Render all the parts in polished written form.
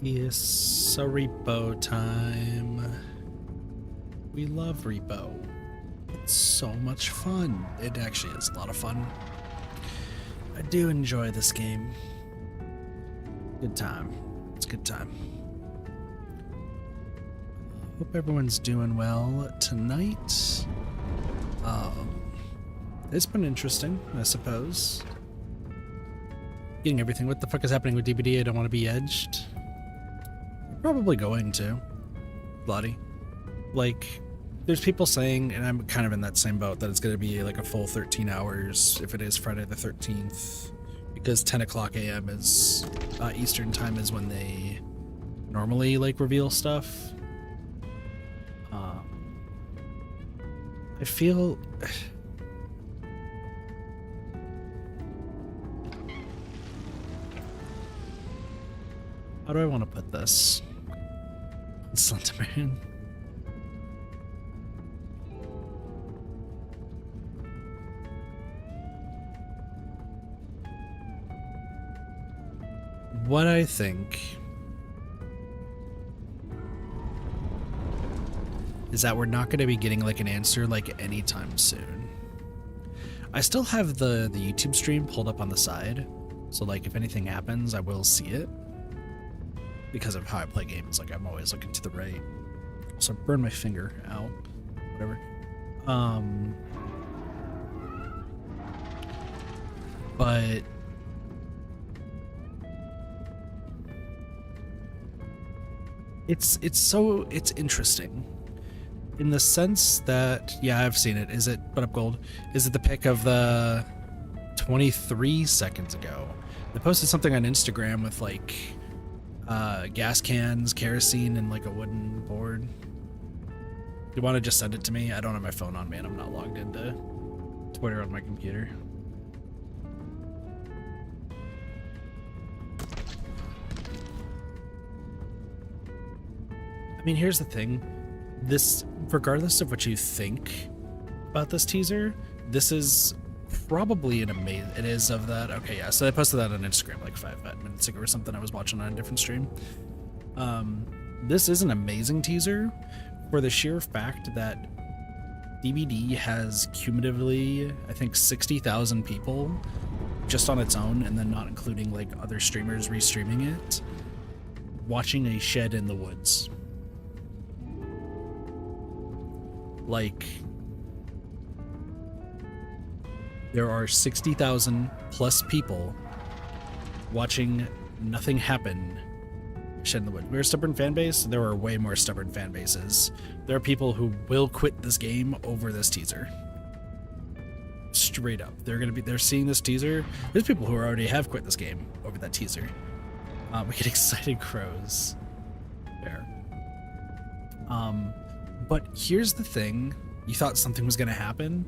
Yes, a repo time. We love repo. It's so much fun. It actually is a lot of fun. I do enjoy this game. Good time. It's a good time. Hope everyone's doing well tonight. It's been interesting, I suppose. Getting everything. What the fuck is happening with DBD? I don't want to be edged. I'm probably going to. Bloody. Like, there's people saying, and I'm kind of in that same boat, that it's going to be like a full 13 hours if it is Friday the 13th. Because 10 o'clock a.m. is Eastern time is when they normally like reveal stuff. I feel how do I want to put this? Slenderman. What I think is that we're not going to be getting like an answer like anytime soon. I still have the YouTube stream pulled up on the side, so like if anything happens, I will see it. Because of how I play games, like I'm always looking to the right. So burn my finger out, whatever. But it's interesting in the sense that, yeah, I've seen it. Is it put up gold? Is it the pic of the 23 seconds ago? They posted something on Instagram with like gas cans, kerosene, and like a wooden board. You want to just send it to me? I don't have my phone on me and I'm not logged into Twitter on my computer. I mean, here's the thing. This, regardless of what you think about this teaser, this is probably an amazing. It is of that. Okay, yeah. So I posted that on Instagram like 5 minutes ago or something. I was watching on a different stream. This is an amazing teaser for the sheer fact that DBD has cumulatively, I think, 60,000 people just on its own, and then not including like other streamers restreaming it, watching a shed in the woods. Like, there are 60,000 plus people watching nothing happen. Shed in the wood. We're a stubborn fan base. There are way more stubborn fan bases. There are people who will quit this game over this teaser. Straight up. They're seeing this teaser. There's people who already have quit this game over that teaser. We get excited crows there. But here's the thing. You thought something was going to happen.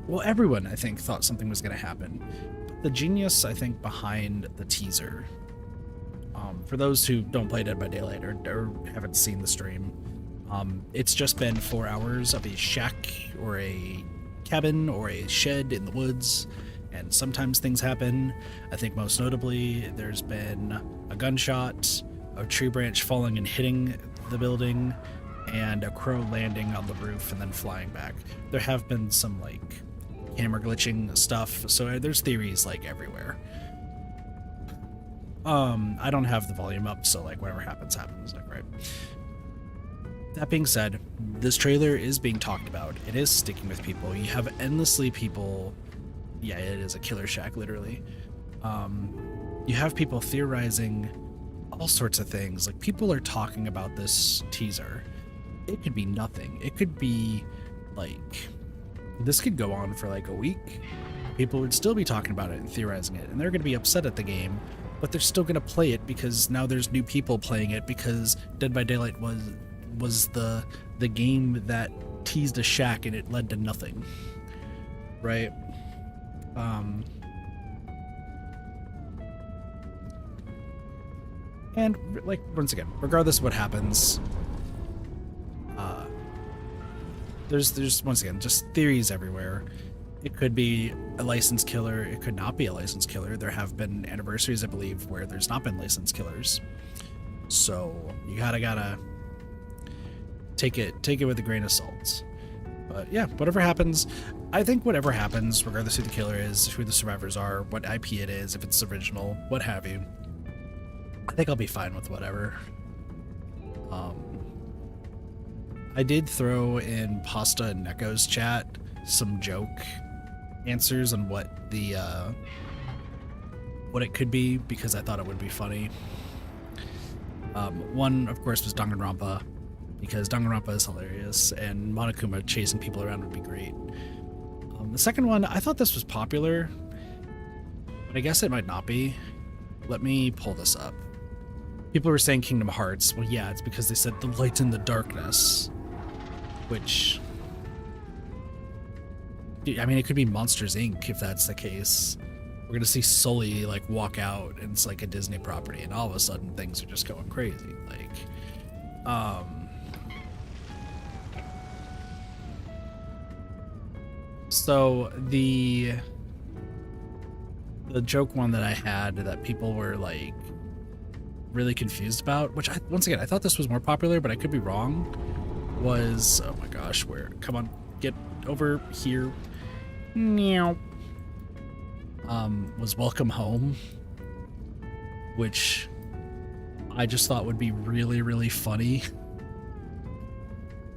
Well, everyone, I think, thought something was going to happen. But the genius, I think, behind the teaser, for those who don't play Dead by Daylight or haven't seen the stream, it's just been 4 hours of a shack or a cabin or a shed in the woods, and sometimes things happen. I think most notably, there's been a gunshot, a tree branch falling and hitting the building, and a crow landing on the roof and then flying back. There have been some like camera glitching stuff, so there's theories like everywhere. I don't have the volume up, so like whatever happens, like, right. That being said, this trailer is being talked about. It is sticking with people. You have endlessly people. Yeah, it is a killer shack, literally. You have people theorizing all sorts of things. Like, people are talking about this teaser. It could be nothing. It could be like, this could go on for like a week. People would still be talking about it and theorizing it, and they're going to be upset at the game, but they're still going to play it because now there's new people playing it, because Dead by Daylight was the game that teased a shack and it led to nothing, right? And like, once again, regardless of what happens, there's once again just theories everywhere. It could be a licensed killer. It could not be a licensed killer. There have been anniversaries, I believe, where there's not been licensed killers. So you gotta take it with a grain of salt. But yeah, whatever happens, I think whatever happens, regardless who the killer is, who the survivors are, what IP it is, if it's original, what have you, I think I'll be fine with whatever. I did throw in Pasta and Neko's chat some joke answers on what it could be, because I thought it would be funny. One, of course, was Danganronpa, because Danganronpa is hilarious, and Monokuma chasing people around would be great. The second one, I thought this was popular, but I guess it might not be. Let me pull this up. People were saying Kingdom Hearts. Well, yeah, it's because they said the light in the darkness, which, I mean, it could be Monsters, Inc. if that's the case. We're gonna see Sully like walk out and it's like a Disney property, and all of a sudden things are just going crazy. Like, so the joke one that I had that people were like really confused about, which once again I thought this was more popular, but I could be wrong, was, oh my gosh, where, come on, get over here, meow, was Welcome Home, which I just thought would be really, really funny.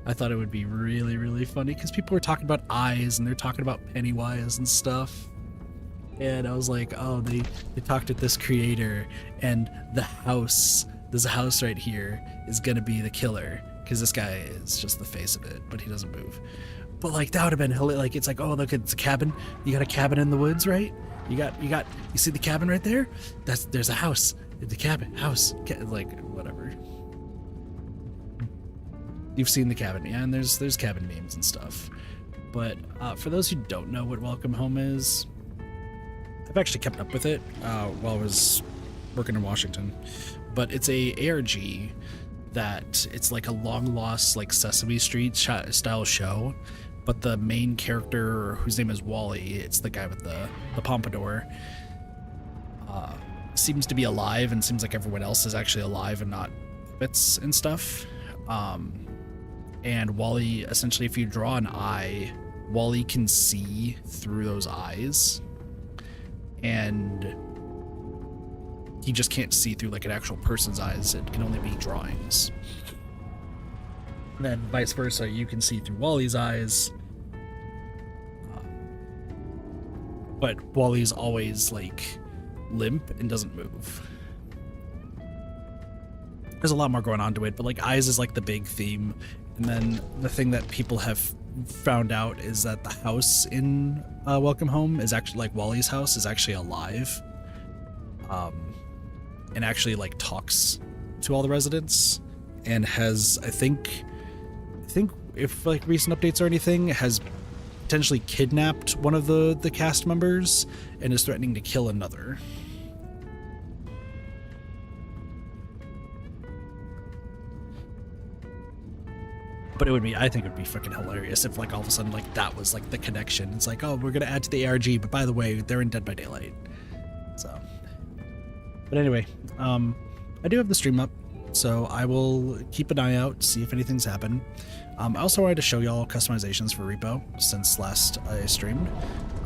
I thought it would be really, really funny because people were talking about eyes and they're talking about Pennywise and stuff. And I was like, oh, they talked with this creator, and the house, there's a house right here, is gonna be the killer, because this guy is just the face of it, but he doesn't move. But like, that would have been hilarious. Like, it's like, oh, look, it's a cabin. You got a cabin in the woods, right? You see the cabin right there? There's a house. The cabin, house, like, whatever. You've seen the cabin, yeah, and there's cabin memes and stuff. But for those who don't know what Welcome Home is, I've actually kept up with it while I was working in Washington, but it's a ARG that it's like a long lost like Sesame Street style show, but the main character, whose name is Wally, it's the guy with the pompadour, seems to be alive, and seems like everyone else is actually alive and not puppets and stuff. And Wally, essentially, if you draw an eye, Wally can see through those eyes, and he just can't see through like an actual person's eyes. It can only be drawings. And then vice versa, you can see through Wally's eyes, but Wally's always like limp and doesn't move. There's a lot more going on to it, but like eyes is like the big theme. And then the thing that people have found out is that the house in Welcome Home is actually, like, Wally's house is actually alive, and actually like talks to all the residents, and has, I think if like recent updates or anything, has potentially kidnapped one of the cast members and is threatening to kill another. But I think it would be freaking hilarious if like all of a sudden like that was like the connection. It's like, oh, we're gonna add to the ARG, but by the way, they're in Dead by Daylight. So, but anyway, I do have the stream up, so I will keep an eye out, see if anything's happened. I also wanted to show y'all customizations for REPO since last I streamed.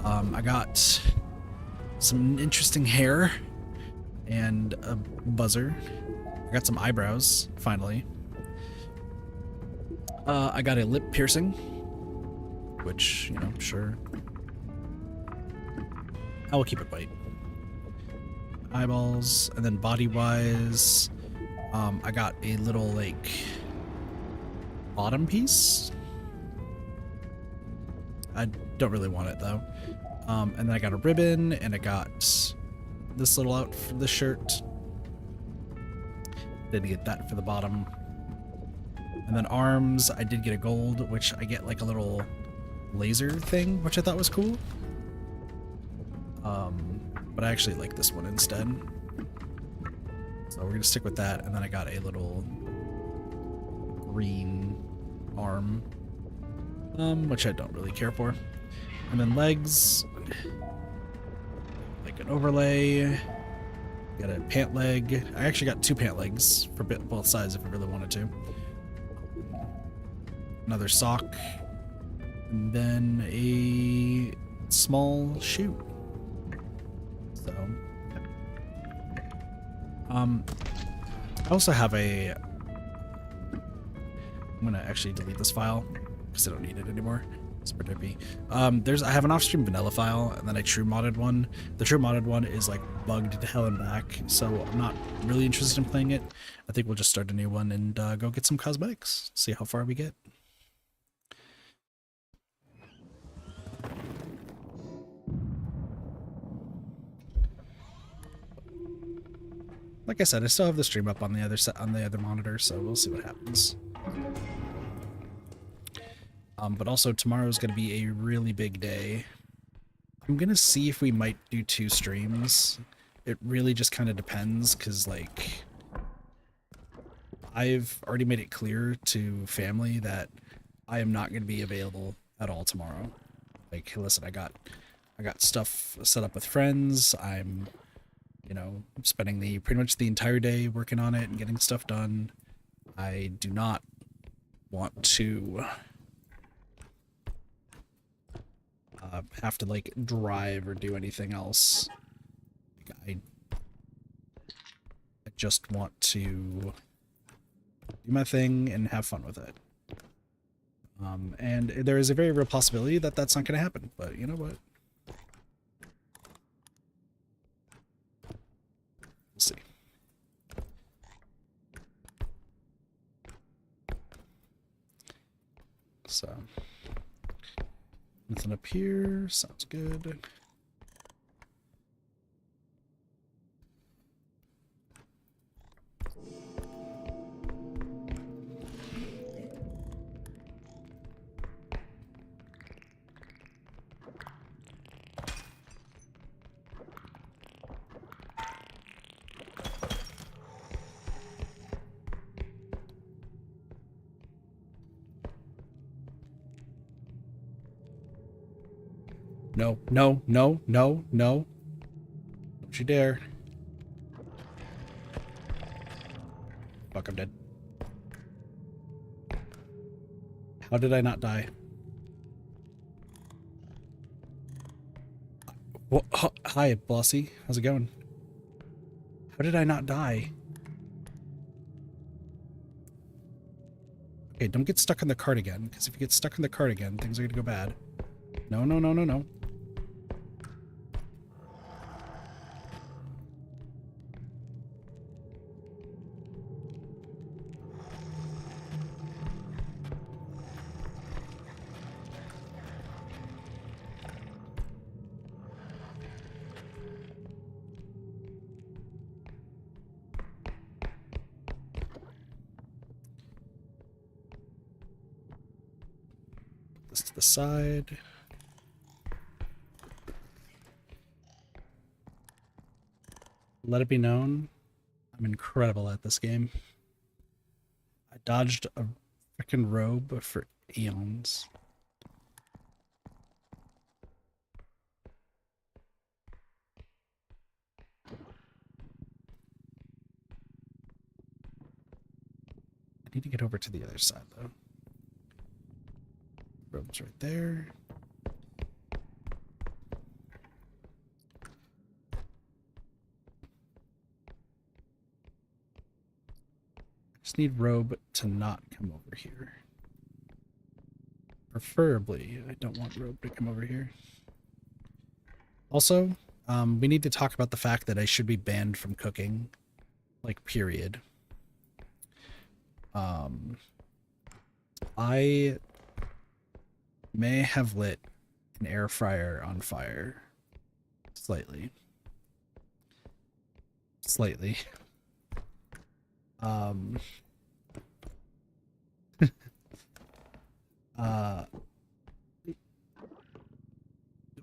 I got some interesting hair and a buzzer. I got some eyebrows, finally. I got a lip piercing, which, you know, sure. I will keep it white. Eyeballs, and then body-wise, I got a little, like, bottom piece. I don't really want it, though. And then I got a ribbon, and I got this little out for the shirt. Didn't get that for the bottom. And then arms, I did get a gold, which I get like a little laser thing, which I thought was cool. But I actually like this one instead. So we're gonna stick with that. And then I got a little green arm, which I don't really care for. And then legs, like an overlay. Got a pant leg. I actually got 2 pant legs for both sides if I really wanted to. Another sock. And then a small shoe. So, I also have a, I'm gonna actually delete this file because I don't need it anymore. Super dippy. I have an off-stream vanilla file and then a true modded one. The true modded one is like bugged to hell and back, so I'm not really interested in playing it. I think we'll just start a new one and go get some cosmetics, see how far we get. Like I said, I still have the stream up on the other monitor, so we'll see what happens. But also tomorrow's going to be a really big day. I'm going to see if we might do 2 streams. It really just kind of depends, because, like, I've already made it clear to family that I am not going to be available at all tomorrow. Like, listen, I got stuff set up with friends. I'm, you know, spending pretty much the entire day working on it and getting stuff done. I do not want to have to like drive or do anything else. Like, I just want to do my thing and have fun with it. And there is a very real possibility that that's not going to happen, but you know what? We'll see. So, nothing up here. Sounds good. No, no, no, no, no. Don't you dare. Fuck, I'm dead. How did I not die? What? Hi, Bossy. How's it going? How did I not die? Okay, don't get stuck in the cart again, because if you get stuck in the cart again, things are gonna go bad. No, no, no, no, no. This to the side. Let it be known, I'm incredible at this game. I dodged a freaking robe for eons. I need to get over to the other side, though. Robe's right there. Just need robe to not come over here. Preferably, I don't want robe to come over here. Also, we need to talk about the fact that I should be banned from cooking. Like, period. I may have lit an air fryer on fire. Slightly. Slightly.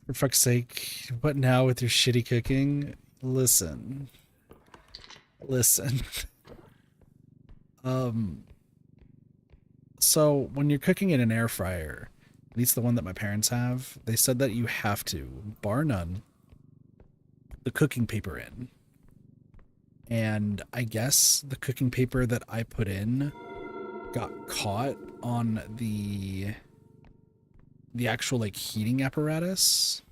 For fuck's sake, what now with your shitty cooking? Listen. Listen. So when you're cooking in an air fryer, at least the one that my parents have, they said that you have to, bar none, the cooking paper in. And I guess the cooking paper that I put in got caught on the actual like heating apparatus.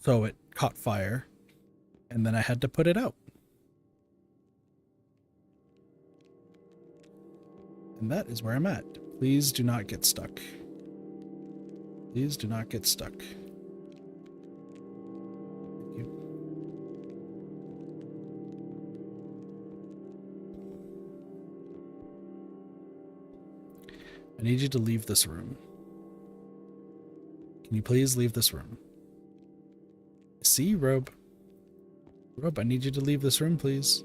So it caught fire, and then I had to put it out. And that is where I'm at. Please do not get stuck. Please do not get stuck. Thank you. I need you to leave this room. Can you please leave this room? See, Robe. Robe, I need you to leave this room, please.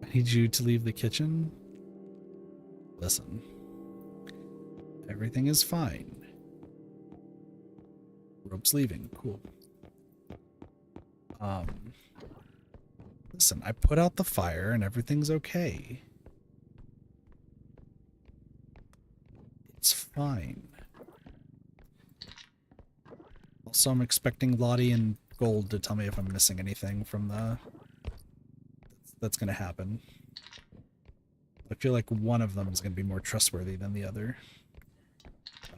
I need you to leave the kitchen. Listen. Everything is fine. Robe's leaving. Cool. Listen, I put out the fire and everything's okay. It's fine. Also, I'm expecting Lottie and Gold to tell me if I'm missing anything from the... that's going to happen. I feel like one of them is going to be more trustworthy than the other.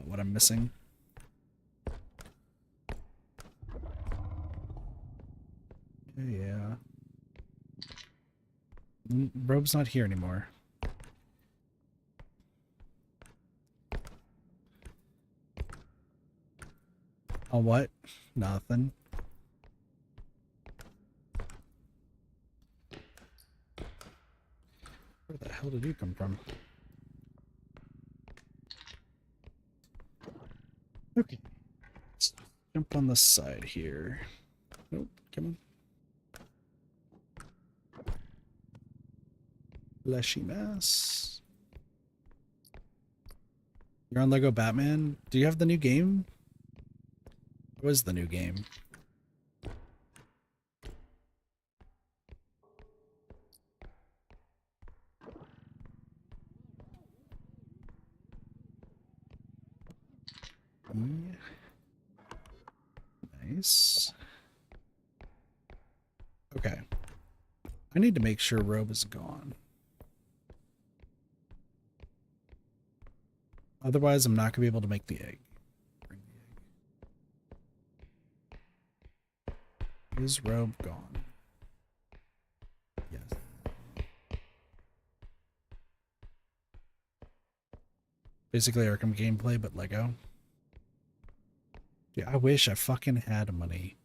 What I'm missing. Yeah. Robe's not here anymore. Oh, what? Nothing. Where the hell did you come from? Okay. Let's jump on the side here. Nope, come on. Fleshy mass. You're on Lego Batman? Do you have the new game? What is the new game? Yeah. Nice. Okay. I need to make sure Robe is gone. Otherwise, I'm not going to be able to make the egg. Bring the egg. Is Robe gone? Yes. Basically Arkham gameplay, but Lego. Yeah, I wish I fucking had money.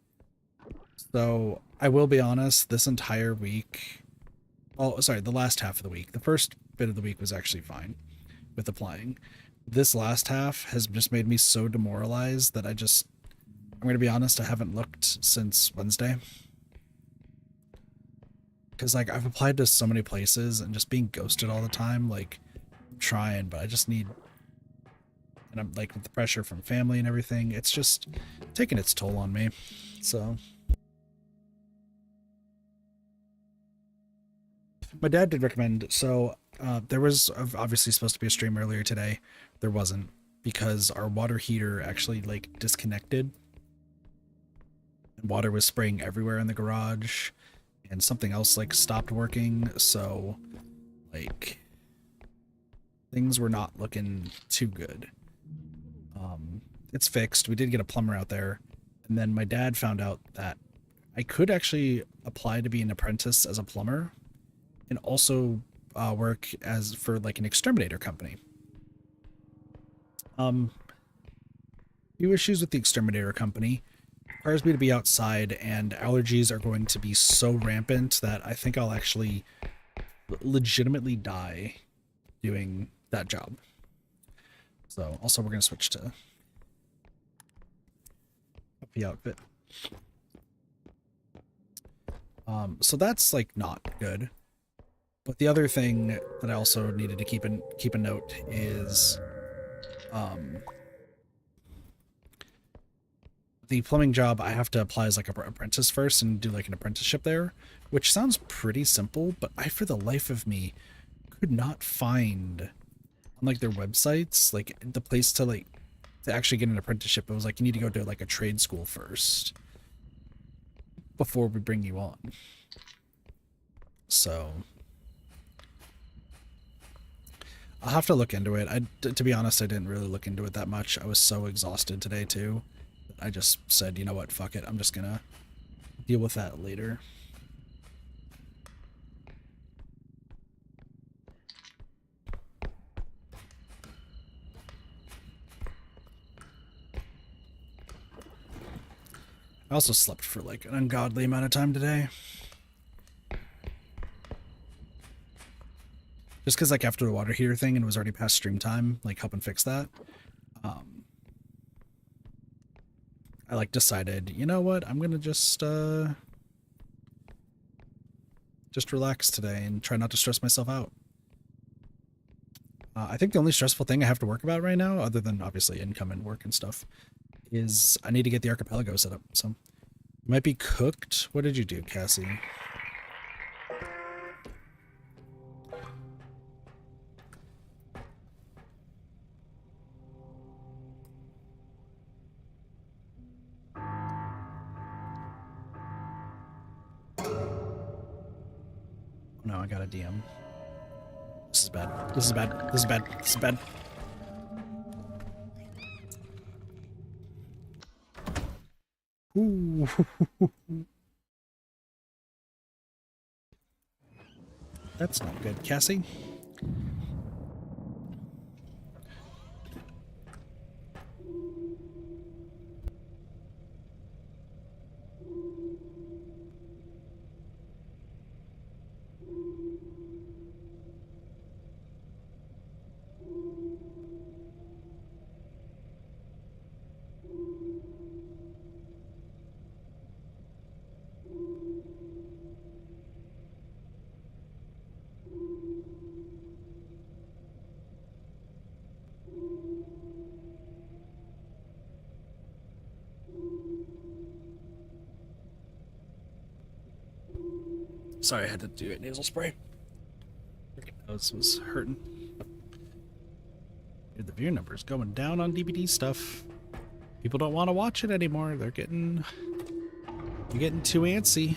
So, I will be honest, this entire week... Oh, sorry, the last half of the week. The first bit of the week was actually fine with applying. This last half has just made me so demoralized that I'm going to be honest, I haven't looked since Wednesday. Because, like, I've applied to so many places and just being ghosted all the time, like, I'm trying, but I just need... And I'm, like, with the pressure from family and everything, it's just taking its toll on me, so... My dad did recommend, so there was obviously supposed to be a stream earlier today. There wasn't, because our water heater actually like disconnected. And water was spraying everywhere in the garage, and something else like stopped working, so like things were not looking too good. It's fixed. We did get a plumber out there, and then my dad found out that I could actually apply to be an apprentice as a plumber and also work as for like an exterminator company. Few issues with the exterminator company. Requires me to be outside, and allergies are going to be so rampant that I think I'll actually legitimately die doing that job. So also we're going to switch to the outfit. So that's like not good. But the other thing that I also needed to keep a note is The plumbing job, I have to apply as like an apprentice first and do like an apprenticeship there, which sounds pretty simple, but I, for the life of me, could not find on like their websites, like the place to like to actually get an apprenticeship. It was like you need to go to like a trade school first before we bring you on. So I'll have to look into it. To be honest, I didn't really look into it that much. I was so exhausted today too. I just said, you know what, fuck it. I'm just gonna deal with that later. I also slept for like an ungodly amount of time today. Just because like after the water heater thing and it was already past stream time, like helping fix that. I like decided, you know what, I'm gonna just relax today and try not to stress myself out. I think the only stressful thing I have to work about right now, other than obviously income and work and stuff, is I need to get the archipelago set up. So it might be cooked. What did you do, Cassie? No, I got a DM. This is bad. This is bad. This is bad. This is bad. Ooh. That's not good, Cassie. Sorry, I had to do a nasal spray. Freaking nose was hurting. Dude, the view numbers going down on DBD stuff. People don't want to watch it anymore. They're getting too antsy.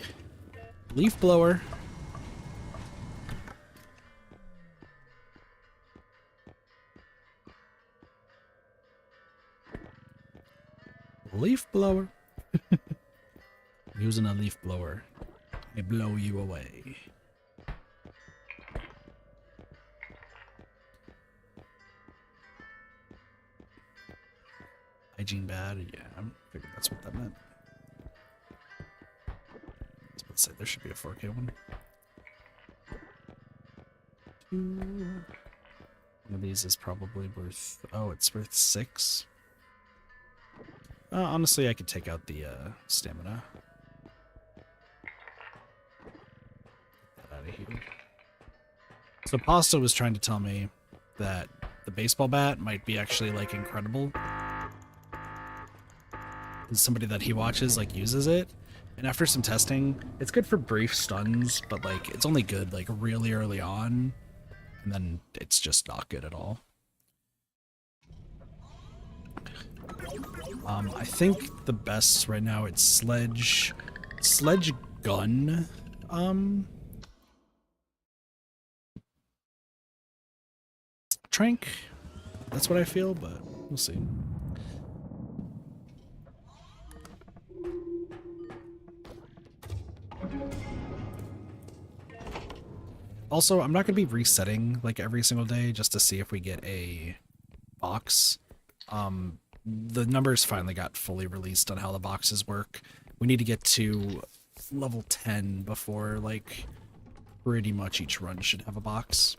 Leaf blower. Leaf blower. Using a leaf blower. I blow you away. Hygiene bad? Yeah, I figured that's what that meant. I was about to say there should be a 4K one. One of these is probably worth... Oh, it's worth 6. Honestly, I could take out the stamina. Get that out of here. So Pasta was trying to tell me that the baseball bat might be actually like incredible. Somebody that he watches like uses it, and after some testing, it's good for brief stuns, but like it's only good like really early on, and then it's just not good at all. I think the best right now it's sledge gun. Trank. That's what I feel, but we'll see. Also, I'm not going to be resetting like every single day just to see if we get a box. The numbers finally got fully released on how the boxes work. We need to get to level 10 before like pretty much each run should have a box.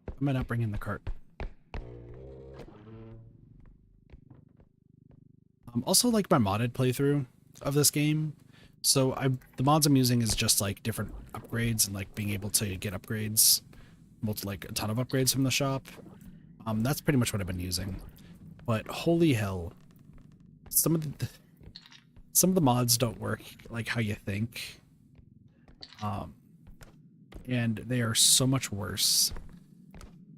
I might not bring in the cart. Also like my modded playthrough of this game. So the mods I'm using is just like different upgrades and like being able to get upgrades, like a ton of upgrades from the shop. That's pretty much what I've been using. But holy hell, some of the mods don't work like how you think. And they are so much worse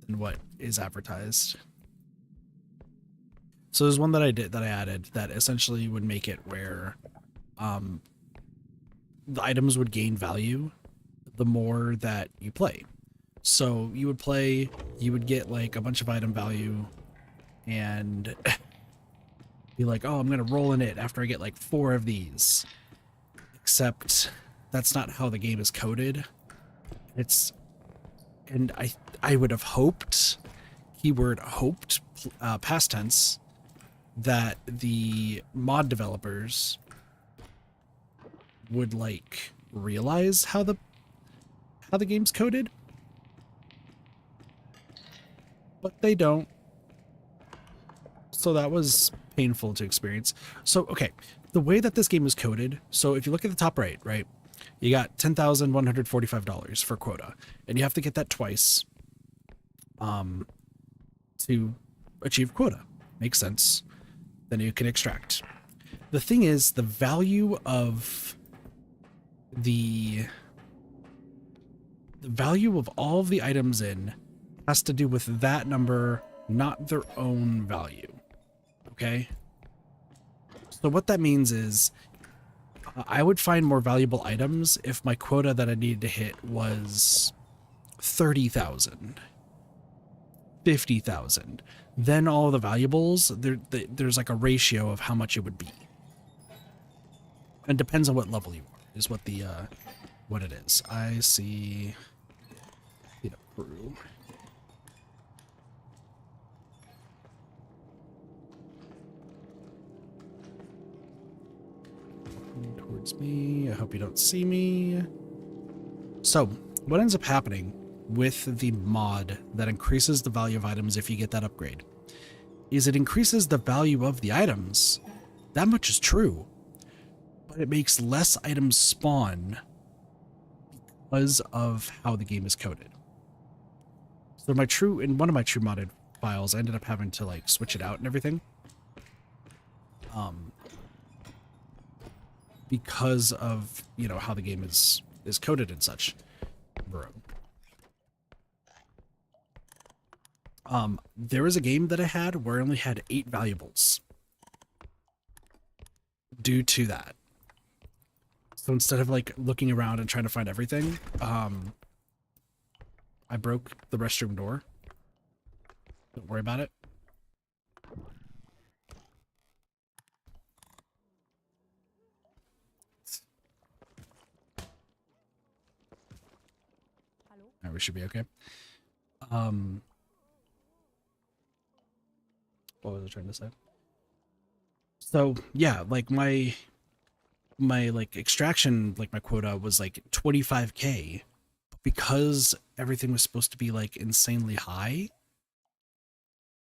than what is advertised. So there's one that I added that essentially would make it where the items would gain value the more that you play. So you would play, you would get like a bunch of item value and be like, oh, I'm going to roll in it after I get like 4 of these. Except that's not how the game is coded. And I would have hoped, keyword hoped, past tense, that the mod developers would like realize how the game's coded, but they don't. So that was painful to experience. So okay, the way that this game is coded, so if you look at the top right, you got $10,145 for quota, and you have to get that twice to achieve quota. Makes sense. Then you can extract. The thing is, the value of all of the items in has to do with that number, not their own value. Okay? So what that means is I would find more valuable items if my quota that I needed to hit was 30,000, 50,000. Then all the valuables, there's like a ratio of how much it would be. And depends on what level you are, is what what it is. I see the crew. Towards me. I hope you don't see me. So what ends up happening with the mod that increases the value of items if you get that upgrade is it increases the value of the items. That much is true, but it makes less items spawn because of how the game is coded. So in one of my true modded files, I ended up having to like switch it out and everything. Because of, you know, how the game is coded and such. Bro. There was a game that I had where I only had 8 valuables due to that. So instead of like looking around and trying to find everything, I broke the restroom door. Don't worry about it. Alright, we should be okay. What was I trying to say? So yeah, like my like extraction, like my quota was like 25k, because everything was supposed to be like insanely high.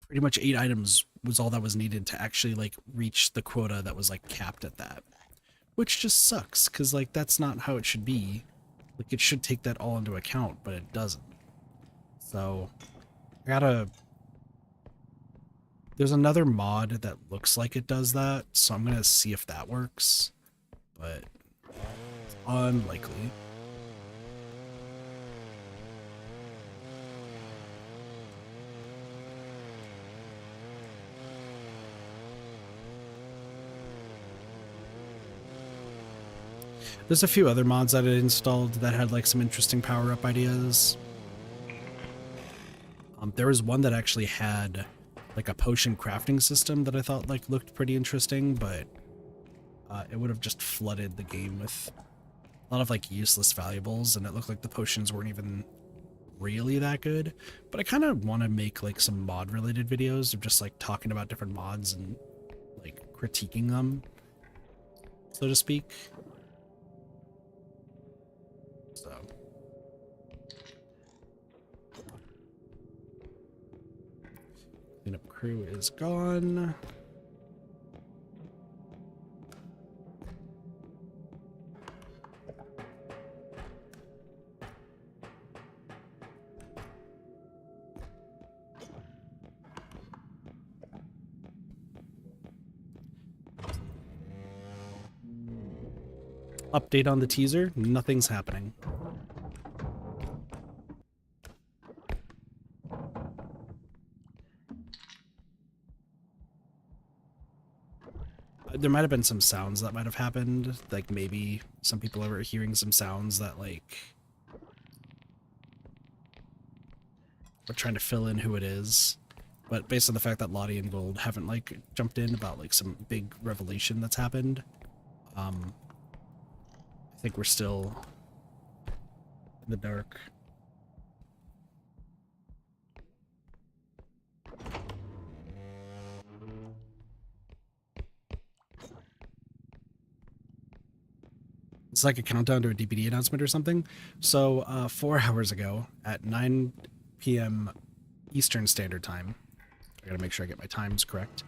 Pretty much 8 items was all that was needed to actually like reach the quota that was like capped at that, which just sucks because like that's not how it should be. Like it should take that all into account, but it doesn't. So there's another mod that looks like it does that, so I'm gonna see if that works, but it's unlikely. There's a few other mods that I installed that had like some interesting power-up ideas. There was one that actually had like a potion crafting system that I thought like looked pretty interesting, but it would have just flooded the game with a lot of like useless valuables, and it looked like the potions weren't even really that good. But I kind of want to make like some mod related videos of just like talking about different mods and like critiquing them, so to speak. So cleanup crew is gone. Update on the teaser, nothing's happening. There might have been some sounds that might have happened, like maybe some people are hearing some sounds that like are trying to fill in who it is. But based on the fact that Lottie and Gold haven't like jumped in about like some big revelation that's happened, I think we're still in the dark. It's like a countdown to a DBD announcement or something. So 4 hours ago at 9 p.m. Eastern Standard Time, I gotta make sure I get my times correct.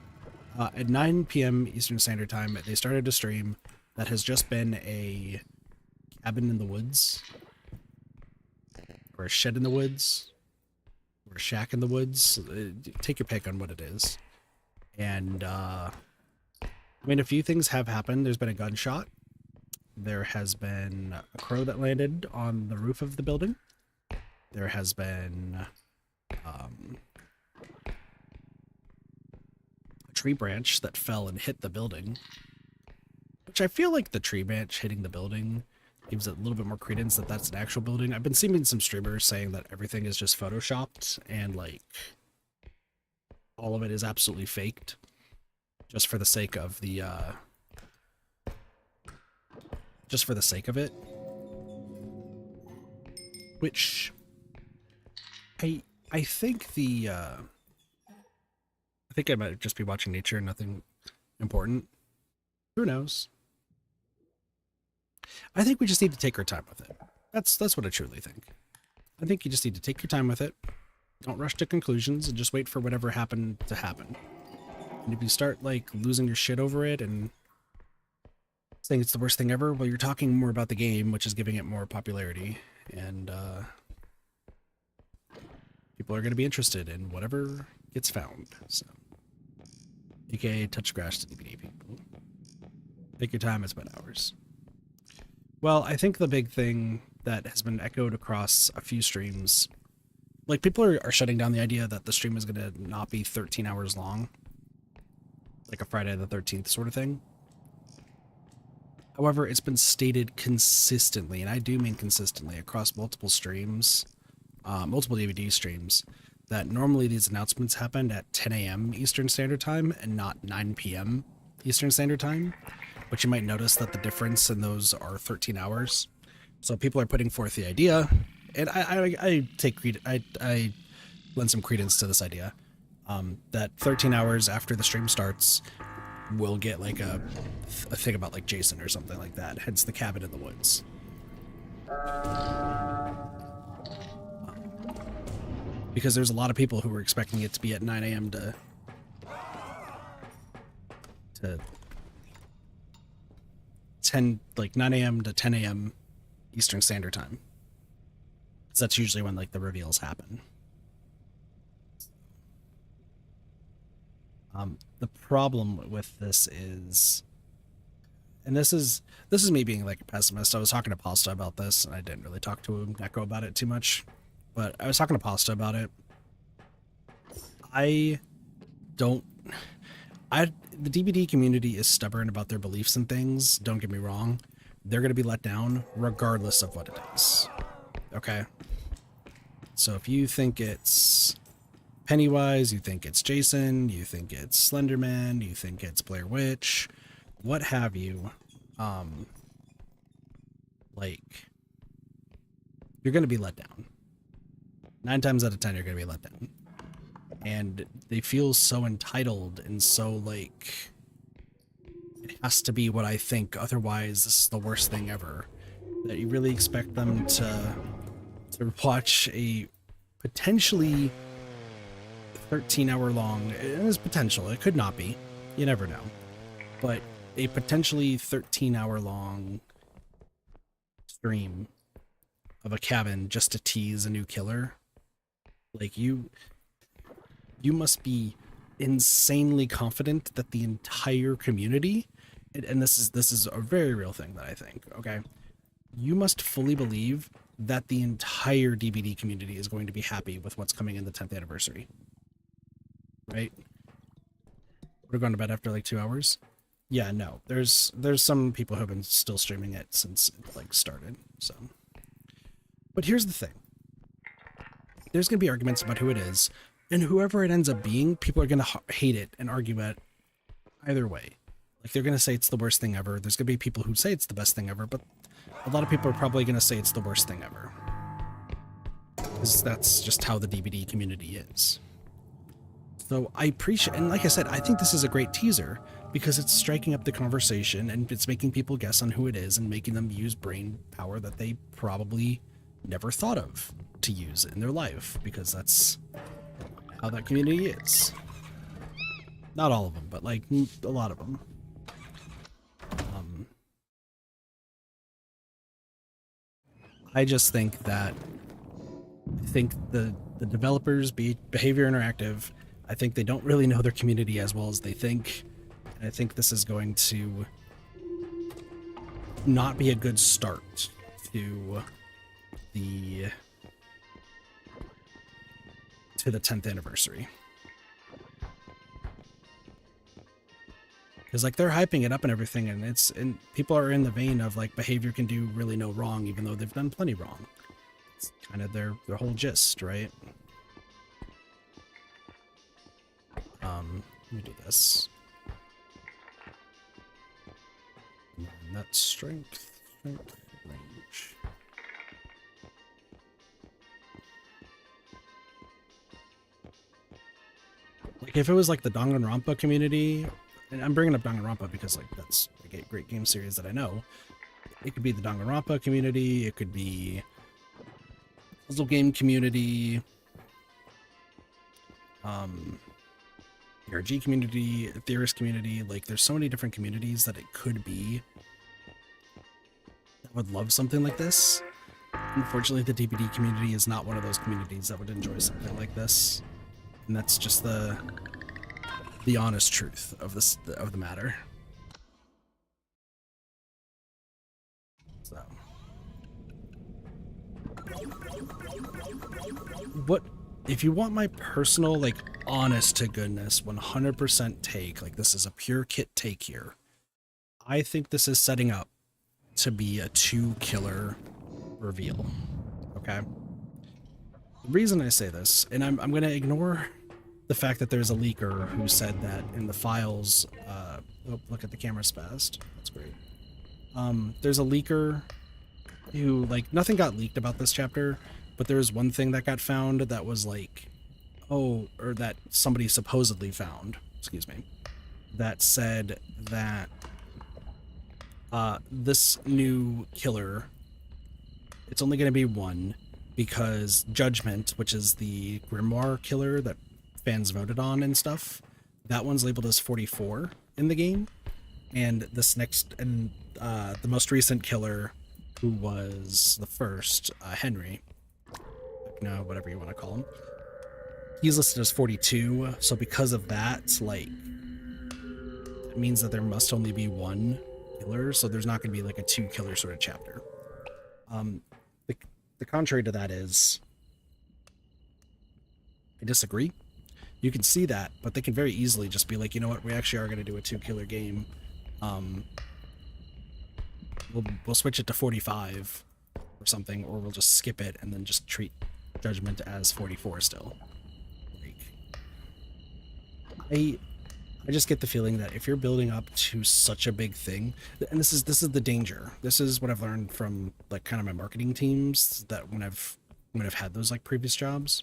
At 9 p.m. Eastern Standard Time, they started a stream that has just been a cabin in the woods, or a shed in the woods, or a shack in the woods. Take your pick on what it is. And I mean, a few things have happened. There's been a gunshot. There has been a crow that landed on the roof of the building. There has been a tree branch that fell and hit the building, which I feel like the tree branch hitting the building gives it a little bit more credence that that's an actual building. I've been seeing some streamers saying that everything is just photoshopped and like all of it is absolutely faked just for the sake of the just for the sake of it, which I think the I think I might just be watching nature, nothing important. Who knows? I think we just need to take our time with it. That's what I truly think. I think you just need to take your time with it. Don't rush to conclusions and just wait for whatever happened to happen. And if you start like losing your shit over it and saying it's the worst thing ever, well, you're talking more about the game, which is giving it more popularity, and people are going to be interested in whatever gets found. So, aka touch grass to DBD people. Take your time, it's about hours. Well, I think the big thing that has been echoed across a few streams, like people are shutting down the idea that the stream is going to not be 13 hours long, like a Friday the 13th sort of thing. However, it's been stated consistently, and I do mean consistently, across multiple streams, multiple DVD streams, that normally these announcements happened at 10 a.m. Eastern Standard Time and not 9 p.m. Eastern Standard Time. But you might notice that the difference in those are 13 hours. So people are putting forth the idea, and I lend some credence to this idea, that 13 hours after the stream starts, we'll get like a thing about like Jason or something like that, hence the cabin in the woods. Because there's a lot of people who were expecting it to be at 9 a.m. to 10, like 9 a.m. to 10 a.m. Eastern Standard Time. Because that's usually when like the reveals happen. The problem with this is, and this is me being like a pessimist. I was talking to Pasta about this, and I didn't really talk to Neko about it too much, but I was talking to Pasta about it. The DBD community is stubborn about their beliefs and things. Don't get me wrong. They're going to be let down regardless of what it is. Okay? So if you think it's Pennywise, you think it's Jason, you think it's Slenderman, you think it's Blair Witch, what have you, like, you're going to be let down. 9 times out of 10, you're going to be let down. And they feel so entitled and so, like, it has to be what I think, otherwise this is the worst thing ever, that you really expect them to watch a potentially 13-hour long, it is potential, it could not be, you never know, but a potentially 13-hour long stream of a cabin just to tease a new killer. Like, you must be insanely confident that the entire community and this is a very real thing that I think, okay? You must fully believe that the entire DBD community is going to be happy with what's coming in the 10th anniversary, right? We're going to bed after like 2 hours. Yeah, no, there's some people who have been still streaming it since it like started. So, but here's the thing: there's gonna be arguments about who it is, and whoever it ends up being, people are gonna hate it and argue it either way. Like they're gonna say it's the worst thing ever. There's gonna be people who say it's the best thing ever, but a lot of people are probably gonna say it's the worst thing ever, because that's just how the DBD community is. So I appreciate, and like I said, I think this is a great teaser because it's striking up the conversation and it's making people guess on who it is and making them use brain power that they probably never thought of to use in their life, because that's how that community is. Not all of them, but like a lot of them. I just think that the developers, Behavior Interactive, I think they don't really know their community as well as they think. And I think this is going to not be a good start to the 10th anniversary. Because like they're hyping it up and everything, and people are in the vein of like Behavior can do really no wrong, even though they've done plenty wrong. It's kind of their whole gist, right? Let me do this. And that's strength, range. Like if it was like the Danganronpa community, and I'm bringing up Danganronpa because like that's a great game series that I know. It could be the Danganronpa community, it could be puzzle game community, PRG community, theorist community. Like there's so many different communities that it could be that would love something like this. Unfortunately, the DBD community is not one of those communities that would enjoy something like this, and that's just the honest truth of the matter. So, what if you want my personal, like, honest to goodness 100% take, like this is a pure kit take here, I think this is setting up to be a 2-killer reveal. Okay, the reason I say this, and I'm going to ignore the fact that there's a leaker who said that in the files, oh, look at the camera spazzed. That's great. There's a leaker who, like, nothing got leaked about this chapter, but there was one thing that got found that was like, oh, or that somebody supposedly found, excuse me, that said that this new killer, it's only going to be one, because Judgment, which is the Grimoire killer that fans voted on and stuff, that one's labeled as 44 in the game, and this next, and the most recent killer, who was the first, Henry, no, whatever you want to call him, he's listed as 42. So because of that, like, it means that there must only be one killer, so there's not going to be like a 2-killer sort of chapter. The contrary to that is, I disagree. You can see that, but they can very easily just be like, you know what, we actually are going to do a 2-killer game. We'll switch it to 45 or something, or we'll just skip it and then just treat Judgment as 44 still. Like, I just get the feeling that if you're building up to such a big thing, and this is the danger. This is what I've learned from like kind of my marketing teams, that when I've had those like previous jobs.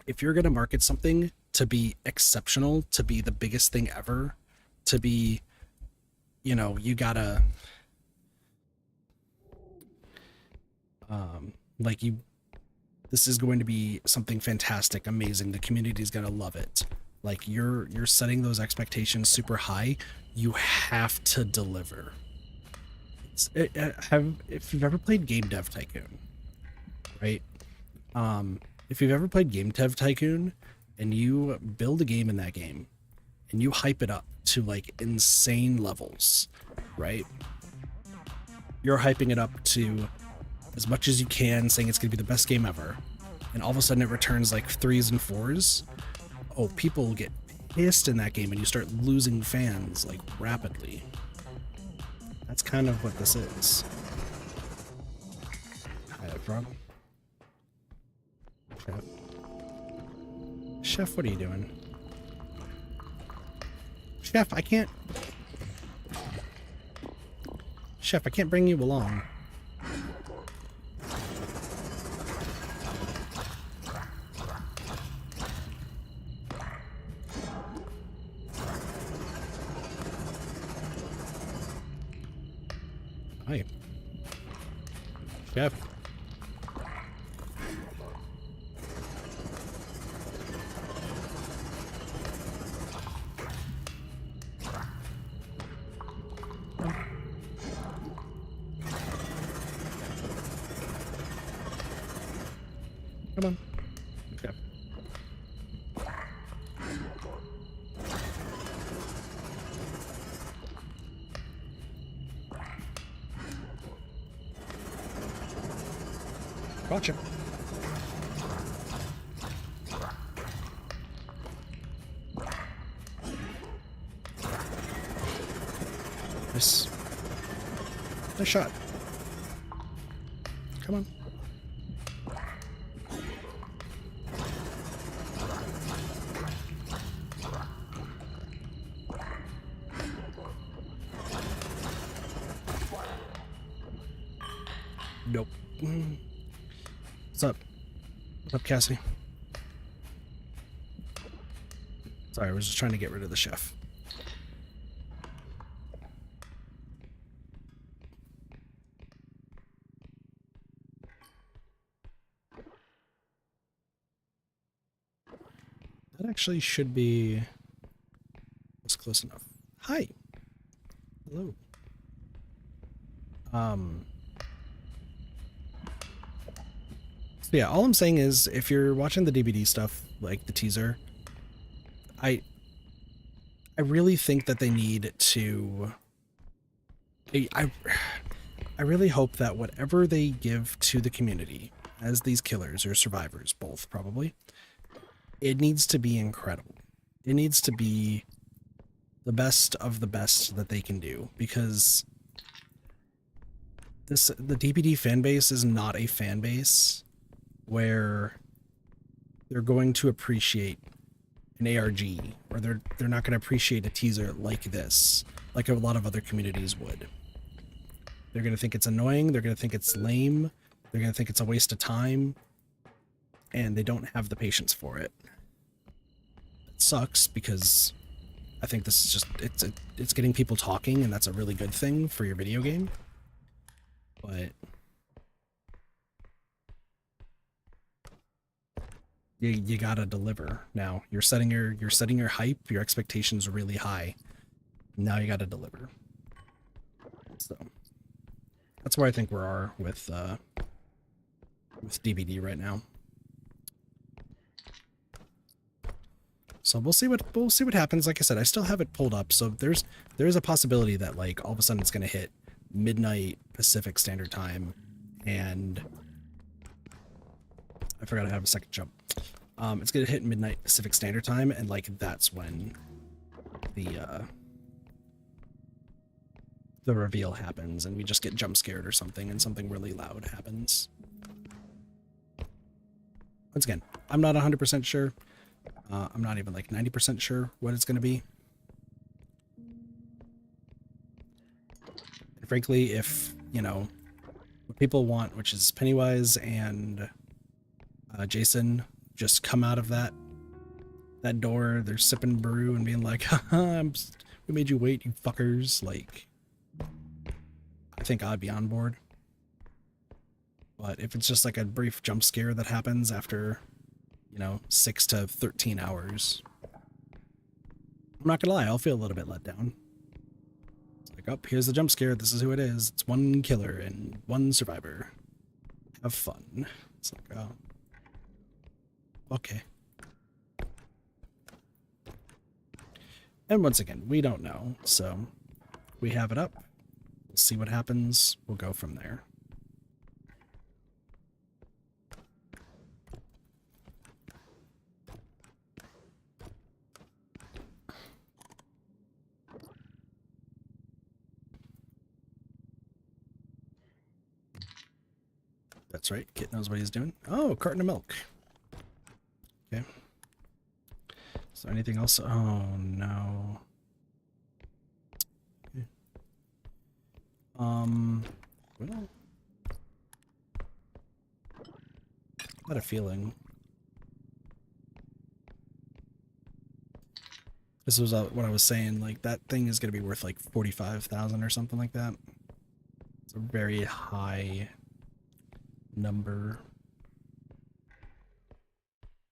If you're going to market something to be exceptional, to be the biggest thing ever, to be, you know, you gotta like this is going to be something fantastic, amazing, the community is going to love it. Like you're setting those expectations super high. You have to deliver. If you've ever played Game Dev Tycoon, right? If you've ever played Game Dev Tycoon and you build a game in that game and you hype it up to like insane levels, right? You're hyping it up to as much as you can, saying it's going to be the best game ever, and all of a sudden it returns like 3s and 4s. Oh, people get pissed in that game and you start losing fans like rapidly. That's kind of what this is. Hi, frog. Chef. Chef, what are you doing? Chef, I can't... Chef, I can't bring you along. Hi. Chef. Come on. Okay. Gotcha. Nice. Nice shot. Come on. Nope. What's up? What's up, Cassie? Sorry, I was just trying to get rid of the chef. That actually should be... That's close enough. Hi! Hello. So yeah, all I'm saying is, if you're watching the DBD stuff, like the teaser, I really think that they need to... I really hope that whatever they give to the community as these killers or survivors, both probably, it needs to be incredible. It needs to be the best of the best that they can do, because the DBD fan base is not a fan base where they're going to appreciate an ARG, or they're not going to appreciate a teaser like this, like a lot of other communities would. They're going to think it's annoying, they're going to think it's lame, they're going to think it's a waste of time, and they don't have the patience for it. It sucks, because I think this is just, it's getting people talking, and that's a really good thing for your video game. But you gotta deliver now. You're setting your hype, your expectations really high. Now you gotta deliver. So that's where I think we are with DBD right now. So we'll see what happens. Like I said, I still have it pulled up, so there's a possibility that like all of a sudden it's gonna hit midnight Pacific Standard Time, and I forgot to have a second jump. It's gonna hit midnight Pacific Standard Time, and like that's when the reveal happens, and we just get jump scared or something, and something really loud happens. Once again, I'm not 100% sure. I'm not even like 90% sure what it's gonna be. And frankly, if you know what people want, which is Pennywise and Jason, just come out of that door, they're sipping brew and being like, haha, we made you wait, you fuckers. Like, I think I'd be on board. But if it's just like a brief jump scare that happens after, you know, 6 to 13 hours, I'm not gonna lie, I'll feel a little bit let down. It's like, oh, here's the jump scare, this is who it is. It's one killer and one survivor. Have fun. It's like, oh, okay. And once again, we don't know, so we have it up. We'll see what happens. We'll go from there. That's right. Kit knows what he's doing. Oh, carton of milk. Okay. Is there anything else? Oh, no. Okay. Well, I had a feeling. This was what I was saying. Like, that thing is going to be worth like 45,000 or something like that. It's a very high number.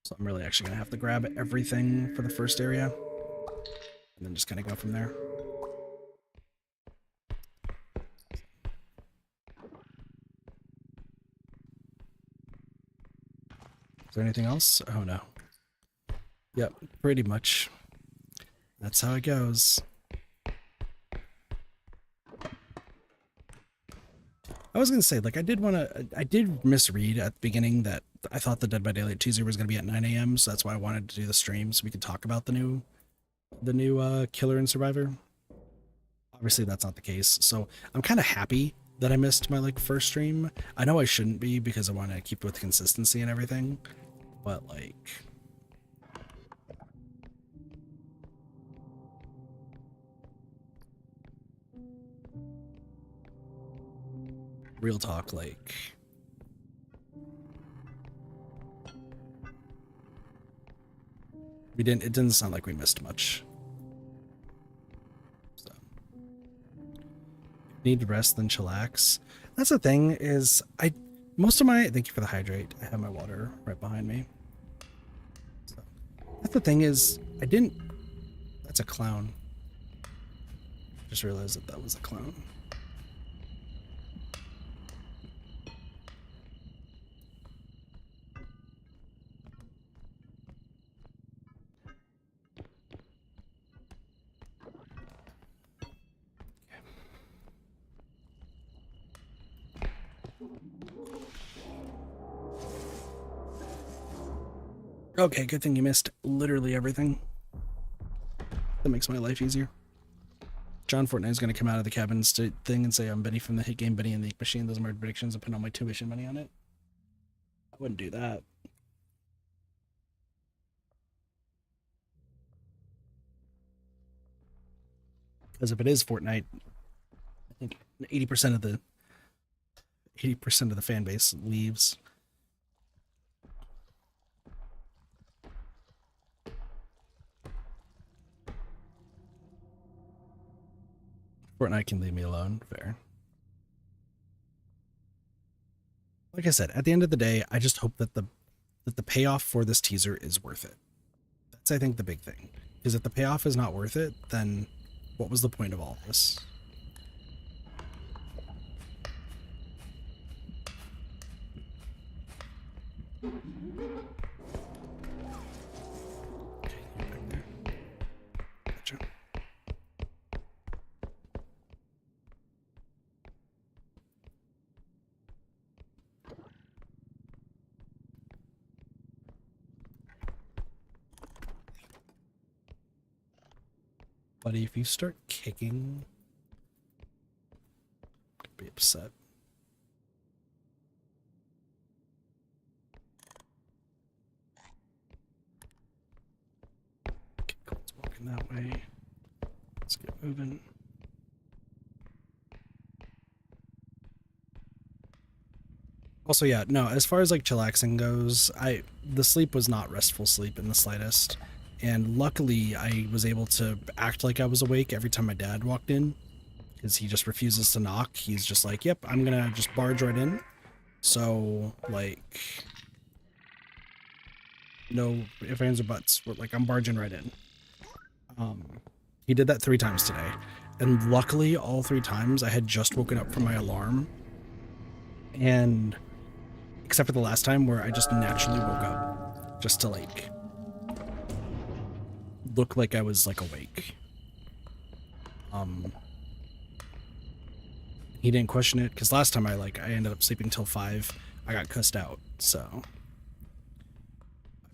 So I'm really actually going to have to grab everything for the first area. And then just kind of go from there. Is there anything else? Oh no. Yep, pretty much. That's how it goes. I was going to say, like, I did misread at the beginning that I thought the Dead by Daylight teaser was going to be at 9 a.m. So that's why I wanted to do the stream so we could talk about the new Killer and Survivor. Obviously that's not the case. So I'm kind of happy that I missed my like first stream. I know I shouldn't be because I want to keep with consistency and everything, but like, real talk, like, it didn't sound like we missed much. So, need to rest, then chillax. That's the thing is, thank you for the hydrate. I have my water right behind me. So, that's the thing is, that's a clown. Just realized that was a clown. Okay, good thing you missed literally everything. That makes my life easier. John Fortnite is going to come out of the cabin thing and say, I'm Benny from the hit game Benny and the Ink Machine. Those are my predictions and put all my tuition money on it. I wouldn't do that. Because if it is Fortnite, I think 80% of the fan base leaves. Fortnite can leave me alone. Fair. Like I said, at the end of the day, I just hope that the payoff for this teaser is worth it. That's, I think, the big thing. Because if the payoff is not worth it, then what was the point of all this? Gotcha. Buddy, if you start kicking, I'd be upset. Okay, Cole's walking that way. Let's get moving. Also, yeah, no, as far as like chillaxing goes, the sleep was not restful sleep in the slightest. And luckily, I was able to act like I was awake every time my dad walked in, because he just refuses to knock. He's just like, yep, I'm gonna just barge right in. So, like, no ifs, ands, or buts. Like, I'm barging right in. He did that 3 times today. And luckily, all 3 times, I had just woken up from my alarm. And, except for the last time where I just naturally woke up. Just to, like, look like I was, like, awake. He didn't question it, because last time I ended up sleeping till 5. I got cussed out, so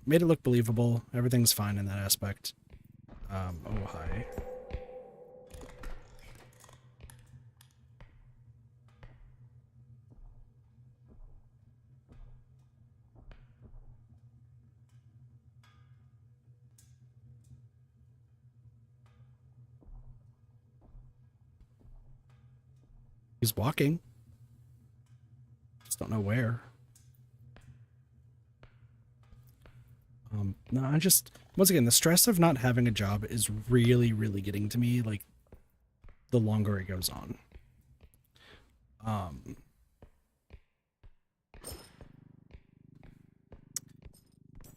made it look believable. Everything's fine in that aspect. Oh, hi. He's walking. Just don't know where. No, once again, the stress of not having a job is really, really getting to me, like, the longer it goes on.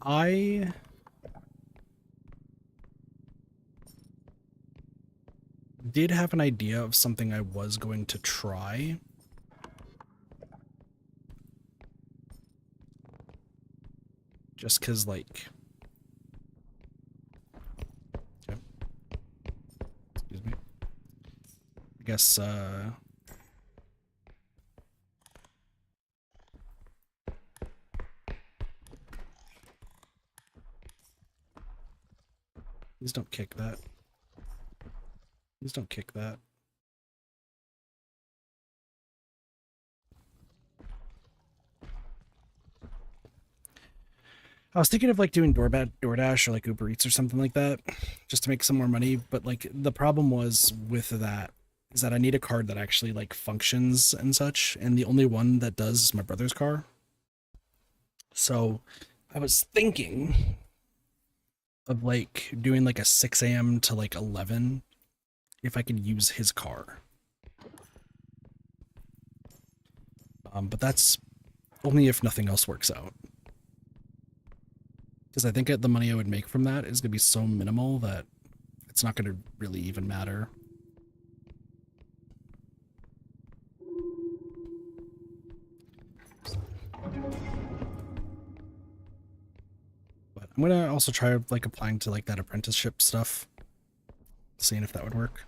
I did have an idea of something I was going to try. Just because, like... Okay. Excuse me. I guess, please don't kick that. Please don't kick that. I was thinking of like doing DoorDash or like Uber Eats or something like that, just to make some more money. But like the problem was with that is that I need a card that actually like functions and such, and the only one that does is my brother's car. So I was thinking of like doing like a 6 a.m. to like 11 if I could use his car. But that's only if nothing else works out. Because I think the money I would make from that is going to be so minimal that it's not going to really even matter. But I'm going to also try like applying to like that apprenticeship stuff, seeing if that would work.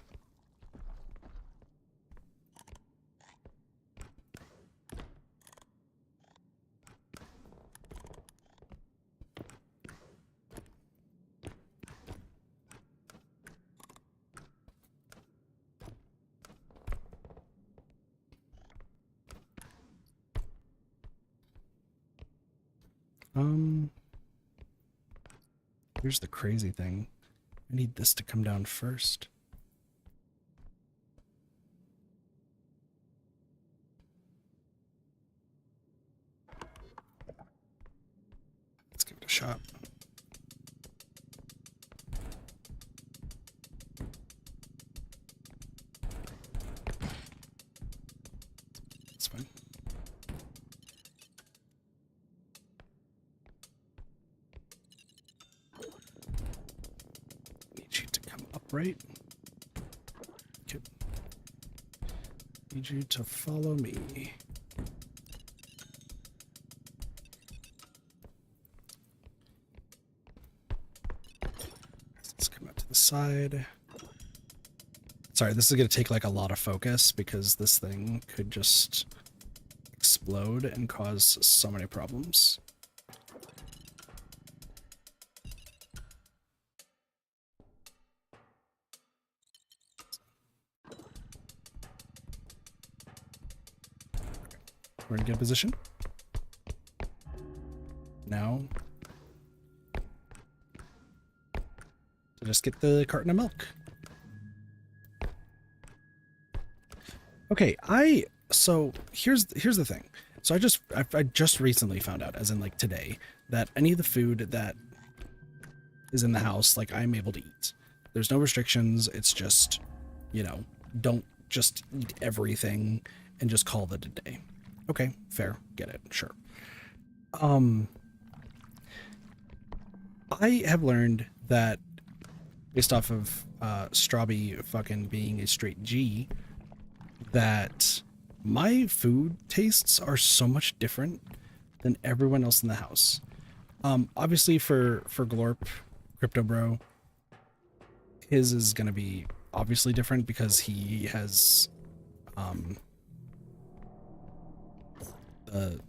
Here's the crazy thing. I need this to come down first. Let's give it a shot. That's fine. Right? Okay. Need you to follow me. Let's come out to the side. Sorry, this is going to take like a lot of focus because this thing could just explode and cause so many problems. We're in a good position. Now, to just get the carton of milk. Okay, so here's the thing. So I just recently found out, as in like today, that any of the food that is in the house, like I'm able to eat. There's no restrictions. It's just, you know, don't just eat everything and just call it a day. Okay, fair. Get it. Sure. I have learned that based off of Strawby fucking being a straight G, that my food tastes are so much different than everyone else in the house. Obviously for Glorp, Crypto Bro, his is gonna be obviously different because he has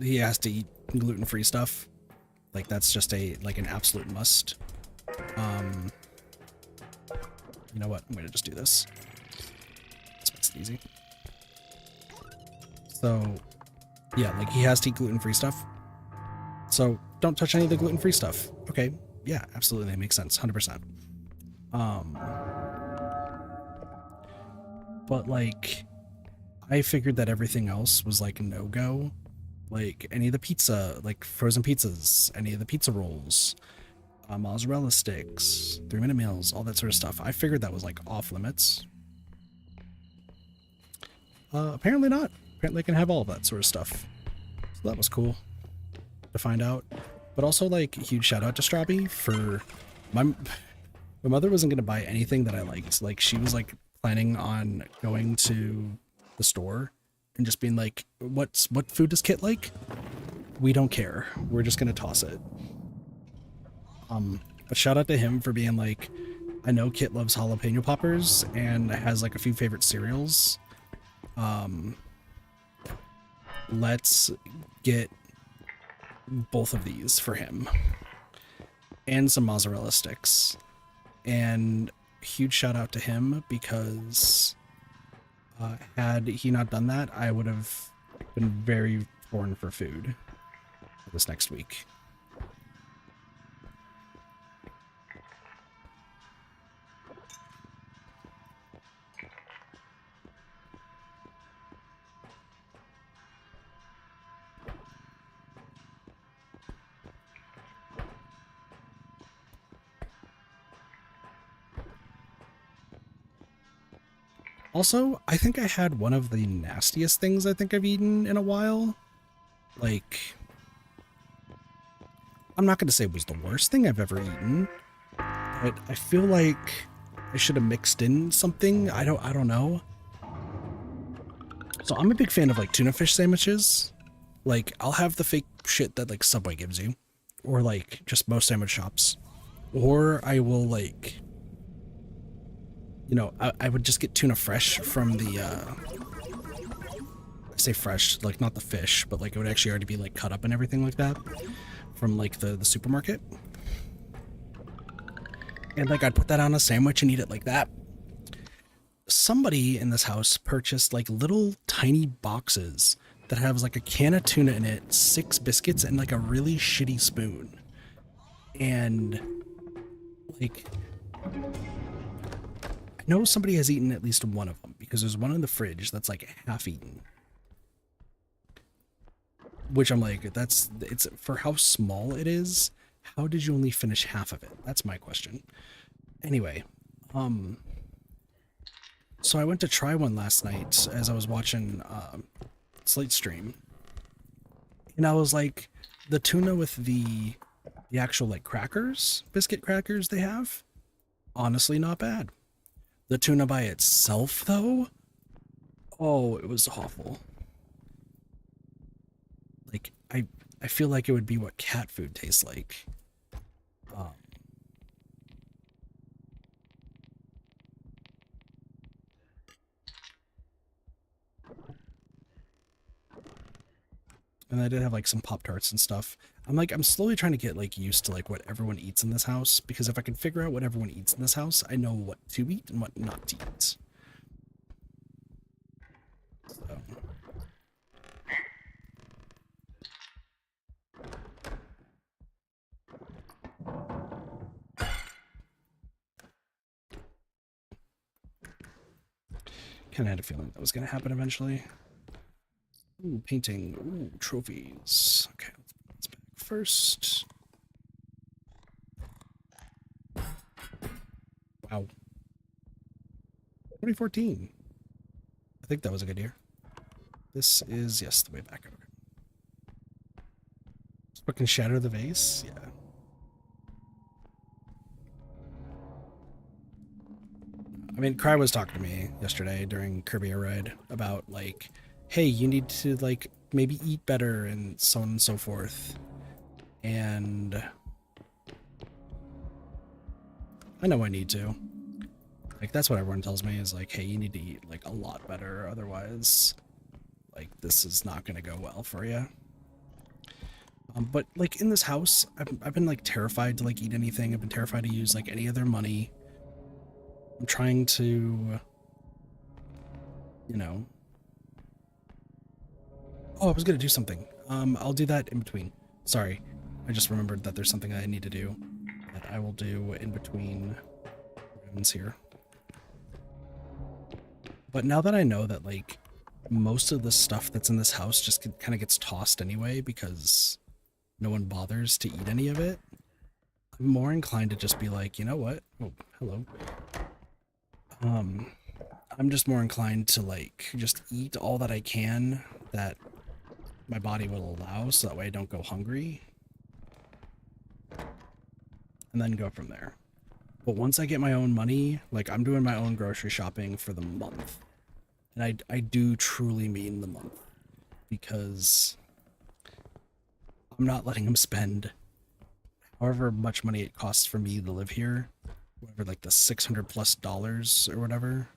he has to eat gluten-free stuff. Like that's just an absolute must. You know what? I'm gonna just do this. This makes it easy. So yeah, like he has to eat gluten-free stuff. So don't touch any of the gluten-free stuff. Okay, yeah, absolutely, that makes sense, 100%. But like, I figured that everything else was like no-go. Like any of the pizza, like frozen pizzas, any of the pizza rolls, mozzarella sticks, 3-minute meals, all that sort of stuff. I figured that was like off limits. Apparently not. Apparently I can have all of that sort of stuff. So that was cool to find out. But also, like, huge shout out to Straubby for my mother wasn't gonna buy anything that I liked. Like, she was like planning on going to the store and just being like, what food does Kit like? We don't care. We're just gonna toss it. But shout out to him for being like, I know Kit loves jalapeno poppers and has like a few favorite cereals. Let's get both of these for him and some mozzarella sticks. And huge shout out to him because had he not done that, I would have been very torn for food this next week. Also, I think I had one of the nastiest things I think I've eaten in a while. Like, I'm not going to say it was the worst thing I've ever eaten, but I feel like I should have mixed in something. I don't know. So I'm a big fan of like tuna fish sandwiches. Like, I'll have the fake shit that like Subway gives you, or like just most sandwich shops, or I will like, you know, I would just get tuna fresh from the, I say fresh, like not the fish, but like it would actually already be like cut up and everything like that from like the supermarket. And like I'd put that on a sandwich and eat it like that. Somebody in this house purchased like little tiny boxes that has like a can of tuna in it, 6 biscuits, and like a really shitty spoon. And like, I know somebody has eaten at least one of them because there's one in the fridge that's like half eaten. Which I'm like, it's for how small it is. How did you only finish half of it? That's my question. Anyway, so I went to try one last night as I was watching Slate stream, and I was like, the tuna with the actual like crackers, biscuit crackers they have, honestly not bad. The tuna by itself, though, oh, it was awful. Like, I feel like it would be what cat food tastes like. And I did have like some Pop-Tarts and stuff. I'm like, I'm slowly trying to get like used to like what everyone eats in this house, because if I can figure out what everyone eats in this house, I know what to eat and what not to eat. So. Kind of had a feeling that was going to happen eventually. Ooh, painting. Ooh, trophies. Okay, let's put this back first. Wow. 2014. I think that was a good year. This is, yes, the way back. Okay. Fucking shatter the vase? Yeah. I mean, Cry was talking to me yesterday during Kirby Ride about like, hey, you need to like maybe eat better and so on and so forth. And I know I need to. Like, that's what everyone tells me is like, hey, you need to eat like a lot better, otherwise like this is not going to go well for you. But like in this house, I've been like terrified to like eat anything. I've been terrified to use like any of their money. I'm trying to, you know. Oh, I was gonna do something. I'll do that in between. Sorry, I just remembered that there's something that I need to do that I will do in between rounds here. But now that I know that like most of the stuff that's in this house just kind of gets tossed anyway because no one bothers to eat any of it, I'm more inclined to just be like, you know what? Oh, hello. I'm just more inclined to like just eat all that I can that my body will allow, so that way I don't go hungry, and then go from there. But once I get my own money, like I'm doing my own grocery shopping for the month, and I do truly mean the month, because I'm not letting him spend however much money it costs for me to live here, whatever, like the $600+ or whatever.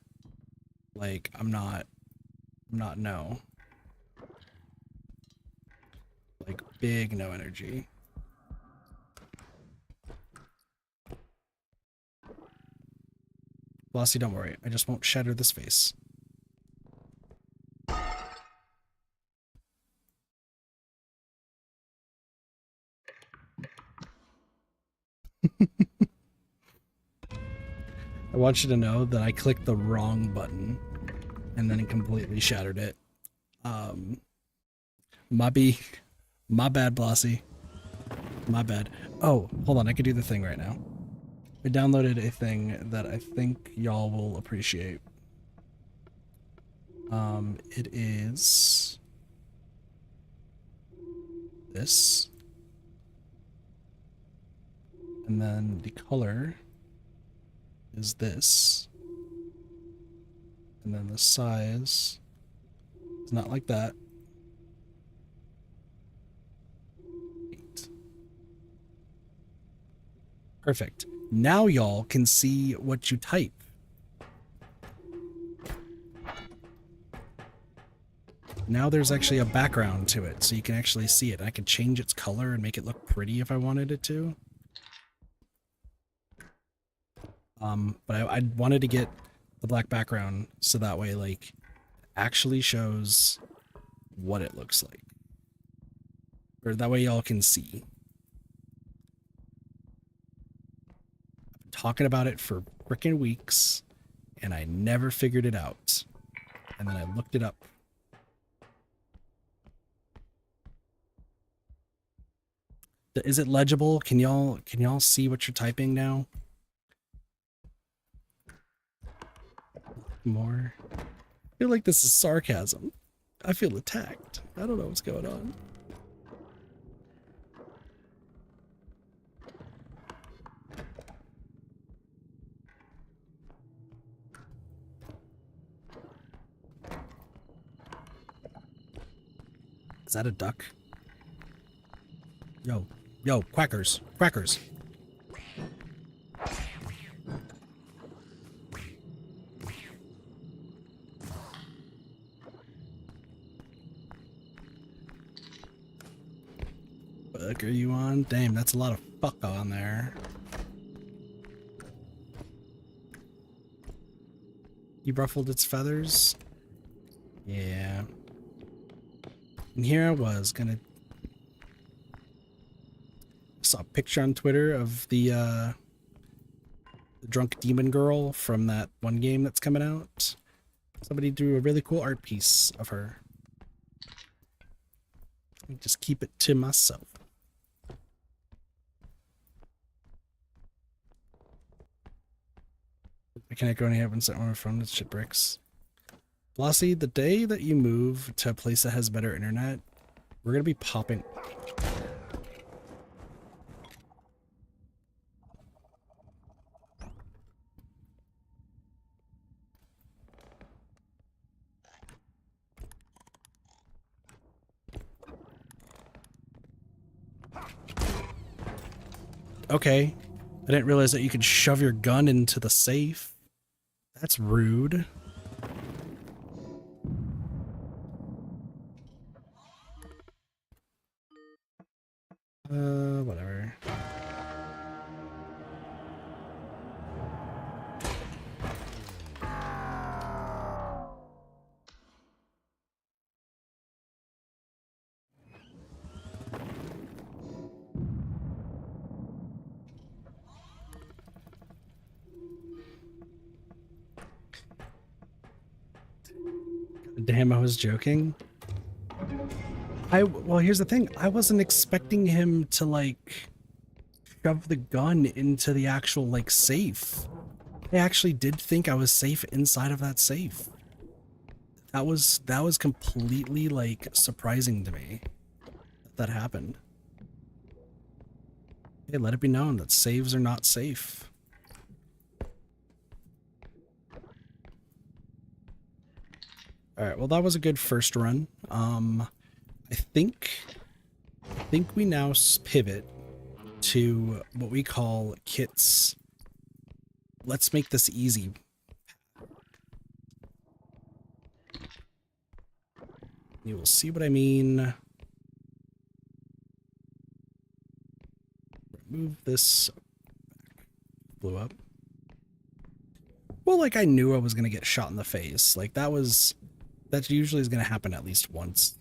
Like I'm not no. Like big no energy. Flossie, don't worry. I just won't shatter this face. I want you to know that I clicked the wrong button and then it completely shattered it. My bad, Blossie. My bad. Oh, hold on. I can do the thing right now. I downloaded a thing that I think y'all will appreciate. It is this. And then the color is this. And then the size is not like that. 8. Perfect. Now y'all can see what you type. Now there's actually a background to it, so you can actually see it. I can change its color and make it look pretty if I wanted it to. But I wanted to get the black background so that way, like, it actually shows what it looks like. Or that way y'all can see. I've been talking about it for frickin' weeks, and I never figured it out. And then I looked it up. Is it legible? Can y'all see what you're typing now? More. I feel like this is sarcasm. I feel attacked. I don't know what's going on. Is that a duck? Yo, quackers. Fuck are you on? Damn, that's a lot of fuck on there. You ruffled its feathers? Yeah. And here I was gonna... Saw a picture on Twitter of the drunk demon girl from that one game that's coming out. Somebody drew a really cool art piece of her. I just keep it to myself. I can't go any heavens that one from the shit bricks. Flossie, the day that you move to a place that has better internet, we're gonna be popping. Okay. I didn't realize that you could shove your gun into the safe. That's rude. Whatever. Damn, I was joking. Well, here's the thing. I wasn't expecting him to, like, shove the gun into the actual, like, safe. I actually did think I was safe inside of that safe. That was completely, like, surprising to me that happened. Hey, let it be known that saves are not safe. Alright, well, that was a good first run. I think we now pivot to what we call Kit's let's make this easy. You will see what I mean. Remove this. Blew up. Well, like, I knew I was going to get shot in the face. Like, that usually is going to happen at least once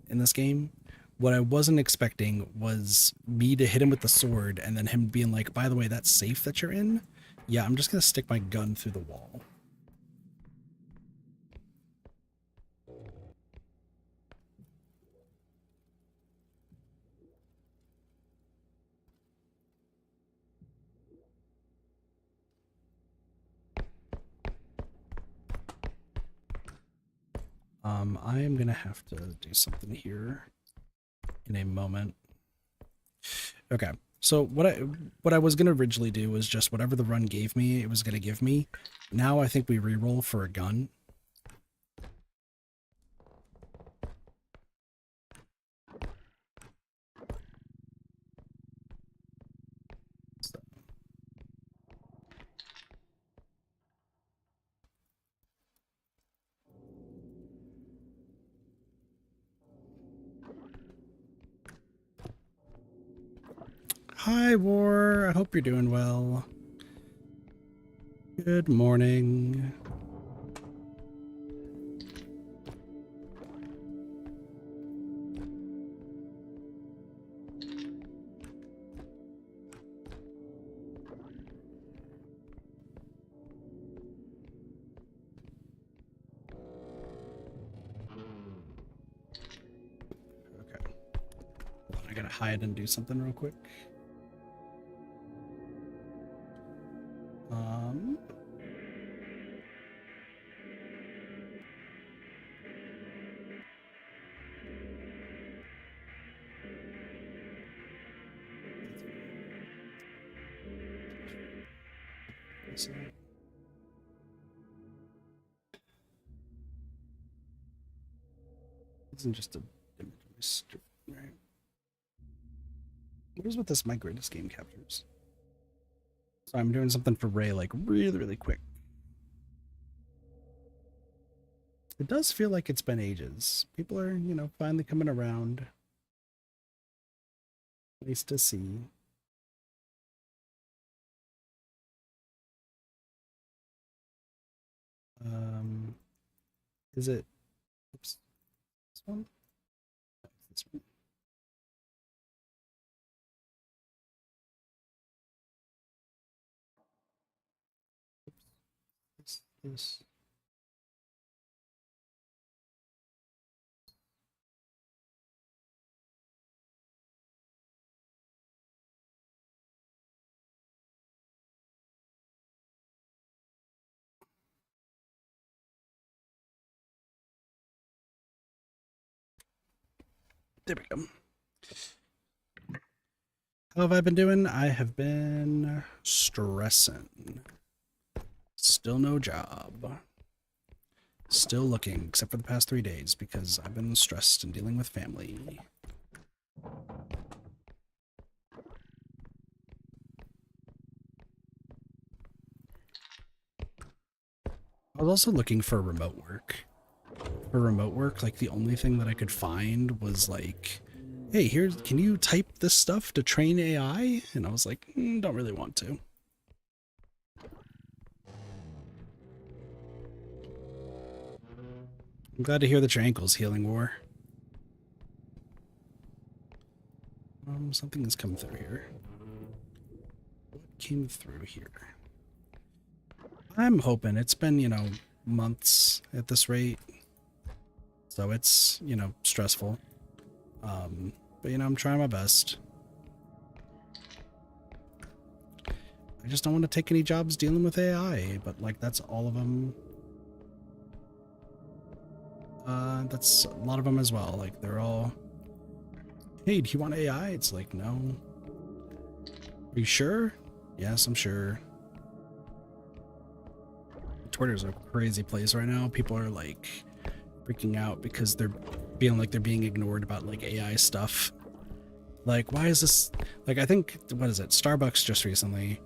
in this game. What I wasn't expecting was me to hit him with the sword and then him being like, by the way, that safe that you're in, yeah, I'm just going to stick my gun through the wall. I am going to have to do something here in a moment. Okay. So what I was going to originally do was just whatever the run gave me, it was going to give me. Now I think we reroll for a gun. Hi, War. I hope you're doing well. Good morning. Okay. I gotta hide and do something real quick. Isn't just a right? What is with this? My greatest game captures. So I'm doing something for Ray, like really quick. It does feel like it's been ages. People are, you know, finally coming around. Nice to see. Is it? Oops. This one? No, this one. Oops. This. There we go. How have I been doing? I have been stressing. Still no job. Still looking, except for the past 3 days, because I've been stressed and dealing with family. I was also looking for remote work. For remote work, like the only thing that I could find was like, hey, here's, can you type this stuff to train AI? And I was like, don't really want to. I'm glad to hear that your ankle's healing, War. Something has come through here. What came through here? I'm hoping. It's been, you know, months at this rate. So it's, you know, stressful. But, you know, I'm trying my best. I just don't want to take any jobs dealing with AI, but, like, that's all of them. That's a lot of them as well. Like, they're all, hey, do you want AI? It's like, no. Are you sure? Yes, I'm sure. Twitter's a crazy place right now. People are, like, freaking out because they're feeling like they're being ignored about, like, AI stuff. Like, why is this, like, I think, what is it? Starbucks just recently,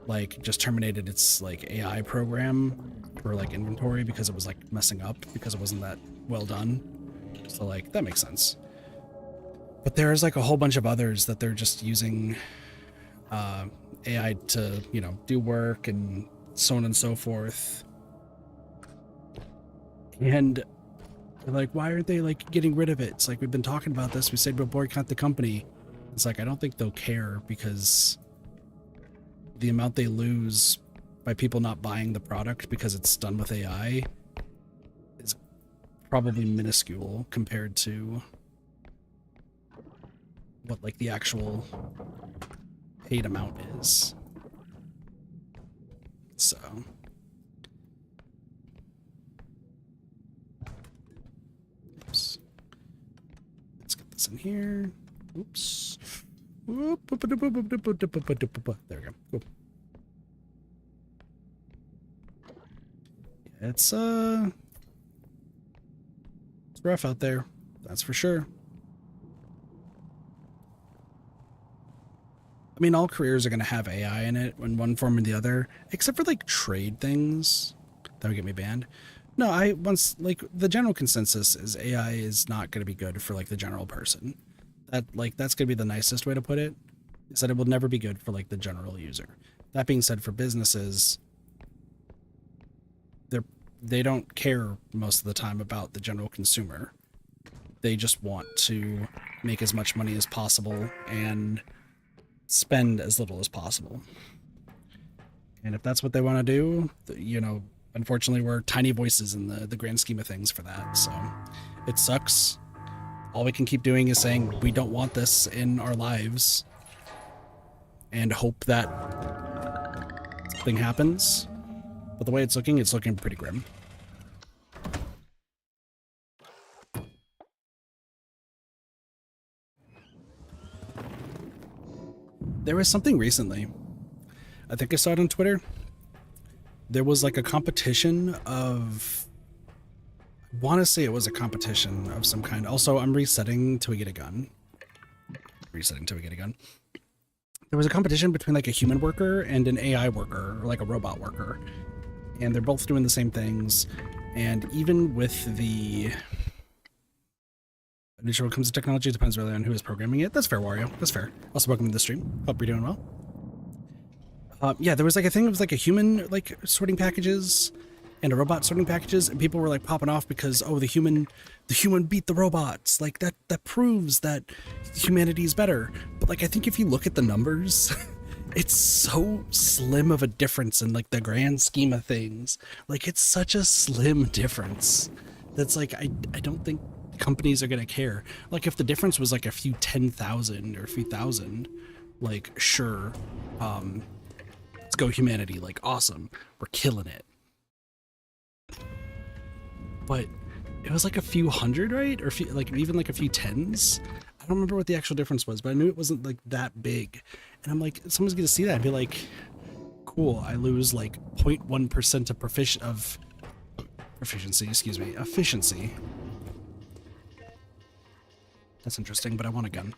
like, just terminated its, like, AI program for, like, inventory because it was, like, messing up because it wasn't that well done. So, like, that makes sense. But there's, like, a whole bunch of others that they're just using AI to, you know, do work and so on and so forth. And like, why aren't they, like, getting rid of it? It's like, we've been talking about this. We said we'll boycott the company. It's like, I don't think they'll care because the amount they lose by people not buying the product because it's done with AI is probably minuscule compared to what, like, the actual paid amount is. So oops. Let's get this in here. Oops. There we go. Cool. It's rough out there, that's for sure. I mean, all careers are going to have AI in it in one form or the other, except for, like, trade things. That would get me banned. No, like, the general consensus is AI is not going to be good for, like, the general person. That's going to be the nicest way to put it, is that it will never be good for, like, the general user. That being said, for businesses, they don't care most of the time about the general consumer. They just want to make as much money as possible and spend as little as possible. And if that's what they want to do, you know, unfortunately, we're tiny voices in the grand scheme of things for that. So it sucks. All we can keep doing is saying we don't want this in our lives and hope that something happens. But the way it's looking pretty grim. There was something recently, I think I saw it on Twitter. There was, like, a competition of, I want to say it was a competition of some kind. Also, I'm resetting till we get a gun. There was a competition between, like, a human worker and an AI worker, or like a robot worker. And they're both doing the same things. And even with the nature when it comes to technology, it depends really on who is programming it. That's fair, Wario. That's fair. Also, welcome to the stream. Hope you're doing well. Yeah, there was, like, a thing. It was, like, a human, like, sorting packages and a robot sorting packages, and people were, like, popping off because, oh, the human beat the robots. Like, that proves that humanity is better. But, like, I think if you look at the numbers, it's so slim of a difference in, like, the grand scheme of things. Like, it's such a slim difference that's, like, I don't think companies are gonna care. Like, if the difference was, like, a few 10,000 or a few thousand, like, sure, let's go humanity, like, awesome, we're killing it. But it was, like, a few hundred, right? Or like, even, like, a few tens. I don't remember what the actual difference was, but I knew it wasn't, like, that big. And I'm like, someone's gonna see that and be like, cool, I lose, like, 0.1% of efficiency. That's interesting, but I want a gun.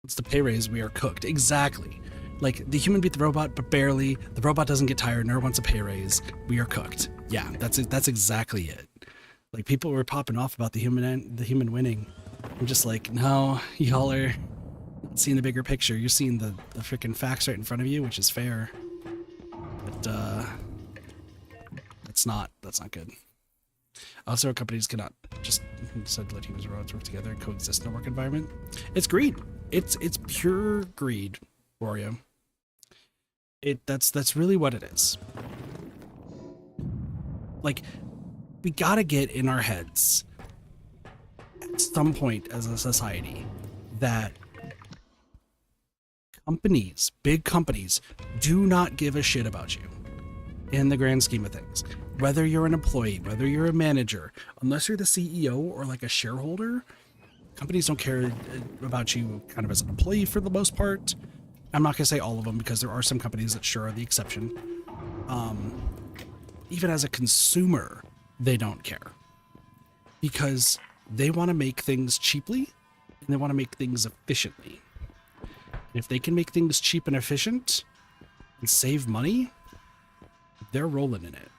What's the pay raise? We are cooked. Exactly. Like, the human beat the robot, but barely. The robot doesn't get tired, nor wants a pay raise. We are cooked. Yeah, that's it. That's exactly it. Like, people were popping off about the human winning. I'm just like, no, y'all are not seeing the bigger picture. You're seeing the freaking facts right in front of you, which is fair. But that's not good. Also, companies cannot just decide to let humans and robots work together and coexist in a work environment. It's greed. It's pure greed, Wario. That's really what it is. Like, we gotta get in our heads at some point as a society that companies, big companies, do not give a shit about you in the grand scheme of things. Whether you're an employee, whether you're a manager, unless you're the CEO or like a shareholder, companies don't care about you kind of as an employee for the most part. I'm not gonna say all of them, because there are some companies that sure are the exception. Even as a consumer, they don't care, because they want to make things cheaply and they want to make things efficiently. And if they can make things cheap and efficient and save money, they're rolling in it.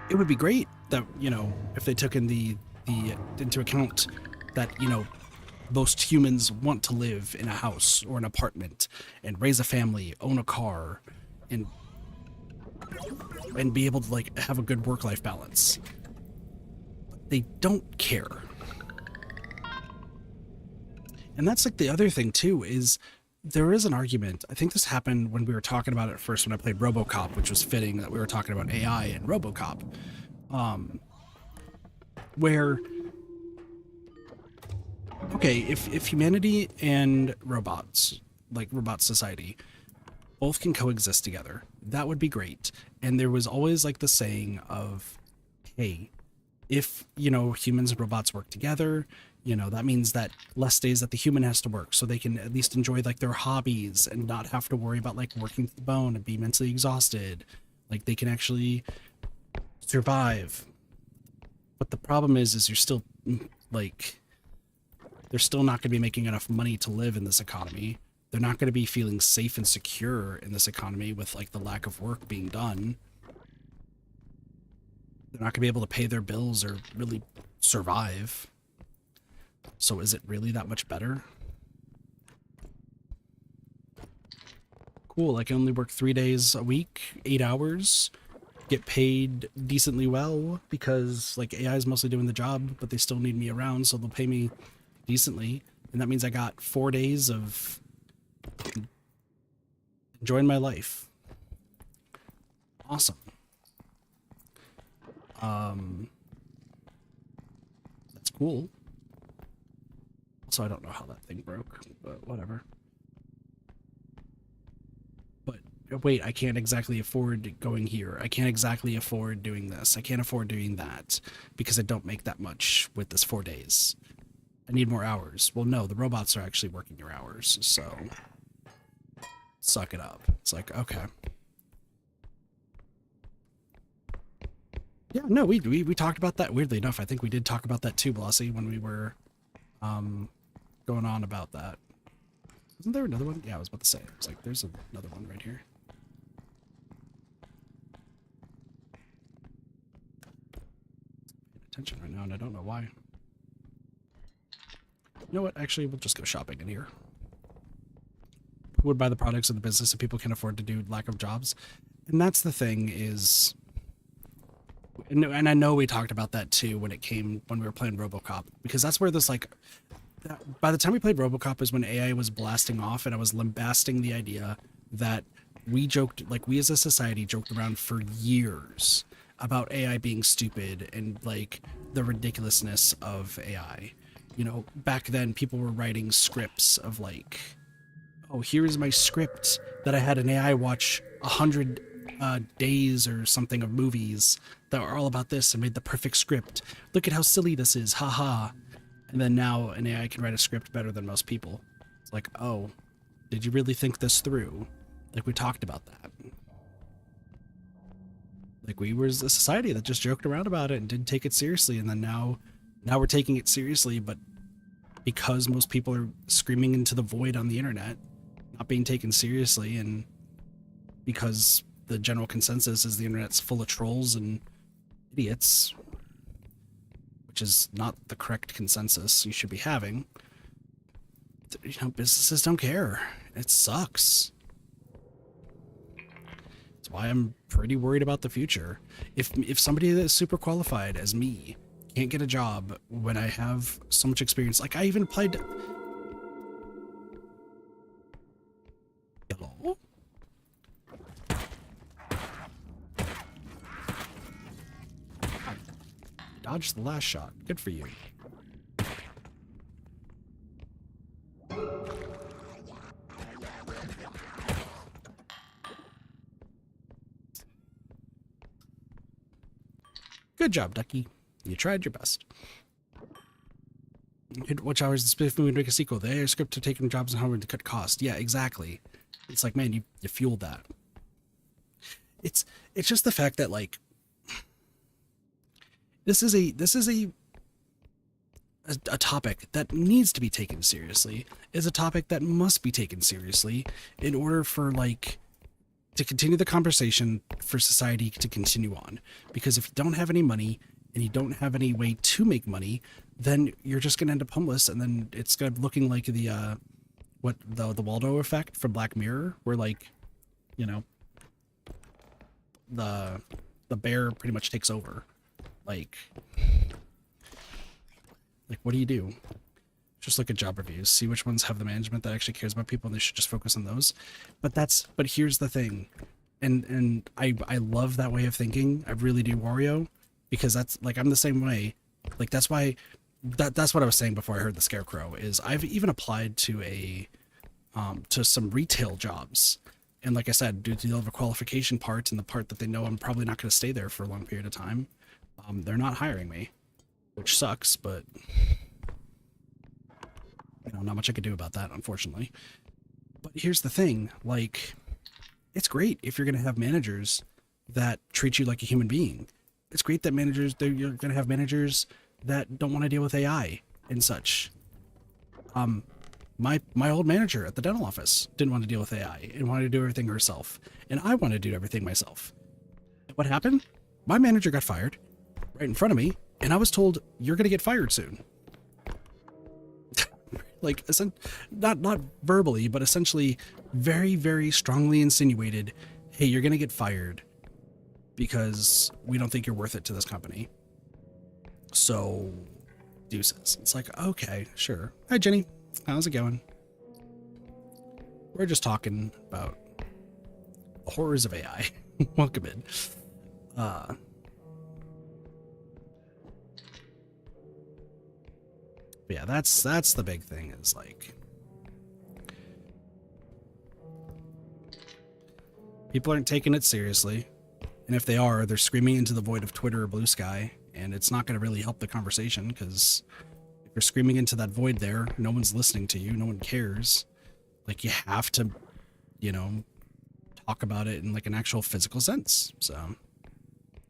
It would be great that, you know, if they took in the into account that, you know, most humans want to live in a house or an apartment and raise a family, own a car, and be able to like have a good work-life balance. But they don't care. And that's like the other thing too, is there is an argument. I think this happened when we were talking about it first when I played RoboCop, which was fitting that we were talking about AI and RoboCop. Where, okay, if humanity and robots, like robot society, both can coexist together, that would be great. And there was always like the saying of, hey, if, you know, humans and robots work together, you know, that means that less days that the human has to work, so they can at least enjoy like their hobbies and not have to worry about like working to the bone and be mentally exhausted. Like, they can actually survive. But the problem is you're still like, they're still not going to be making enough money to live in this economy. They're not going to be feeling safe and secure in this economy with like the lack of work being done. They're not going to be able to pay their bills or really survive. So is it really that much better? Cool, I can only work 3 days a week, 8 hours, get paid decently well, because like AI is mostly doing the job, but they still need me around, so they'll pay me decently. And that means I got 4 days of enjoying my life. Awesome. That's cool. Also, I don't know how that thing broke, but whatever. But wait, I can't exactly afford going here. I can't exactly afford doing this. I can't afford doing that because I don't make that much with this 4 days. I need more hours. Well, no, the robots are actually working your hours, so suck it up. It's like, okay. Yeah, no, we talked about that. Weirdly enough, I think we did talk about that too, Blasi, when we were going on about that. Wasn't there another one? Yeah, I was about to say. It's like, there's another one right here. Paying attention right now, and I don't know why. You know what? Actually, we'll just go shopping in here. Who would buy the products of the business if people can't afford to do lack of jobs? And that's the thing is, and I know we talked about that too when we were playing RoboCop, because that's where this like, by the time we played RoboCop is when AI was blasting off, and I was lambasting the idea that we as a society joked around for years about AI being stupid and like the ridiculousness of AI. You know, back then people were writing scripts of like, oh, here's my script that I had an AI watch 100 days or something of movies that were all about this and made the perfect script. Look at how silly this is, haha. And then now an AI can write a script better than most people. It's like, oh, did you really think this through? Like, we talked about that. Like, we were a society that just joked around about it and didn't take it seriously, and then now Now we're taking it seriously, but because most people are screaming into the void on the internet, not being taken seriously, and because the general consensus is the internet's full of trolls and idiots, which is not the correct consensus you should be having, you know, businesses don't care. It sucks. That's why I'm pretty worried about the future. If somebody that's super qualified as me can't get a job when I have so much experience, like I even applied to... Hello? Dodged the last shot. Good for you. Good job, Ducky. You tried your best. Which hours the Spiff movie make a sequel? The AI script to taking jobs and how to cut cost. Yeah, exactly. It's like, man, you fueled that. It's just the fact that, like, this is a topic that needs to be taken seriously, is a topic that must be taken seriously in order for, like, to continue the conversation, for society to continue on. Because if you don't have any money and you don't have any way to make money, then you're just going to end up homeless, and then it's going to be looking like the Waldo effect from Black Mirror, where, like, you know, the bear pretty much takes over. Like what do you do? Just look at job reviews, see which ones have the management that actually cares about people, and they should just focus on those. But here's the thing, and I love that way of thinking. I really do, Wario, because that's, like, I'm the same way. Like, that's why that's what I was saying before I heard the Scarecrow, is I've even applied to some retail jobs, and like I said, due to the overqualification part and the part that they know I'm probably not going to stay there for a long period of time, they're not hiring me, which sucks, but you know, not much I could do about that, unfortunately. But here's the thing, like, it's great if you're going to have managers that treat you like a human being. It's great that you're going to have managers that don't want to deal with AI and such. My old manager at the dental office didn't want to deal with AI and wanted to do everything herself, and I wanted to do everything myself. And what happened? My manager got fired right in front of me, and I was told, you're going to get fired soon. Like, not verbally, but essentially very, very strongly insinuated, hey, you're going to get fired because we don't think you're worth it to this company. So, deuces. It's like, okay, sure. Hi, Jenny. How's it going? We're just talking about the horrors of AI. Welcome in. But yeah, that's the big thing, is like, people aren't taking it seriously, and if they are, they're screaming into the void of Twitter or Blue Sky, and it's not going to really help the conversation, because if you're screaming into that void there, no one's listening to you, no one cares. Like, you have to, you know, talk about it in, like, an actual physical sense. So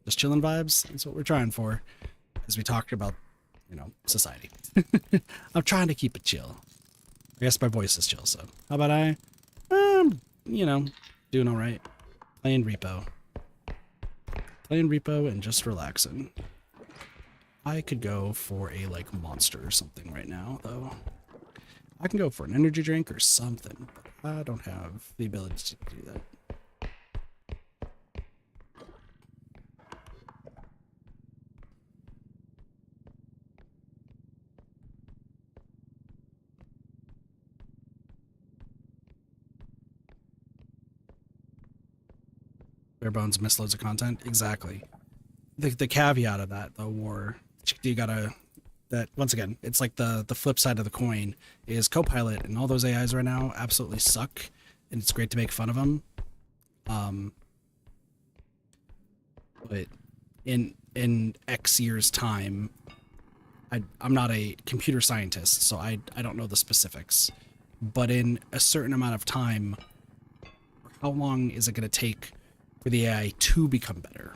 just chilling vibes, that's what we're trying for, as we talked about, you know, society. I'm trying to keep it chill. I guess my voice is chill, so how about I? You know, doing all right. Playing Repo and just relaxing. I could go for a, like, monster or something right now, though. I can go for an energy drink or something, but I don't have the ability to do that. Bare bones miss loads of content. Exactly. The caveat of that, though, War, you gotta, that once again, it's like the flip side of the coin is Copilot and all those AIs right now absolutely suck, and it's great to make fun of them. But in X years time, I'm not a computer scientist, so I don't know the specifics, but in a certain amount of time, how long is it going to take for the AI to become better?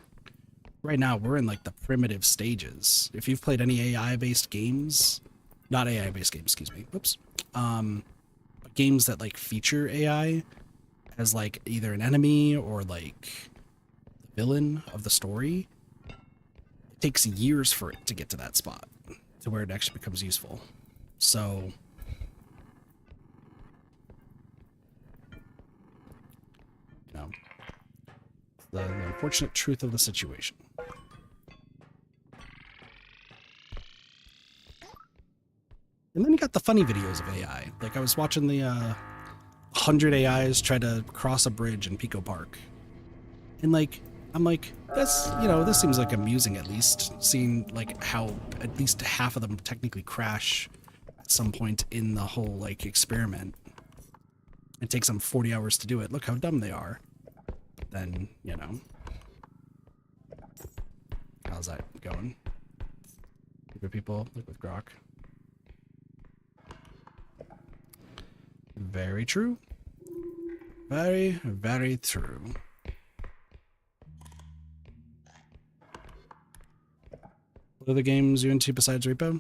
right now we're in like the primitive stages. If you've played any AI-based games, not AI-based games, excuse me, whoops, but games that like feature AI as like either an enemy or like the villain of the story, it takes years for it to get to that spot to where it actually becomes useful. So you know, the unfortunate truth of the situation. And then you got the funny videos of AI. Like I was watching the 100 AIs try to cross a bridge in Pico Park. And like, I'm like, that's, you know, this seems like amusing at least, seeing like how at least half of them technically crash at some point in the whole like experiment. It takes them 40 hours to do it. Look how dumb they are. Then, you know. How's that going? Good people, look with Grok. Very true. Very, very true. What other games you into besides Repo?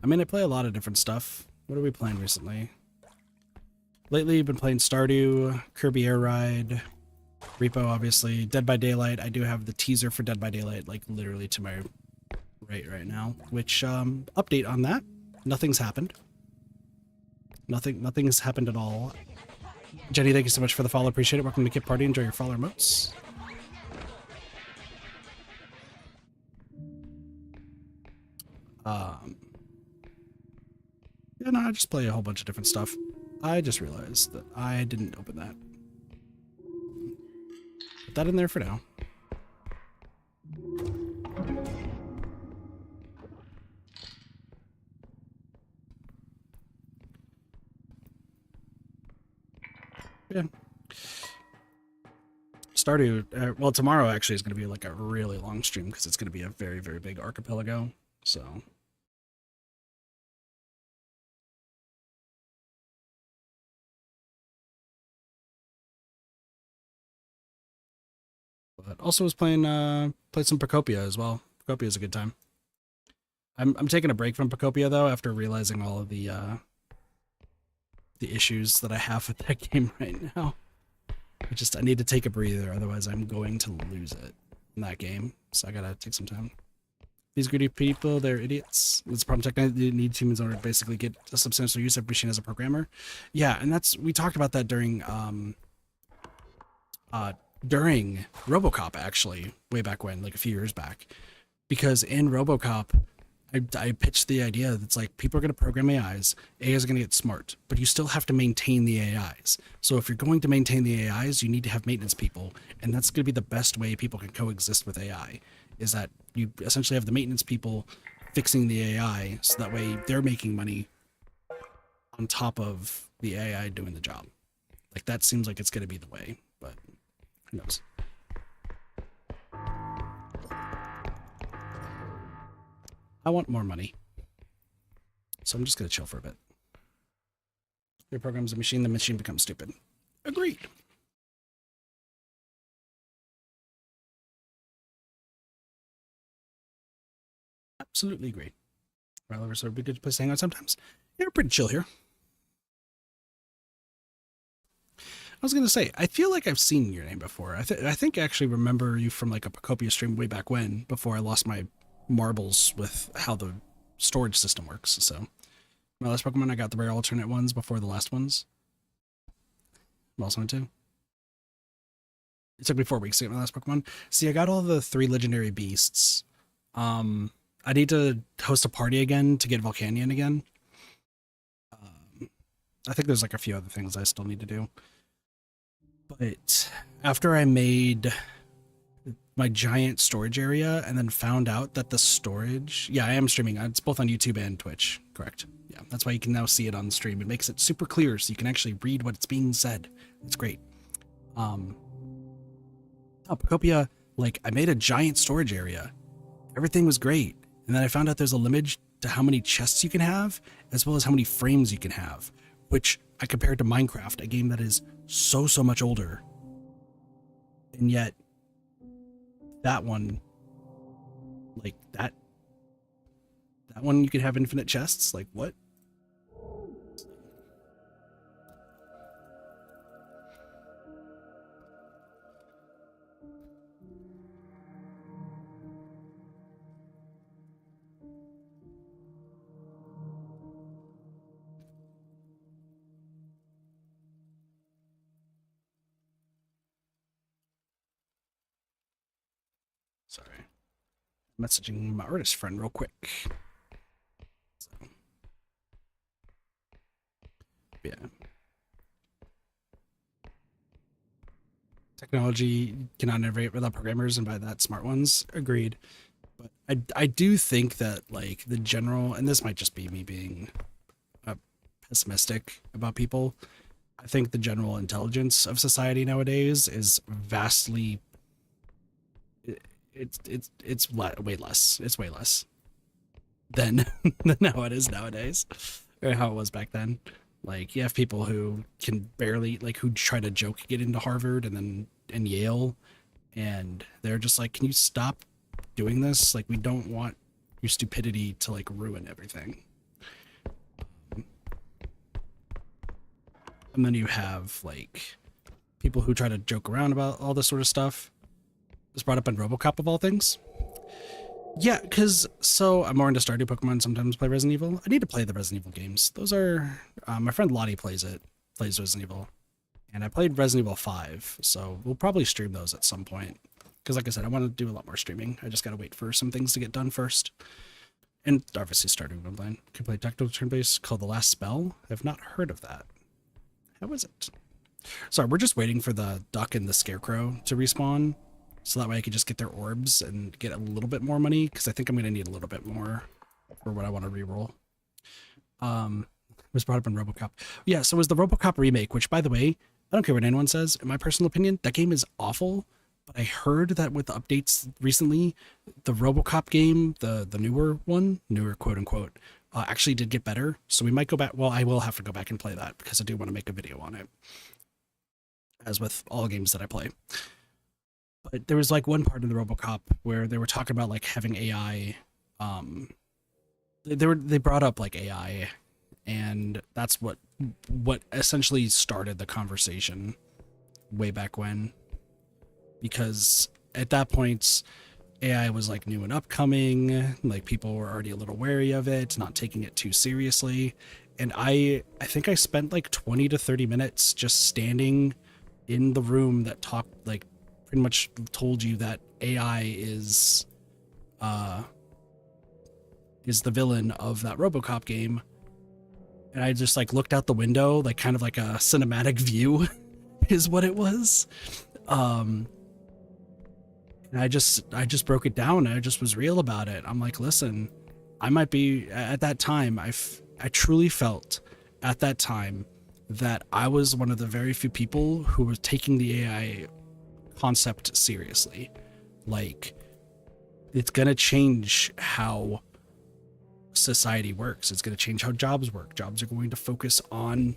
I mean, I play a lot of different stuff. What are we playing recently? Lately, I've been playing Stardew, Kirby Air Ride, Repo, obviously, Dead by Daylight. I do have the teaser for Dead by Daylight, like, literally to my right now. Which, update on that. Nothing's happened. Nothing's happened at all. Jenny, thank you so much for the follow. Appreciate it. Welcome to Kit Party. Enjoy your follow emotes. Yeah, no, I just play a whole bunch of different stuff. I just realized that I didn't open that. Put that in there for now. Yeah. Stardew, well, tomorrow actually is going to be like a really long stream because it's going to be a very, very big archipelago. So. But also was played some Procopia as well. Procopia is a good time. I'm taking a break from Procopia though after realizing all of the issues that I have with that game right now. I need to take a breather, otherwise I'm going to lose it in that game. So I gotta take some time. These greedy people, they're idiots. It's a problem technically you need humans in order to basically get a substantial use of machine as a programmer. Yeah, and we talked about that during RoboCop actually, way back when, like a few years back. Because in RoboCop, I pitched the idea that's like people are going to program AIs are going to get smart, but you still have to maintain the AIs. So if you're going to maintain the AIs, you need to have maintenance people, and that's going to be the best way people can coexist with AI, is that you essentially have the maintenance people fixing the AI, so that way they're making money on top of the AI doing the job. Like that seems like it's going to be the way, but who knows? I want more money. So I'm just going to chill for a bit. Your program's a machine, the machine becomes stupid. Agreed. Absolutely agree. Well, it's a good place to hang out sometimes. You're pretty chill here. I was going to say, I feel like I've seen your name before. I think I actually remember you from like a Procopia stream way back when, before I lost my marbles with how the storage system works. So my last Pokemon, I got the rare alternate ones before the last ones. I'm also into. It took me 4 weeks to get my last Pokemon. See, I got all the 3 legendary beasts. I need to host a party again to get Volcanion again. I think there's like a few other things I still need to do. But after I made my giant storage area and then found out that the storage, yeah, I am streaming. It's both on YouTube and Twitch, correct? Yeah, that's why you can now see it on the stream. It makes it super clear so you can actually read what's being said. It's great. Procopia, like I made a giant storage area. Everything was great. And then I found out there's a limit to how many chests you can have, as well as how many frames you can have, which I compared to Minecraft, a game that is so much older. And yet that one, like that one you could have infinite chests. Like what? Sorry, messaging my artist friend real quick. So, yeah. Technology cannot innovate without programmers, and by that, smart ones. Agreed. But I do think that like the general, and this might just be me being pessimistic about people. I think the general intelligence of society nowadays is vastly. It's way less. It's way less than than how it is nowadays, or how it was back then. Like you have people who can barely like who try to joke get into Harvard and Yale, and they're just like, can you stop doing this? Like we don't want your stupidity to like ruin everything. And then you have like people who try to joke around about all this sort of stuff. It's brought up in RoboCop of all things. Yeah, because so I'm more into Stardew Pokemon. Sometimes play Resident Evil. I need to play the Resident Evil games. Those are my friend Lottie plays Resident Evil, and I played Resident Evil 5. So we'll probably stream those at some point. Because like I said, I want to do a lot more streaming. I just gotta wait for some things to get done first. And obviously Stardew I'm playing. Can play tactical turn-based called The Last Spell. I've not heard of that. How is it? Sorry, we're just waiting for the duck and the scarecrow to respawn. So that way I could just get their orbs and get a little bit more money, because I think I'm going to need a little bit more for what I want to reroll. It was brought up in RoboCop. Yeah, so it was the RoboCop remake, which, by the way, I don't care what anyone says. In my personal opinion, that game is awful. But I heard that with the updates recently, the RoboCop game, the newer one, newer quote-unquote, actually did get better. So we might go back. Well, I will have to go back and play that, because I do want to make a video on it, as with all games that I play. But there was like one part in the RoboCop where they were talking about like having AI. They brought up like AI, and that's what essentially started the conversation way back when. Because at that point, AI was like new and upcoming. Like people were already a little wary of it, not taking it too seriously. And I think I spent like 20 to 30 minutes just standing in the room that talked like pretty much told you that AI is the villain of that RoboCop game. And I just like looked out the window, like kind of like a cinematic view is what it was. And I just broke it down. I just was real about it. I'm like, listen, I might be at that time. I truly felt at that time that I was one of the very few people who was taking the AI concept seriously. Like, it's gonna change how society works. It's gonna change how jobs work. Jobs are going to focus on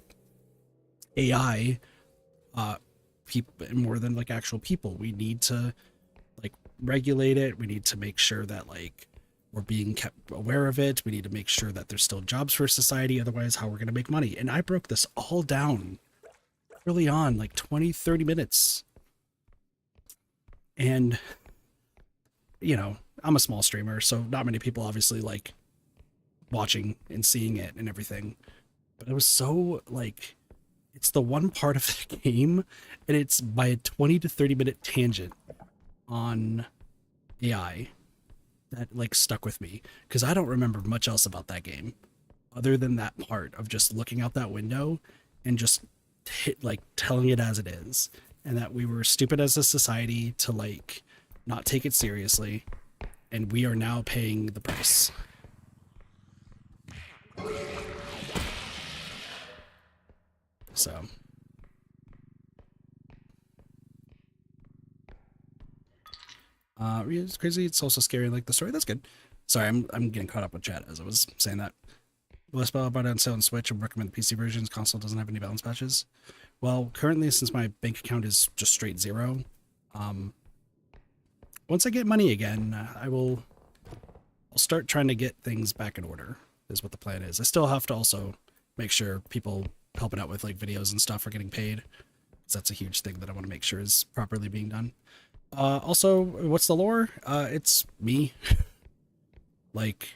AI, people more than like actual people. We need to like regulate it. We need to make sure that like we're being kept aware of it. We need to make sure that there's still jobs for society. Otherwise, how we're gonna make money. And I broke this all down early on, like 20-30 minutes. And, you know, I'm a small streamer, so not many people obviously like watching and seeing it and everything. But it was so like, it's the one part of the game, and it's by a 20 to 30 minute tangent on AI that like stuck with me, because I don't remember much else about that game other than that part of just looking out that window and just like telling it as it is. And that we were stupid as a society to like not take it seriously, and we are now paying the price. So it's crazy. It's also scary, like the story. That's good. Sorry, I'm getting caught up with chat as I was saying that. Will I spell about it on sale on Switch and recommend the PC versions? Console doesn't have any balance patches. Well, currently, since my bank account is just straight zero, once I get money again, I'll start trying to get things back in order, is what the plan is. I still have to also make sure people helping out with like videos and stuff are getting paid. That's a huge thing that I want to make sure is properly being done. Also, what's the lore? It's me. Like,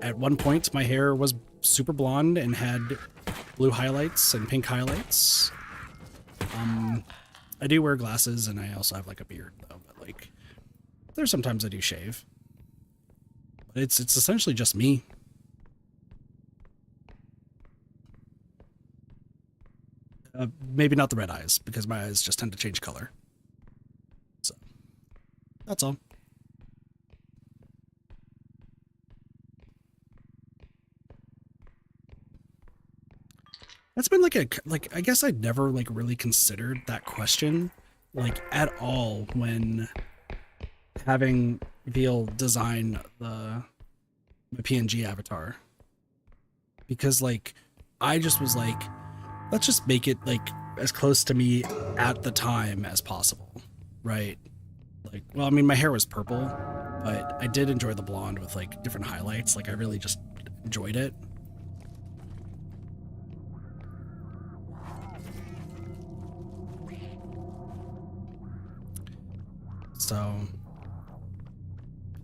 at one point, my hair was super blonde and had blue highlights and pink highlights. I do wear glasses, and I also have like a beard, though. But like, there's sometimes I do shave. But it's essentially just me. Maybe not the red eyes, because my eyes just tend to change color. So, that's all. That's been like I guess I'd never like really considered that question like at all when having Viel design my PNG avatar. Because like I just was like, let's just make it like as close to me at the time as possible, right? Like, well, I mean, my hair was purple, but I did enjoy the blonde with like different highlights. Like I really just enjoyed it. So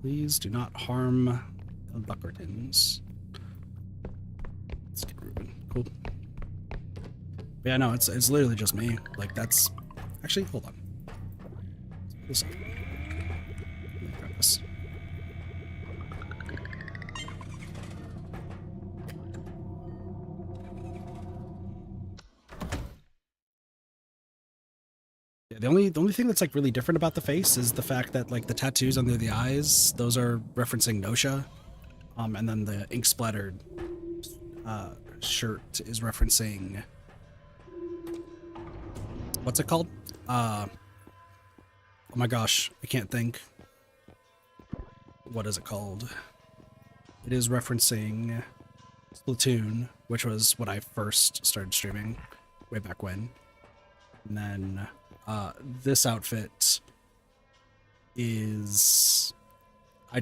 please do not harm the Buckertons. Let's get moving. Cool. But yeah, no, it's literally just me. Like that's actually, hold on. Let's grab this. Yeah, the only thing that's like really different about the face is the fact that like the tattoos under the eyes, those are referencing Nosha. And then the ink splattered shirt is referencing, what's it called? Oh my gosh, I can't think. What is it called? It is referencing Splatoon, which was when I first started streaming way back when. And then this outfit is, I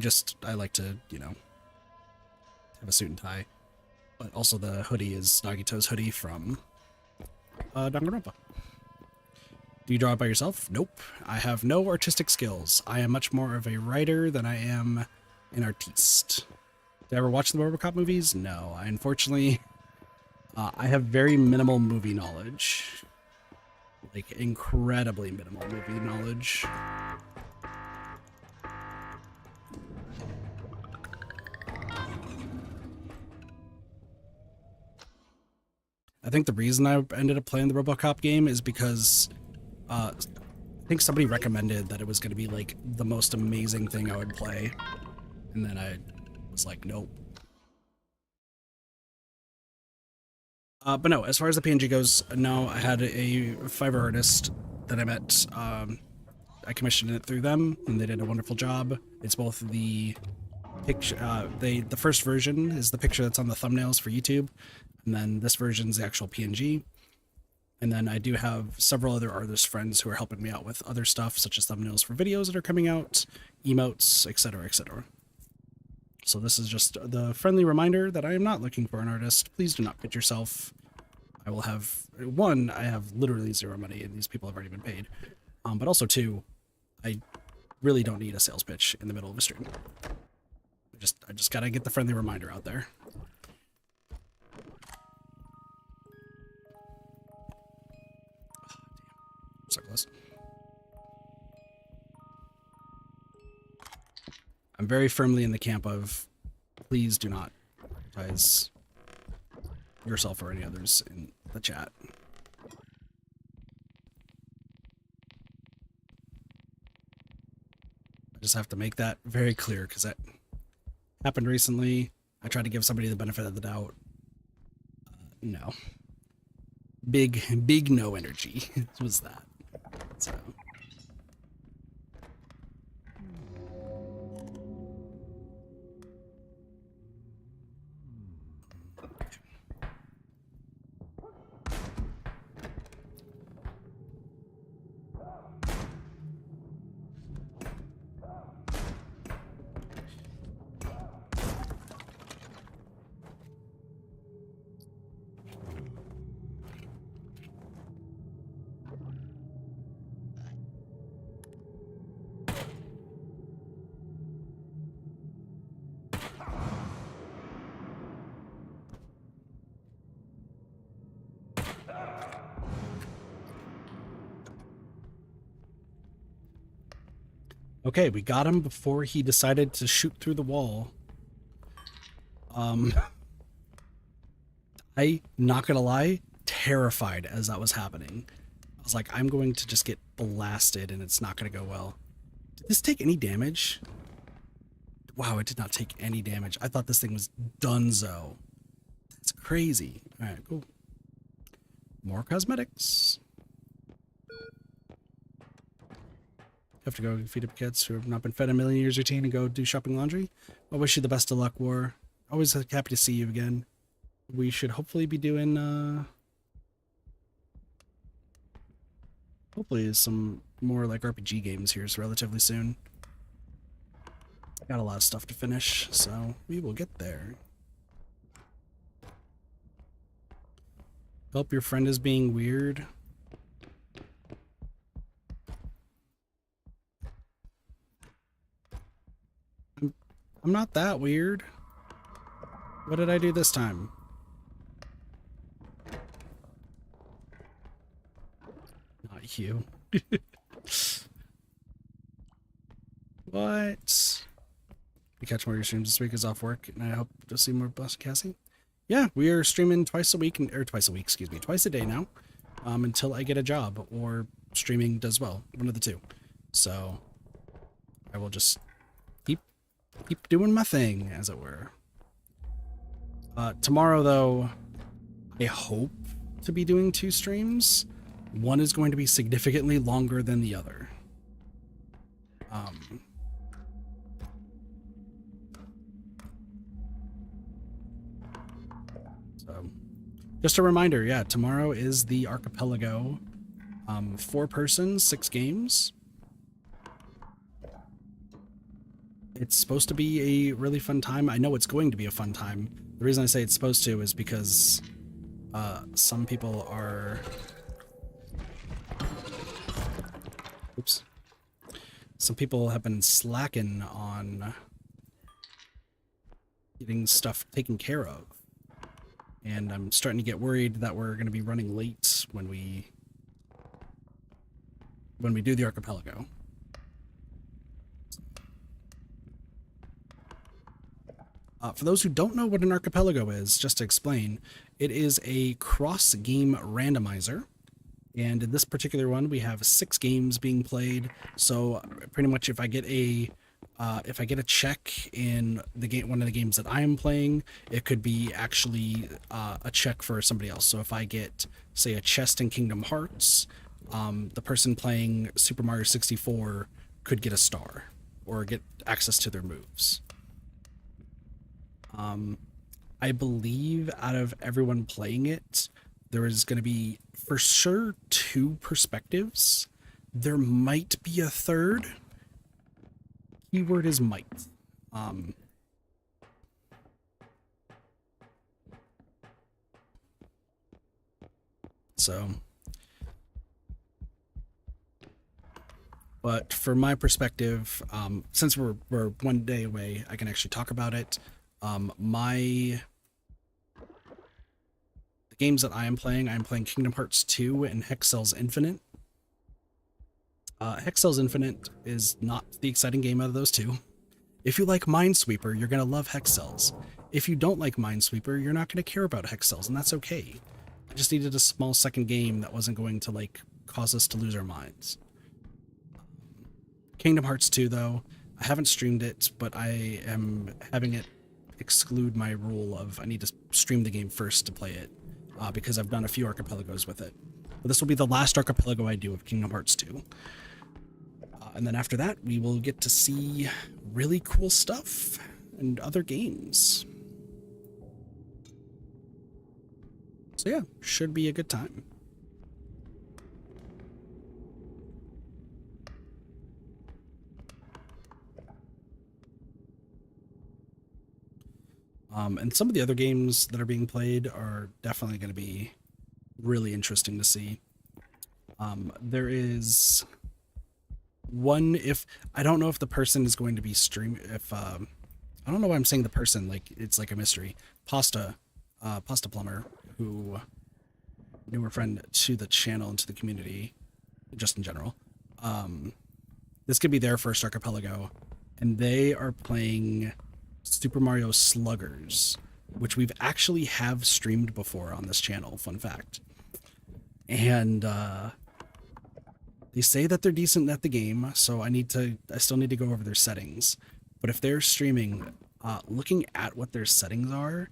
like to, you know, have a suit and tie. But also the hoodie is Nagito's hoodie from Danganronpa. Do you draw it by yourself? Nope. I have no artistic skills. I am much more of a writer than I am an artiste. Did I ever watch the RoboCop movies? No. I unfortunately, I have very minimal movie knowledge. Like, incredibly minimal movie knowledge. I think the reason I ended up playing the RoboCop game is because I think somebody recommended that it was going to be like the most amazing thing I would play, and then I was like, nope. But no, as far as the PNG goes, no, I had a Fiverr artist that I met. I commissioned it through them, and they did a wonderful job. It's both the picture, the first version is the picture that's on the thumbnails for YouTube, and then this version is the actual PNG. And then I do have several other artist friends who are helping me out with other stuff, such as thumbnails for videos that are coming out, emotes, etc., etc. So this is just the friendly reminder that I am not looking for an artist. Please do not pitch yourself. I will have, one, I have literally zero money, and these people have already been paid. But also, two, I really don't need a sales pitch in the middle of a stream. I just gotta get the friendly reminder out there. So close. I'm very firmly in the camp of please do not advertise yourself or any others in the chat. I just have to make that very clear because that happened recently. I tried to give somebody the benefit of the doubt. No. Big no energy was that. So. Okay, we got him before he decided to shoot through the wall. I, not gonna lie, terrified as that was happening. I was like, I'm going to just get blasted and it's not gonna go well. Did this take any damage? Wow, it did not take any damage. I thought this thing was donezo. It's crazy. All right, cool. More cosmetics. Have to go feed up kids who have not been fed in a million years routine and go do shopping laundry. I wish you the best of luck, War. Always happy to see you again. We should hopefully be doing hopefully some more like RPG games here relatively soon. Got a lot of stuff to finish, so we will get there. Hope your friend is being weird. I'm not that weird. What did I do this time? Not you. What? We catch more of your streams this week is off work, and I hope to see more Blessed Cassie. Yeah, we are streaming twice a week, or twice a day now, until I get a job, or streaming does well, one of the two. So I will just keep doing my thing, as it were. Tomorrow, though, I hope to be doing 2 streams. One is going to be significantly longer than the other. So, just a reminder, yeah, tomorrow is the Archipelago. 4 persons, 6 games. It's supposed to be a really fun time. I know it's going to be a fun time. The reason I say it's supposed to is because some people are... Oops. Some people have been slacking on getting stuff taken care of. And I'm starting to get worried that we're going to be running late when we do the Archipelago. For those who don't know what an archipelago is, just to explain, it is a cross-game randomizer. And in this particular one, we have 6 games being played. So pretty much if I get a check in the game, one of the games that I am playing, it could be actually a check for somebody else. So if I get, say, a chest in Kingdom Hearts, the person playing Super Mario 64 could get a star or get access to their moves. I believe out of everyone playing it, there is going to be for sure 2 perspectives. There might be a 3rd. Keyword is might. But for my perspective, since we're 1 day away, I can actually talk about it. The games that I'm playing Kingdom Hearts 2 and Hexcel's Infinite. Hexcel's Infinite is not the exciting game out of those 2. If you like Minesweeper, you're going to love Hexcel's. If you don't like Minesweeper, you're not going to care about Hexcel's, and that's okay. I just needed a small second game that wasn't going to, like, cause us to lose our minds. Kingdom Hearts 2, though, I haven't streamed it, but I am having it exclude my rule of I need to stream the game first to play it, because I've done a few archipelagos with it. But this will be the last archipelago I do of Kingdom Hearts 2. And then after that, we will get to see really cool stuff and other games. So yeah, should be a good time. And some of the other games that are being played are definitely going to be really interesting to see. There is one, if I don't know if the person is going to be I don't know why I'm saying the person, like it's like a mystery. Pasta Plumber, who newer friend to the channel and to the community, just in general. This could be their first archipelago, and they are playing Super Mario Sluggers, which we've actually have streamed before on this channel, fun fact. And they say that they're decent at the game, so I still need to go over their settings. But if they're streaming, looking at what their settings are,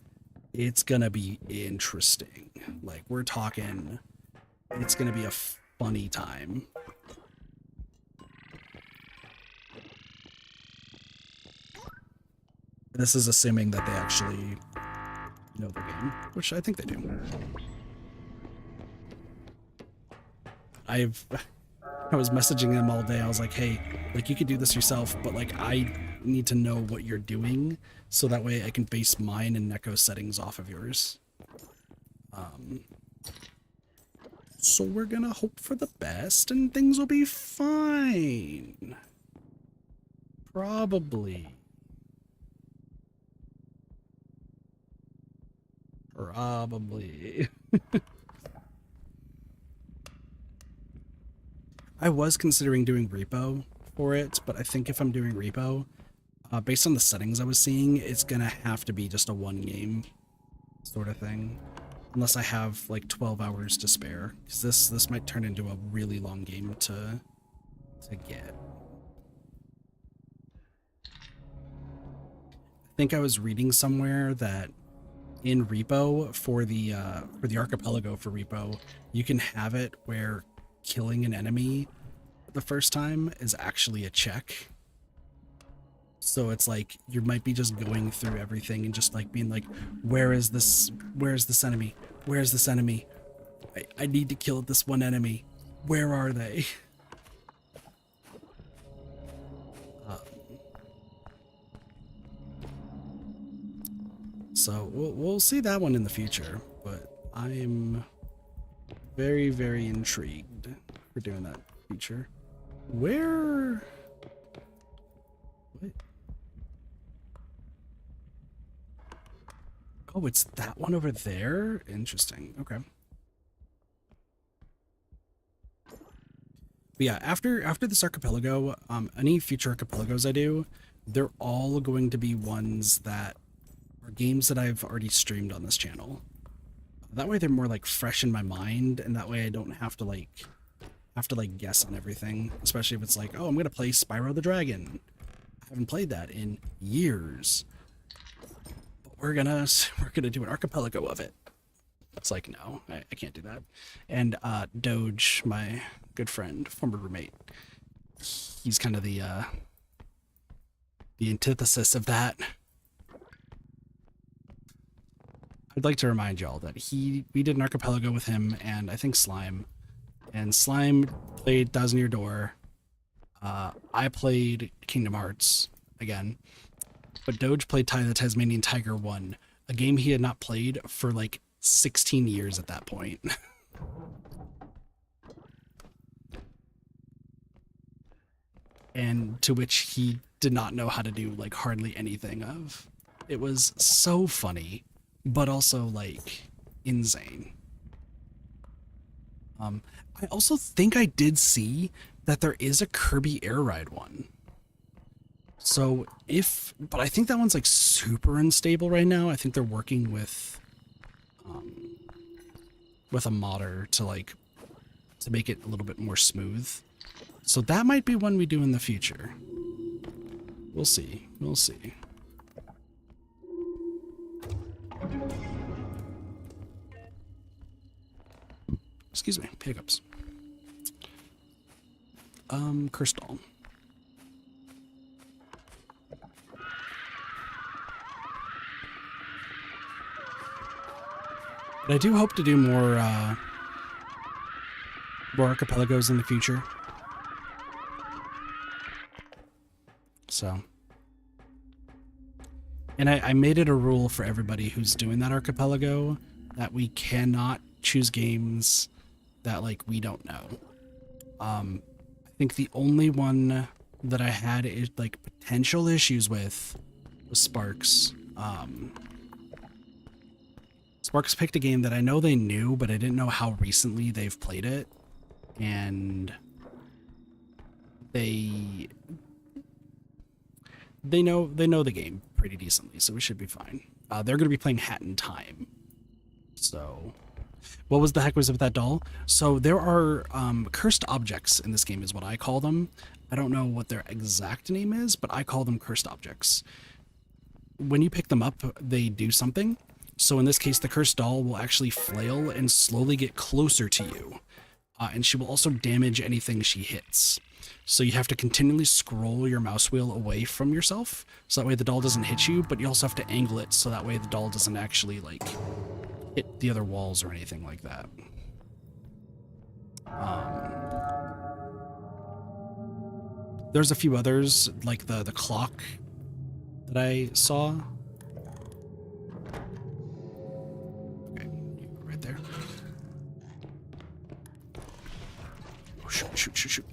it's gonna be interesting. Like, we're talking, it's gonna be a funny time. This is assuming that they actually know the game, which I think they do. I was messaging them all day. I was like, hey, like, you could do this yourself, but like, I need to know what you're doing so that way I can base mine and Neko's settings off of yours. So we're gonna hope for the best and things will be fine. Probably. I was considering doing repo for it, but I think if I'm doing repo, based on the settings I was seeing, it's gonna have to be just a one game sort of thing. Unless I have like 12 hours to spare, because this might turn into a really long game to get. I think I was reading somewhere that in repo for the archipelago for repo, you can have it where killing an enemy the first time is actually a check. So it's like you might be just going through everything and just like being like, where is this enemy? Where's this enemy? I need to kill this one enemy. Where are they? So we'll see that one in the future, but I'm very, very intrigued for doing that feature. Where? What? Oh, it's that one over there? Interesting. Okay. But yeah, after this archipelago, any future archipelagos I do, they're all going to be ones that are games that I've already streamed on this channel. That way they're more like fresh in my mind, and that way I don't have to like guess on everything, especially if it's like, oh, I'm gonna play Spyro the Dragon. I haven't played that in years. But we're gonna do an archipelago of it. It's like, no, I can't do that. And Doge, my good friend, former roommate, he's kind of the antithesis of that. I'd like to remind y'all that we did an archipelago with him and I think Slime. And Slime played Thousand Year Door. I played Kingdom Hearts again. But Doge played the Tasmanian Tiger 1, a game he had not played for like 16 years at that point. And to which he did not know how to do like hardly anything of. It was so funny, but also like insane. I also think I did see that there is a Kirby Air Ride one. So but I think that one's like super unstable right now. I think they're working with a modder to make it a little bit more smooth. So that might be one we do in the future. We'll see. We'll see. Excuse me, hiccups. Crystal. But I do hope to do more archipelagos in the future. So. And I made it a rule for everybody who's doing that archipelago that we cannot choose games that like we don't know. I think the only one that I had is like potential issues with was Sparks. Sparks picked a game that I know they knew, but I didn't know how recently they've played it. And they know the game pretty decently, so we should be fine. They're going to be playing Hat in Time. So, what was the heck was it with that doll? So there are cursed objects in this game, is what I call them. I don't know what their exact name is, but I call them cursed objects. When you pick them up, they do something. So in this case, the cursed doll will actually flail and slowly get closer to you. And she will also damage anything she hits. So you have to continually scroll your mouse wheel away from yourself, so that way the doll doesn't hit you, but you also have to angle it so that way the doll doesn't actually, like, hit the other walls or anything like that. There's a few others, like the clock that I saw. Okay, right there. Oh, shoot.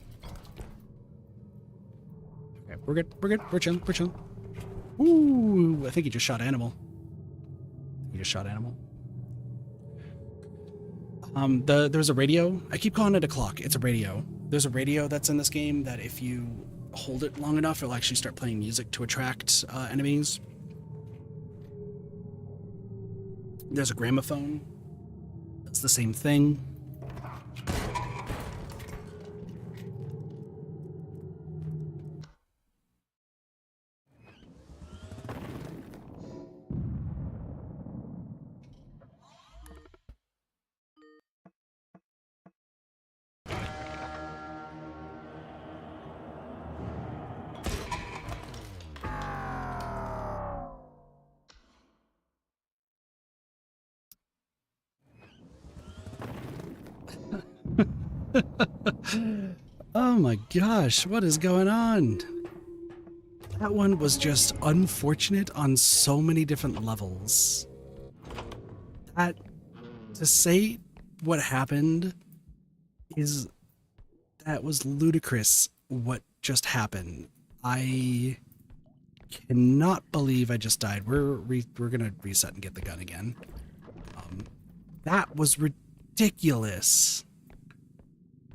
Okay, we're good. We're chilling. Ooh, I think he just shot Animal. There's a radio. I keep calling it a clock. It's a radio. There's a radio that's in this game that if you hold it long enough, it'll actually start playing music to attract enemies. There's a gramophone. That's the same thing. Oh my gosh, what is going on? That one was just unfortunate on so many different levels. To say what happened that was ludicrous what just happened. I cannot believe I just died. We're gonna reset and get the gun again. That was ridiculous.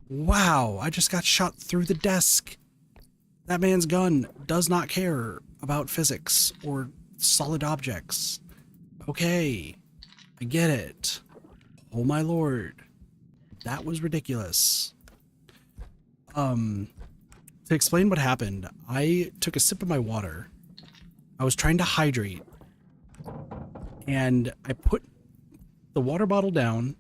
Wow, I just got shot through the desk. That man's gun does not care about physics or solid objects. Okay, I get it. Oh my lord. That was ridiculous. To explain what happened, I took a sip of my water. I was trying to hydrate. And I put the water bottle down.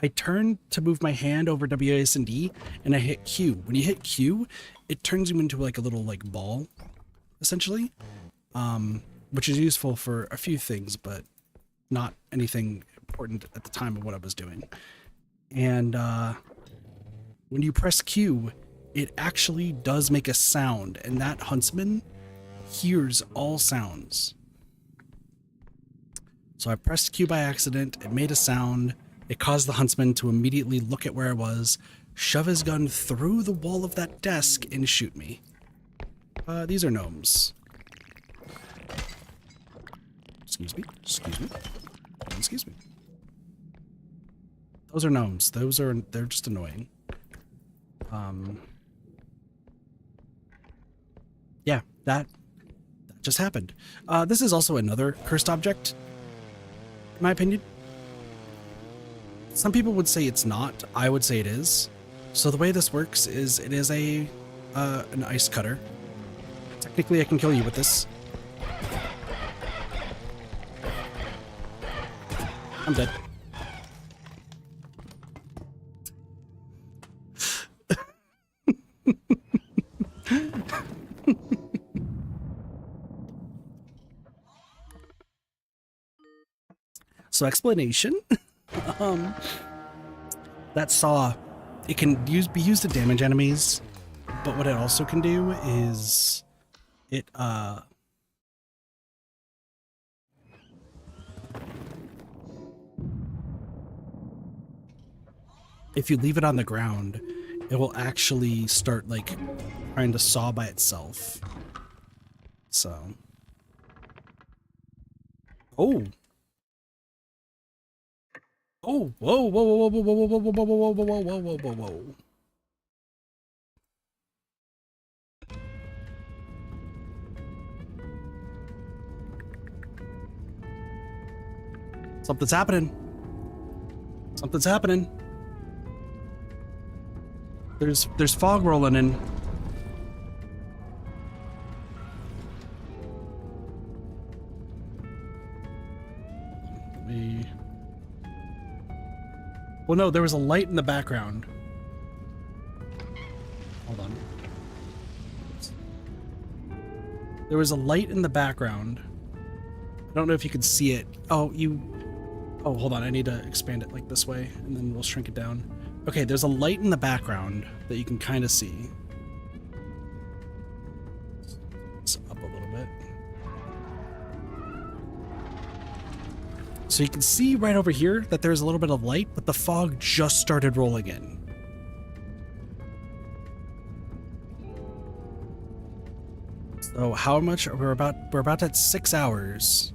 I turned to move my hand over WASD and I hit Q. When you hit Q, it turns you into like a little like ball, essentially, which is useful for a few things, but not anything important at the time of what I was doing. And when you press Q, it actually does make a sound, and that huntsman hears all sounds. So I pressed Q by accident, it made a sound. It caused the huntsman to immediately look at where I was, shove his gun through the wall of that desk, and shoot me. These are gnomes. Excuse me. Those are gnomes. They're just annoying. Yeah, that just happened. This is also another cursed object, in my opinion. Some people would say it's not. I would say it is. So the way this works is it is an ice cutter. Technically, I can kill you with this. I'm dead. So explanation. That saw, it can be used to damage enemies, but what it also can do is it if you leave it on the ground, it will actually start like trying to saw by itself. So, oh, Oh, whoa, whoa, whoa, whoa, whoa, whoa, whoa, whoa, whoa, whoa, whoa, whoa, whoa, whoa, whoa. Something's happening. Something's happening. There's fog rolling in. Let me. Well, no, there was a light in the background. Hold on. Oops. There was a light in the background. I don't know if you can see it. Oh, you. Oh, hold on. I need to expand it like this way, and then we'll shrink it down. Okay, there's a light in the background that you can kind of see. It's up a little bit. So you can see right over here that there's a little bit of light, but the fog just started rolling in. So how much? We're about at 6 hours.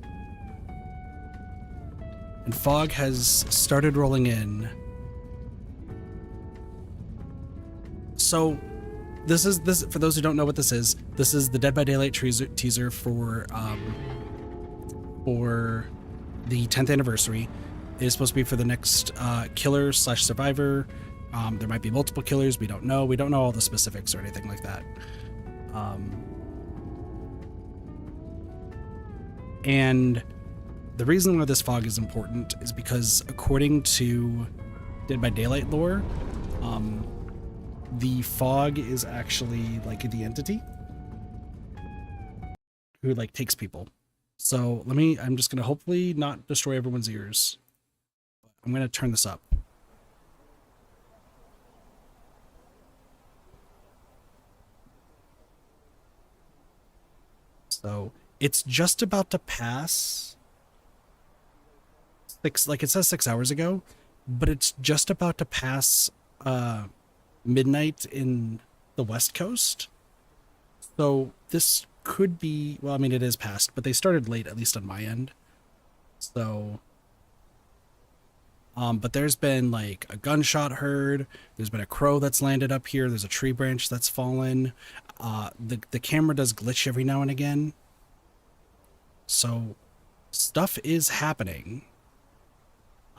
And fog has started rolling in. So this for those who don't know what this is the Dead by Daylight teaser for the 10th anniversary. It is supposed to be for the next killer / survivor. There might be multiple killers. We don't know. We don't know all the specifics or anything like that. And the reason why this fog is important is because according to Dead by Daylight lore, the fog is actually like the entity who like takes people. So I'm just going to hopefully not destroy everyone's ears. I'm going to turn this up. So it's just about to pass like it says 6 hours ago, but it's just about to pass midnight in the West Coast. So this could be, well, I mean, it is past, but they started late, at least on my end. So, but there's been like a gunshot heard. There's been a crow that's landed up here. There's a tree branch that's fallen. The camera does glitch every now and again. So stuff is happening.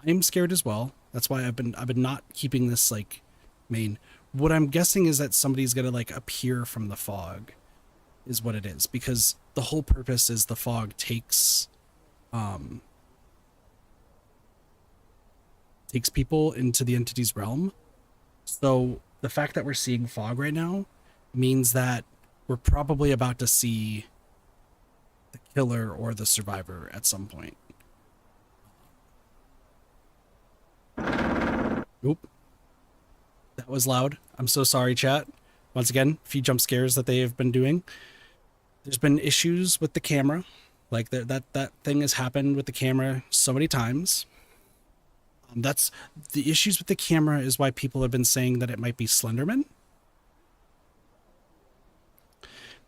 I'm scared as well. That's why I've been not keeping this like main. What I'm guessing is that somebody's gonna like appear from the fog, is what it is, because the whole purpose is the fog takes people into the entity's realm. So the fact that we're seeing fog right now means that we're probably about to see the killer or the survivor at some point. Oop. That was loud. I'm so sorry, chat. Once again, a few jump scares that they have been doing. There's been issues with the camera. Like that thing has happened with the camera so many times. That's the issues with the camera is why people have been saying that it might be Slenderman.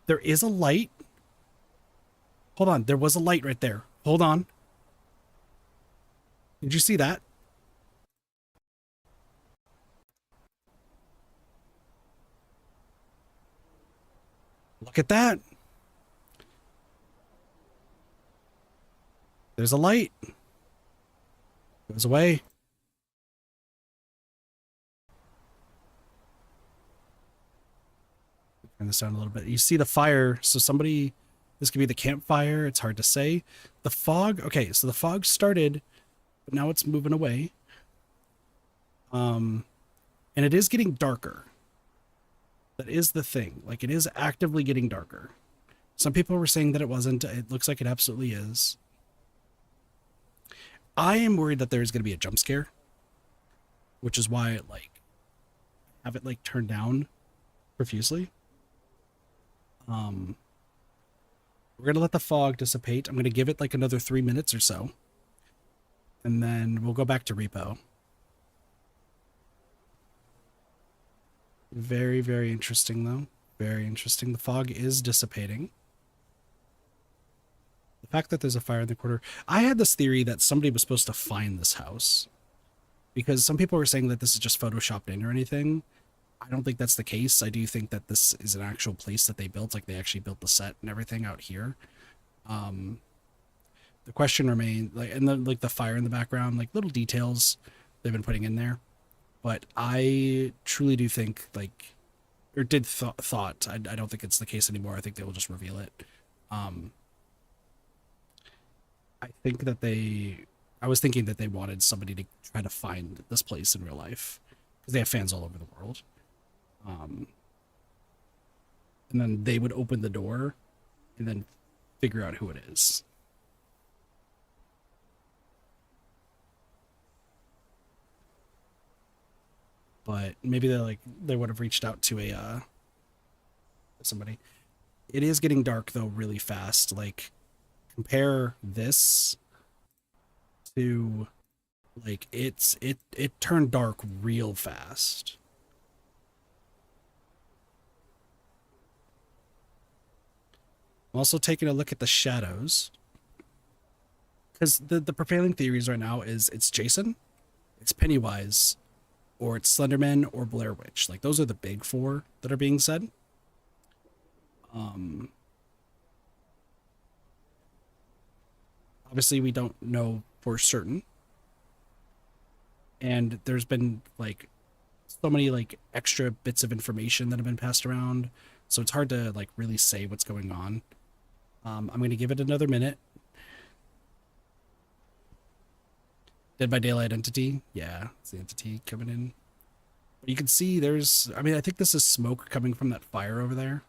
There is a light. Hold on. There was a light right there. Hold on. Did you see that? Look at that. There's a light. Goes away. Turn this down a little bit. You see the fire. So this could be the campfire. It's hard to say. The fog. Okay, so the fog started, but now it's moving away. And it is getting darker. That is the thing. Like, it is actively getting darker. Some people were saying that it wasn't. It looks like it absolutely is. I am worried that there's going to be a jump scare, which is why I have it turned down profusely. We're going to let the fog dissipate. I'm going to give it like another 3 minutes or so. And then we'll go back to repo. Very, very interesting, though. Very interesting. The fog is dissipating. The fact that there's a fire in the corner. I had this theory that somebody was supposed to find this house. because some people were saying that this is just photoshopped in or anything. I don't think that's the case. I do think that this is an actual place that they built, like they actually built the set and everything out here. The question remains, like, and the fire in the background, like little details they've been putting in there. But I truly do think, like, or did thought, I don't think it's the case anymore. I think they will just reveal it. I think that I was thinking that they wanted somebody to try to find this place in real life because they have fans all over the world. And then they would open the door and then figure out who it is. But maybe they would have reached out to somebody. It is getting dark though really fast. Like, compare this to, like, it turned dark real fast. I'm also taking a look at the shadows, because the prevailing theories right now is it's Jason, it's Pennywise, or it's Slenderman or Blair Witch. Like, those are the big four that are being said. Obviously we don't know for certain, and there's been like so many like extra bits of information that have been passed around, so it's hard to like really say what's going on. I'm going to give it another minute. Dead by Daylight entity. Yeah, it's the entity coming in. But you can see there's, I mean, I think this is smoke coming from that fire over there.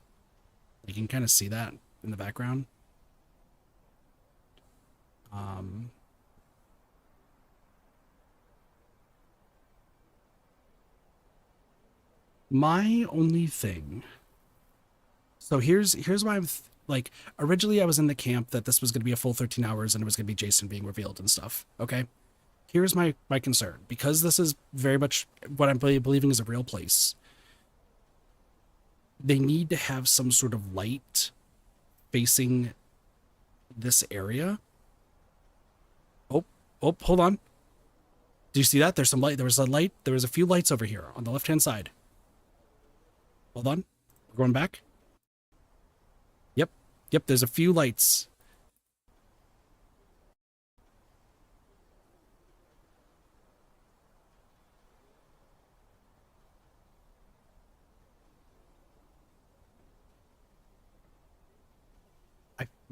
You can kind of see that in the background. My only thing. So here's why I'm like, originally I was in the camp that this was going to be a full 13 hours and it was going to be Jason being revealed and stuff. Okay. Here's my concern, because this is very much what I'm believing is a real place. They need to have some sort of light facing this area. Oh, hold on. Do you see that? There's some light. There was a light. There was a few lights over here on the left-hand side. Hold on. We're going back. Yep, there's a few lights.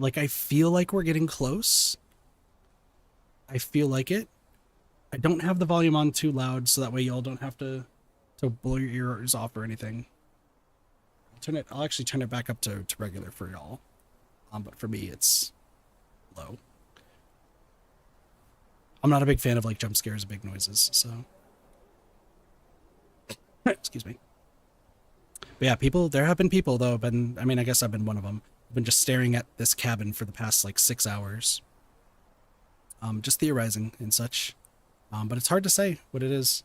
I feel like we're getting close. I feel like it. I don't have the volume on too loud, so that way y'all don't have to blow your ears off or anything. I'll actually turn it back up to regular for y'all. But for me, it's low. I'm not a big fan of like jump scares and big noises, so excuse me. But yeah, there have been people though. I mean, I guess I've been one of them. I've been just staring at this cabin for the past like 6 hours. Just theorizing and such. But it's hard to say what it is.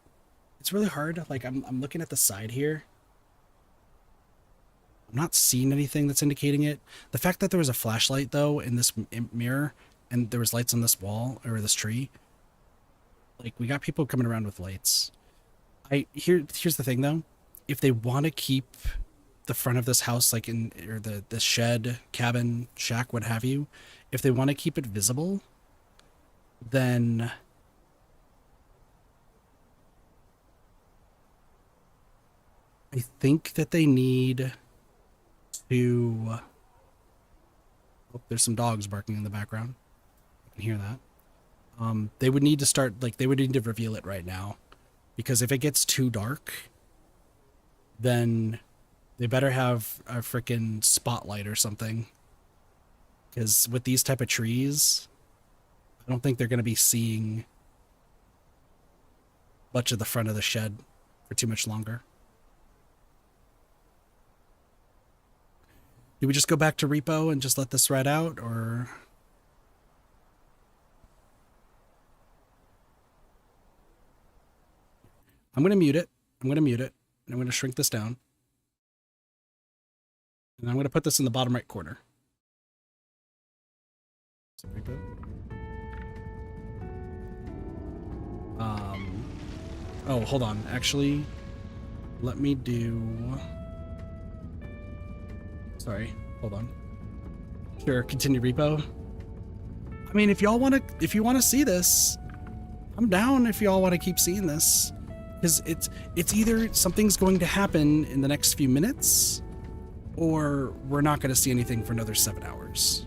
It's really hard. Like, I'm looking at the side here. I'm not seeing anything that's indicating it. The fact that there was a flashlight though in this mirror, and there was lights on this wall or this tree. Like, we got people coming around with lights. Here's the thing though. If they want to keep the front of this house, like or the shed, cabin, shack, what have you, if they want to keep it visible, then I think that they need to. Oh, there's some dogs barking in the background. I can hear that. They would need to start, like, they would need to reveal it right now, because if it gets too dark, then they better have a freaking spotlight or something, because with these type of trees, I don't think they're going to be seeing much of the front of the shed for too much longer. Do we just go back to repo and just let this ride out, or? I'm going to mute it. And I'm going to shrink this down. And I'm going to put this in the bottom right corner. So repo. Oh, hold on. Actually, let me do... Sorry, hold on. Sure, continue repo. I mean, if you want to see this, I'm down if y'all want to keep seeing this. Because it's either something's going to happen in the next few minutes, or we're not going to see anything for another 7 hours.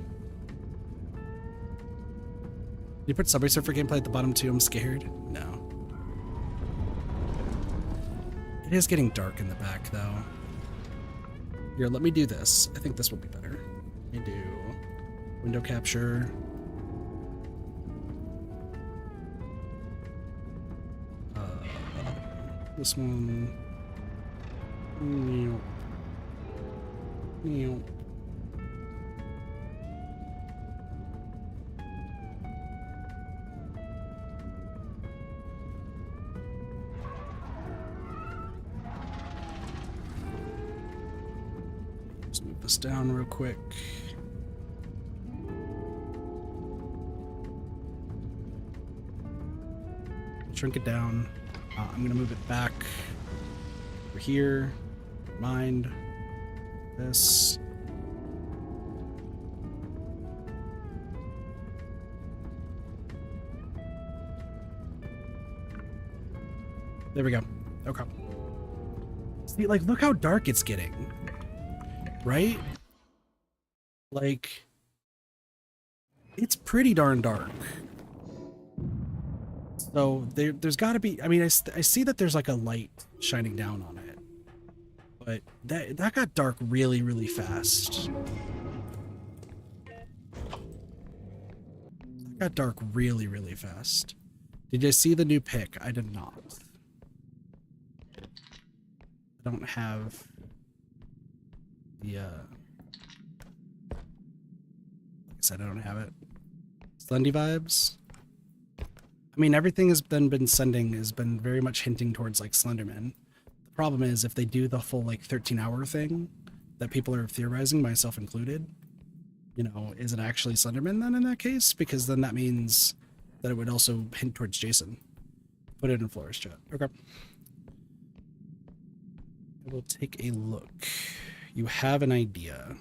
You put Subway Surfer gameplay at the bottom too? I'm scared. No. It is getting dark in the back though. Here, let me do this. I think this will be better. Let me do window capture. This one. Let's move this down real quick. Shrink it down. I'm gonna move it back over here. Mind this. There we go. Okay. See, like, look how dark it's getting. Right? Like, it's pretty darn dark. So there's got to be, I mean, I see that there's like a light shining down on it, but that got dark really, really fast. That got dark really, really fast. Did you see the new pick? I did not. I don't have the, like I said, I don't have it. Slendy vibes. I mean, everything has been sending has been very much hinting towards like Slenderman. The problem is if they do the full like 13-hour thing that people are theorizing, myself included, you know, is it actually Slenderman then in that case? Because then that means that it would also hint towards Jason. Put it in Flores chat. Okay. I will take a look. You have an idea.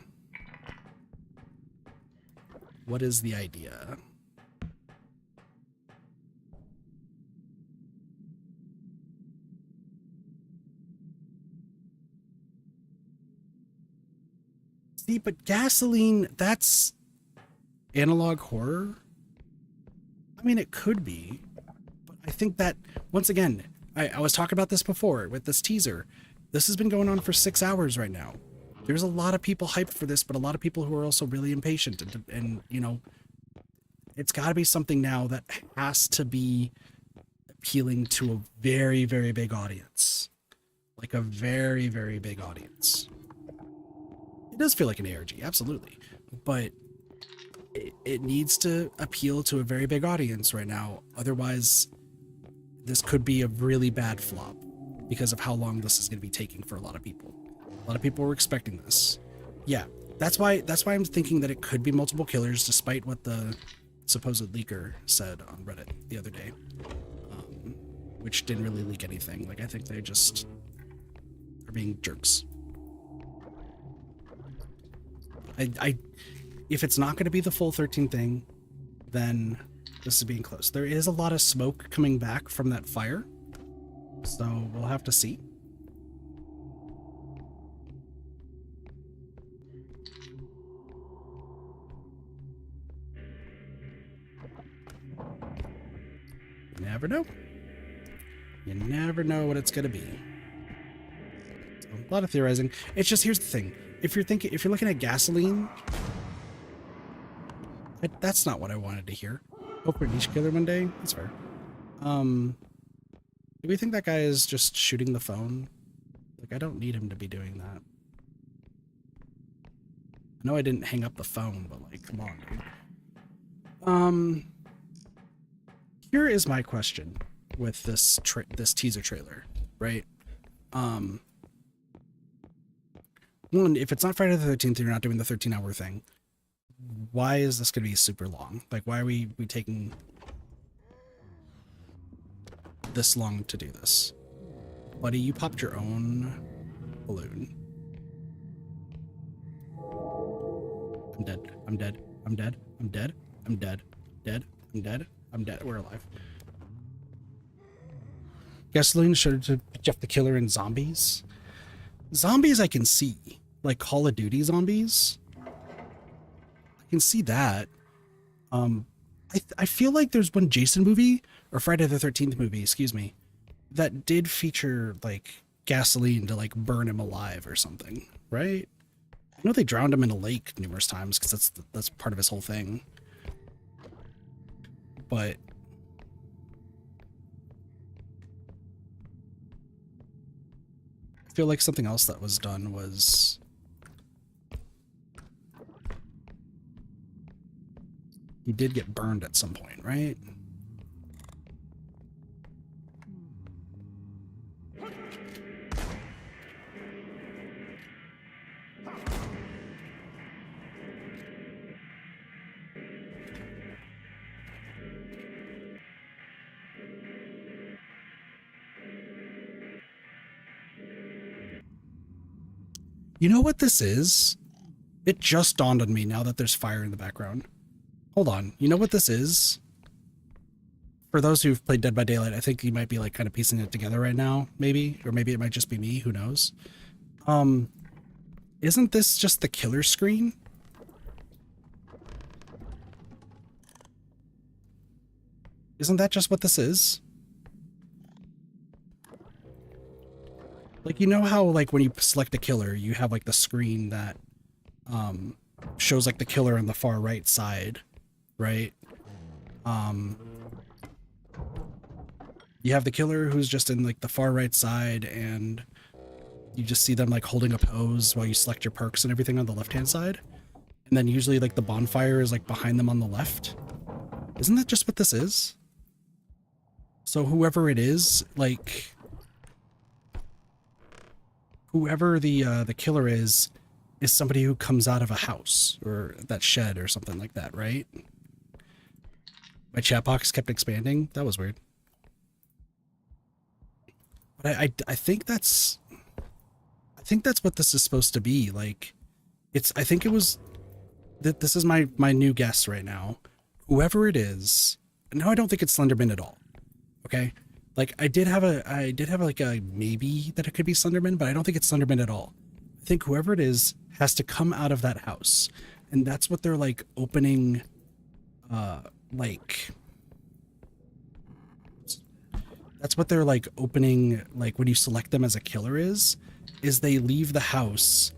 What is the idea? See, but gasoline, that's analog horror? I mean, it could be. But I think that, once again, I was talking about this before with this teaser. This has been going on for 6 hours right now. There's a lot of people hyped for this, but a lot of people who are also really impatient. And you know, it's got to be something now that has to be appealing to a very, very big audience. Like a very, very big audience. It does feel like an ARG, absolutely. But it needs to appeal to a very big audience right now. Otherwise, this could be a really bad flop because of how long this is going to be taking for a lot of people. A lot of people were expecting this. Yeah, that's why I'm thinking that it could be multiple killers, despite what the supposed leaker said on Reddit the other day, which didn't really leak anything. Like, I think they just are being jerks. If it's not going to be the full 13 thing, then this is being close. There is a lot of smoke coming back from that fire, so we'll have to see. You never know. You never know what it's going to be. So, a lot of theorizing. It's just, here's the thing. If you're looking at gasoline, that's not what I wanted to hear. Hope for a niche killer one day. That's fair. Do we think that guy is just shooting the phone? Like, I don't need him to be doing that. I know I didn't hang up the phone, but like, come on, dude. Here is my question with this teaser trailer, right? One, if it's not Friday the 13th, you're not doing the 13-hour thing. Why is this going to be super long? Like, why are we taking this long to do this. Buddy, you popped your own balloon. I'm dead. I'm dead. I'm dead. I'm dead. I'm dead. Dead. I'm dead. I'm dead. We're alive. Gasoline showed to Jeff the Killer and zombies. Zombies I can see. Like Call of Duty zombies. I can see that. I feel like there's one Jason movie, or Friday the 13th movie, excuse me, that did feature like gasoline to like burn him alive or something, right? I know they drowned him in a lake numerous times because that's part of his whole thing. But I feel like something else that was done was he did get burned at some point, right? You know what this is? It just dawned on me now that there's fire in the background. Hold on. You know what this is? For those who've played Dead by Daylight, I think you might be like kind of piecing it together right now, maybe. Or maybe it might just be me, who knows? Isn't this just the killer screen? Isn't that just what this is? Like, you know how like when you select a killer, you have like the screen that shows like the killer on the far right side, right? You have the killer who's just in like the far right side, and you just see them like holding a pose while you select your perks and everything on the left hand side. And then usually like the bonfire is like behind them on the left. Isn't that just what this is? So whoever it is, like whoever the killer is somebody who comes out of a house or that shed or something like that, right? My chat box kept expanding. That was weird. But I think that's what this is supposed to be. Like, I think it was that this is my new guess right now. Whoever it is, no, I don't think it's Slenderman at all. Okay? Like I did have like a maybe that it could be Slenderman, but I don't think it's Slenderman at all. I think whoever it is has to come out of that house. And that's what they're like opening like that's what they're like opening, like when you select them as a killer is they leave the house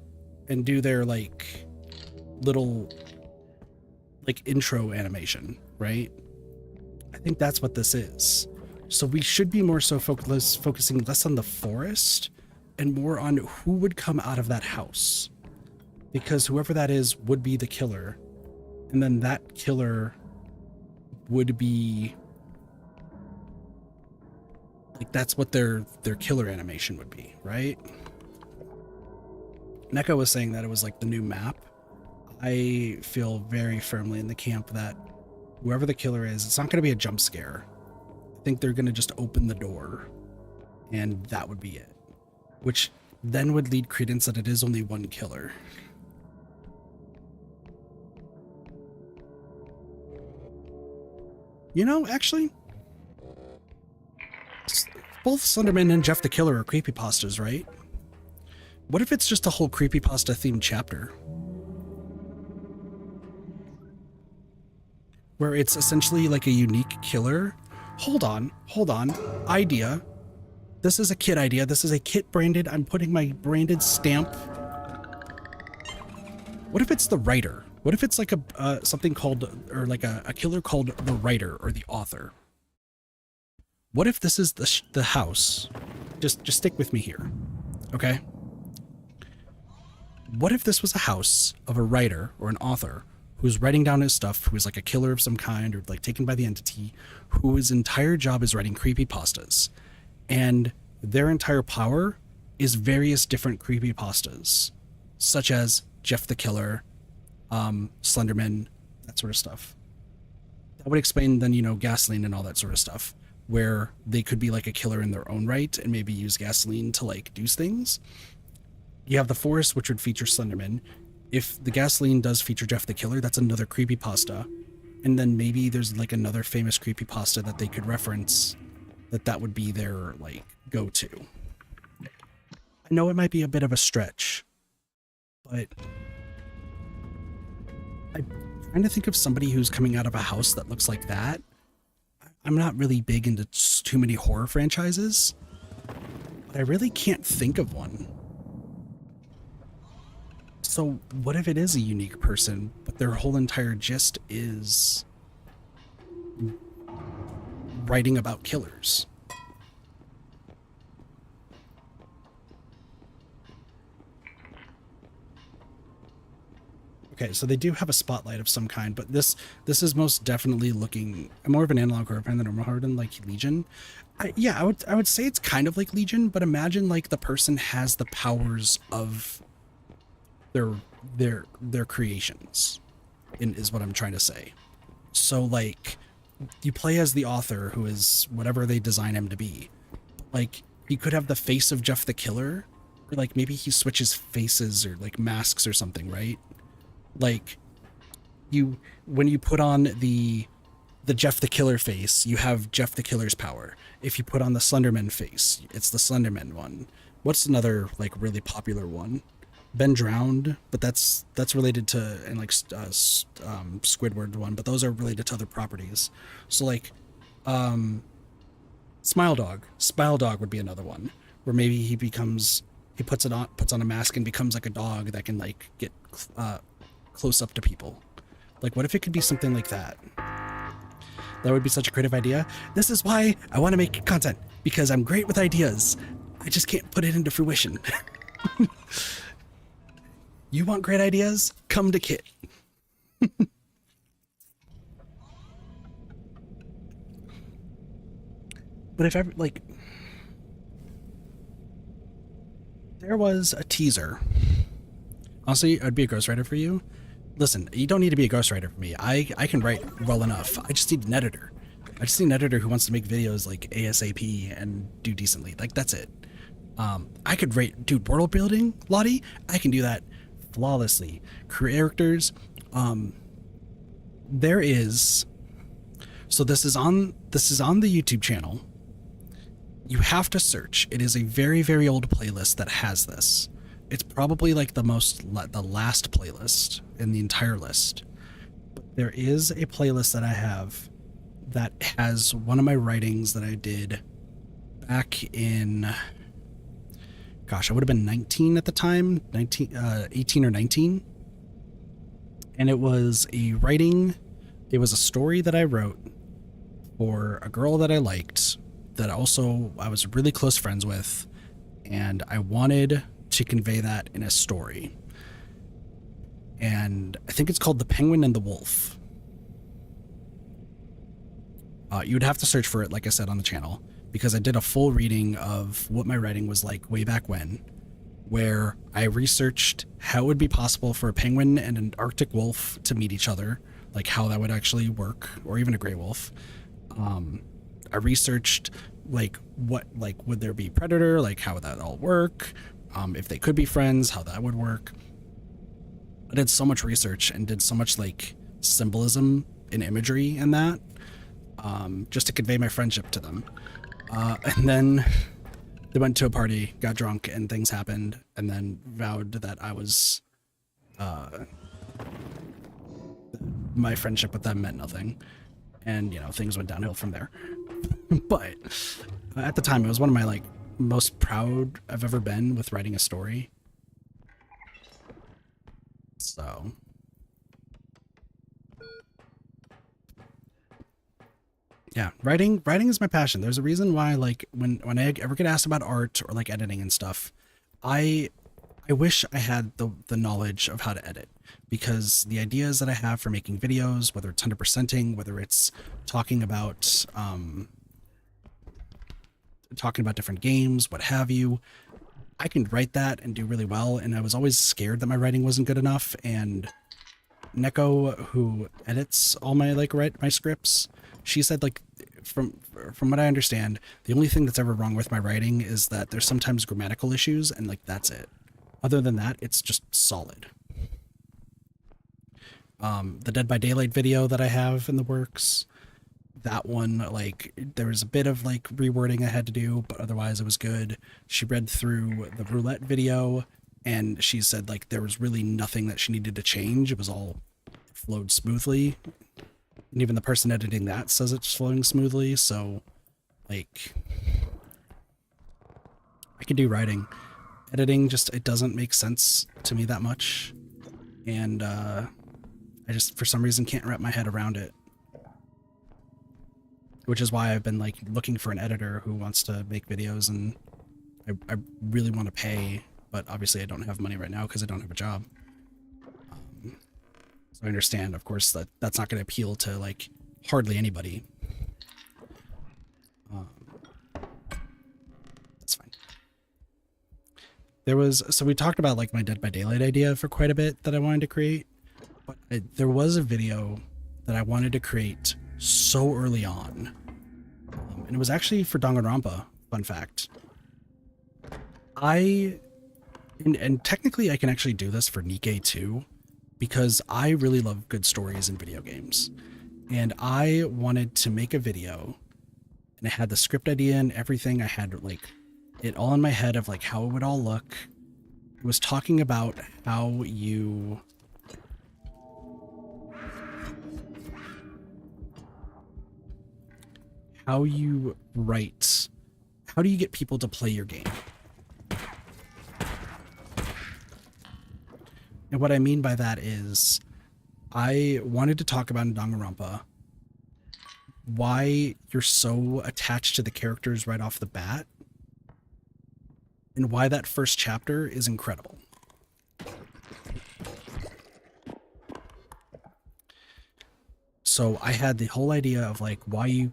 and do their like little like intro animation, right? I think that's what this is. So we should be more so focusing less on the forest and more on who would come out of that house, because whoever that is would be the killer, and then that killer would be like, that's what their killer animation would be, right? Neko was saying that it was like the new map. I feel very firmly in the camp that whoever the killer is, it's not going to be a jump scare. I think they're going to just open the door and that would be it, which then would lead credence that it is only one killer. You know, actually, both Slenderman and Jeff the Killer are creepypastas, right? What if it's just a whole creepypasta themed chapter? Where it's essentially like a unique killer. Hold on. Idea. This is a kit idea. This is a kit branded. I'm putting my branded stamp. What if it's the writer? What if it's like a something called, or like a killer called the writer or the author? What if this is the house? Just stick with me here, okay? What if this was a house of a writer or an author who's writing down his stuff, who is like a killer of some kind, or like taken by the entity, whose entire job is writing creepypastas, and their entire power is various different creepypastas, such as Jeff the Killer, Slenderman, that sort of stuff. That would explain then, you know, gasoline and all that sort of stuff. where they could be like a killer in their own right and maybe use gasoline to like do things. You have the forest, which would feature Slenderman. If the gasoline does feature Jeff the Killer, that's another creepypasta. And then maybe there's like another famous creepypasta that they could reference that would be their like go-to. I know it might be a bit of a stretch, but I'm trying to think of somebody who's coming out of a house that looks like that. I'm not really big into too many horror franchises, but I really can't think of one. So what if it is a unique person, but their whole entire gist is writing about killers? Okay, so they do have a spotlight of some kind, but this is most definitely looking more of an analog horror fan than a horror than like Legion. I would say it's kind of like Legion, but imagine like the person has the powers of their creations, is what I'm trying to say. So like you play as the author, who is whatever they design him to be. Like he could have the face of Jeff the Killer, or like maybe he switches faces or like masks or something, right? Like when you put on the Jeff the Killer face, you have Jeff the Killer's power. If you put on the Slenderman face, it's the Slenderman one. What's another like really popular one? Ben Drowned, but that's related to, and like Squidward one, but those are related to other properties. So like Smile Dog would be another one, where maybe he puts on a mask and becomes like a dog that can like get close up to people. Like what if it could be something like that? That would be such a creative idea. This is why I want to make content, because I'm great with ideas. I just can't put it into fruition. You want great ideas? Come to Kit. But if ever, like, there was a teaser. Honestly, I'd be a ghostwriter for you. Listen, you don't need to be a ghostwriter for me. I can write well enough. I just need an editor. I just need an editor who wants to make videos like ASAP and do decently. Like, that's it. I could write, dude, world building, Lottie, I can do that flawlessly. Characters, there is, so this is on the YouTube channel. You have to search. It is a very, very old playlist that has this. It's probably like the last playlist in the entire list. But there is a playlist that I have that has one of my writings that I did back in, gosh, I would have been 19 at the time, 18 or 19. And it was a story that I wrote for a girl that I liked, that also I was really close friends with, and I wanted to convey that in a story. And I think it's called The Penguin and the Wolf. You would have to search for it, like I said, on the channel, because I did a full reading of what my writing was like way back when, where I researched how it would be possible for a penguin and an Arctic wolf to meet each other, like how that would actually work, or even a gray wolf. I researched like would there be predator, like how would that all work, if they could be friends, how that would work. I did so much research and did so much like symbolism and imagery in that, just to convey my friendship to them. And then they went to a party, got drunk, and things happened, and then vowed that I was, my friendship with them meant nothing. And, you know, things went downhill from there. But at the time, it was one of my, like, most proud I've ever been with writing a story. So yeah, writing is my passion. There's a reason why, like, when I ever get asked about art or like editing and stuff, I wish I had the knowledge of how to edit, because the ideas that I have for making videos, whether it's 100%ing, whether it's talking about different games, what have you, I can write that and do really well. And I was always scared that my writing wasn't good enough. And Neko, who edits all my my scripts, she said, like, from from what I understand, the only thing that's ever wrong with my writing is that there's sometimes grammatical issues, and like that's it. Other than that, it's just solid. The Dead by Daylight video that I have in the works, that one, like, there was a bit of like rewording I had to do, but otherwise it was good. She read through the roulette video, and she said like there was really nothing that she needed to change. It was all flowed smoothly. And even the person editing that says it's flowing smoothly, so like I can do writing. Editing just, it doesn't make sense to me that much. And I just for some reason can't wrap my head around it. Which is why I've been like looking for an editor who wants to make videos, and I really want to pay, but obviously I don't have money right now because I don't have a job. So I understand, of course, that that's not going to appeal to like hardly anybody. That's fine. So we talked about like my Dead by Daylight idea for quite a bit that I wanted to create, but there was a video that I wanted to create so early on, and it was actually for Danganronpa. Fun fact. And technically I can actually do this for Nikke too, because I really love good stories in video games, and I wanted to make a video, and I had the script idea and everything. I had like it all in my head of like how it would all look. It was talking about how you write, how do you get people to play your game? And what I mean by that is I wanted to talk about in Danganronpa why you're so attached to the characters right off the bat, and why that first chapter is incredible. So I had the whole idea of like why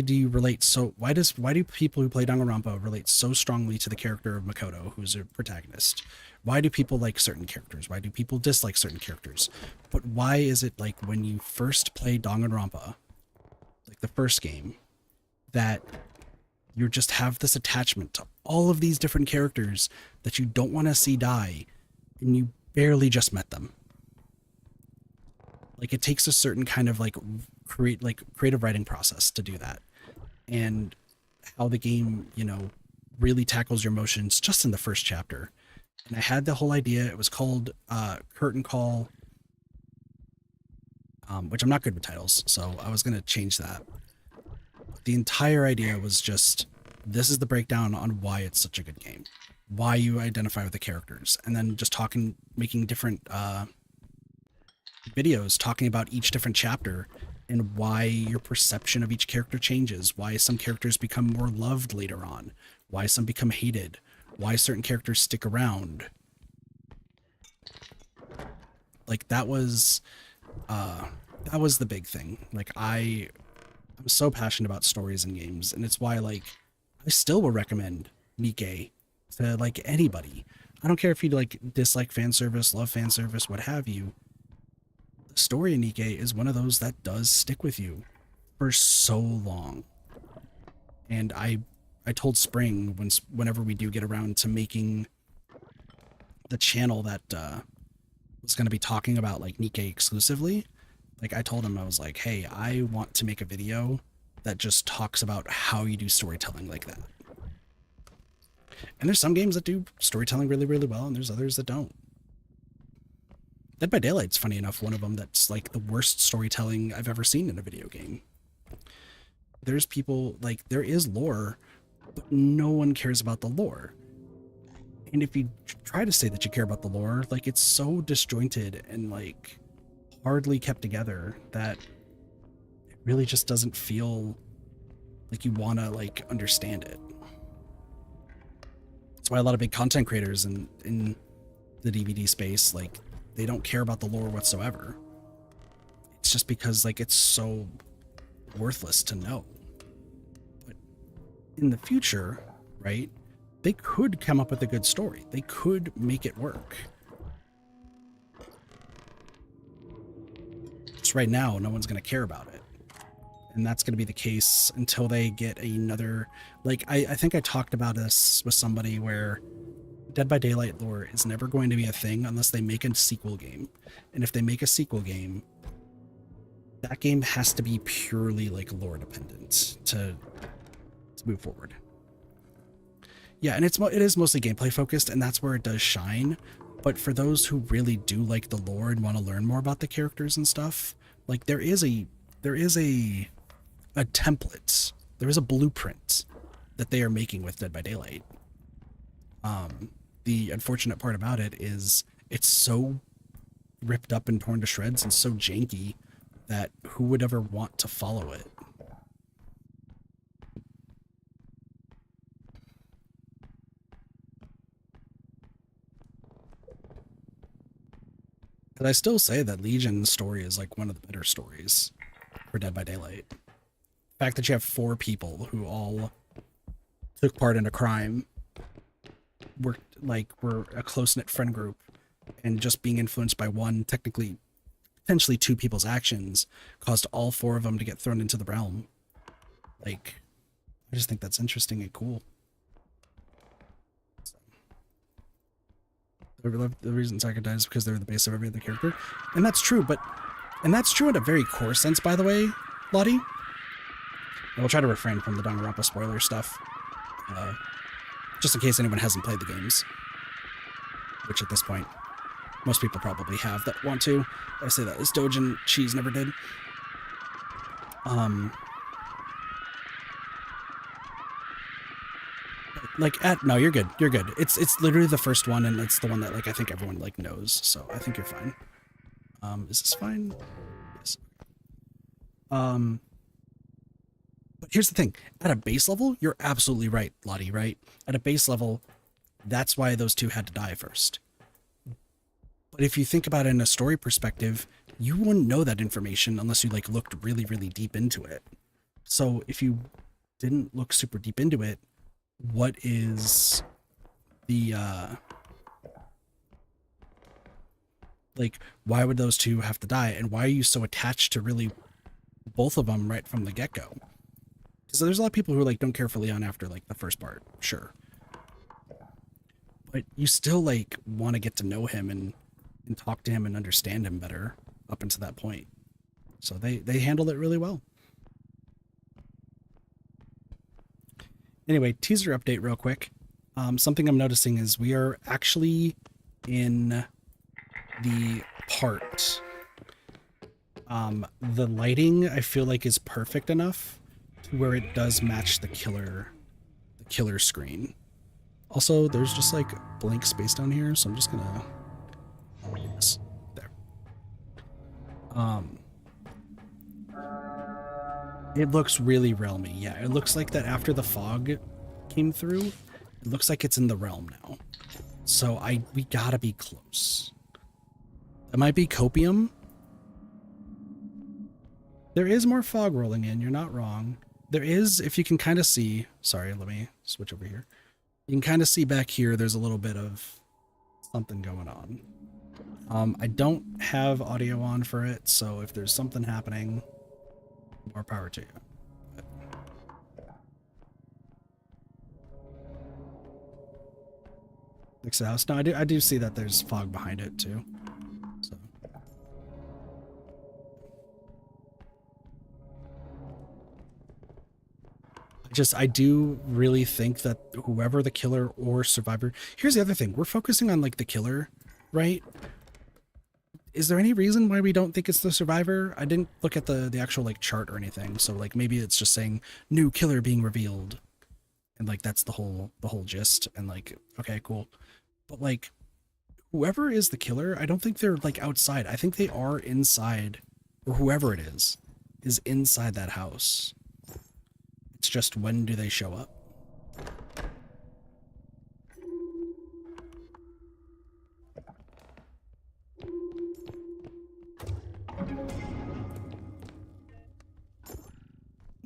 do people who play Danganronpa relate so strongly to the character of Makoto, who's a protagonist? Why do people like certain characters? Why do people dislike certain characters? But why is it like when you first play Danganronpa, like the first game, that you just have this attachment to all of these different characters that you don't want to see die, and you barely just met them? Like, it takes a certain kind of like creative writing process to do that, and how the game, you know, really tackles your emotions just in the first chapter. And I had the whole idea. It was called Curtain Call, which I'm not good with titles, so I was going to change that. The entire idea was just, this is the breakdown on why it's such a good game, why you identify with the characters, and then just making different videos talking about each different chapter and why your perception of each character changes, why some characters become more loved later on, why some become hated, why certain characters stick around. Like, that was the big thing. Like, I'm so passionate about stories in games, and it's why, like, I still will recommend Nikke to like anybody. I don't care if you like dislike fan service, love fan service, what have you. The story in Nikke is one of those that does stick with you for so long. And I told Spring whenever we do get around to making the channel that was going to be talking about like Nikke exclusively, like I told him, I was like, hey, I want to make a video that just talks about how you do storytelling like that. And there's some games that do storytelling really, really well, and there's others that don't. Dead by Daylight's, funny enough, one of them that's like the worst storytelling I've ever seen in a video game. There's people, like, there is lore, but no one cares about the lore. And if you try to say that you care about the lore, like, it's so disjointed and like hardly kept together that it really just doesn't feel like you want to like understand it. That's why a lot of big content creators in the DVD space, like, they don't care about the lore whatsoever. It's just because like it's so worthless to know. But in the future, right, they could come up with a good story. They could make it work. Just right now, no one's going to care about it. and that's going to be the case until they get another, like, I think I talked about this with somebody where Dead by Daylight lore is never going to be a thing unless they make a sequel game. And if they make a sequel game, that game has to be purely like lore dependent to move forward. Yeah, and it is mostly gameplay focused, and that's where it does shine. But for those who really do like the lore and want to learn more about the characters and stuff, like there is a template, there is a blueprint that they are making with Dead by Daylight. The unfortunate part about it is it's so ripped up and torn to shreds and so janky that who would ever want to follow it? But I still say that Legion's story is like one of the better stories for Dead by Daylight. The fact that you have 4 people who all took part in a crime, were a close-knit friend group, and just being influenced by one, technically, potentially 2 people's actions, caused all 4 of them to get thrown into the realm. Like, I just think that's interesting and cool. The reason Psycho dies is because they're the base of every other character. And that's true, and that's true in a very core sense, by the way, Lottie. I will try to refrain from the Danganronpa spoiler stuff. Just in case anyone hasn't played the games. Which at this point, most people probably have that want to. I say that as Doge and Cheese never did. No, you're good. You're good. It's literally the first one, and it's the one that like I think everyone like knows. So I think you're fine. Is this fine? Yes. But here's the thing: at a base level, you're absolutely right, Lottie. Right? At a base level, that's why those 2 had to die first. But if you think about it in a story perspective, you wouldn't know that information unless you like looked really, really deep into it. So if you didn't look super deep into it, what is the like, why would those 2 have to die, and why are you so attached to really both of them right from the get-go? Because there's a lot of people who like don't care for Leon after like the first part, sure, but you still like want to get to know him and talk to him and understand him better up until that point. So they handled it really well. Anyway, teaser update real quick. Something I'm noticing is we are actually in the part. The lighting I feel like is perfect enough to where it does match the killer screen. Also, there's just like blank space down here, so I'm just gonna yes, there. It looks really realmy. Yeah, it looks like that after the fog came through, it looks like it's in the realm now. So we gotta be close. It might be copium. There is more fog rolling in, you're not wrong. There is, if you can kind of see, sorry, let me switch over here. You can kind of see back here, there's a little bit of something going on. I don't have audio on for it, so if there's something happening, more power to you. Next to the house. No, I do see that there's fog behind it too. So I do really think that whoever the killer or survivor, here's the other thing, we're focusing on like the killer, right? Is there any reason why we don't think it's the survivor? I didn't look at the actual like chart or anything, so like maybe it's just saying new killer being revealed, and like that's the whole gist, and like okay, cool. But like whoever is the killer, I don't think they're like outside. I think they are inside, or whoever it is inside that house. It's just when do they show up?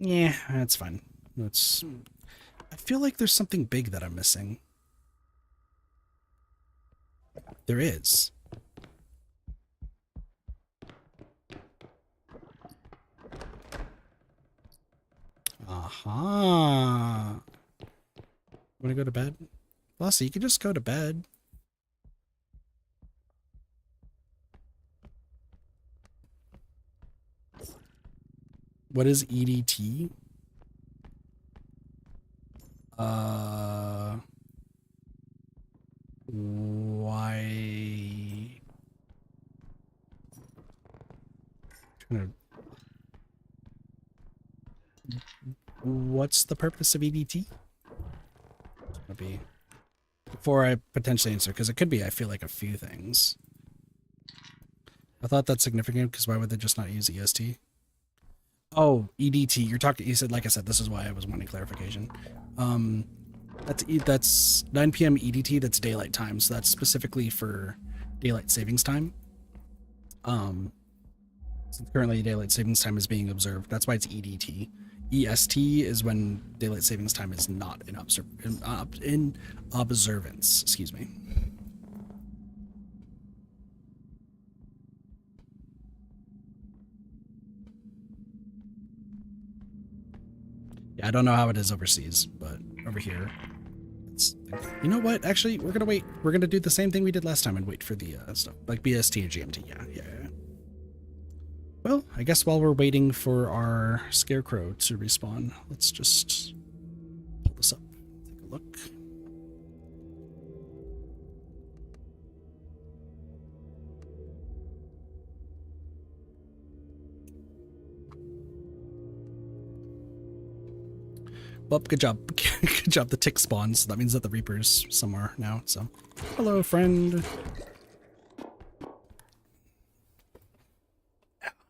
Yeah, that's fine. I feel like there's something big that I'm missing. There is. Uh-huh. Want to go to bed? Plus, you can just go to bed. What is EDT? Why? What's the purpose of EDT? Gonna be before I potentially answer, because it could be, I feel like, a few things. I thought that's significant because why would they just not use EST? Oh, EDT. You're talking. You said, like I said, this is why I was wanting clarification. That's 9 p.m. EDT. That's daylight time. So that's specifically for daylight savings time. Since currently daylight savings time is being observed, that's why it's EDT. EST is when daylight savings time is not in observance. Excuse me. Yeah, I don't know how it is overseas, but over here, it's. You know what? Actually, we're gonna wait. We're gonna do the same thing we did last time and wait for the stuff like BST and GMT. Yeah. Well, I guess while we're waiting for our scarecrow to respawn, let's just pull this up. Take a look. Well, good job. Good job. The tick spawns. So that means that the Reaper's somewhere now. So, hello, friend.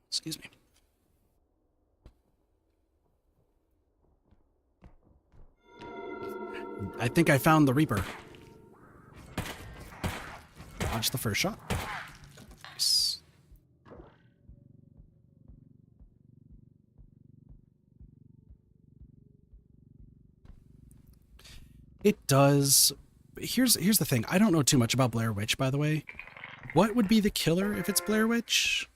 Excuse me. I think I found the Reaper. Dodge the first shot. Nice. It does. Here's the thing. I don't know too much about Blair Witch, by the way. What would be the killer if it's Blair Witch?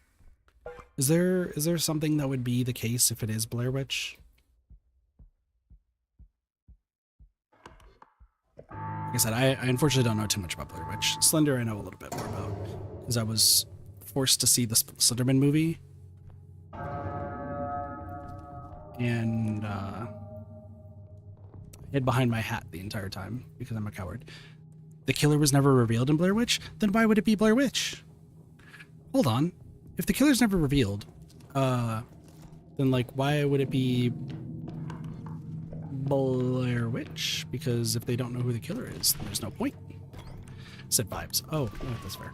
Is there something that would be the case if it is Blair Witch? Like I said, I unfortunately don't know too much about Blair Witch. Slender I know a little bit more about, because I was forced to see the Slenderman movie. And hid behind my hat the entire time because I'm a coward. The killer was never revealed in Blair Witch? Then why would it be Blair Witch? Hold on. If the killer's never revealed, then like why would it be Blair Witch? Because if they don't know who the killer is, then there's no point. Said vibes. Oh, that's fair.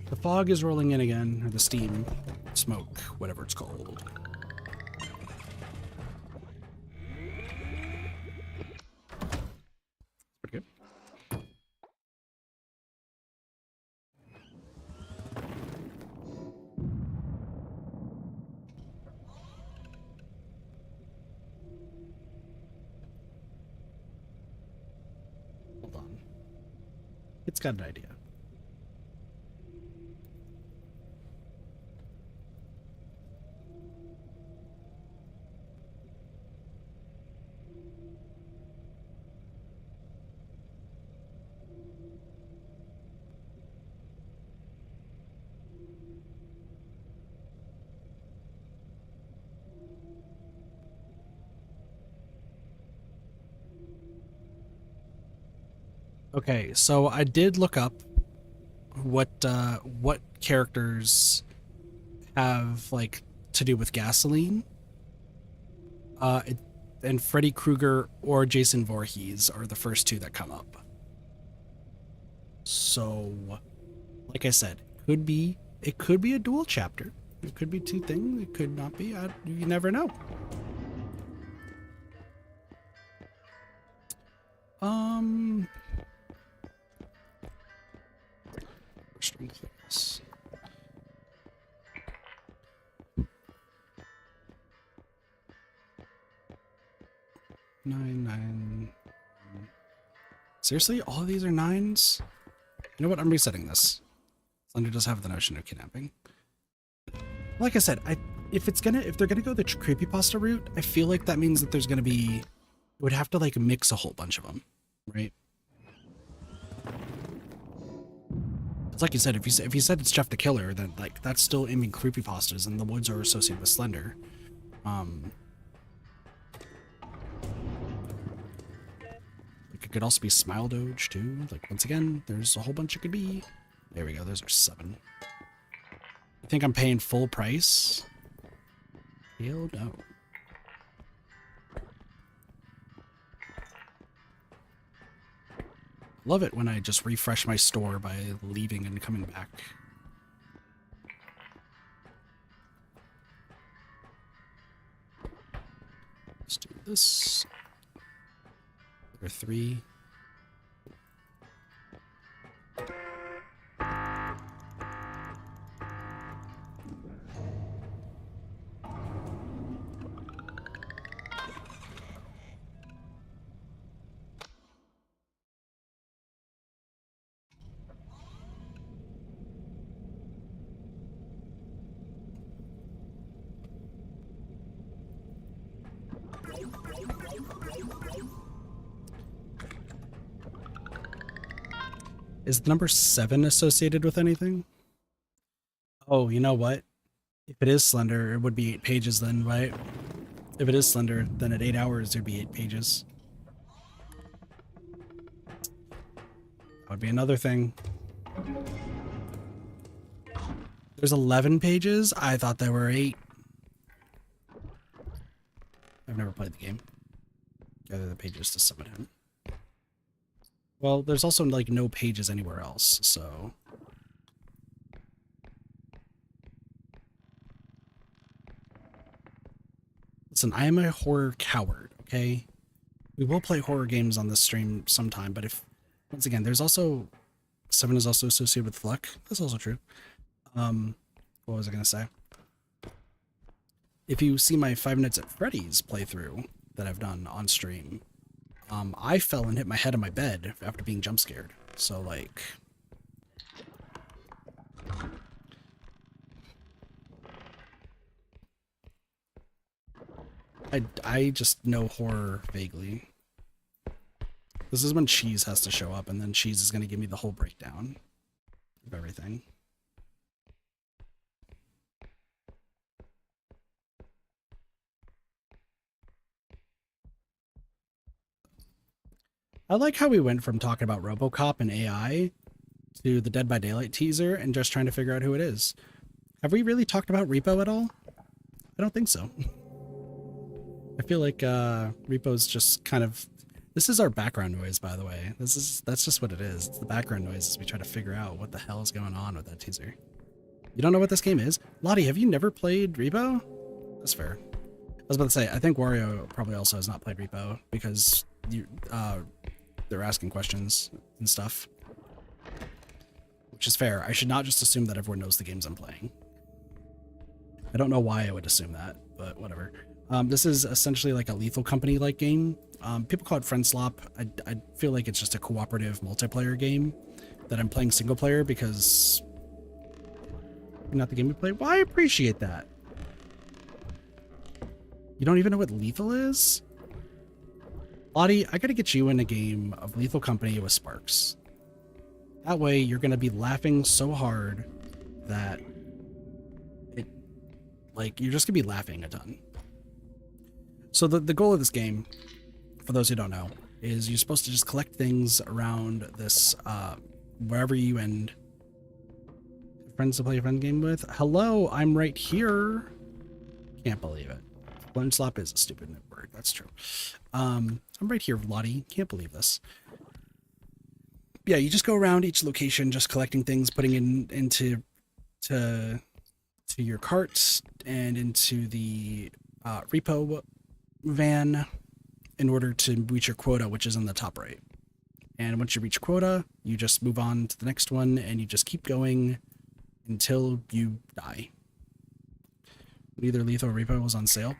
The fog is rolling in again, or the steam, smoke, whatever it's called. Pretty good. Hold on. It's got an idea. Okay, so I did look up what characters have like to do with gasoline. And Freddy Krueger or Jason Voorhees are the first two that come up. So, like I said, it could be a dual chapter. It could be two things. It could not be. You never know. Strength fitness. Nine. Seriously, all of these are nines? You know what? I'm resetting this. Slender does have the notion of kidnapping. Like I said, if they're gonna go the creepypasta route, I feel like that means that there's gonna be, it would have to like mix a whole bunch of them, right? It's like you said, if you said it's Jeff the Killer, then like that's still aiming creepypastas, and the woods are associated with Slender. Like it could also be Smile Doge too. Like once again, there's a whole bunch it could be. There we go. Those are 7. You think I'm paying full price? Hell no. Love it when I just refresh my store by leaving and coming back. Let's do this. There are 3. Is the number 7 associated with anything? Oh, you know what? If it is Slender, it would be 8 pages then, right? If it is Slender, then at 8 hours, there'd be 8 pages. That would be another thing. There's 11 pages? I thought there were 8. I've never played the game. Gather the pages to summon him. Well, there's also like no pages anywhere else, so... Listen, I am a horror coward, okay? We will play horror games on this stream sometime, but if... Once again, there's also... 7 is also associated with luck. That's also true. What was I gonna say? If you see my 5 Nights at Freddy's playthrough that I've done on stream, I fell and hit my head on my bed after being jump scared. So like, I just know horror vaguely. This is when Cheese has to show up, and then Cheese is going to give me the whole breakdown of everything. I like how we went from talking about RoboCop and AI to the Dead by Daylight teaser and just trying to figure out who it is. Have we really talked about Repo at all? I don't think so. I feel like Repo's just kind of... This is our background noise, by the way. That's just what it is. It's the background noise as we try to figure out what the hell is going on with that teaser. You don't know what this game is? Lottie, have you never played Repo? That's fair. I was about to say, I think Wario probably also has not played Repo because you, they're asking questions and stuff. Which is fair. I should not just assume that everyone knows the games I'm playing. I don't know why I would assume that, but whatever. This is essentially like a Lethal Company-like game. People call it Friend Slop. I feel like it's just a cooperative multiplayer game that I'm playing single player because not the game we play. Well, I appreciate that. You don't even know what Lethal is? Lottie, I gotta get you in a game of Lethal Company with Sparks. That way you're gonna be laughing so hard that it, like, you're just gonna be laughing a ton. So the goal of this game, for those who don't know, is you're supposed to just collect things around this, wherever you end. Friends to play a friend game with? Hello, I'm right here. Can't believe it. Friend slop is a stupid word. That's true. I'm right here, Lottie. Can't believe this. Yeah, you just go around each location, just collecting things, putting into your carts and into the repo van in order to reach your quota, which is in the top right. And once you reach quota, you just move on to the next one, and you just keep going until you die. Either Lethal or Repo was on sale.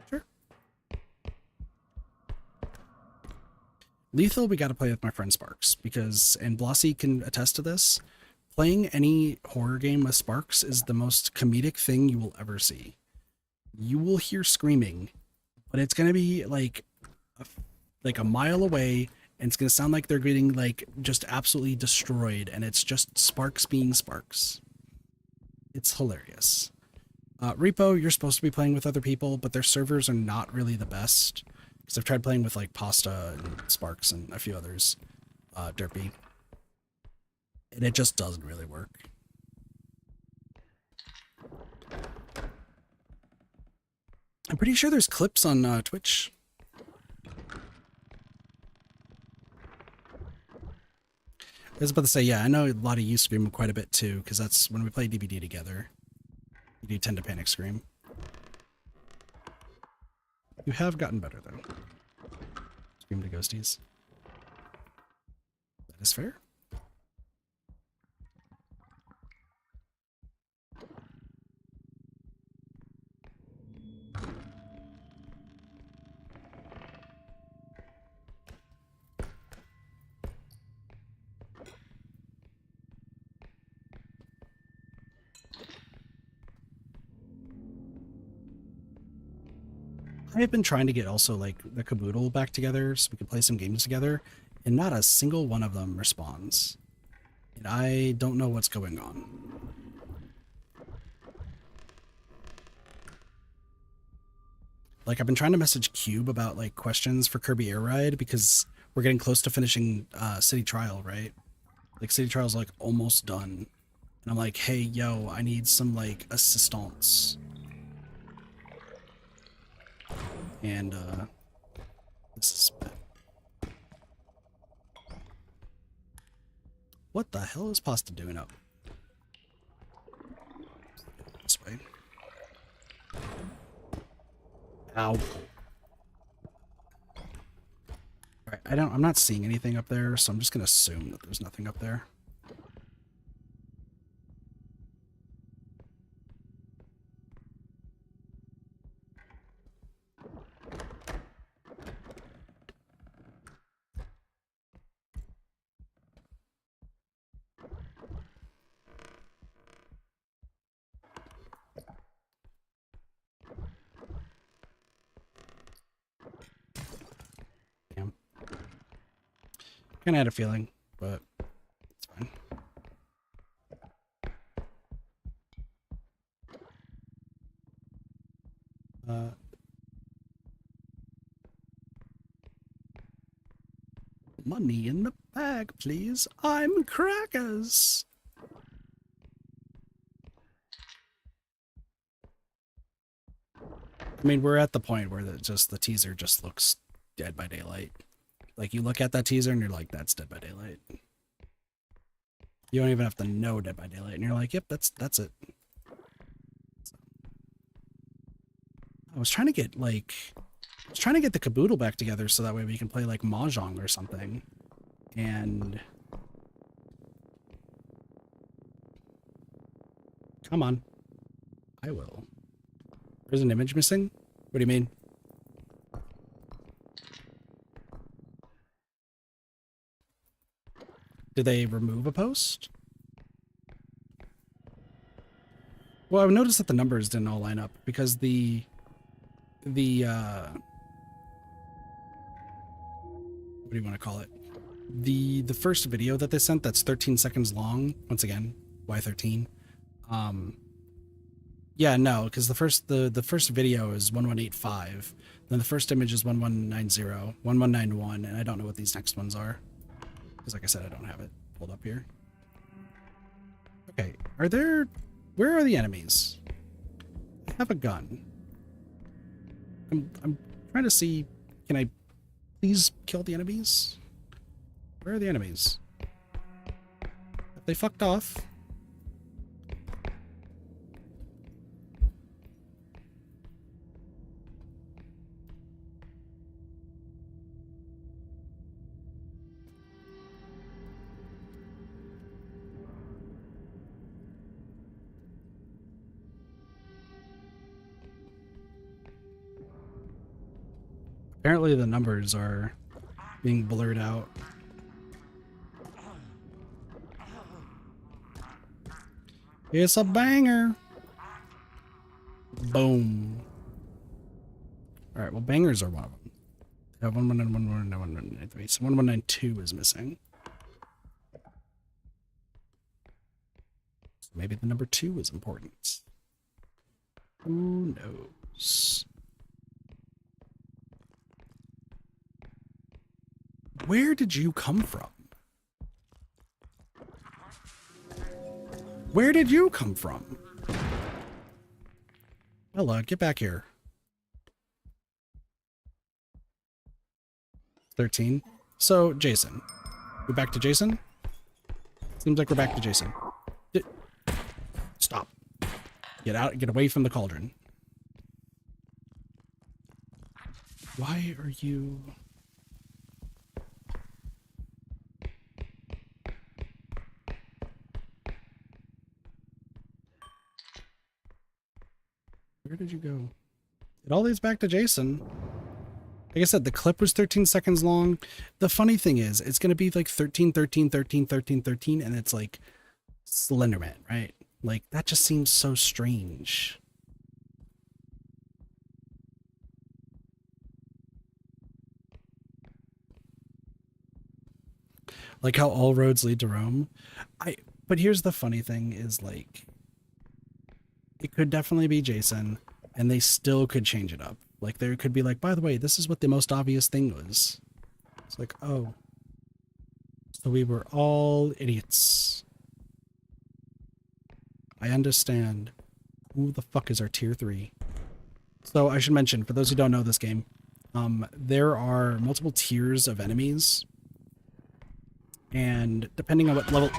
Sure. Lethal, we got to play with my friend Sparks, because, and Blossy can attest to this, Playing any horror game with sparks is the most comedic thing you will ever see. You will hear screaming, but it's gonna be like a mile away, and it's gonna sound like they're getting like just absolutely destroyed, and it's just sparks being sparks. It's hilarious. Repo, you're supposed to be playing with other people, but their servers are not really the best. Because I've tried playing with like Pasta and Sparks and a few others, Derpy, and it just doesn't really work. I'm pretty sure there's clips on Twitch. I was about to say, yeah, I know a lot of you scream quite a bit too, because that's when we play DBD together. You do tend to panic scream. You have gotten better though. Scream to ghosties. That is fair. I have been trying to get also like the caboodle back together so we can play some games together, and not a single one of them responds. And I don't know what's going on. Like, I've been trying to message Cube about like questions for Kirby Air Ride because we're getting close to finishing City Trial, right? Like City Trial's like almost done. And I'm like, hey, yo, I need some like assistance. And this is bad. What the hell is Pasta doing up? This way. Ow. Alright, I'm not seeing anything up there, so I'm just gonna assume that there's nothing up there. Kind of had a feeling, but it's fine. Money in the bag, please. I'm crackers. I mean, we're at the point where the teaser just looks Dead by Daylight. Like, you look at that teaser and you're like, that's Dead by Daylight. You don't even have to know Dead by Daylight, and you're like, yep, that's it. So, I was trying to get the caboodle back together so that way we can play like Mahjong or something. And come on. I will. There's an image missing? What do you mean? Did they remove a post? Well, I've noticed that the numbers didn't all line up because the what do you want to call it? The first video that they sent that's 13 seconds long, once again, why 13? Yeah, no, because the first video is 1185, then the first image is 1190, 1191, and I don't know what these next ones are. Because like I said, I don't have it pulled up here. Okay, where are the enemies? I have a gun. I'm trying to see, can I please kill the enemies? Where are the enemies? Have they fucked off? Apparently the numbers are being blurred out. It's a banger. Boom. All right, well, bangers are one of them. I have 1191, so 1192 is missing. So maybe the number 2 is important. Who knows? Where did you come from? Where did you come from? Ella, get back here. 13. So, Jason. We're back to Jason? Seems like we're back to Jason. Stop. Get out, get away from the cauldron. Why are you... Where did you go? It all leads back to Jason. Like I said, the clip was 13 seconds long. The funny thing is, it's going to be like 13, 13, 13, 13, 13, and it's like Slenderman, right? Like, that just seems so strange. Like how all roads lead to Rome. But here's the funny thing is, like, it could definitely be Jason, and they still could change it up. Like, there could be like, by the way, this is what the most obvious thing was. It's like, oh. So we were all idiots. I understand. Who the fuck is our tier 3? So I should mention, for those who don't know this game, there are multiple tiers of enemies. And depending on what level...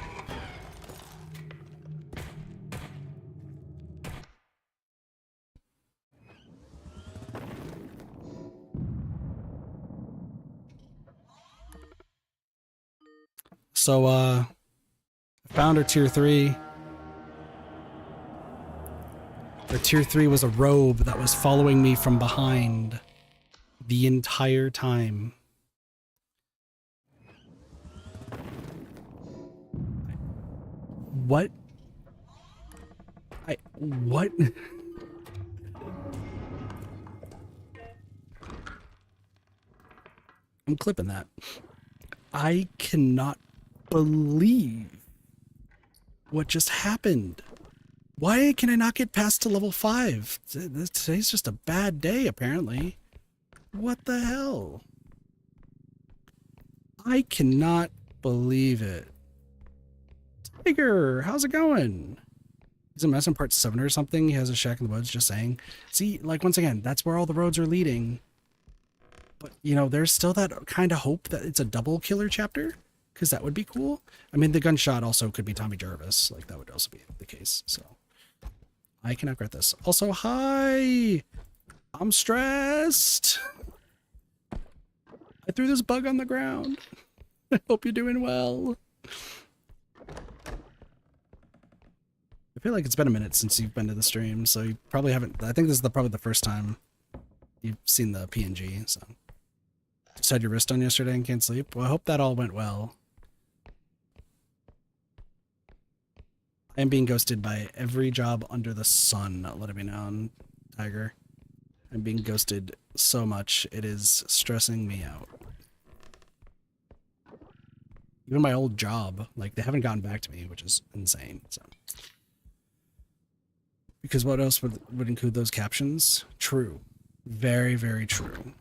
So, I found our tier 3. Our tier 3 was a robe that was following me from behind the entire time. What? What? I'm clipping that. I cannot believe what just happened. Why can I not get past to level 5? Today's just a bad day, apparently. What the hell? I cannot believe it. Tiger, how's it going? He's a mess in part 7 or something. He has a shack in the woods, just saying. See, like, once again, that's where all the roads are leading. But, you know, there's still that kind of hope that it's a double killer chapter, because that would be cool. I mean, the gunshot also could be Tommy Jarvis. Like, that would also be the case, so. I cannot regret this. Also, hi! I'm stressed! I threw this bug on the ground. I hope you're doing well. I feel like it's been a minute since you've been to the stream, so you probably haven't... I think this is probably the first time you've seen the PNG, so... Just had your wrist on yesterday and can't sleep? Well, I hope that all went well. I am being ghosted by every job under the sun, let it be known, Tiger. I'm being ghosted so much, it is stressing me out. Even my old job, like, they haven't gotten back to me, which is insane, so... Because what else would include those captions? True. Very, very true.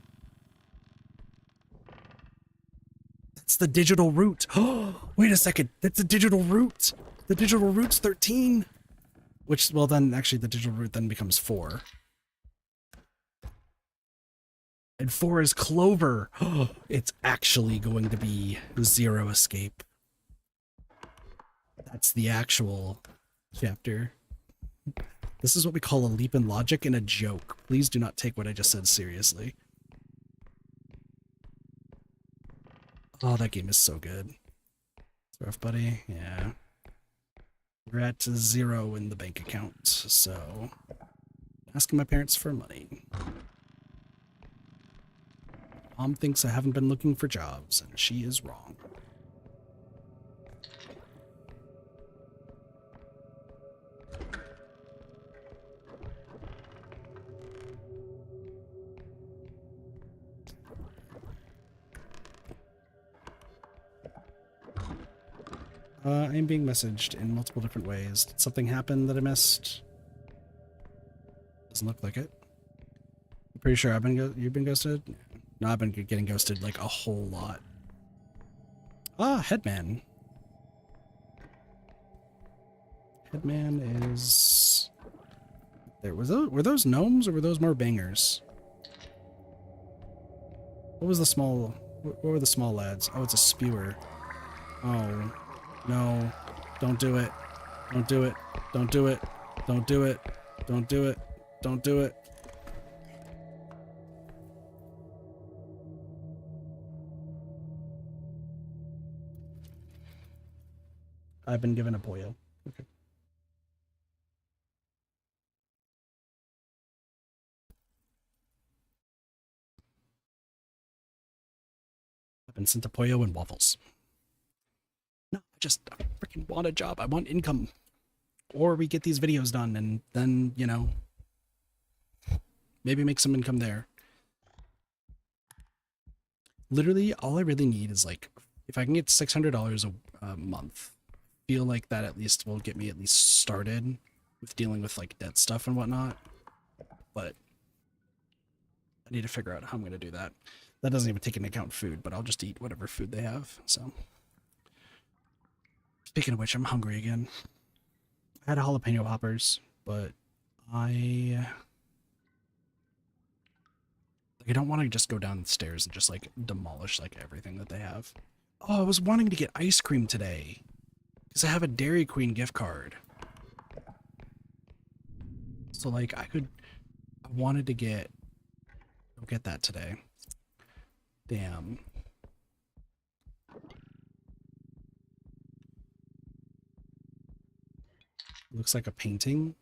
That's the digital route. Oh, wait a second. That's the digital route. The digital route's 13. Which, well, then actually the digital route then becomes 4. And 4 is Clover. Oh, it's actually going to be 0 escape. That's the actual chapter. This is what we call a leap in logic and a joke. Please do not take what I just said seriously. Oh, that game is so good. It's rough, buddy. Yeah. We're at 0 in the bank account, so... Asking my parents for money. Mom thinks I haven't been looking for jobs, and she is wrong. I'm being messaged in multiple different ways. Did something happen that I missed? Doesn't look like it. I'm pretty sure you've been ghosted? No, I've been getting ghosted like a whole lot. Ah, Headman. Headman is... There was those, were those gnomes or were those more bangers? What was the small... What were the small lads? Oh, it's a spewer. Oh, no. Don't do it. Don't do it. Don't do it. Don't do it. Don't do it. Don't do it. I've been given a boyo. Okay. I've been sent a pollo and waffles. No, I freaking want a job. I want income. Or we get these videos done and then, you know, maybe make some income there. Literally, all I really need is like, if I can get $600 a month, feel like that at least will get me at least started with dealing with like debt stuff and whatnot. But I need to figure out how I'm going to do that. That doesn't even take into account food, but I'll just eat whatever food they have. So, speaking of which, I'm hungry again. I had a jalapeno poppers, but I don't want to just go downstairs and just like demolish like everything that they have. Oh, I was wanting to get ice cream today because I have a Dairy Queen gift card. So like I wanted to go get that today. Damn. Looks like a painting.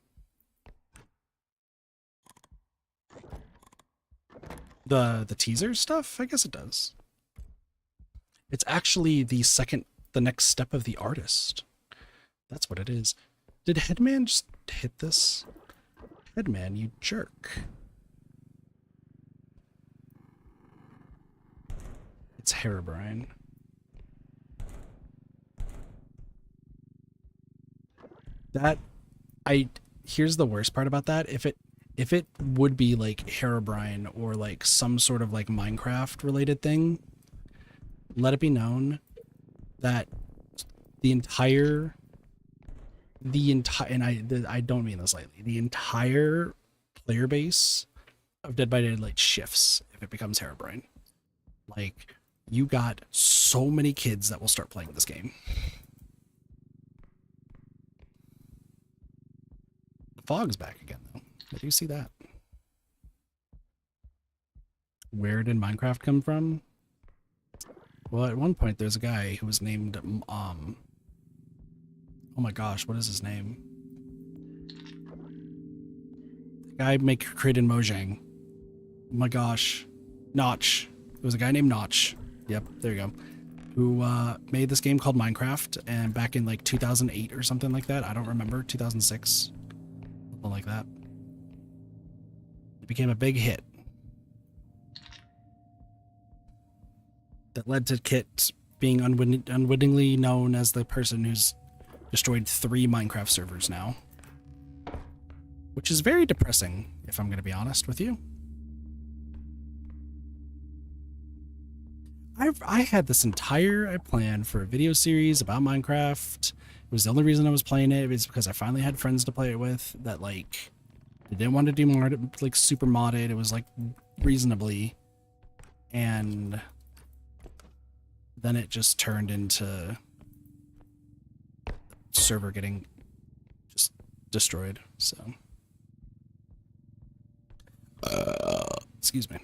The teaser stuff? I guess it does. It's actually the next step of the artist. That's what it is. Did Headman just hit this? Headman, you jerk. It's Herobrine. Here's the worst part about that. If it would be like Herobrine or like some sort of like Minecraft related thing, let it be known that and I don't mean this lightly, the entire player base of Dead by Daylight shifts if it becomes Herobrine. Like, you got so many kids that will start playing this game. The fog's back again, though. I do see that. Where did Minecraft come from? Well, at one point, there's a guy who was named, oh my gosh, what is his name? The guy created Mojang. Oh my gosh. Notch. It was a guy named Notch. Yep, there you go. Who made this game called Minecraft, and back in like 2008 or something like that. I don't remember. 2006. Something like that. It became a big hit. That led to Kit being unwittingly known as the person who's destroyed 3 Minecraft servers now. Which is very depressing, if I'm going to be honest with you. I had this entire plan for a video series about Minecraft. It was the only reason I was playing it. It was because I finally had friends to play it with that, like, they didn't want to do more, like, super modded. It was, like, reasonably. And then it just turned into the server getting just destroyed, so. Excuse me.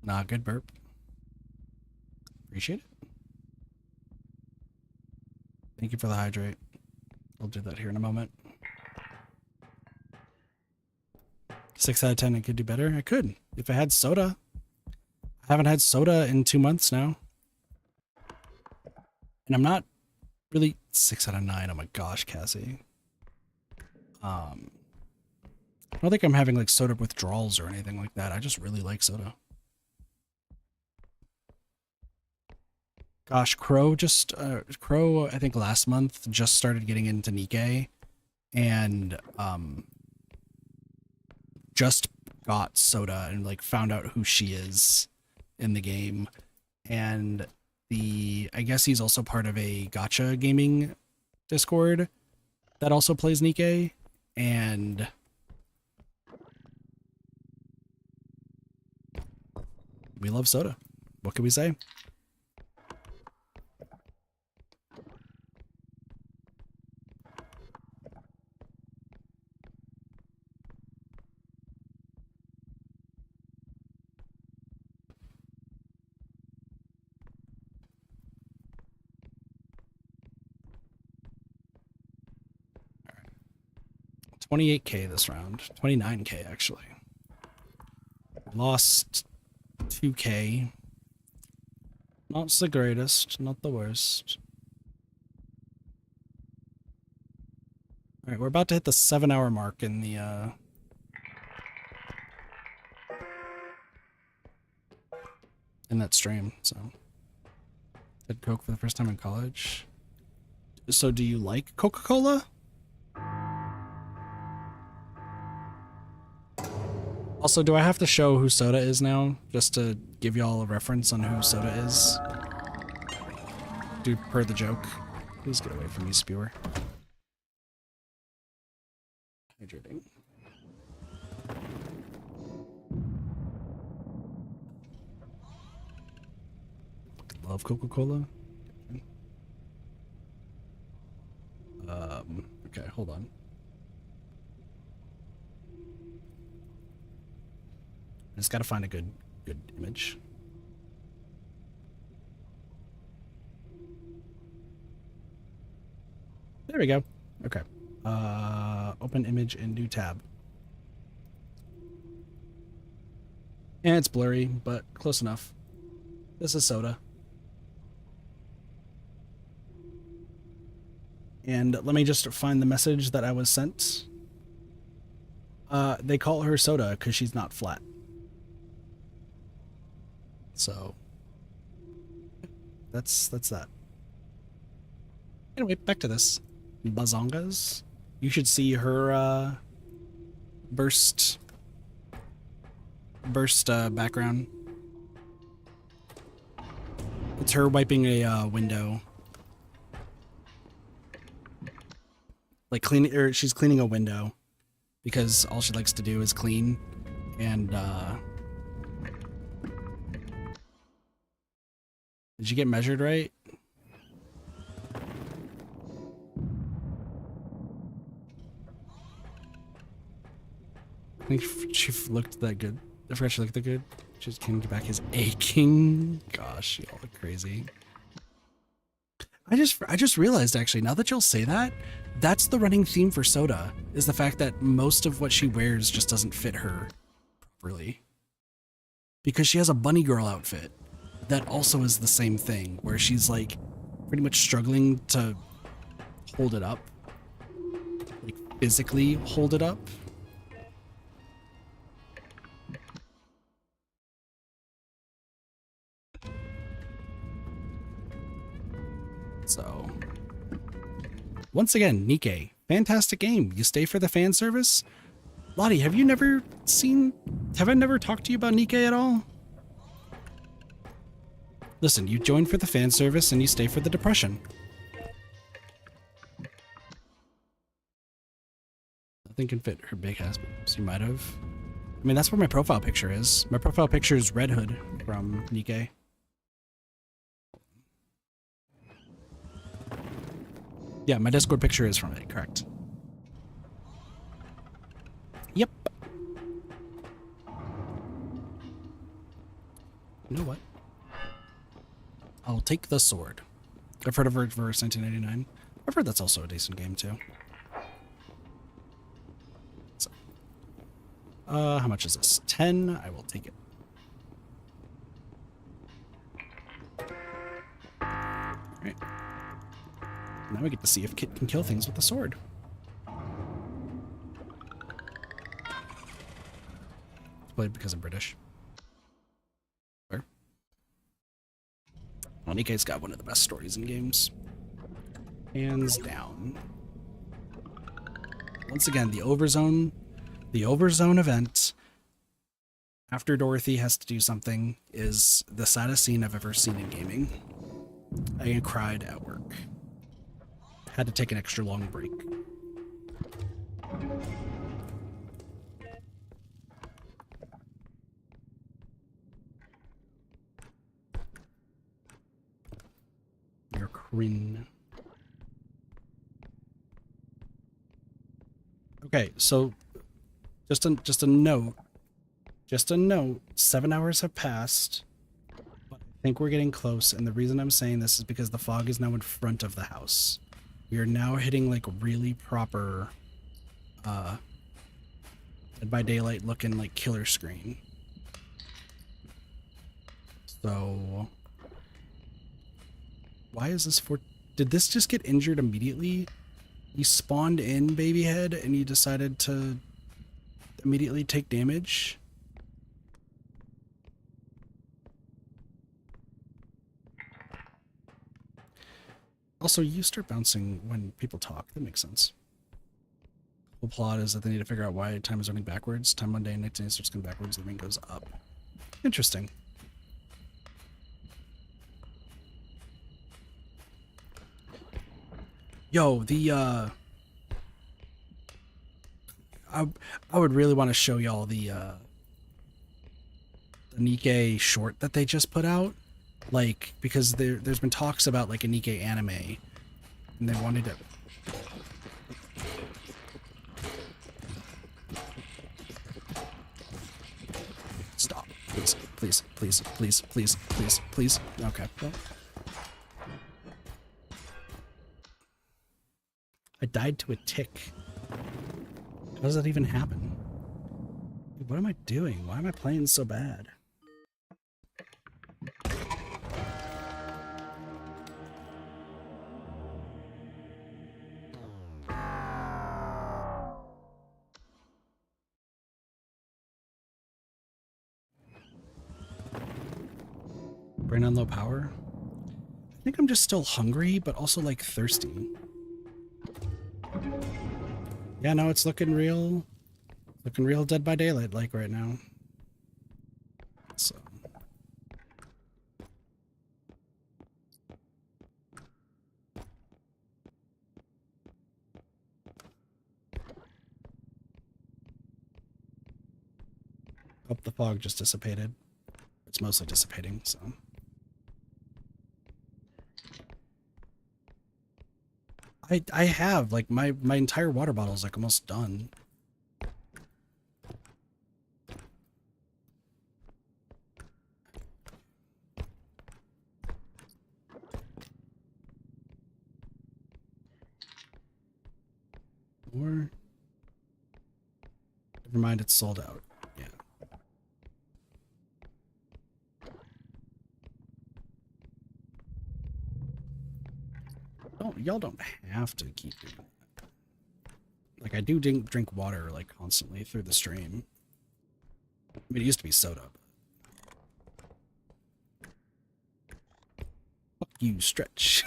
Nah, good burp. Appreciate it. Thank you for the hydrate. I'll do that here in a moment. 6 out of 10, I could do better. I could, if I had soda. I haven't had soda in 2 months now. And I'm not Really, 6 out of 9. Oh my gosh, Cassie. I don't think I'm having like soda withdrawals or anything like that. I just really like soda. Gosh, Crow, I think last month just started getting into Nikkei and just got soda and like found out who she is in the game. And I guess he's also part of a gacha gaming Discord that also plays Nikkei, and we love soda. What can we say? All right. 28K this round. 29K actually. Lost 2K. Not the greatest, not the worst. All right, we're about to hit the 7-hour mark in the in that stream. So, did Coke for the first time in college. So, do you like Coca-Cola? Also, do I have to show who Soda is now, just to give y'all a reference on who Soda is? Dude, per the joke. Please get away from me, spewer. Hydrating. Love Coca-Cola. Okay, hold on. I just gotta find a good image. There we go. Okay. Open image in new tab. And it's blurry, but close enough. This is Soda. And let me just find the message that I was sent. They call her Soda because she's not flat. So that's that. Anyway, back to this. Bazongas. You should see her burst background. It's her wiping a window. Like cleaning, or she's cleaning a window because all she likes to do is clean. And did you get measured right? I think she looked that good. I forgot she looked that good. She just came back as aching. Gosh, y'all look crazy. I just realized actually, now that y'all say that, that's the running theme for Soda, is the fact that most of what she wears just doesn't fit her properly. Because she has a bunny girl outfit that also is the same thing, where she's like pretty much struggling to hold it up. Like physically hold it up. So, once again, Nikkei, fantastic game. You stay for the fan service. Lottie, have I never talked to you about Nikkei at all? Listen, you join for the fan service and you stay for the depression. Nothing can fit her big ass boobs. You might have. I mean, that's where my profile picture is. My profile picture is Red Hood from Nikkei. Yeah, my Discord picture is from it, correct. Yep. You know what? I'll take the sword. I've heard of it verse 1999. I've heard that's also a decent game too. So, how much is this? 10. I will take it. All right. Now we get to see if Kit can kill things with a sword. It's played because I'm British. Where? Well, Nike's got one of the best stories in games. Hands down. Once again, the overzone event after Dorothy has to do something is the saddest scene I've ever seen in gaming. I cried at work. Had to take an extra long break. You're crin. Okay, so just a note. 7 hours have passed. But I think we're getting close, and the reason I'm saying this is because the fog is now in front of the house. We are now hitting like really proper Dead by Daylight looking like killer screen. So why is this for? Did this just get injured immediately? You spawned in Babyhead and you decided to immediately take damage? Also, you start bouncing when people talk. That makes sense. The plot is that they need to figure out why time is running backwards. Time one day and next day starts going backwards, the ring goes up. Interesting. Yo, I would really want to show y'all the Nikke short that they just put out. Like, because there's been talks about like a Nikke anime, and they wanted to. Stop, please, please, please, please, please, please, please. Okay. Well, I died to a tick. How does that even happen? What am I doing? Why am I playing so bad? Brain on low power? I think I'm just still hungry, but also like thirsty. Yeah, no, it's looking real Dead by Daylight like right now. So hope the fog just dissipated. It's mostly dissipating, so. I have, like, my entire water bottle is like almost done. Or never mind, it's sold out. Yeah. Y'all don't have to keep doing that. Like, I do drink water like constantly through the stream. I mean, it used to be soda. Fuck you, Stretch.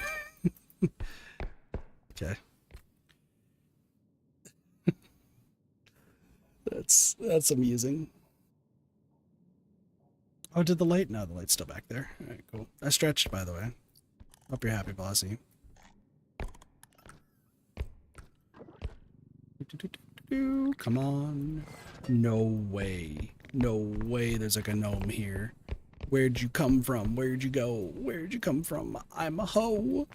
Okay. That's amusing. Oh, did the light? No, the light's still back there. All right, cool. I stretched, by the way. Hope you're happy, Bossy. Come on. No way. No way there's like a gnome here. Where'd you come from? Where'd you go? Where'd you come from? I'm a hoe.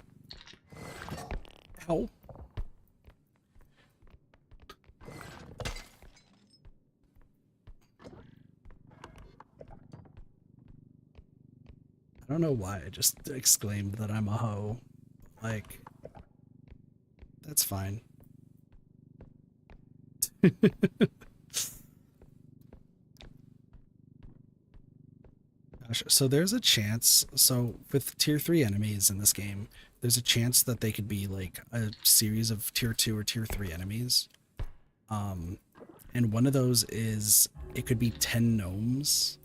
Ow. I don't know why I just exclaimed that I'm a hoe. Like, that's fine. gosh. So there's a chance. So with tier 3 enemies in this game, there's a chance that they could be like a series of tier 2 or tier 3 enemies. And one of those is it could be 10 gnomes.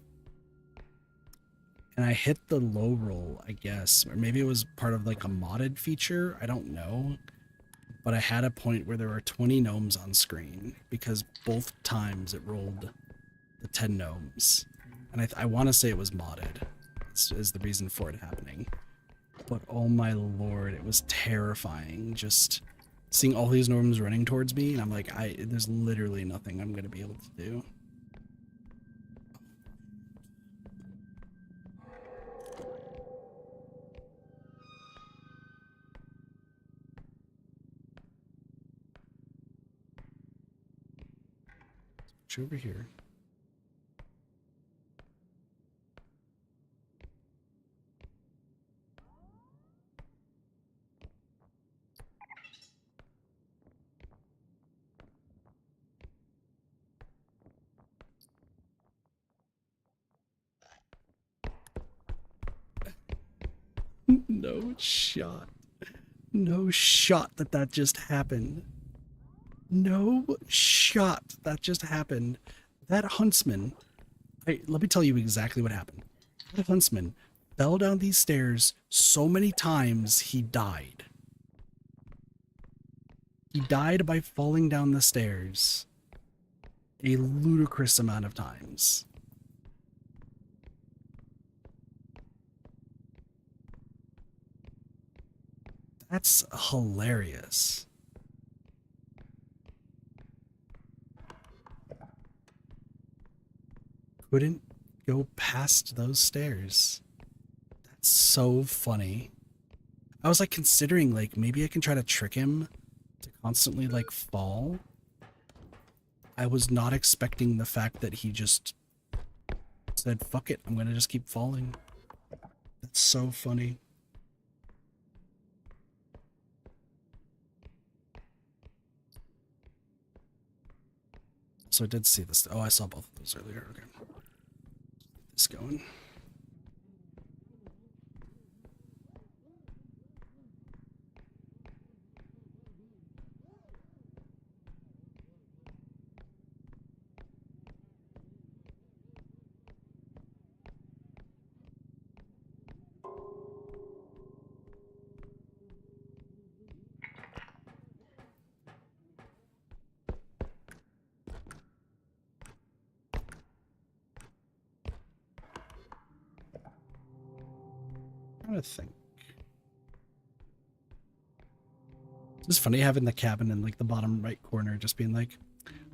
And I hit the low roll, I guess, or maybe it was part of like a modded feature. I don't know. But I had a point where there were 20 gnomes on screen because both times it rolled the 10 gnomes. And I want to say it was modded is the reason for it happening. But oh my lord, it was terrifying just seeing all these gnomes running towards me, and I'm like, there's literally nothing I'm going to be able to do. Switch over here. No shot. No shot that just happened. No shot that just happened. That huntsman, let me tell you exactly what happened. That huntsman fell down these stairs so many times he died. He died by falling down the stairs a ludicrous amount of times. That's hilarious. Couldn't go past those stairs. That's so funny. I was like considering like maybe I can try to trick him to constantly like fall. I was not expecting the fact that he just said, fuck it, I'm gonna just keep falling. That's so funny. So I did see this. Oh, I saw both of those earlier. Okay. Get this going. I'm trying to think. It's funny having the cabin in like the bottom right corner just being like,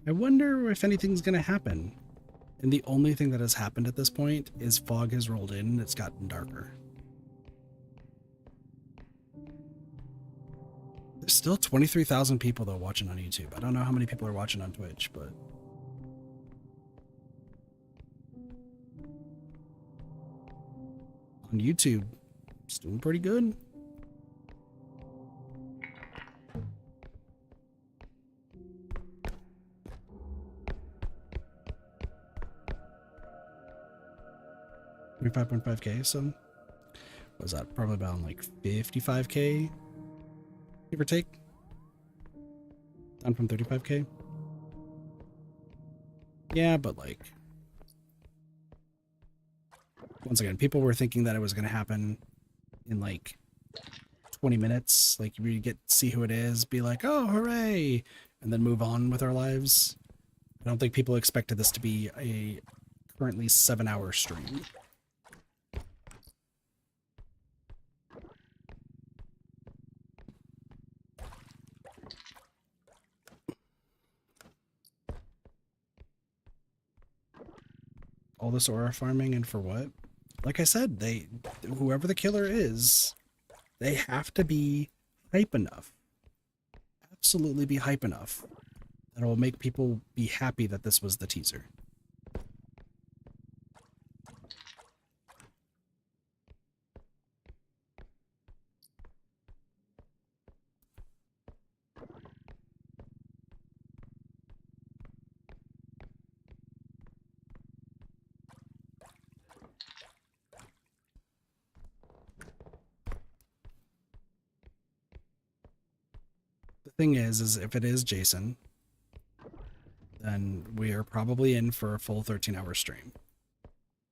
I wonder if anything's gonna happen. And the only thing that has happened at this point is fog has rolled in and it's gotten darker. There's still 23,000 people though watching on YouTube. I don't know how many people are watching on Twitch, but on YouTube, it's doing pretty good. $25.5K, so what was that? Probably about like 55K, give or take. Down from 35K. Yeah, but like, once again, people were thinking that it was going to happen in like 20 minutes. Like we see who it is, be like, oh, hooray, and then move on with our lives. I don't think people expected this to be a currently 7-hour stream. All this aura farming, and for what? Like I said, whoever the killer is, they have to be hype enough. Absolutely be hype enough that it will make people be happy that this was the teaser. thing is if it is Jason, then we are probably in for a full 13-hour stream.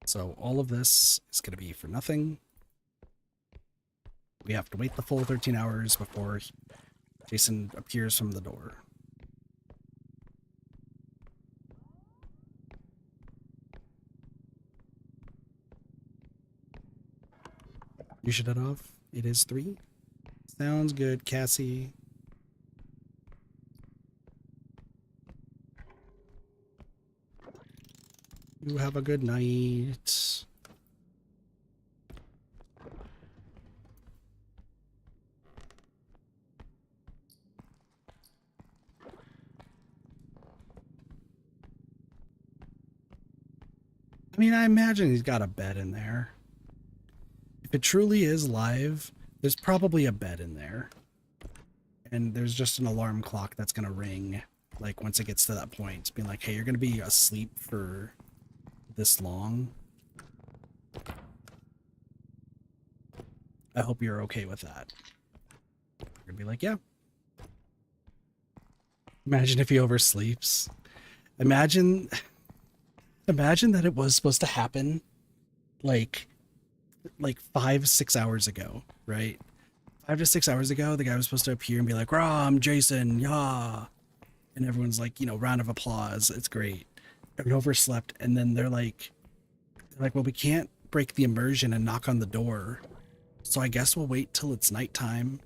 So all of this is going to be for nothing. We have to wait the full 13 hours before Jason appears from the door. You should head off. It is 3. Sounds good, Cassie. You have a good night. I mean, I imagine he's got a bed in there. If it truly is live, there's probably a bed in there. And there's just an alarm clock that's going to ring, like, once it gets to that point. Being like, hey, you're going to be asleep for this long. I hope you're okay with that. You're going to be like, yeah. Imagine if he oversleeps. Imagine that it was supposed to happen like 5-6 hours ago, right? 5 to 6 hours ago, the guy was supposed to appear and be like, "Rah, I'm Jason, yeah," and everyone's like, you know, round of applause. It's great. And overslept, and then they're like, well, we can't break the immersion and knock on the door, so I guess we'll wait till it's nighttime.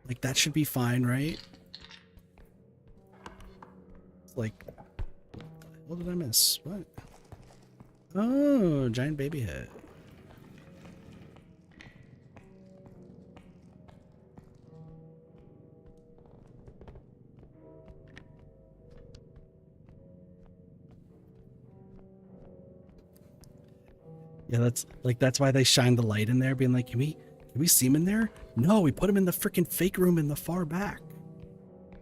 Like, that should be fine, right? It's like, what did I miss? What? Oh, giant baby head. Yeah, that's why they shine the light in there, being like, can we see him in there? No, we put him in the freaking fake room in the far back.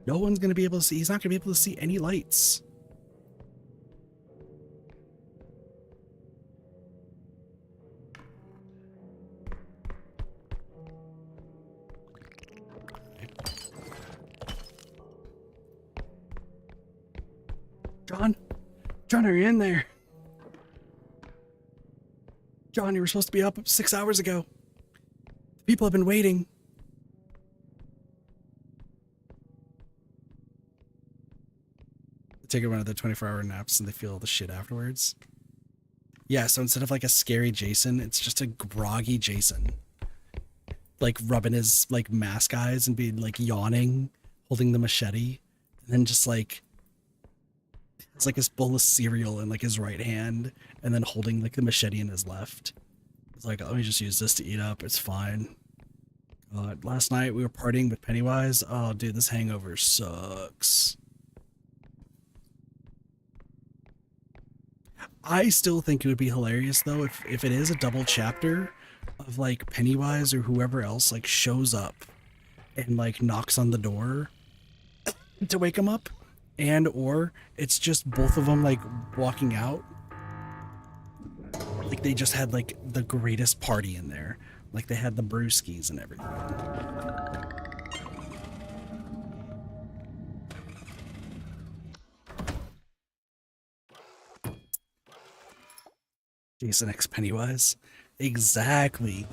No one's gonna be able to see. He's not gonna be able to see any lights. John, are you in there? John, you were supposed to be up 6 hours ago. People have been waiting. They take one of the 24-hour naps and they feel the shit afterwards. Yeah, so instead of like a scary Jason, it's just a groggy Jason. Like rubbing his like mask eyes and being like yawning, holding the machete, and then just like it's like his bowl of cereal in like his right hand, and then holding like the machete in his left. It's like, let me just use this to eat up. It's fine. Last night we were partying with Pennywise. Oh, dude, this hangover sucks. I still think it would be hilarious though if it is a double chapter of like Pennywise or whoever else like shows up and like knocks on the door to wake him up, and or it's just both of them like walking out like they just had like the greatest party in there, like they had the brewskis and everything. Jason X Pennywise. Exactly.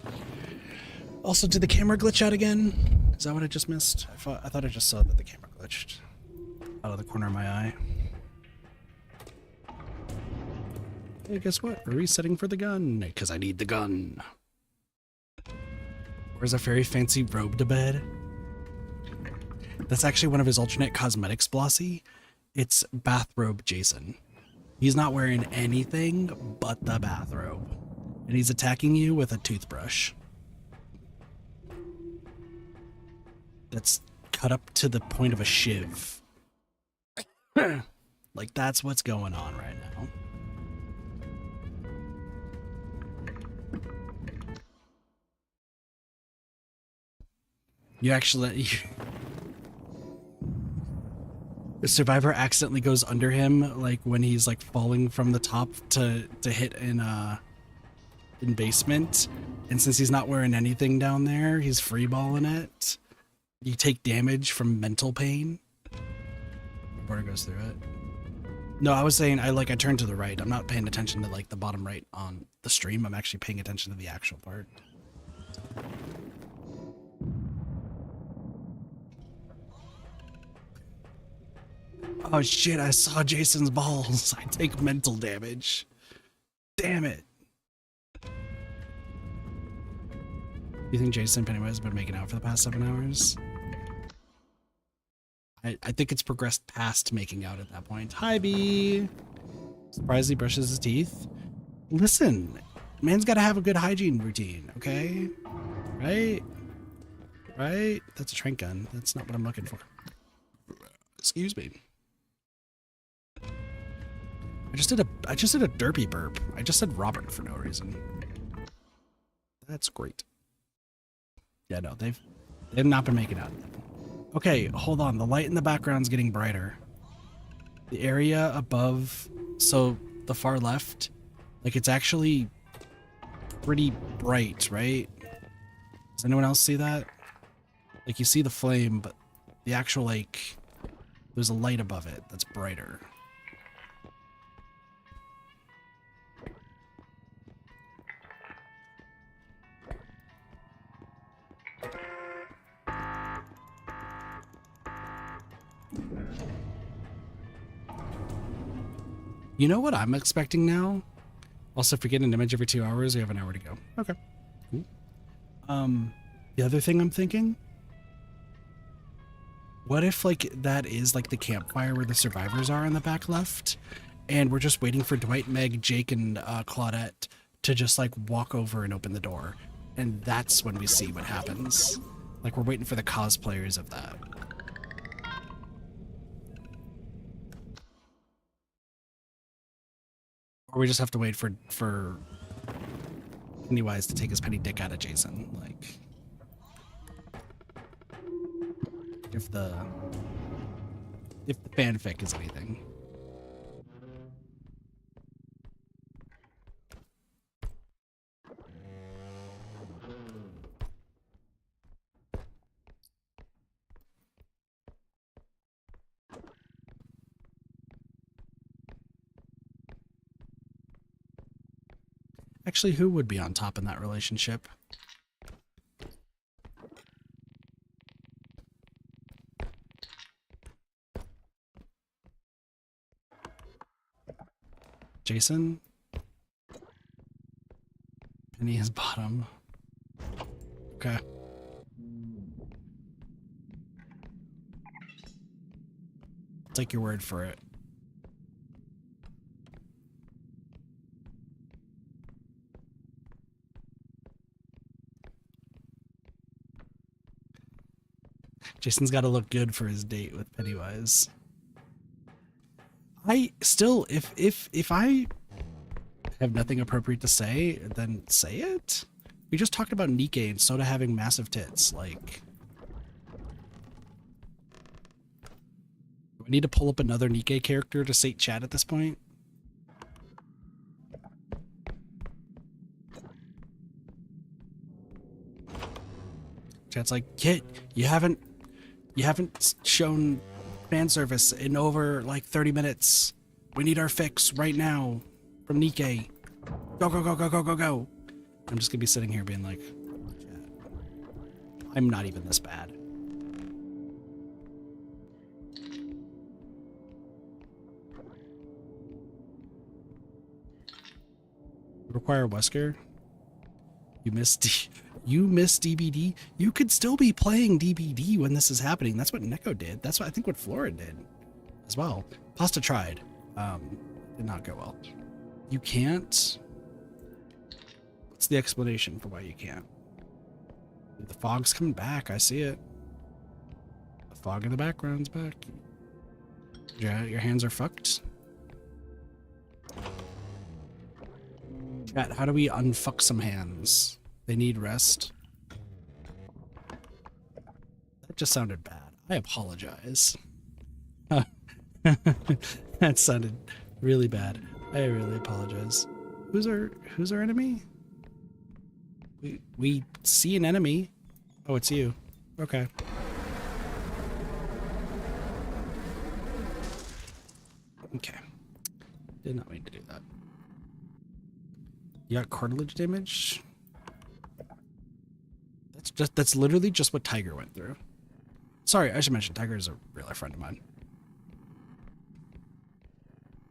Also, did the camera glitch out again? Is that what I just missed? I thought I just saw that the camera glitched out of the corner of my eye. Hey, guess what? We're resetting for the gun, because I need the gun. Where's a very fancy robe to bed? That's actually one of his alternate cosmetics, Blossy. It's bathrobe Jason. He's not wearing anything but the bathrobe. And he's attacking you with a toothbrush. That's cut up to the point of a shiv. Like, that's what's going on right now. You actually... The survivor accidentally goes under him, like, when he's, like, falling from the top to hit in basement. And since he's not wearing anything down there, he's freeballing it. You take damage from mental pain. Water goes through it. No, I was saying I turned to the right. I'm not paying attention to like the bottom right on the stream. I'm actually paying attention to the actual part. Oh shit, I saw Jason's balls. I take mental damage. Damn it. You think Jason Pennywise has been making out for the past 7 hours? I think it's progressed past making out at that point. Hi, B. Surprised he brushes his teeth. Listen, man's got to have a good hygiene routine, okay? Right? Right? That's a trank gun. That's not what I'm looking for. Excuse me. I just did a derpy burp. I just said Robert for no reason. That's great. Yeah, no, they've not been making out. Okay, hold on. The light in the background's getting brighter. The area above, so the far left, like it's actually pretty bright, right? Does anyone else see that? Like you see the flame, but the actual like, there's a light above it that's brighter. You know what I'm expecting now? Also, if we get an image every 2 hours, we have an hour to go. Okay. Cool. The other thing I'm thinking, what if like that is like the campfire where the survivors are in the back left, and we're just waiting for Dwight, Meg, Jake, and Claudette to just like walk over and open the door, and that's when we see what happens. Like we're waiting for the cosplayers of that. Or we just have to wait for Pennywise to take his penny dick out of Jason, like if the fanfic is anything. Actually, who would be on top in that relationship? Jason? Penny is bottom. Okay. I'll take your word for it. Jason's got to look good for his date with Pennywise. I still, if I have nothing appropriate to say, then say it. We just talked about Nikke and Soda having massive tits. Like, do I need to pull up another Nikke character to sate chat at this point? Chat's like, Kit, you haven't shown fan service in over like 30 minutes. We need our fix right now from Nikke. Go, go, go, go, go, go, go. I'm just gonna be sitting here being like, I'm not even this bad. Require Wesker. You missed DBD. You could still be playing DBD when this is happening. That's what Neko did. That's what I think what Flora did as well. Pasta tried. Did not go well. You can't. What's the explanation for why you can't? The fog's coming back. I see it. The fog in the background's back. Yeah, your hands are fucked. Chat, how do we unfuck some hands? They need rest. That just sounded bad. I apologize. That sounded really bad. I really apologize. Who's our enemy? We see an enemy. Oh, it's you. Okay. Okay. Did not mean to do that. You got cartilage damage? That's literally just what Tiger went through. Sorry, I should mention Tiger is a real life friend of mine.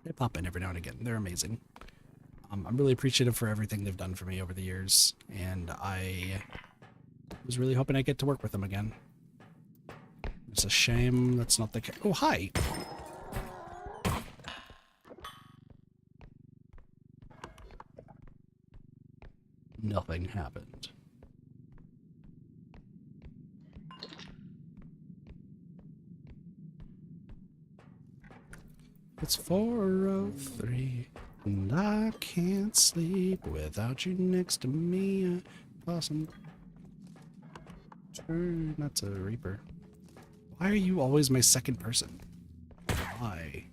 They pop in every now and again. They're amazing. I'm really appreciative for everything they've done for me over the years, and I was really hoping I get to work with them again. It's a shame that's not the case. Oh, hi! Nothing happened. It's 4:03, and I can't sleep without you next to me. Awesome. That's a Reaper. Why are you always my second person? Why?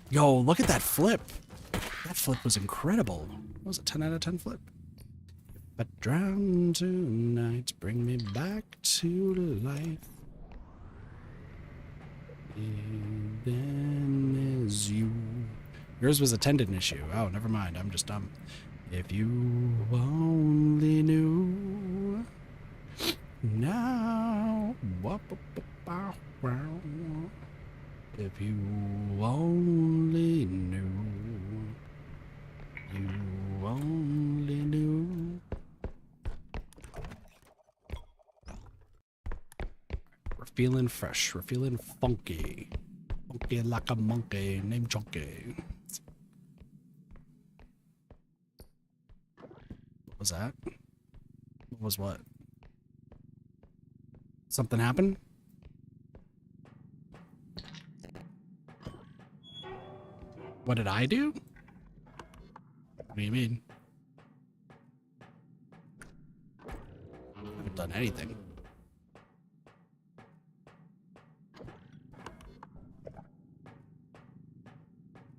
Yo, look at that flip. That flip was incredible. That was a 10 out of 10 flip. But drown tonight, bring me back to life. Then is you. Yours was a tendon issue. Oh, never mind. I'm just dumb. If you only knew now. If you only knew. You only knew. We're feeling fresh. We're feeling funky. Funky like a monkey named Chunky. What was that? What was what? Something happened? What did I do? What do you mean? I haven't done anything.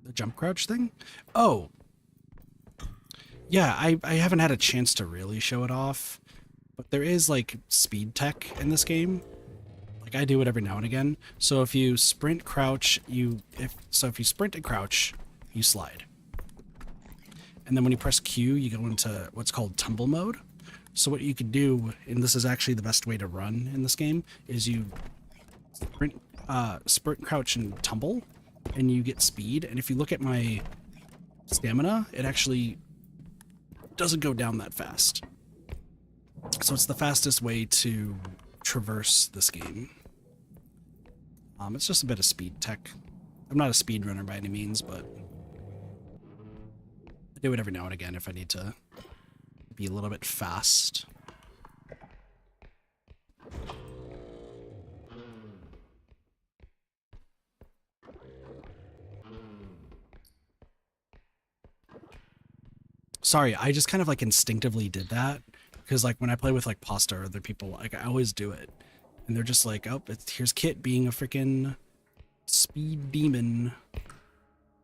The jump crouch thing? Oh. Yeah, I haven't had a chance to really show it off. But there is like speed tech in this game. Like I do it every now and again. So if you sprint, crouch, if you sprint and crouch, you slide. And then when you press Q, you go into what's called tumble mode. So what you can do, and this is actually the best way to run in this game, is you sprint, crouch, and tumble, and you get speed. And if you look at my stamina, it actually doesn't go down that fast. So it's the fastest way to traverse this game. It's just a bit of speed tech. I'm not a speed runner by any means, but I do it every now and again if I need to be a little bit fast. Sorry, I just kind of like instinctively did that because like when I play with like Pasta or other people, like I always do it. And they're just like, oh, here's Kit being a freaking speed demon.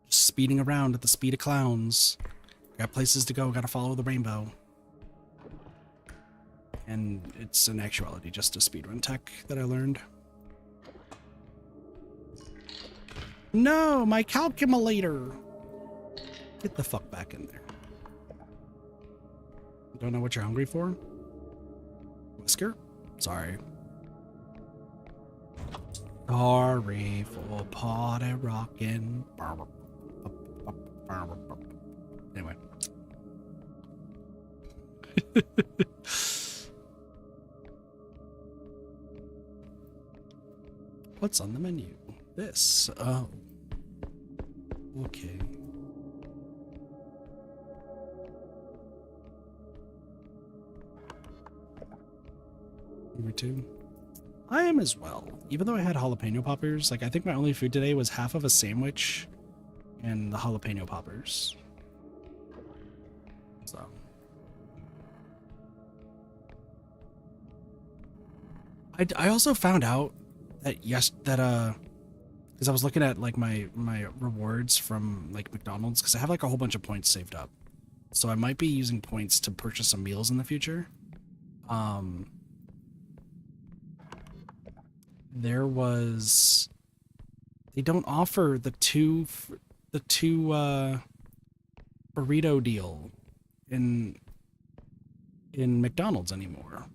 Just speeding around at the speed of clowns. Got places to go, gotta follow the rainbow. And it's in actuality just a speedrun tech that I learned. No, my calculator! Get the fuck back in there. Don't know what you're hungry for? Whisker? Sorry. Sorry for party rockin'. Anyway. What's on the menu? This. Oh. Okay. Number 2. I am as well. Even though I had jalapeno poppers, like I think my only food today was half of a sandwich and the jalapeno poppers. So. I also found out that because I was looking at like my rewards from like McDonald's because I have like a whole bunch of points saved up. So I might be using points to purchase some meals in the future. There was They don't offer the two burrito deal in McDonald's anymore.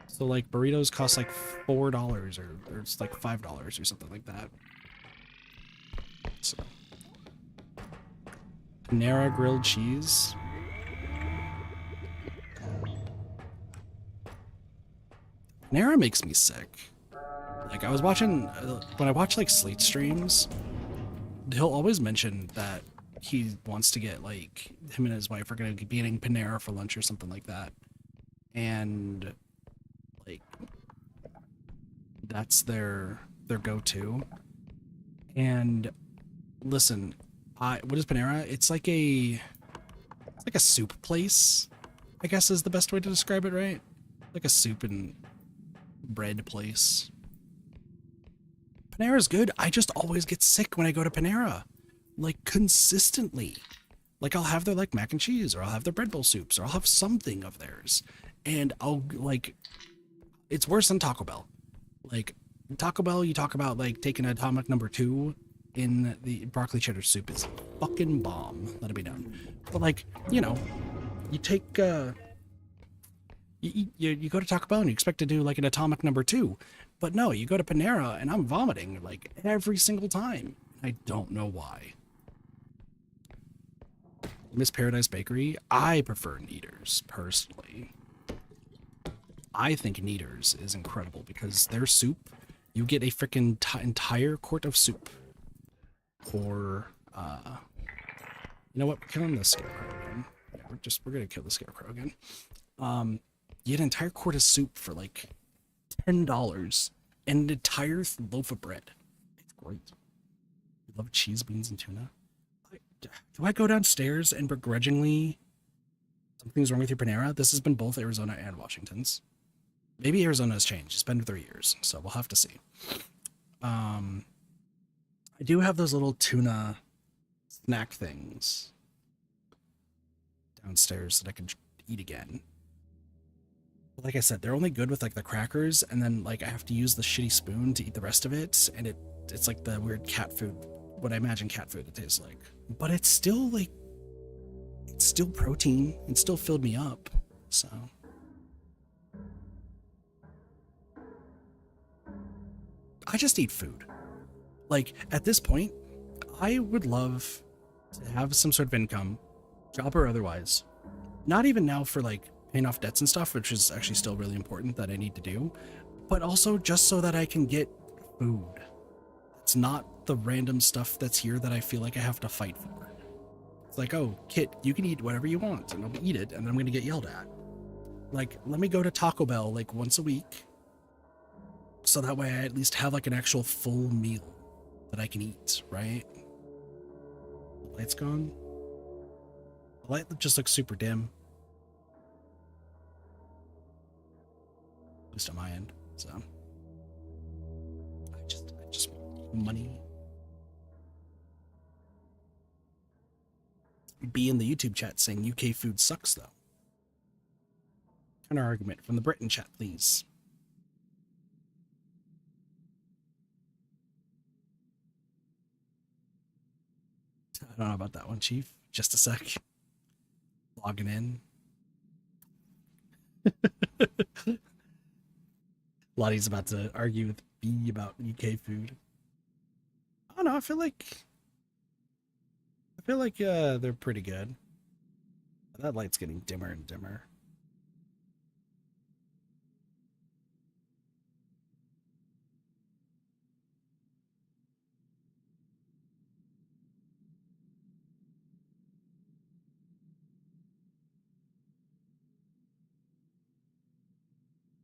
So like burritos cost like $4 or it's like $5 or something like that. So Panera grilled cheese. Panera makes me sick. Like I was watching when I watch like Slate streams, he'll always mention that he wants to get like him and his wife are gonna be eating Panera for lunch or something like that, and like that's their go-to. And listen, what is Panera? It's like a soup place, I guess is the best way to describe it, right? Like a soup and bread place. Panera's good. I just always get sick when I go to Panera, like consistently. Like I'll have their like mac and cheese, or I'll have their bread bowl soups, or I'll have something of theirs, and I'll like, it's worse than Taco Bell. Like Taco Bell, you talk about like taking atomic number 2 in the broccoli cheddar soup is fucking bomb. Let it be known. But like, you know, you take you go to Taco Bell and you expect to do like an atomic number 2, but no, you go to Panera and I'm vomiting like every single time. I don't know why. Miss Paradise Bakery, I prefer Kneaders personally. I think Kneaders is incredible because their soup, you get a freaking entire quart of soup for you know what, we're killing the scarecrow again. Yeah, we're gonna kill the scarecrow again. You get an entire quart of soup for like $10 and an entire loaf of bread. It's great. I love cheese, beans, and tuna. Do I go downstairs and begrudgingly something's wrong with your Panera? This has been both Arizona and Washington's. Maybe Arizona has changed. It's been 3 years, so we'll have to see. I do have those little tuna snack things downstairs that I can eat again. But like I said, they're only good with like the crackers, and then like I have to use the shitty spoon to eat the rest of it, and it's like the weird cat food, what I imagine cat food it tastes like. But it's still like, it's still protein. It still filled me up, so. I just eat food. Like, at this point, I would love to have some sort of income, job or otherwise. Not even now for, like, paying off debts and stuff, which is actually still really important that I need to do, but also just so that I can get food. It's not the random stuff that's here that I feel like I have to fight for. It's like, oh, Kit, you can eat whatever you want, and I'll eat it, and then I'm going to get yelled at. Like, let me go to Taco Bell, like, once a week, so that way I at least have like an actual full meal that I can eat, right? The light's gone. The light just looks super dim. At least on my end, so. I just want money. B in the YouTube chat saying UK food sucks though. Counter argument from the Britain chat, please. I don't know about that one, Chief. Just a sec. Logging in. Lottie's about to argue with B about UK food. I don't know. I feel like they're pretty good. That light's getting dimmer and dimmer.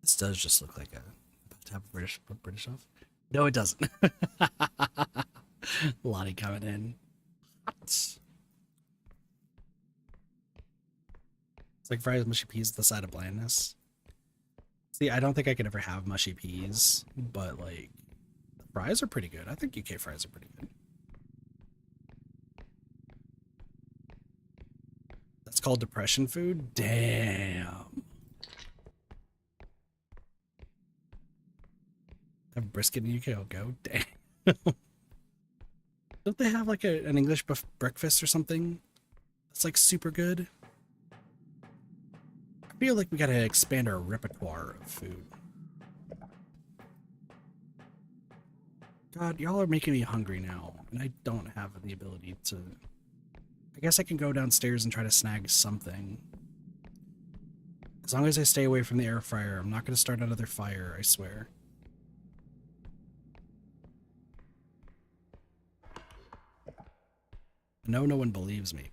This does just look like about to have a British off. No, it doesn't. Lottie coming in. It's like fries, mushy peas, the side of blandness. See, I don't think I could ever have mushy peas, but like the fries are pretty good. I think UK fries are pretty good. That's called depression food? Damn. Have brisket in the UK? I'll go. Damn. Don't they have like an English breakfast or something? That's like super good. I feel like we gotta expand our repertoire of food. God, y'all are making me hungry now, and I don't have the ability to... I guess I can go downstairs and try to snag something. As long as I stay away from the air fryer, I'm not going to start another fire, I swear. No one believes me.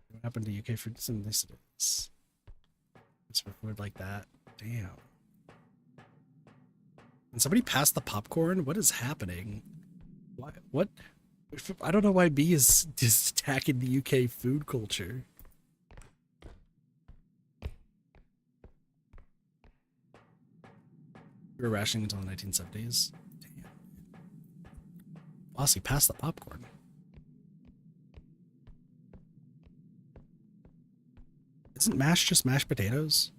What happened to UK food synthesis? It's for food like that. Damn. Can somebody pass the popcorn? What is happening? Why? What? I don't know why B is just attacking the UK food culture. We were rationing until the 1970s. Damn. Bossy, pass the popcorn. Isn't mash just mashed potatoes?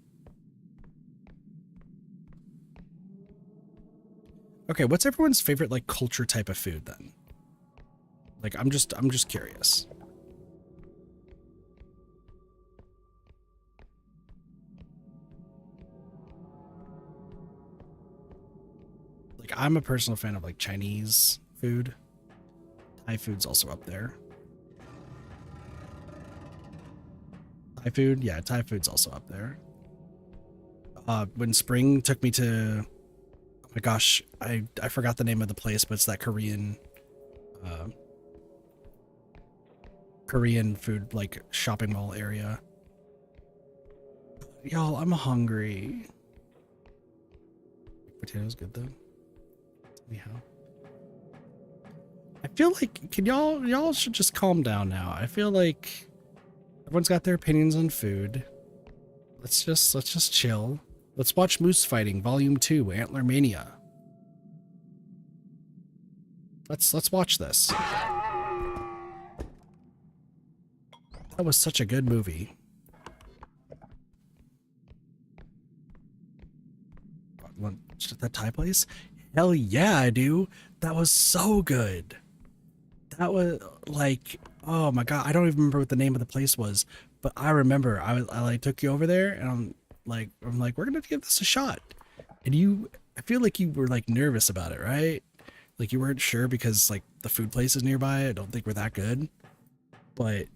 Okay, what's everyone's favorite like culture type of food then? Like I'm just curious. Like I'm a personal fan of like Chinese food. Thai food's also up there. Thai food, yeah, Thai food's also up there. When spring took me to, oh my gosh, I forgot the name of the place, but it's that Korean food like shopping mall area. Y'all, I'm hungry. Potatoes good though. Anyhow, I feel like y'all should just calm down now. I feel like everyone's got their opinions on food. Let's just chill. Let's watch Moose Fighting Volume 2, Antler Mania. Let's watch this. That was such a good movie. Want that Thai place? Hell yeah, I do. That was so good. That was like, oh my god, I don't even remember what the name of the place was, but I remember I like took you over there, and I'm like, we're gonna give this a shot. And I feel like you were like nervous about it, right? Like you weren't sure because like the food place is nearby. I don't think we're that good, but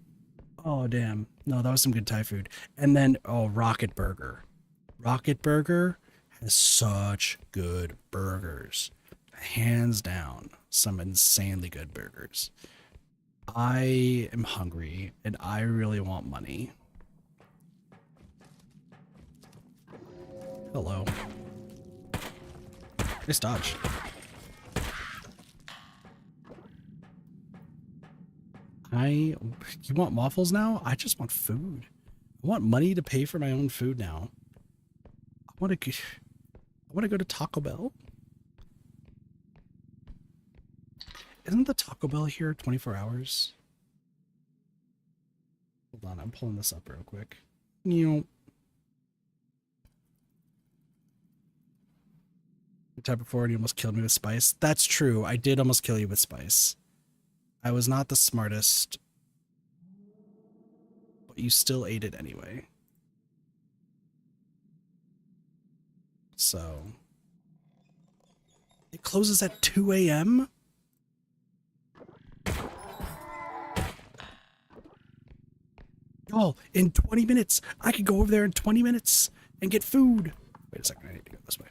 oh damn, no, that was some good Thai food. And then Rocket Burger. Rocket Burger has such good burgers. Hands down, some insanely good burgers. I am hungry and I really want money. Hello. Nice dodge. You want waffles now? I just want food. I want money to pay for my own food now. I want to go to Taco Bell. Isn't the Taco Bell here 24 hours? Hold on, I'm pulling this up real quick. You type before and you almost killed me with spice. That's true. I did almost kill you with spice. I was not the smartest, but you still ate it anyway. So it closes at 2 a.m. Oh, in 20 minutes. I could go over there in 20 minutes and get food. Wait a second, I need to go this way.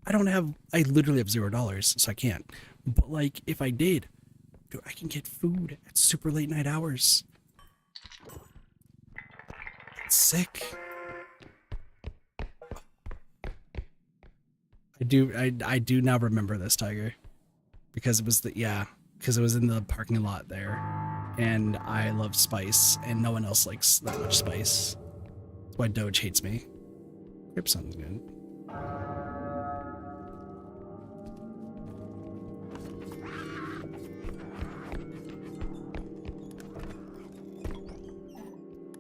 I literally have $0, so I can't. But like, if I did, dude, I can get food at super late night hours. That's sick. I do now remember this, Tiger. Because it was because it was in the parking lot there. And I love spice, and no one else likes that much spice. That's why Doge hates me. Grip sounds good.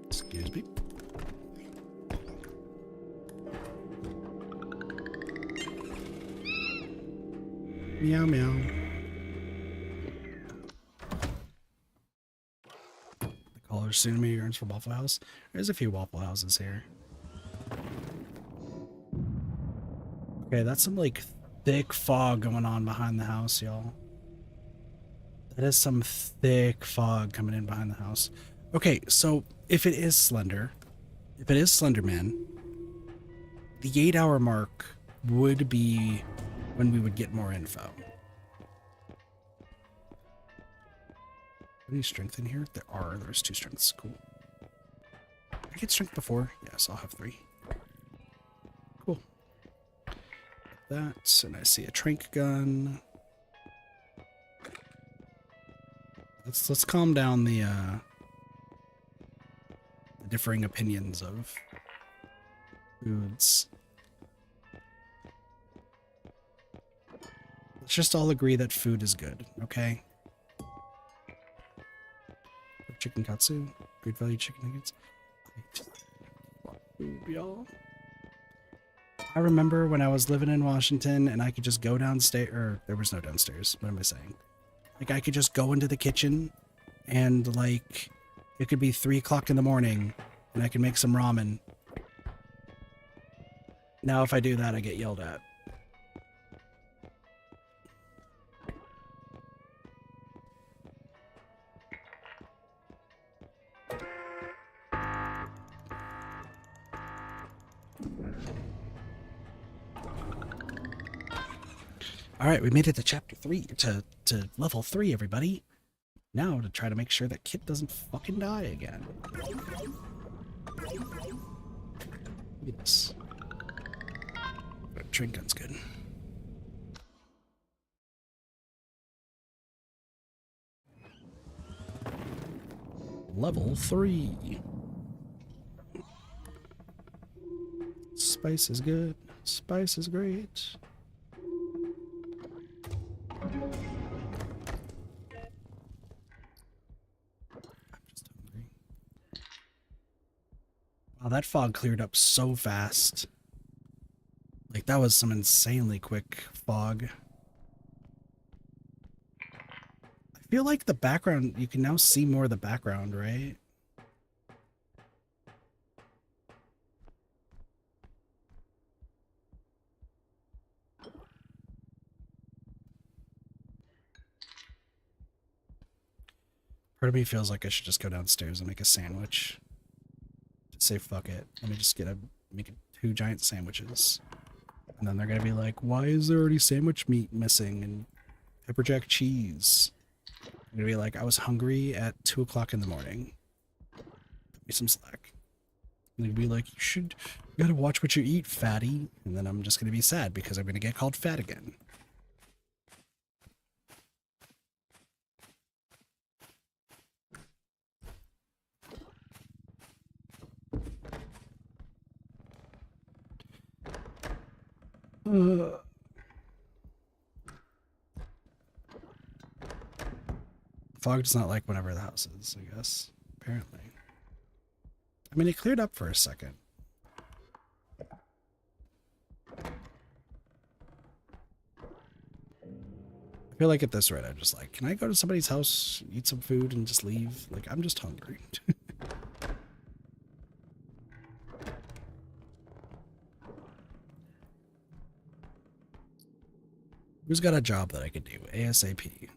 Excuse me. Meow meow. The caller soon me yearns for Waffle House. There's a few Waffle Houses here. Okay, that's some like thick fog going on behind the house, y'all. That is some thick fog coming in behind the house. Okay, so if it is Slender, if it is Slender Man, the 8-hour mark would be when we would get more info. Any strength in here? There's 2 strengths. Cool. Did I get strength before? Yes, I'll have 3. Cool. That, and I see a trank gun. Let's calm down the differing opinions of foods. Let's just all agree that food is good, okay? Chicken katsu, good value chicken nuggets. Food, y'all. I remember when I was living in Washington and I could just go downstairs, or there was no downstairs. What am I saying? Like, I could just go into the kitchen and, like, it could be 3 o'clock in the morning and I can make some ramen. Now, if I do that, I get yelled at. All right, we made it to chapter 3, to level 3, everybody. Now to try to make sure that Kit doesn't fucking die again. Look at this. Drink gun's good. Level 3. Spice is good. Spice is great. Wow, that fog cleared up so fast. Like, that was some insanely quick fog. I feel like the background, you can now see more of the background, right? Part of me feels like I should just go downstairs and make a sandwich. Say fuck it. Let me just make 2 giant sandwiches. And then they're gonna be like, why is there already sandwich meat missing and pepper jack cheese? I'm gonna be like, I was hungry at 2 o'clock in the morning. Cut me some slack. And they'd be like, you gotta watch what you eat, fatty. And then I'm just gonna be sad because I'm gonna get called fat again. Fog does not like whenever the house is, I guess. Apparently. I mean, it cleared up for a second. I feel like at this rate, I'm just like, can I go to somebody's house, eat some food, and just leave? Like, I'm just hungry. Who's got a job that I could do? ASAP.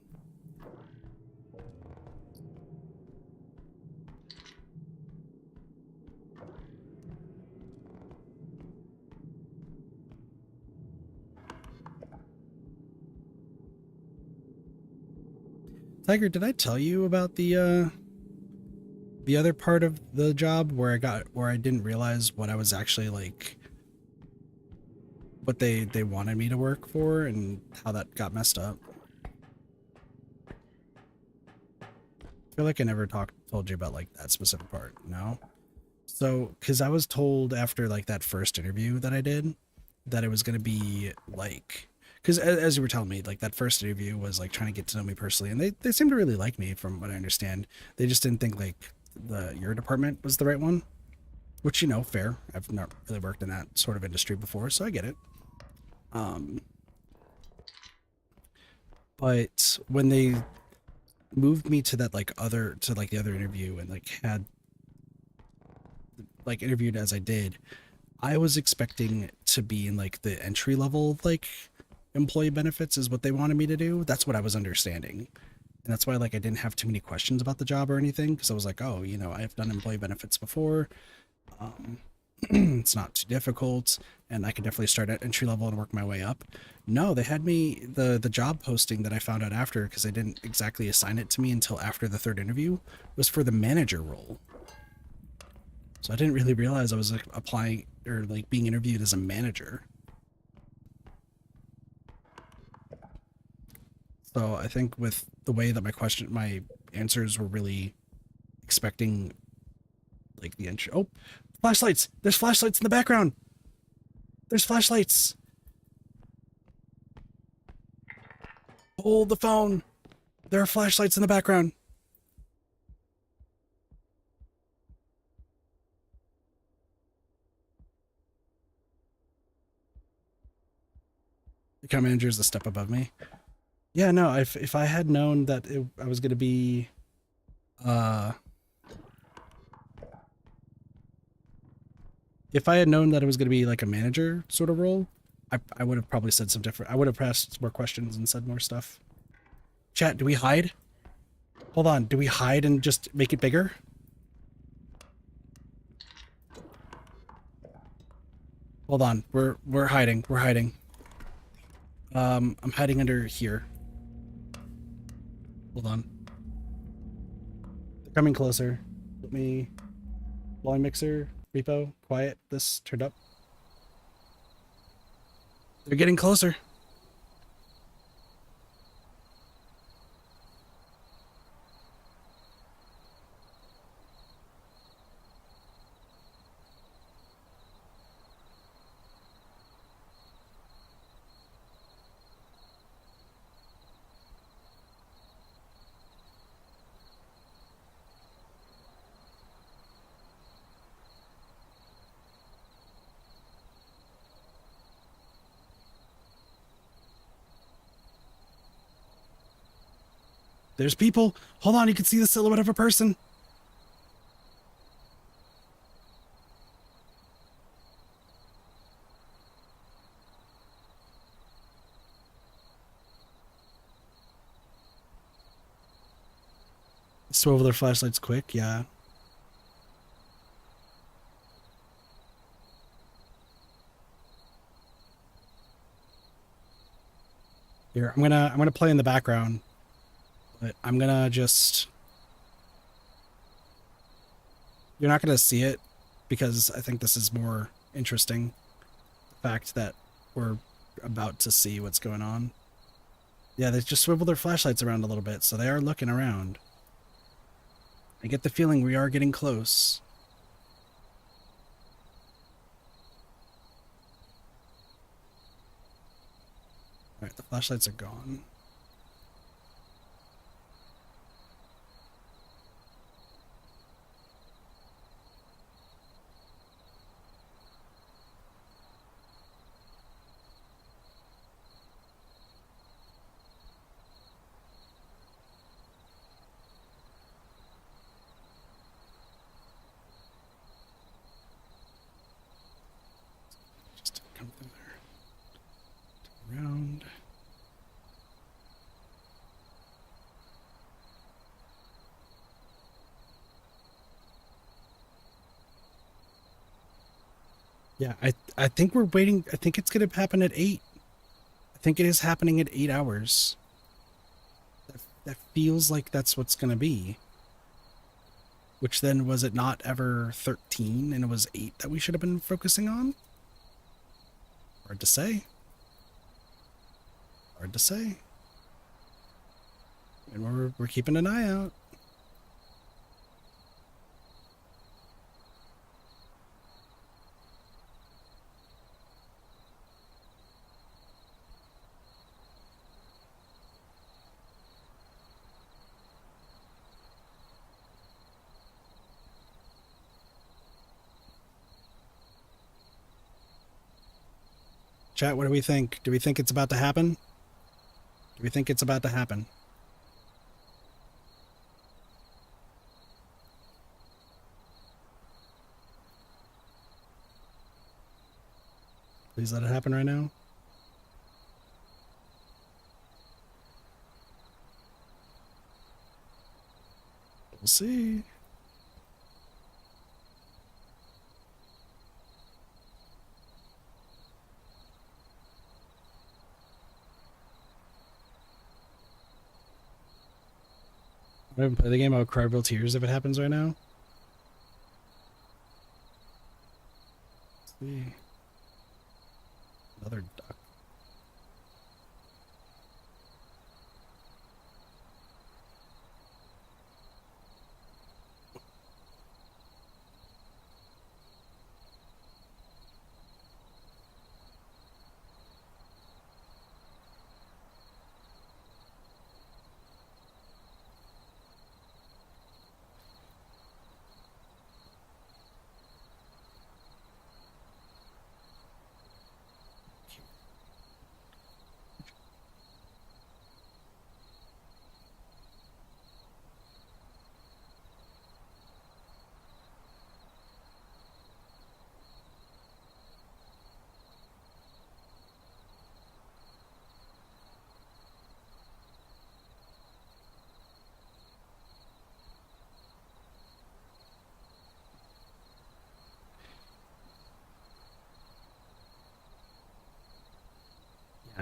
Tiger, did I tell you about the other part of the job where I didn't realize what I was actually like, what they wanted me to work for and how that got messed up? I feel like I never told you about like that specific part, no? So, because I was told after like that first interview that I did that it was going to be like, because as you were telling me, like that first interview was like trying to get to know me personally, and they seem to really like me from what I understand. They just didn't think like your department was the right one, which, you know, fair. I've not really worked in that sort of industry before, so I get it. But when they moved me to that the other interview and like had like interviewed as I did, I was expecting to be in like the entry level like employee benefits is what they wanted me to do. That's what I was understanding. And that's why like I didn't have too many questions about the job or anything, because I was like, oh, I've done employee benefits before. Um, it's not too difficult, and I could definitely start at entry level and work my way up. No, they had me the job posting that I found out after, because they didn't exactly assign it to me until after the third interview, was for the manager role. So I didn't really realize I was like applying or like being interviewed as a manager. So I think with the way that my answers were really expecting like the entry. Oh, flashlights! There's flashlights in the background. There's flashlights. Hold the phone. There are flashlights in the background. The account manager is a step above me. Yeah, no. If I had known that I was gonna be, uh, if I had known that it was gonna be like a manager sort of role, I would have probably said some different. I would have asked more questions and said more stuff. Chat, do we hide? Hold on. Do we hide and just make it bigger? Hold on. We're hiding. We're hiding. I'm hiding under here. Hold on. They're coming closer. Let me volume mixer, repo, quiet, this turned up. They're getting closer. There's people. Hold on, you can see the silhouette of a person. Swivel their flashlights quick, yeah. Here, I'm gonna play in the background, but I'm gonna just you're not gonna see it because I think this is more interesting. The fact that we're about to see what's going on. Yeah, they just swivel their flashlights around a little bit, so they are looking around. I get the feeling we are getting close. Alright, the flashlights are gone. Just come through there. Around. Yeah, I think we're waiting. I think it's gonna happen at 8. I think it is happening at 8 hours. That feels like that's what's gonna be. Which then was it not ever 13 and it was 8 that we should have been focusing on? Hard to say. Hard to say. And we're keeping an eye out. Chat, what do we think? Do we think it's about to happen? Do we think it's about to happen? Please let it happen right now. We'll see. I haven't played the game. I would cry real tears if it happens right now. Let's see. Another duck.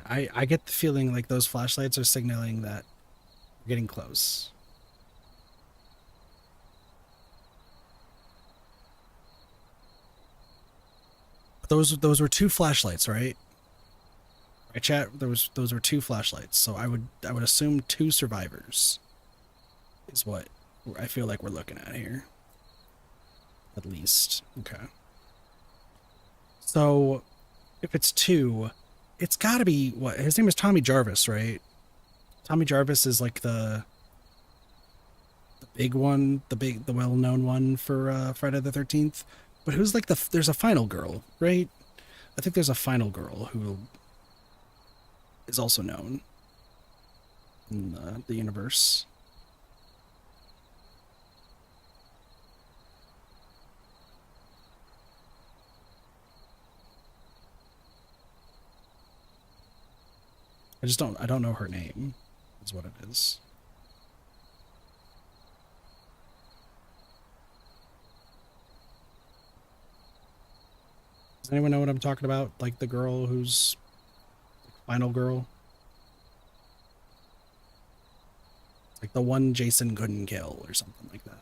I get the feeling like those flashlights are signaling that we're getting close. Those were two flashlights, right? Right, chat. Those were two flashlights. So I would assume two survivors is what I feel like we're looking at here. At least. Okay. So if it's two, it's got to be what his name is Tommy Jarvis, right? Tommy Jarvis is like the big one, the well-known one for Friday the 13th. But who's like there's a final girl, right? I think there's a final girl who is also known in the universe. I don't know her name, is what it is. Does anyone know what I'm talking about? Like the girl who's final girl? Like the one Jason couldn't kill or something like that.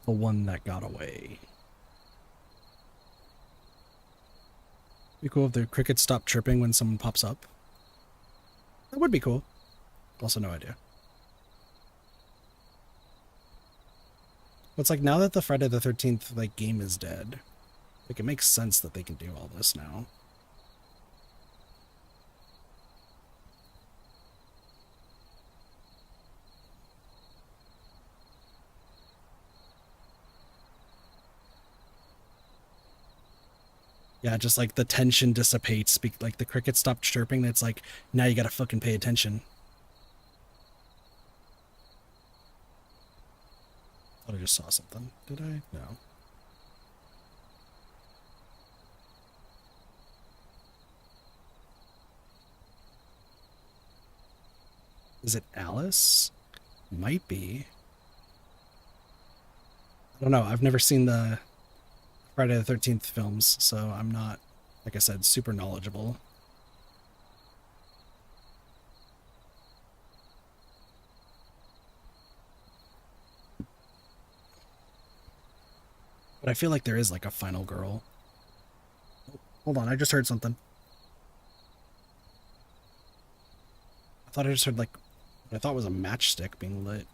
The one that got away. Be cool if the crickets stop chirping when someone pops up. That would be cool. Also no idea. But it's like now that the Friday the 13th like game is dead, like it makes sense that they can do all this now. Yeah, just like the tension dissipates, like the crickets stop chirping. It's like now you gotta fucking pay attention. Thought I just saw something. Did I? No. Is it Alice? Might be. I don't know. I've never seen the Friday the 13th films, so I'm not, like I said, super knowledgeable. But I feel like there is like a final girl. Hold on, I just heard something. I thought I just heard like what I thought was a matchstick being lit.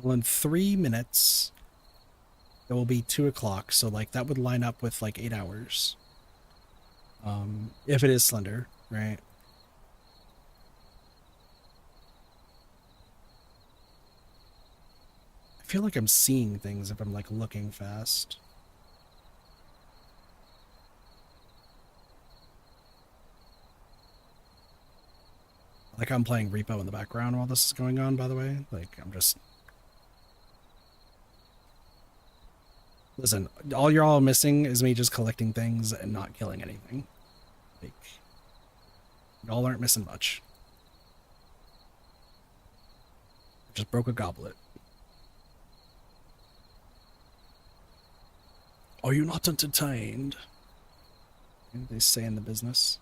Well, in 3 minutes, It will be 2 o'clock, so like that would line up with like 8 hours. If it is slender, right? I feel like I'm seeing things if I'm like looking fast. Like I'm playing Repo in the background while this is going on, by the way. Like I'm just... Listen, all you're all missing is me just collecting things and not killing anything. Like, y'all aren't missing much. I just broke a goblet. Are you not entertained? They say in the business.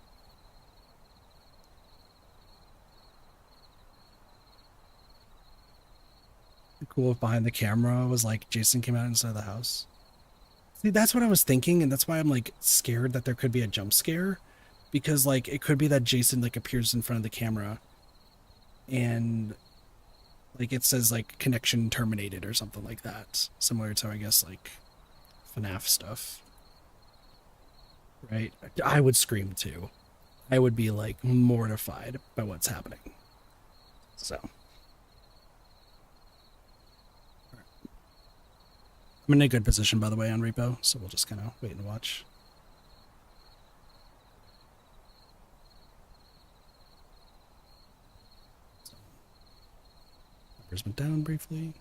Cool if behind the camera was like Jason came out inside the house. See, that's what I was thinking, and that's why I'm like scared that there could be a jump scare, because like it could be that Jason like appears in front of the camera and like it says like connection terminated or something like that, similar to I guess like FNAF stuff, right? I would scream too. I would be like mortified by what's happening. So I'm in a good position, by the way, on Repo, so we'll just kind of wait and watch. Numbers went down briefly.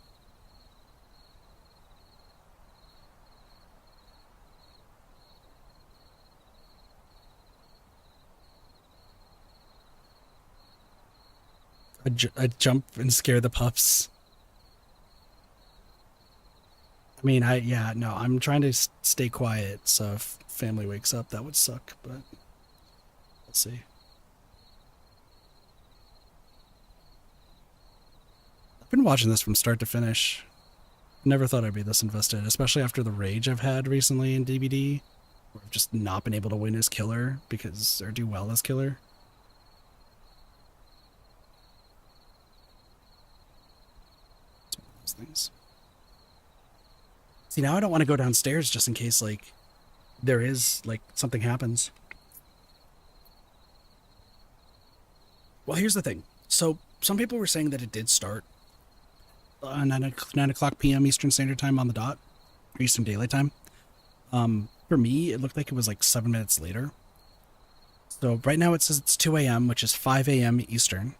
I'd jump and scare the pups. I mean, yeah, no, I'm trying to stay quiet, so if family wakes up, that would suck, but we'll see. I've been watching this from start to finish. Never thought I'd be this invested, especially after the rage I've had recently in DBD, where I've just not been able to win as killer because, or do well as killer. It's one of those things. See, now I don't want to go downstairs just in case, like, there is, like, something happens. Well, here's the thing. So, some people were saying that it did start 9 o'clock p.m. Eastern Standard Time on the dot, or Eastern Daylight Time. For me, it looked like it was like 7 minutes later. So right now it says it's 2 a.m., which is 5 a.m. Eastern.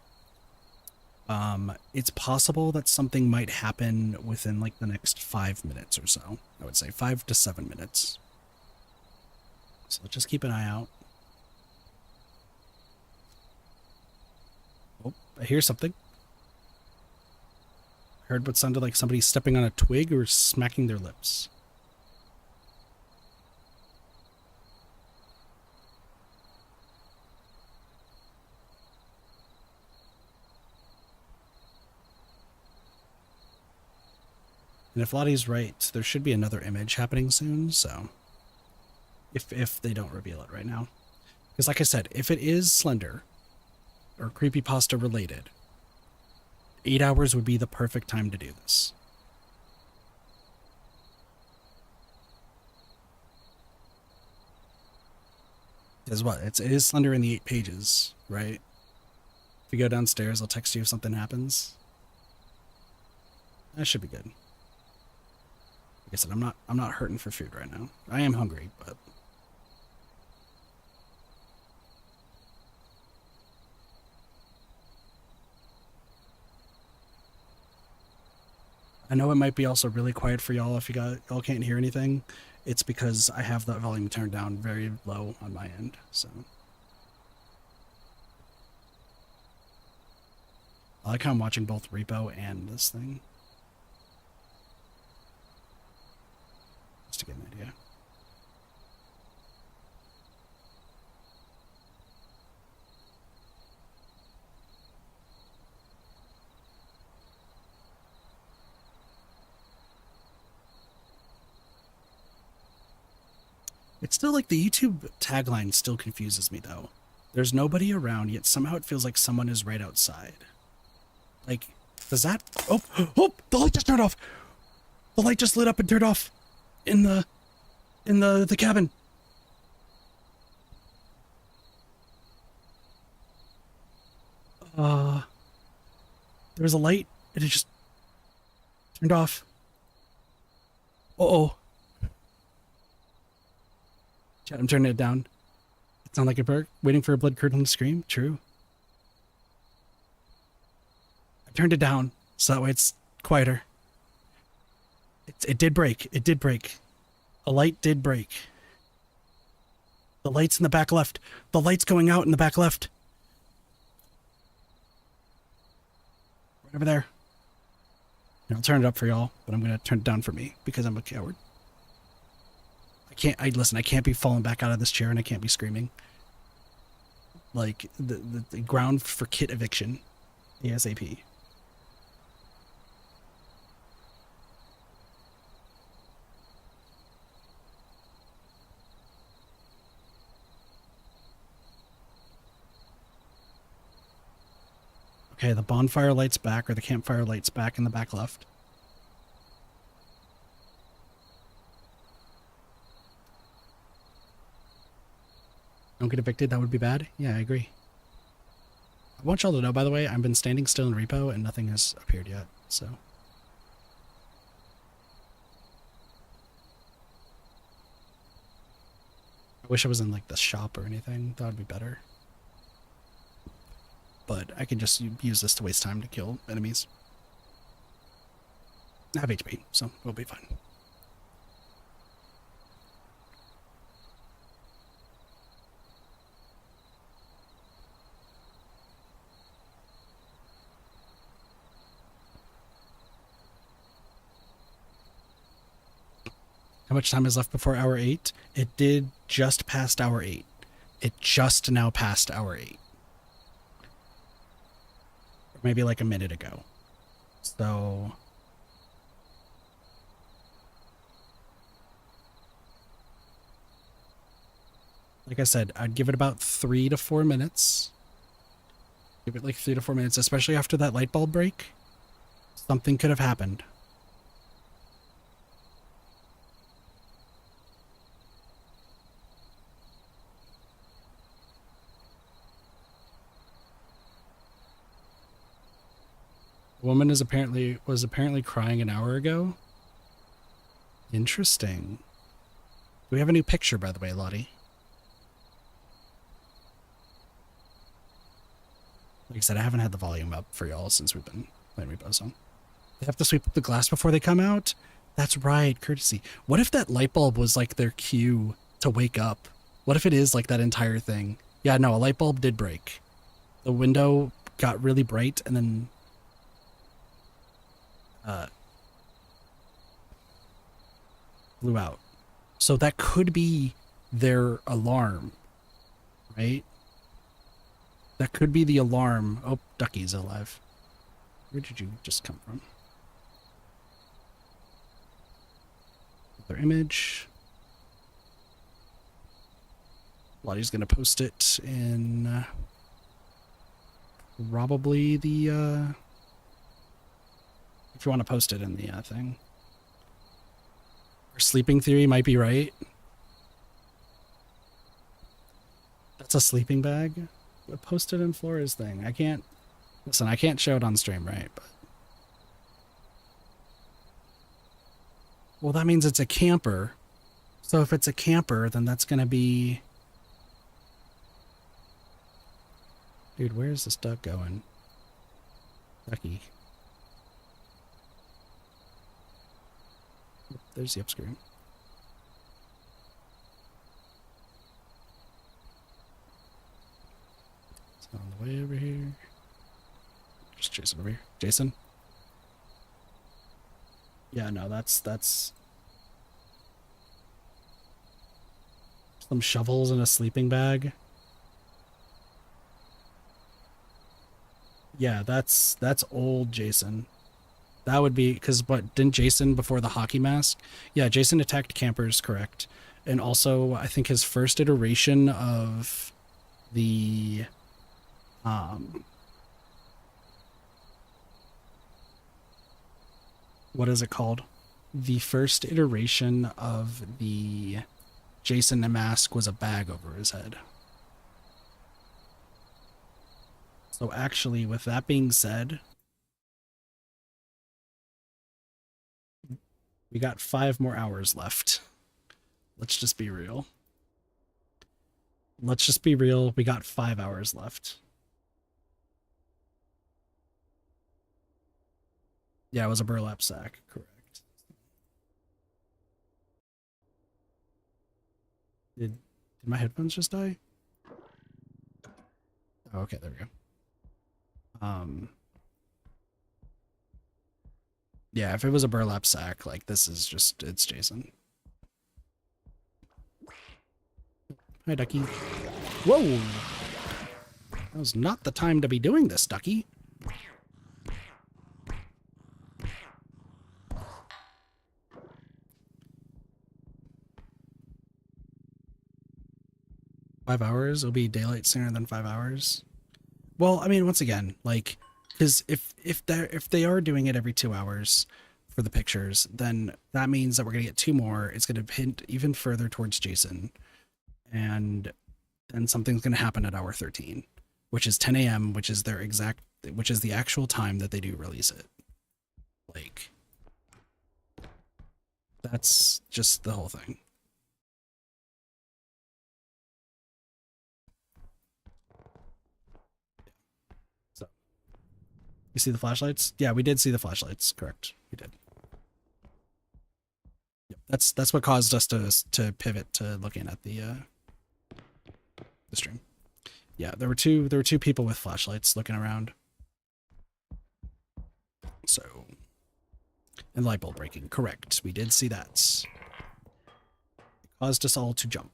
It's possible that something might happen within like the next 5 minutes or so. I would say 5 to 7 minutes. So just keep an eye out. Oh, I hear something. I heard what sounded like somebody stepping on a twig or smacking their lips. And if Lottie's right, there should be another image happening soon, so... If they don't reveal it right now. Because like I said, if it is Slender, or creepypasta related, 8 hours would be the perfect time to do this. Because what? It is Slender in the 8 pages, right? If you go downstairs, I'll text you if something happens. That should be good. Like I said, I'm not hurting for food right now. I am hungry, but I know it might be also really quiet for y'all if y'all can't hear anything. It's because I have that volume turned down very low on my end, so. I like how I'm watching both Repo and this thing. Just to get an idea. It's still like the YouTube tagline still confuses me though. There's nobody around, yet somehow it feels like someone is right outside. Like, does that... Oh, oh, the light just turned off. The light just lit up and turned off. in the cabin. There was a light and it just turned off. Uh-oh. Chat, I'm turning it down. It's not like a bird waiting for a blood curdling scream. True. I turned it down so that way it's quieter. It did break. It did break. A light did break. The light's in the back left. The light's going out in the back left. Right over there. I'll turn it up for y'all, but I'm going to turn it down for me because I'm a coward. Listen, I can't be falling back out of this chair and I can't be screaming. Like, the ground for kit eviction. ASAP. Okay, the bonfire light's back, or the campfire light's back in the back left. Don't get evicted, that would be bad. Yeah, I agree. I want y'all to know, by the way, I've been standing still in repo and nothing has appeared yet, so. I wish I was in, like, the shop or anything. That would be better. But I can just use this to waste time to kill enemies. I have HP, so we'll be fine. How much time is left before hour 8? It did just past hour 8. It just now passed hour 8. Maybe like a minute ago. So like I said, I'd give it about 3 to 4 minutes. Give it like 3 to 4 minutes, especially after that light bulb break. Something could have happened. The woman was apparently crying an hour ago. Interesting. Do we have a new picture, by the way, Lottie? Like I said, I haven't had the volume up for y'all since we've been playing Repo, so. They have to sweep up the glass before they come out? That's right, courtesy. What if that light bulb was like their cue to wake up? What if it is like that entire thing? Yeah, no, a light bulb did break. The window got really bright and then blew out. So that could be their alarm, right? That could be the alarm. Oh, Ducky's alive. Where did you just come from? Another image. Lottie's gonna post it in probably the if you want to post it in the thing. Our sleeping theory might be right. That's a sleeping bag. Post it in Flora's thing. I can't listen, I can't show it on stream, right? But well, that means it's a camper. So if it's a camper, then that's gonna be dude, where's this duck going? Ducky. There's the upscreen. It's on the way over here. Just Jason over here. Jason? Yeah, no, that's some shovels in a sleeping bag. Yeah, that's old Jason. That would be because what didn't Jason before the hockey mask? Yeah, Jason attacked campers, correct. And also I think his first iteration of the what is it called? the first iteration of the Jason mask was a bag over his head. So actually, with that being said, we got 5 more hours left. Let's just be real. Let's just be real. We got 5 hours left. Yeah, it was a burlap sack. Correct. Did my headphones just die? Oh, okay, there we go. Yeah, if it was a burlap sack, like this is just, it's Jason. Hi, Ducky. Whoa! That was not the time to be doing this, Ducky. Five hours? It'll be daylight sooner than 5 hours. Well, I mean, once again, like, because if they are doing it every 2 hours for the pictures, then that means that we're gonna get 2 more. It's gonna hint even further towards Jason, and then something's gonna happen at hour 13, which is 10 a.m., which is the actual time that they do release it. Like, that's just the whole thing. You see the flashlights? Yeah, we did see the flashlights. Correct. We did. Yep. That's what caused us to pivot to looking at the stream. Yeah, there were two people with flashlights looking around. So, and light bulb breaking. Correct. We did see that. It caused us all to jump.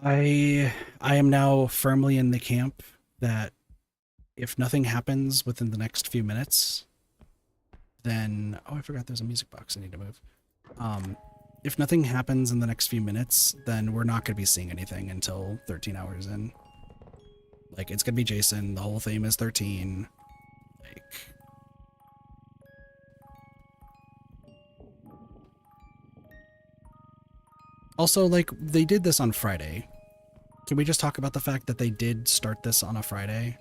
I am now firmly in the camp that if nothing happens within the next few minutes, then I forgot there's a music box I need to move. If nothing happens in the next few minutes, then we're not going to be seeing anything until 13 hours in. Like, it's going to be Jason. The whole theme is 13. Like, also, like, they did this on Friday. Can we just talk about the fact that they did start this on a Friday?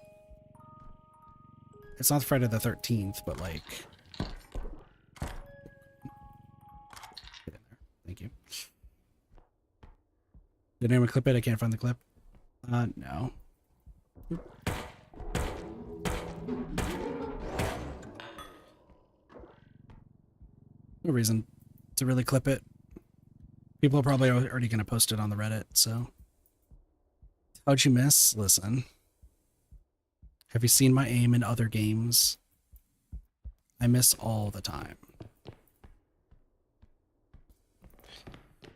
It's not Friday the 13th, but like... Thank you. Did anyone clip it? I can't find the clip. No. No reason to really clip it. People are probably already going to post it on the Reddit, so... How'd you miss? Listen. Have you seen my aim in other games? I miss all the time.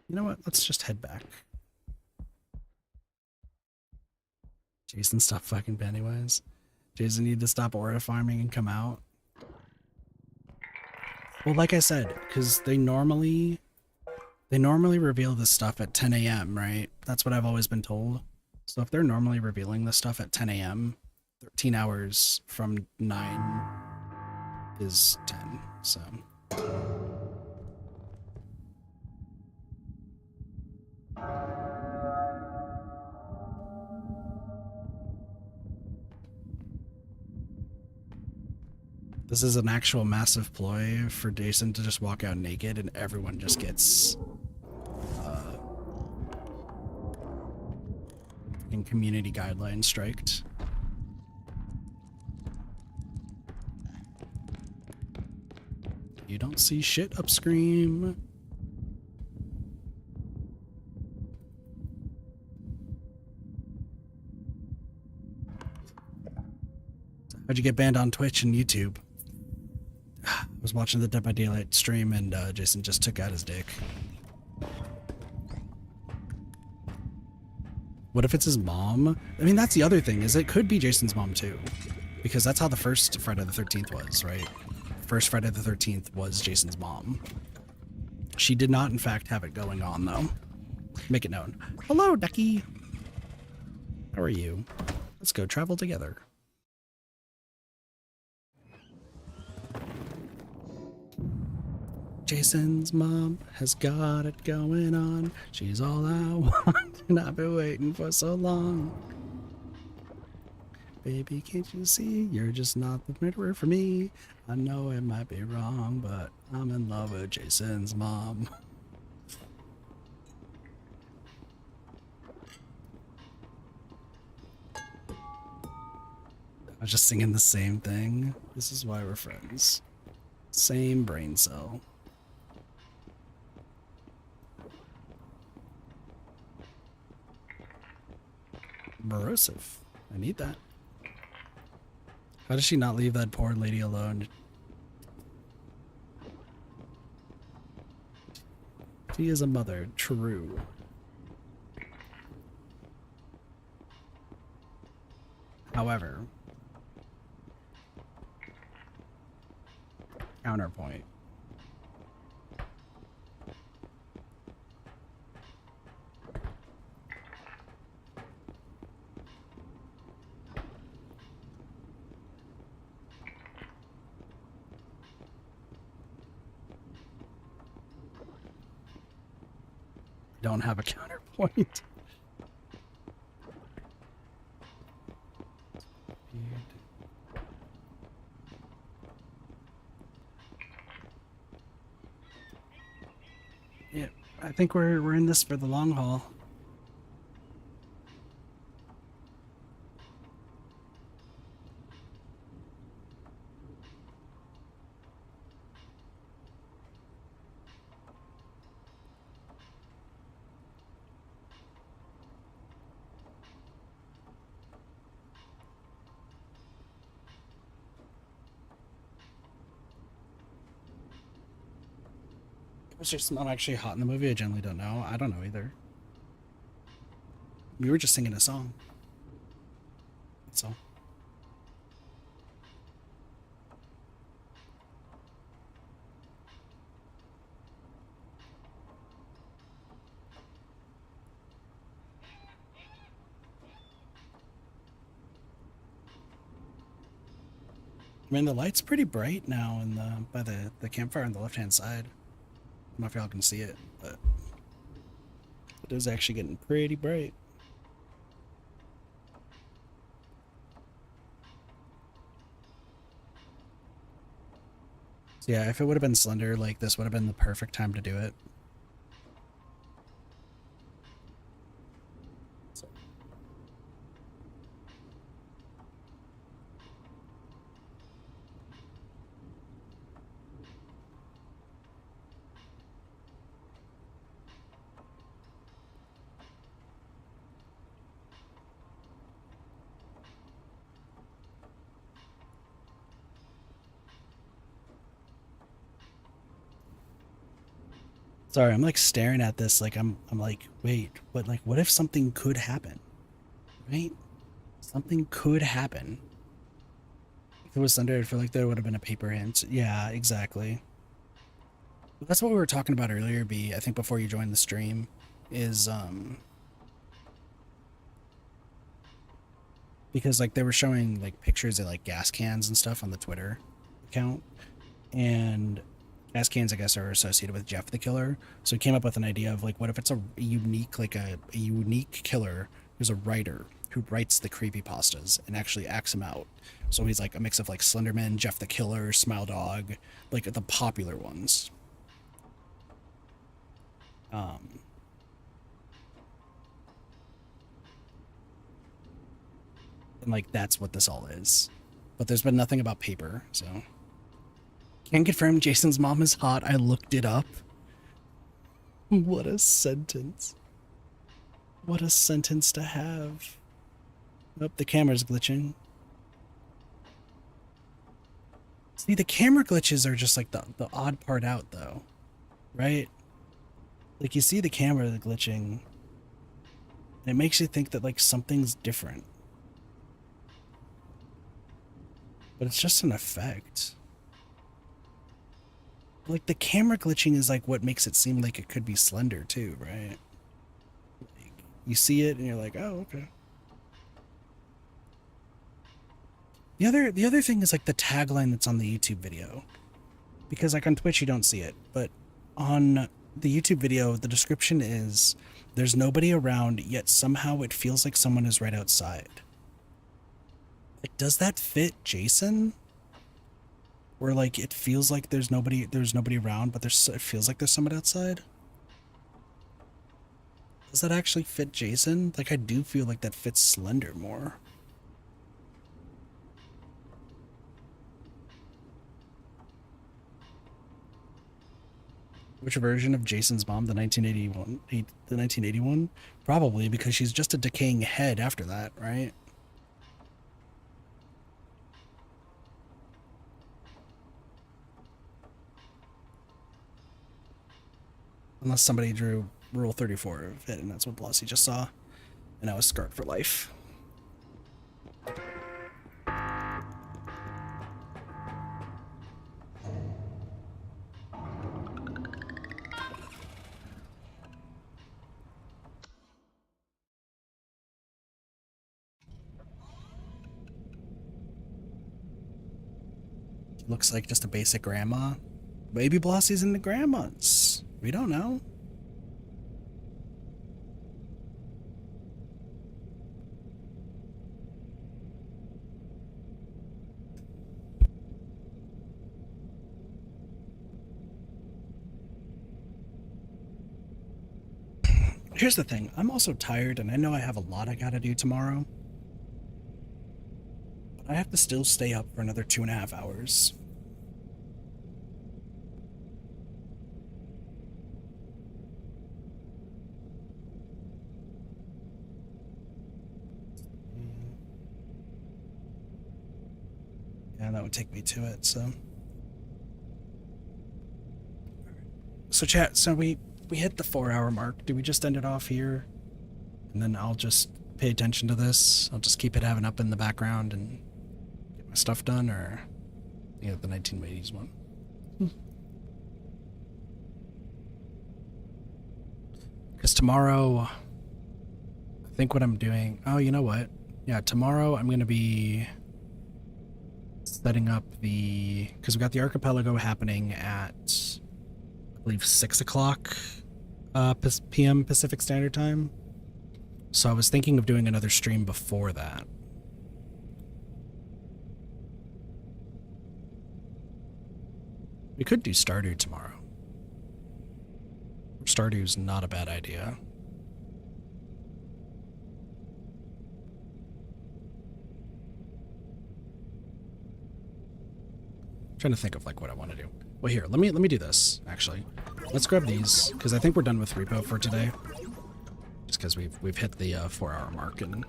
You know what? Let's just head back. Jason, stop fucking Pennywise. Jason need to stop aura farming and come out. Well, like I said, because they normally reveal this stuff at 10 a.m., right? That's what I've always been told. So if they're normally revealing this stuff at 10 a.m., 13 hours from 9 is 10, so... This is an actual massive ploy for Jason to just walk out naked and everyone just gets in community guidelines striked. You don't see shit upscream. How'd you get banned on Twitch and YouTube? I was watching the Dead by Daylight stream and Jason just took out his dick. What if it's his mom? I mean, that's the other thing, is it could be Jason's mom too. Because that's how the first Friday the 13th was, right? First Friday the 13th was Jason's mom. She did not, in fact, have it going on, though. Make it known. Hello, Ducky. How are you? Let's go travel together. Jason's mom has got it going on. She's all I want, and I've been waiting for so long. Baby, can't you see? You're just not the mirror for me. I know it might be wrong, but I'm in love with Jason's mom. I was just singing the same thing. This is why we're friends. Same brain cell. Morosive. I need that. How does she not leave that poor lady alone? She is a mother, true. However, counterpoint. Don't have a counterpoint. Yeah, I think we're in this for the long haul. Was your smell actually hot in the movie? I generally don't know. I don't know either. We were just singing a song. That's all. I mean, the light's pretty bright now in by the campfire on the left-hand side. I don't know if y'all can see it, but it is actually getting pretty bright. So yeah, if it would have been Slender, like this would have been the perfect time to do it. Sorry, I'm like staring at this like I'm like, wait, what if something could happen? Right? Something could happen. If it was Thunder, I feel like there would have been a paper hint. Yeah, exactly. But that's what we were talking about earlier, B, I think before you joined the stream, is because like they were showing like pictures of like gas cans and stuff on the Twitter account. And gas cans, I guess, are associated with Jeff the Killer. So he came up with an idea of like, what if it's a unique, like a unique killer who's a writer who writes the creepypastas and actually acts them out. So he's like a mix of like Slenderman, Jeff the Killer, Smile Dog, like the popular ones. Um, and like that's what this all is. But there's been nothing about paper, so can confirm Jason's mom is hot. I looked it up. What a sentence. What a sentence to have. Oh, the camera's glitching. See, the camera glitches are just like the odd part out, though. Right? Like, you see the camera glitching, and it makes you think that, like, something's different. But it's just an effect. Like, the camera glitching is, like, what makes it seem like it could be Slender, too, right? Like, you see it, and you're like, oh, okay. The other thing is like the tagline that's on the YouTube video. because like on Twitch you don't see it, but on the YouTube video, the description is there's nobody around, yet somehow it feels like someone is right outside. Like, does that fit Jason? Where like it feels like there's nobody around, but it feels like there's someone outside? Does that actually fit Jason? Like, I do feel like that fits Slender more. Which version of Jason's mom? The 1981? The 1981? Probably, because she's just a decaying head after that, right? Unless somebody drew Rule 34 of it, and that's what Blasi just saw. And I was scarred for life. Looks like just a basic grandma. Maybe Blasi's into grandmas. We don't know. Here's the thing. I'm also tired, and I know I have a lot I gotta do tomorrow. But I have to still stay up for another 2.5 hours. Yeah, that would take me to it, so. So chat, so we hit the 4-hour mark. Do we just end it off here? And then I'll just pay attention to this. I'll just keep it having up in the background and get my stuff done, or you know, the 1980s one. Because tomorrow, I think what I'm doing, oh, you know what? Yeah, tomorrow I'm going to be setting up the, because we got the archipelago happening at, I believe, 6 o'clock p.m. Pacific Standard Time. So I was thinking of doing another stream before that. We could do Stardew tomorrow. Stardew's not a bad idea. I'm trying to think of like what I want to do. Well, here, let me do this actually. Let's grab these because I think we're done with repo for today. Just because we've hit the 4-hour mark, and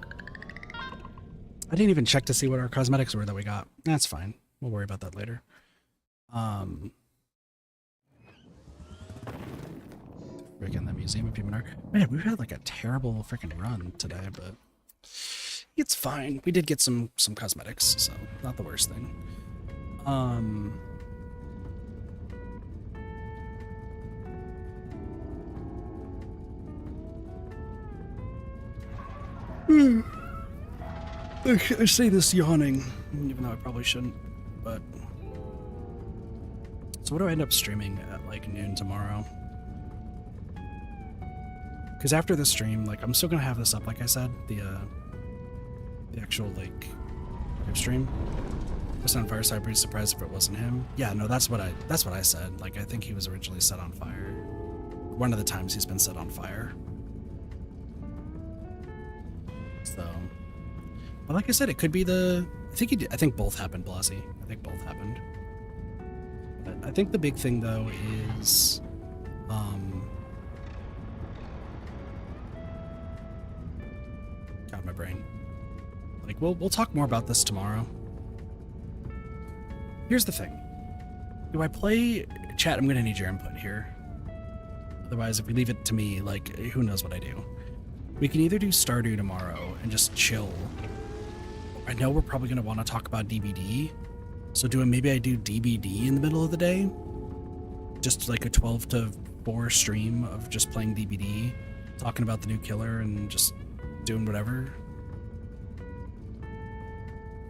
I didn't even check to see what our cosmetics were that we got. That's fine. We'll worry about that later. Freaking the Museum of Human Art. Man, we've had like a terrible freaking run today, but it's fine. We did get some cosmetics, so not the worst thing. I say this yawning, even though I probably shouldn't, but... So what do I end up streaming at like noon tomorrow? Because after the stream, like, I'm still gonna have this up, like I said, the actual, like, live stream. Just on fire, so I'd be surprised if it wasn't him. Yeah, no, that's what I said. Like, I think he was originally set on fire. One of the times he's been set on fire. So, but like I said, it could be the. I think both happened, Blasi. I think both happened. But I think the big thing though is, God, my brain. Like, we'll talk more about this tomorrow. Here's the thing. Do I play... Chat, I'm going to need your input here. Otherwise, if we leave it to me, like, who knows what I do. We can either do Stardew tomorrow and just chill. I know we're probably going to want to talk about DBD. So maybe I do DBD in the middle of the day? Just like a 12 to 4 stream of just playing DBD, talking about the new killer and just doing whatever?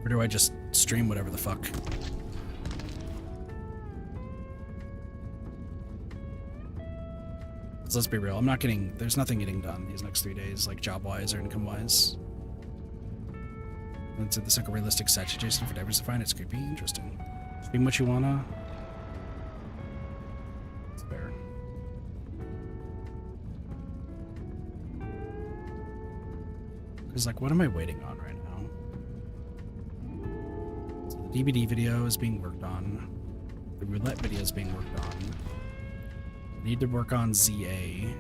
Or do I just stream whatever the fuck? let's be real. There's nothing getting done these next 3 days, like job-wise or income-wise. It's like a realistic set suggestion for diversifying. It's creepy. Interesting. Stream what you wanna. It's fair. Because, like, what am I waiting on right now? So the DBD video is being worked on. The roulette video is being worked on. I need to work on ZA.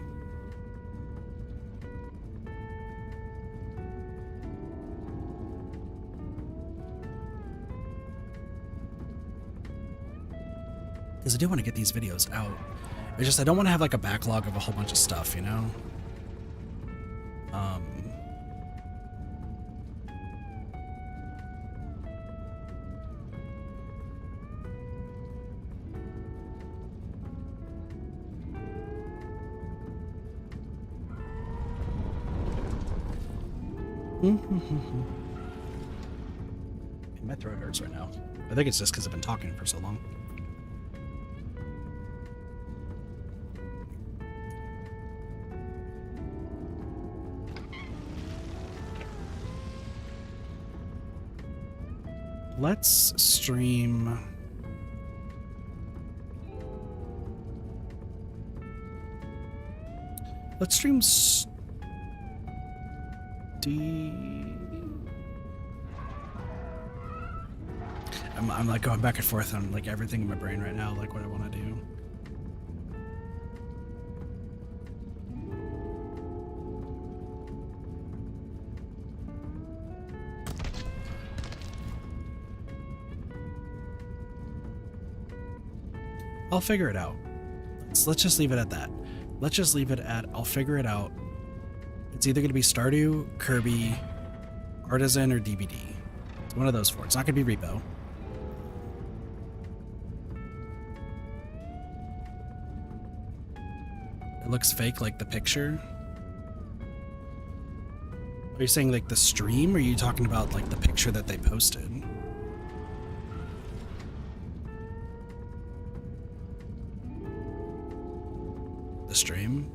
Because I do want to get these videos out. It's just I don't want to have like a backlog of a whole bunch of stuff, you know? My throat hurts right now. I think it's just because I've been talking for so long. Let's stream. Let's stream I'm like going back and forth on like everything in my brain right now, like what I want to do. I'll figure it out. Let's just leave it at that. Let's just leave it at I'll figure it out. It's either going to be Stardew, Kirby, Artisan, or DBD. It's one of those four. It's not going to be Repo. It looks fake, like the picture. Are you saying like the stream, or are you talking about like the picture that they posted? The stream?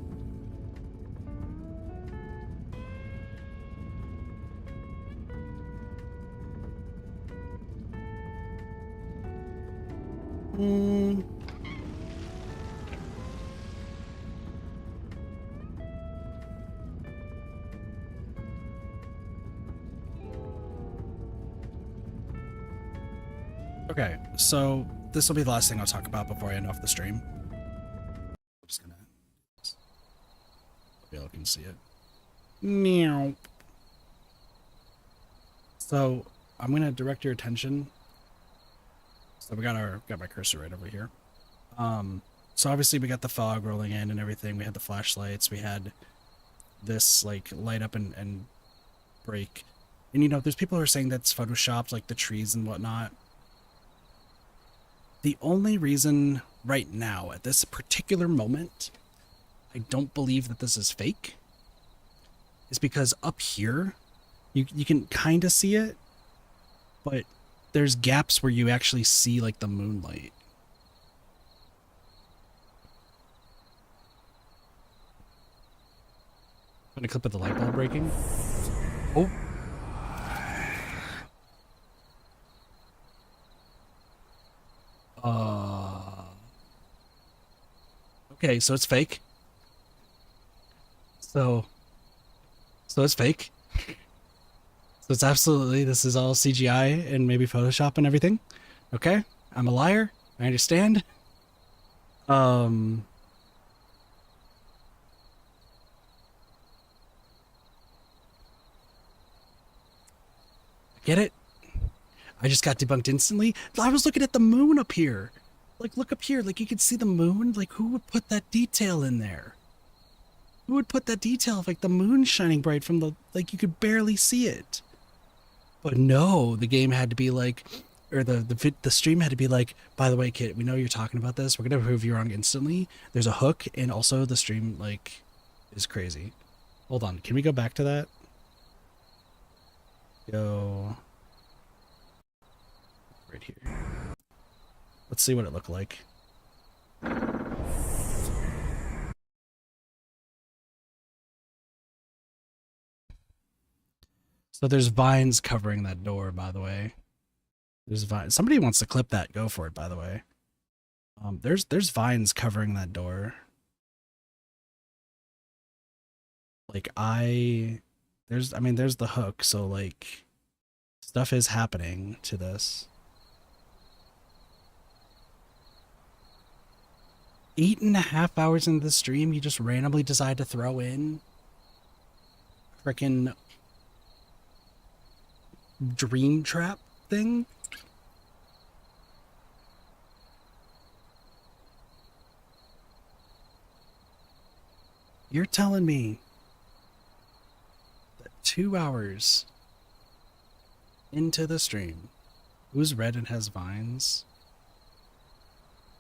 Okay, so this will be the last thing I'll talk about before I end off the stream. I'm just gonna hope y'all can see it. Meow. So I'm gonna direct your attention. So we got my cursor right over here. So obviously we got the fog rolling in and everything. We had the flashlights. We had this like light up and break. And you know, there's people who are saying that's photoshopped, like the trees and whatnot. The only reason right now, at this particular moment, I don't believe that this is fake is because up here, you can kind of see it, but there's gaps where you actually see like the moonlight. Want a clip of the light bulb breaking? Oh. Okay, so it's fake. So it's fake. So it's absolutely, this is all CGI and maybe Photoshop and everything. Okay, I'm a liar. I understand. I get it. I just got debunked instantly. I was looking at the moon up here. Like, look up here. Like, you could see the moon. Like, who would put that detail in there? Who would put that detail of, like, the moon shining bright from the... Like, you could barely see it. But no, the game had to be like... Or the stream had to be like, by the way, kid, we know you're talking about this. We're going to prove you wrong instantly. There's a hook, and also the stream, like, is crazy. Hold on. Can we go back to that? Go... right here. Let's see what it looked like. So there's vines covering that door, by the way. There's vines. Somebody wants to clip that. Go for it, by the way. There's vines covering that door. Like I mean, there's the hook. So like, stuff is happening to this. 8.5 hours into the stream, you just randomly decide to throw in frickin' dream trap thing. You're telling me that 2 hours into the stream, who's red and has vines?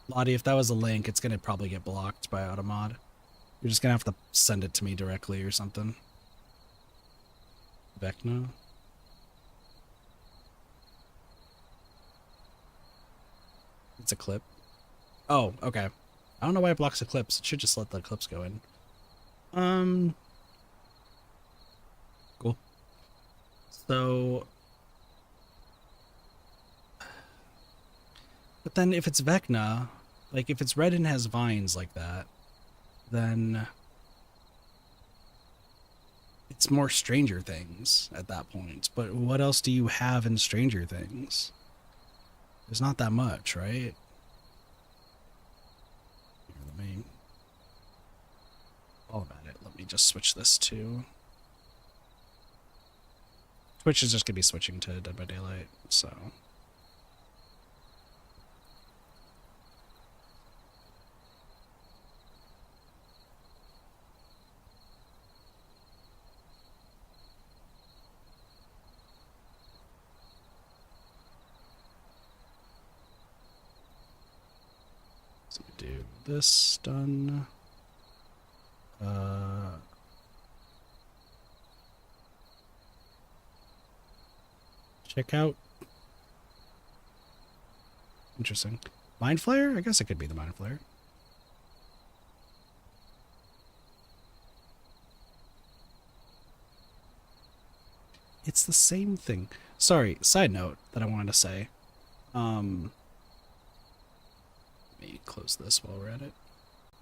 Lottie, if that was a link, it's gonna probably get blocked by Automod. You're just gonna have to send it to me directly or something. Vecna? It's a clip. Oh, okay. I don't know why it blocks the clips. It should just let the clips go in. Cool. So, but then if it's Vecna, like if it's red and has vines like that, then it's more Stranger Things at that point. But what else do you have in Stranger Things? There's not that much, right? Here, let me... All about it. Let me just switch this to... Twitch is just going to be switching to Dead by Daylight, so... So we do this, done. Check out. Interesting. Mind Flayer? I guess it could be the Mind Flayer. It's the same thing. Sorry, side note that I wanted to say. Let me close this while we're at it.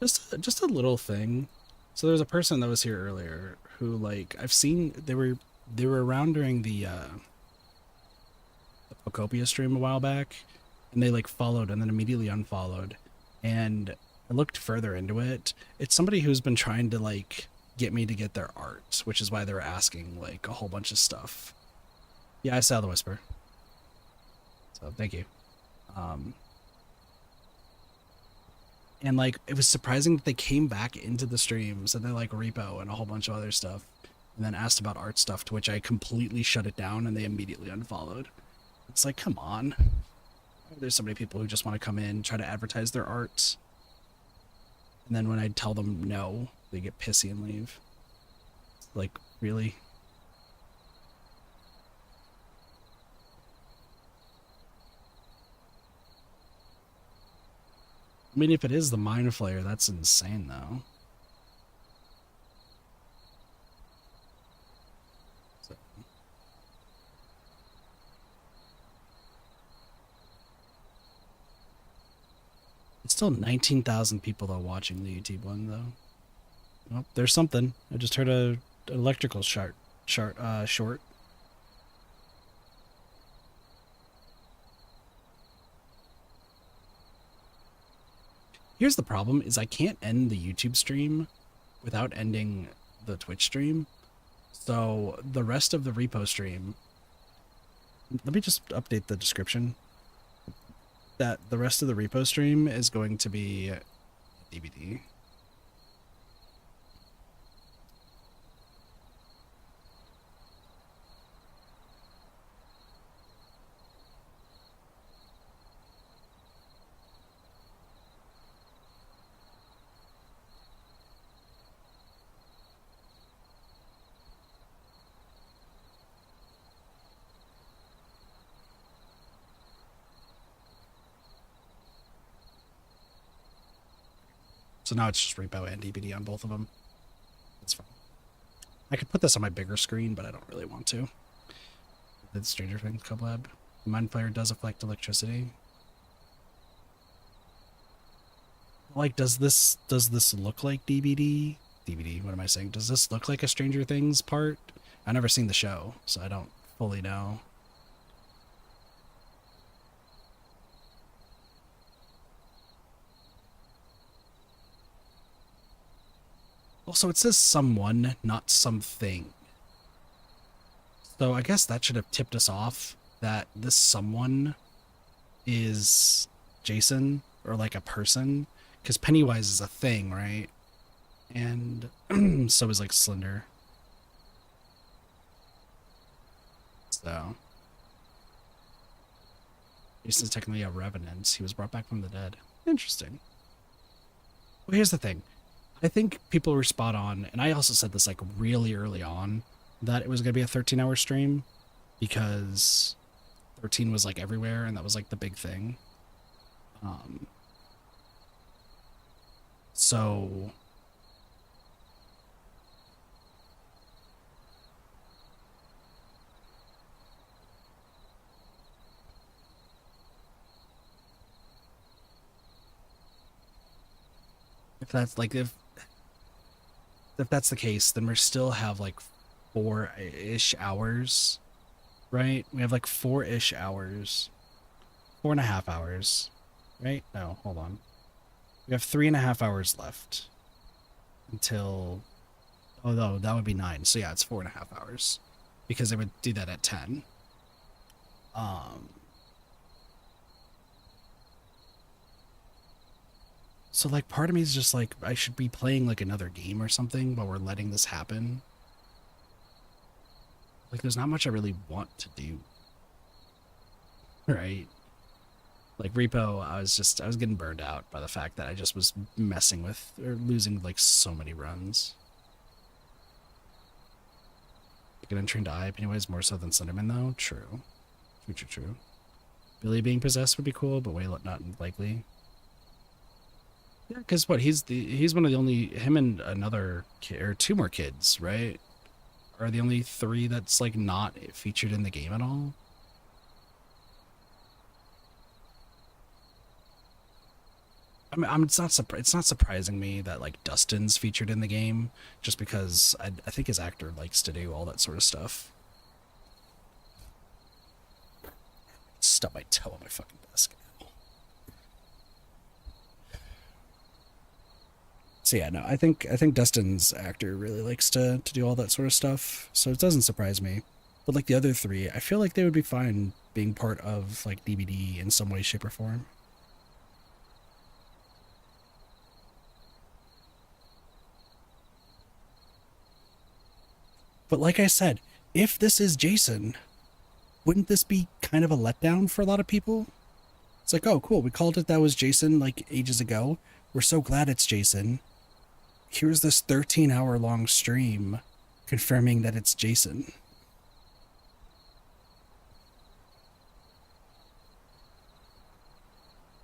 Just a little thing. So there was a person that was here earlier who, like, I've seen they were around during the Pocopia stream a while back, and they like followed and then immediately unfollowed. And I looked further into it. It's somebody who's been trying to like get me to get their art, which is why they were asking like a whole bunch of stuff. Yeah, I saw the whisper. So thank you. And like it was surprising that they came back into the streams and they like repo and a whole bunch of other stuff, and then asked about art stuff, to which I completely shut it down and they immediately unfollowed. It's like, come on. There's so many people who just want to come in, try to advertise their art, and then when I tell them no, they get pissy and leave. Like, really? I mean, if it is the Mind Flayer, that's insane, though. So. It's still 19,000 people, though, watching the YouTube one, though. Oh, there's something. I just heard an electrical short. Here's the problem, is I can't end the YouTube stream without ending the Twitch stream. So the rest of the repo stream, let me just update the description. That the rest of the repo stream is going to be DBD. So now it's just repo and DBD on both of them. That's fine. I could put this on my bigger screen, but I don't really want to. The Stranger Things collab. Mind Flayer does affect electricity. Like, does this look like DBD? DVD, what am I saying? Does this look like a Stranger Things part? I've never seen the show, so I don't fully know. Also, it says someone, not something. So I guess that should have tipped us off that this someone is Jason, or like a person, because Pennywise is a thing, right? And so is like Slender. So Jason's technically a revenant. He was brought back from the dead. Interesting. Well, here's the thing. I think people were spot on, and I also said this like really early on, that it was going to be a 13-hour stream because 13 was like everywhere, and that was like the big thing. So if that's like if that's the case, then we still have like 4-ish hours, right? We have like 4-ish hours, 4.5 hours, right? No, hold on. We have 3.5 hours left until, oh no, that would be 9. So yeah, it's 4.5 hours because they would do that at 10. So like part of me is just like I should be playing like another game or something while we're letting this happen. Like there's not much I really want to do. Right? Like Repo, I was getting burned out by the fact that I just was messing with or losing like so many runs. Like an untrained eye, Pennywise more so than Slenderman though. True. True. Billy being possessed would be cool, but way not likely. Yeah, because what he's one of the only, him and another kid or 2 more kids, right? Are the only 3 that's like not featured in the game at all. I mean, it's not surprising me that like Dustin's featured in the game, just because I think his actor likes to do all that sort of stuff. Stub my toe on my fucking desk. So yeah, no, I think Dustin's actor really likes to do all that sort of stuff, so it doesn't surprise me. But like the other 3, I feel like they would be fine being part of like DBD in some way, shape, or form. But like I said, if this is Jason, wouldn't this be kind of a letdown for a lot of people? It's like, oh, cool, we called it that was Jason like ages ago. We're so glad it's Jason. Here's this 13-hour long stream confirming that it's Jason.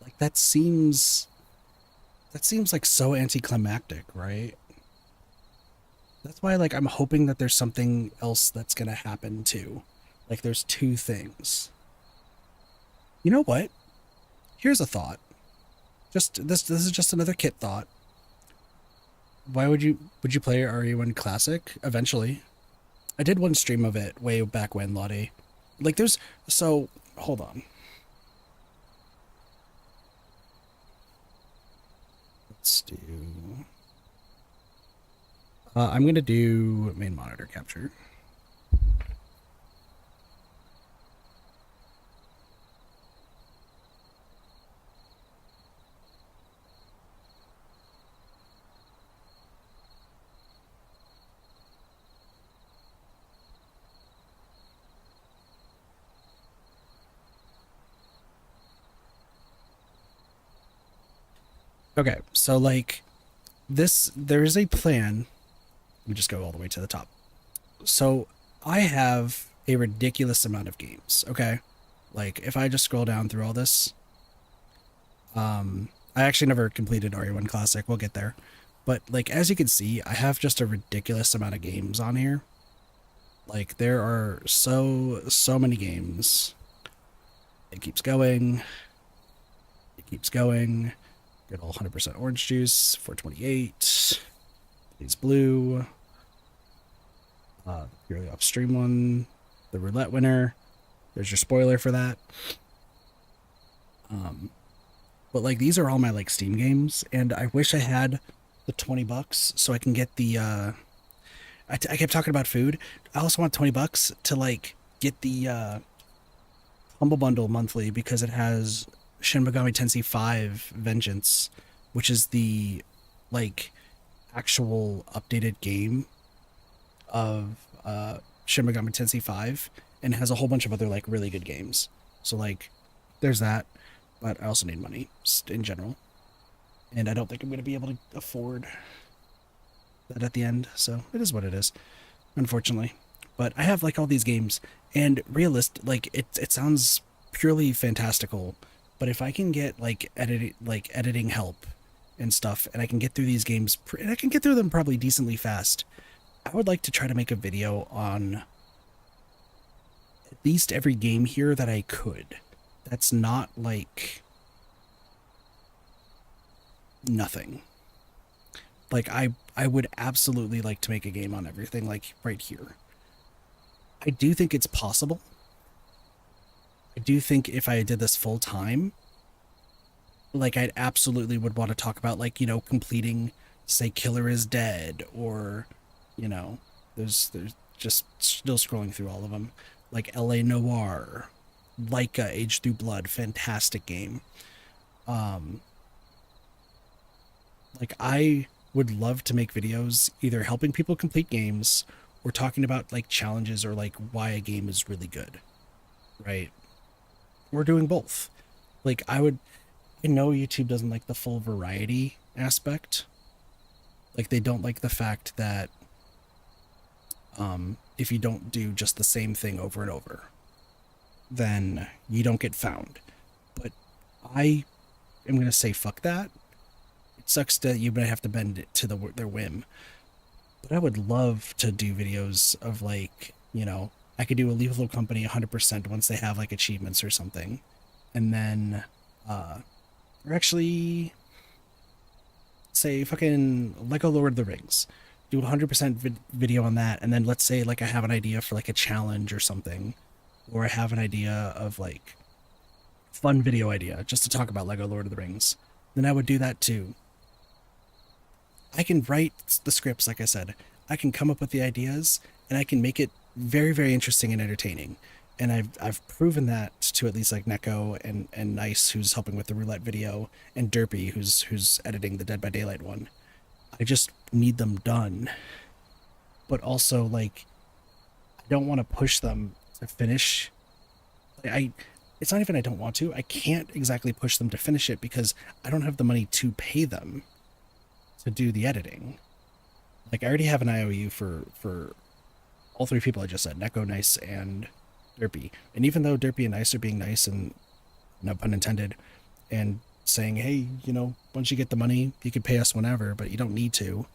Like that seems like so anticlimactic, right? That's why like I'm hoping that there's something else that's going to happen too. Like there's 2 things. You know what? Here's a thought. Just this is just another kit thought. Why would you play RE1 Classic eventually? I did one stream of it way back when, Lottie. Like there's, so hold on. Let's do I'm going to do main monitor capture. Okay, so like this, there is a plan. Let me just go all the way to the top. So I have a ridiculous amount of games, okay? Like if I just scroll down through all this, I actually never completed RE1 Classic, we'll get there. But like as you can see, I have just a ridiculous amount of games on here. Like there are so many games. It keeps going. It keeps going. Good old 100% orange juice, 428. These blue. Purely upstream one. The roulette winner. There's your spoiler for that. But like these are all my like Steam games, and I wish I had the $20 so I can get the. I kept talking about food. I also want $20 to like get the Humble Bundle monthly because it has Shin Megami Tensei 5 Vengeance, which is the like actual updated game of Shin Megami Tensei 5, and has a whole bunch of other like really good games. So like there's that, but I also need money just in general, and I don't think I'm going to be able to afford that at the end. So it is what it is, unfortunately. But I have like all these games, and like it sounds purely fantastical, but if I can get like editing help and stuff, and I can get through these games, and I can get through them probably decently fast, I would like to try to make a video on at least every game here that I could. That's not like nothing. Like I would absolutely like to make a game on everything like right here. I do think it's possible. I do think if I did this full time, like I absolutely would want to talk about like, completing say Killer is Dead, or you know, there's just still scrolling through all of them. Like LA Noir, Leica Age Through Blood, fantastic game. Um like I would love to make videos either helping people complete games or talking about like challenges or like why a game is really good, right? We're doing both. Like I know YouTube doesn't like the full variety aspect. Like they don't like the fact that if you don't do just the same thing over and over, then you don't get found. But I am gonna say fuck that. It sucks that you might have to bend it to their whim. But I would love to do videos of like, I could do a Lethal Company 100% once they have like achievements or something, and then or actually say fucking Lego Lord of the Rings, do a 100% video on that, and then let's say like I have an idea for like a challenge or something, or I have an idea of like fun video idea just to talk about Lego Lord of the Rings, then I would do that too. I can write the scripts, like I said. I can come up with the ideas, and I can make it very, very interesting and entertaining. And I've proven that to at least like Neko and Nice, who's helping with the roulette video, and Derpy, who's editing the Dead by Daylight one. I just need them done. But also like I don't want to push them to finish. I it's not even I don't want to. I can't exactly push them to finish it because I don't have the money to pay them to do the editing. Like I already have an IOU for all three people I just said, Neko, Nice, and Derpy. And even though Derpy and Nice are being nice and no pun intended, and saying, hey, once you get the money, you can pay us whenever, but you don't need to,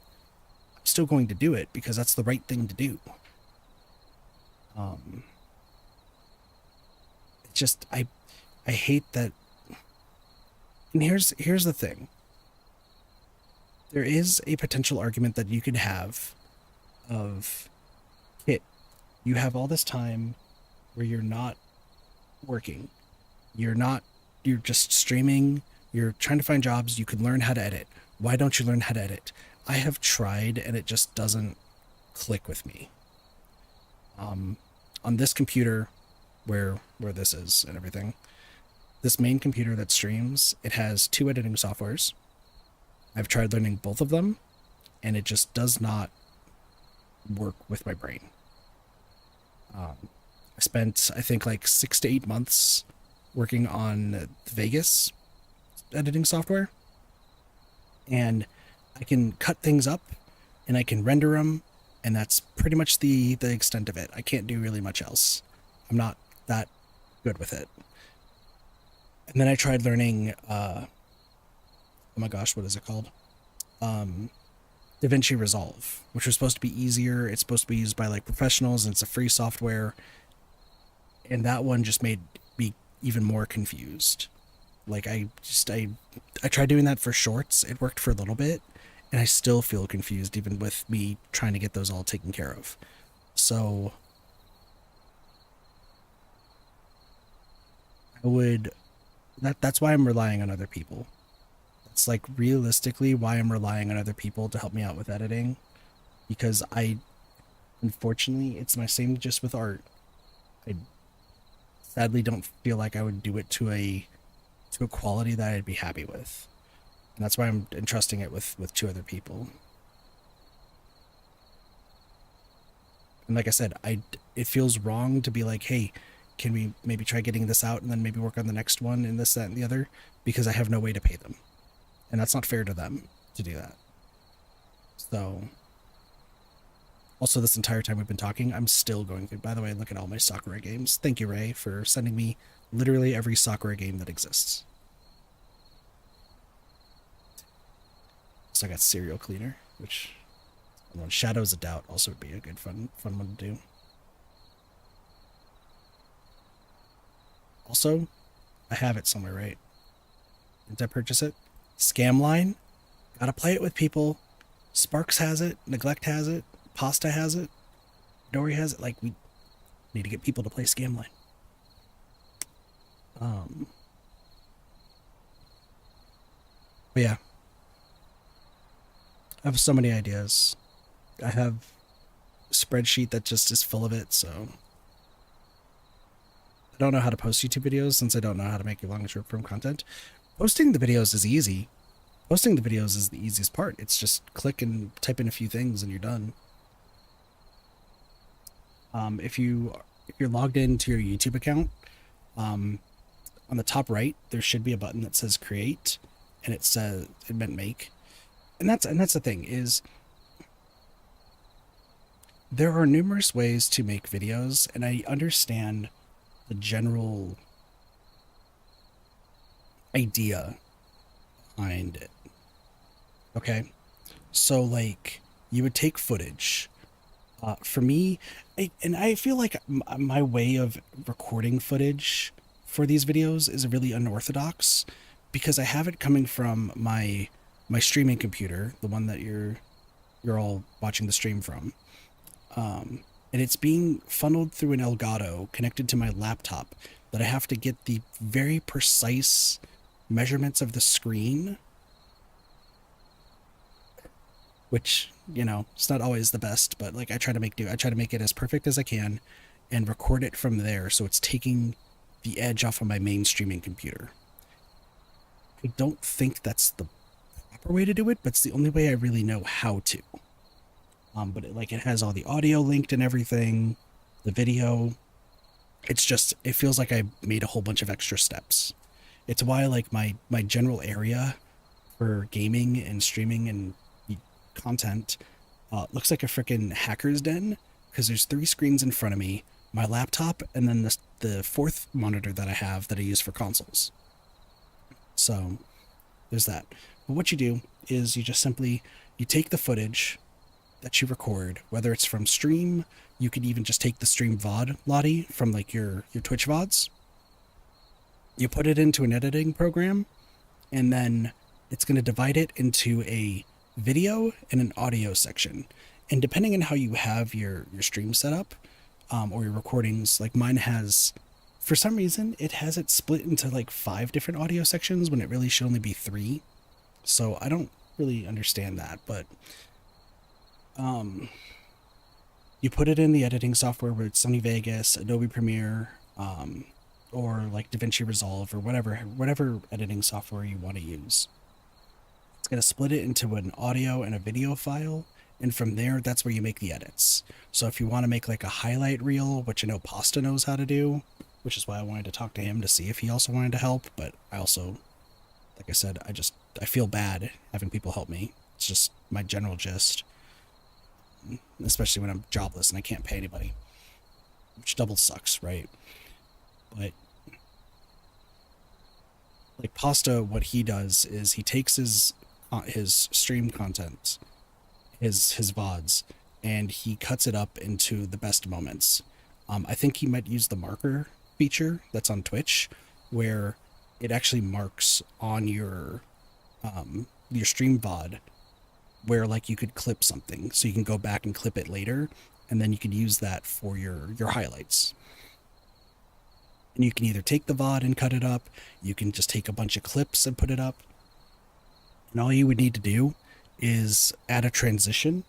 I'm still going to do it because that's the right thing to do. It's just I hate that. And here's the thing. There is a potential argument that you could have of, Kit, you have all this time where you're not working. You're just streaming, you're trying to find jobs, you can learn how to edit. Why don't you learn how to edit? I have tried and it just doesn't click with me. On this computer where this is and everything, this main computer that streams, it has two editing softwares. I've tried learning both of them, and it just does not work with my brain. I spent, I think, like 6 to 8 months working on the Vegas editing software, and I can cut things up, and I can render them, and that's pretty much the extent of it. I can't do really much else. I'm not that good with it. And then I tried learning, oh my gosh, what is it called? DaVinci Resolve, which was supposed to be easier. It's supposed to be used by like professionals, and it's a free software. And that one just made me even more confused. Like I tried doing that for shorts. It worked for a little bit, and I still feel confused even with me trying to get those all taken care of. So I would that's why I'm relying on other people. That's like realistically why I'm relying on other people to help me out with editing, because I unfortunately it's my same just with art. I sadly don't feel like I would do it to a quality that I'd be happy with. And that's why I'm entrusting it with two other people. And like I said, I it feels wrong to be like, hey, can we maybe try getting this out and then maybe work on the next one and this, that, and the other, because I have no way to pay them, and that's not fair to them to do that. So also, this entire time we've been talking, I'm still going through. By the way, look at all my Sakura games. Thank you, Ray, for sending me literally every Sakura game that exists. So I got Serial Cleaner, which Shadows of Doubt also would be a good fun one to do. Also, I have it somewhere, right? Did I purchase it? Scamline. Gotta play it with people. Sparks has it. Neglect has it. Pasta has it. Dory has it. Like, we need to get people to play Scamline. But yeah, I have so many ideas. I have a spreadsheet that just is full of it, so I don't know how to post YouTube videos since I don't know how to make long short form content. Posting the videos is easy. Posting the videos is the easiest part. It's just click and type in a few things and you're done. If you're logged into your YouTube account, on the top right there should be a button that says create, and it meant make, and that's the thing is there are numerous ways to make videos, and I understand the general idea behind it. Okay, so like you would take footage. For me, I feel like my way of recording footage for these videos is really unorthodox, because I have it coming from my streaming computer, the one that you're all watching the stream from, and it's being funneled through an Elgato connected to my laptop that I have to get the very precise measurements of the screen, which, it's not always the best, but like I try to make do. I try to make it as perfect as I can and record it from there so it's taking the edge off of my main streaming computer. I don't think that's the proper way to do it, but it's the only way I really know how to. But it has all the audio linked and everything, the video. It's just, it feels like I made a whole bunch of extra steps. It's why like my general area for gaming and streaming and content looks like a freaking hacker's den, because there's 3 screens in front of me, my laptop, and then the fourth monitor that I have that I use for consoles. So there's that. But what you do is you just simply you take the footage that you record, whether it's from stream, you could even just take the stream VOD Lottie from like your Twitch VODs. You put it into an editing program, and then it's going to divide it into a video and an audio section. And depending on how you have your stream set up, or your recordings, like mine has, for some reason, it has it split into like 5 different audio sections when it really should only be 3. So I don't really understand that, but you put it in the editing software, where it's Sony Vegas, Adobe Premiere, or like DaVinci Resolve, or whatever editing software you want to use. It's going to split it into an audio and a video file, and from there, that's where you make the edits. So if you want to make like a highlight reel, which I know Pasta knows how to do, which is why I wanted to talk to him to see if he also wanted to help, but I also, like I said, I feel bad having people help me. It's just my general gist, especially when I'm jobless and I can't pay anybody, which double sucks, right? But like Pasta, what he does is he takes his stream content his VODs, and he cuts it up into the best moments. I think he might use the marker feature that's on Twitch, where it actually marks on your stream VOD where like you could clip something, so you can go back and clip it later, and then you could use that for your highlights. And you can either take the VOD and cut it up, you can just take a bunch of clips and put it up, and all you would need to do is add a transition.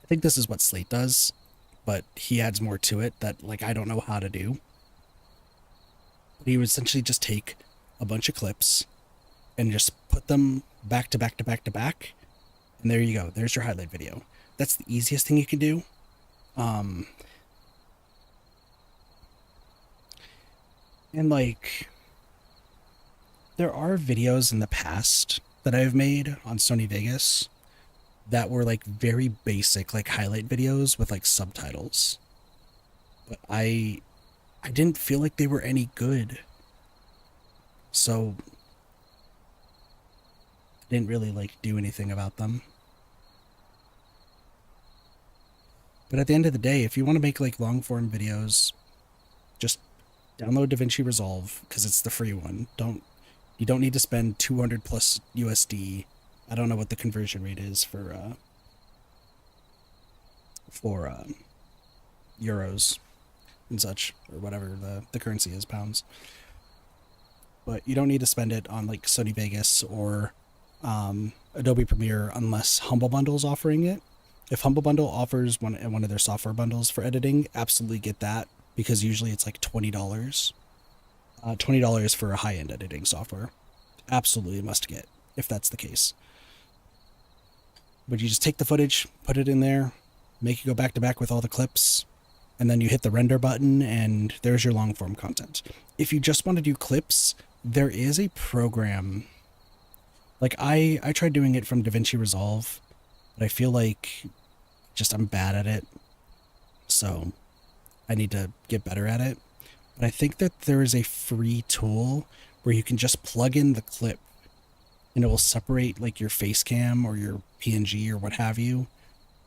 I think this is what Slate does, but he adds more to it that like I don't know how to do. But he would essentially just take a bunch of clips and just put them back to back to back to back, and there you go. There's your highlight video. That's the easiest thing you can do. Um, and like there are videos in the past that I've made on Sony Vegas that were like very basic like highlight videos with like subtitles. But I didn't feel like they were any good. So I didn't really like do anything about them. But at the end of the day, if you want to make like long form videos, just download DaVinci Resolve because it's the free one. You don't need to spend 200 plus USD. I don't know what the conversion rate is for euros and such, or whatever the currency is, pounds. But you don't need to spend it on like Sony Vegas or Adobe Premiere unless Humble Bundle's offering it. If Humble Bundle offers one of their software bundles for editing, absolutely get that, because usually it's like $20. $20 for a high-end editing software. Absolutely must get, if that's the case. But you just take the footage, put it in there, make it go back to back with all the clips, and then you hit the render button, and there's your long form content. If you just want to do clips, there is a program. Like I tried doing it from DaVinci Resolve, but I feel like just I'm bad at it. So I need to get better at it. But I think that there is a free tool where you can just plug in the clip and it will separate like your face cam or your PNG or what have you.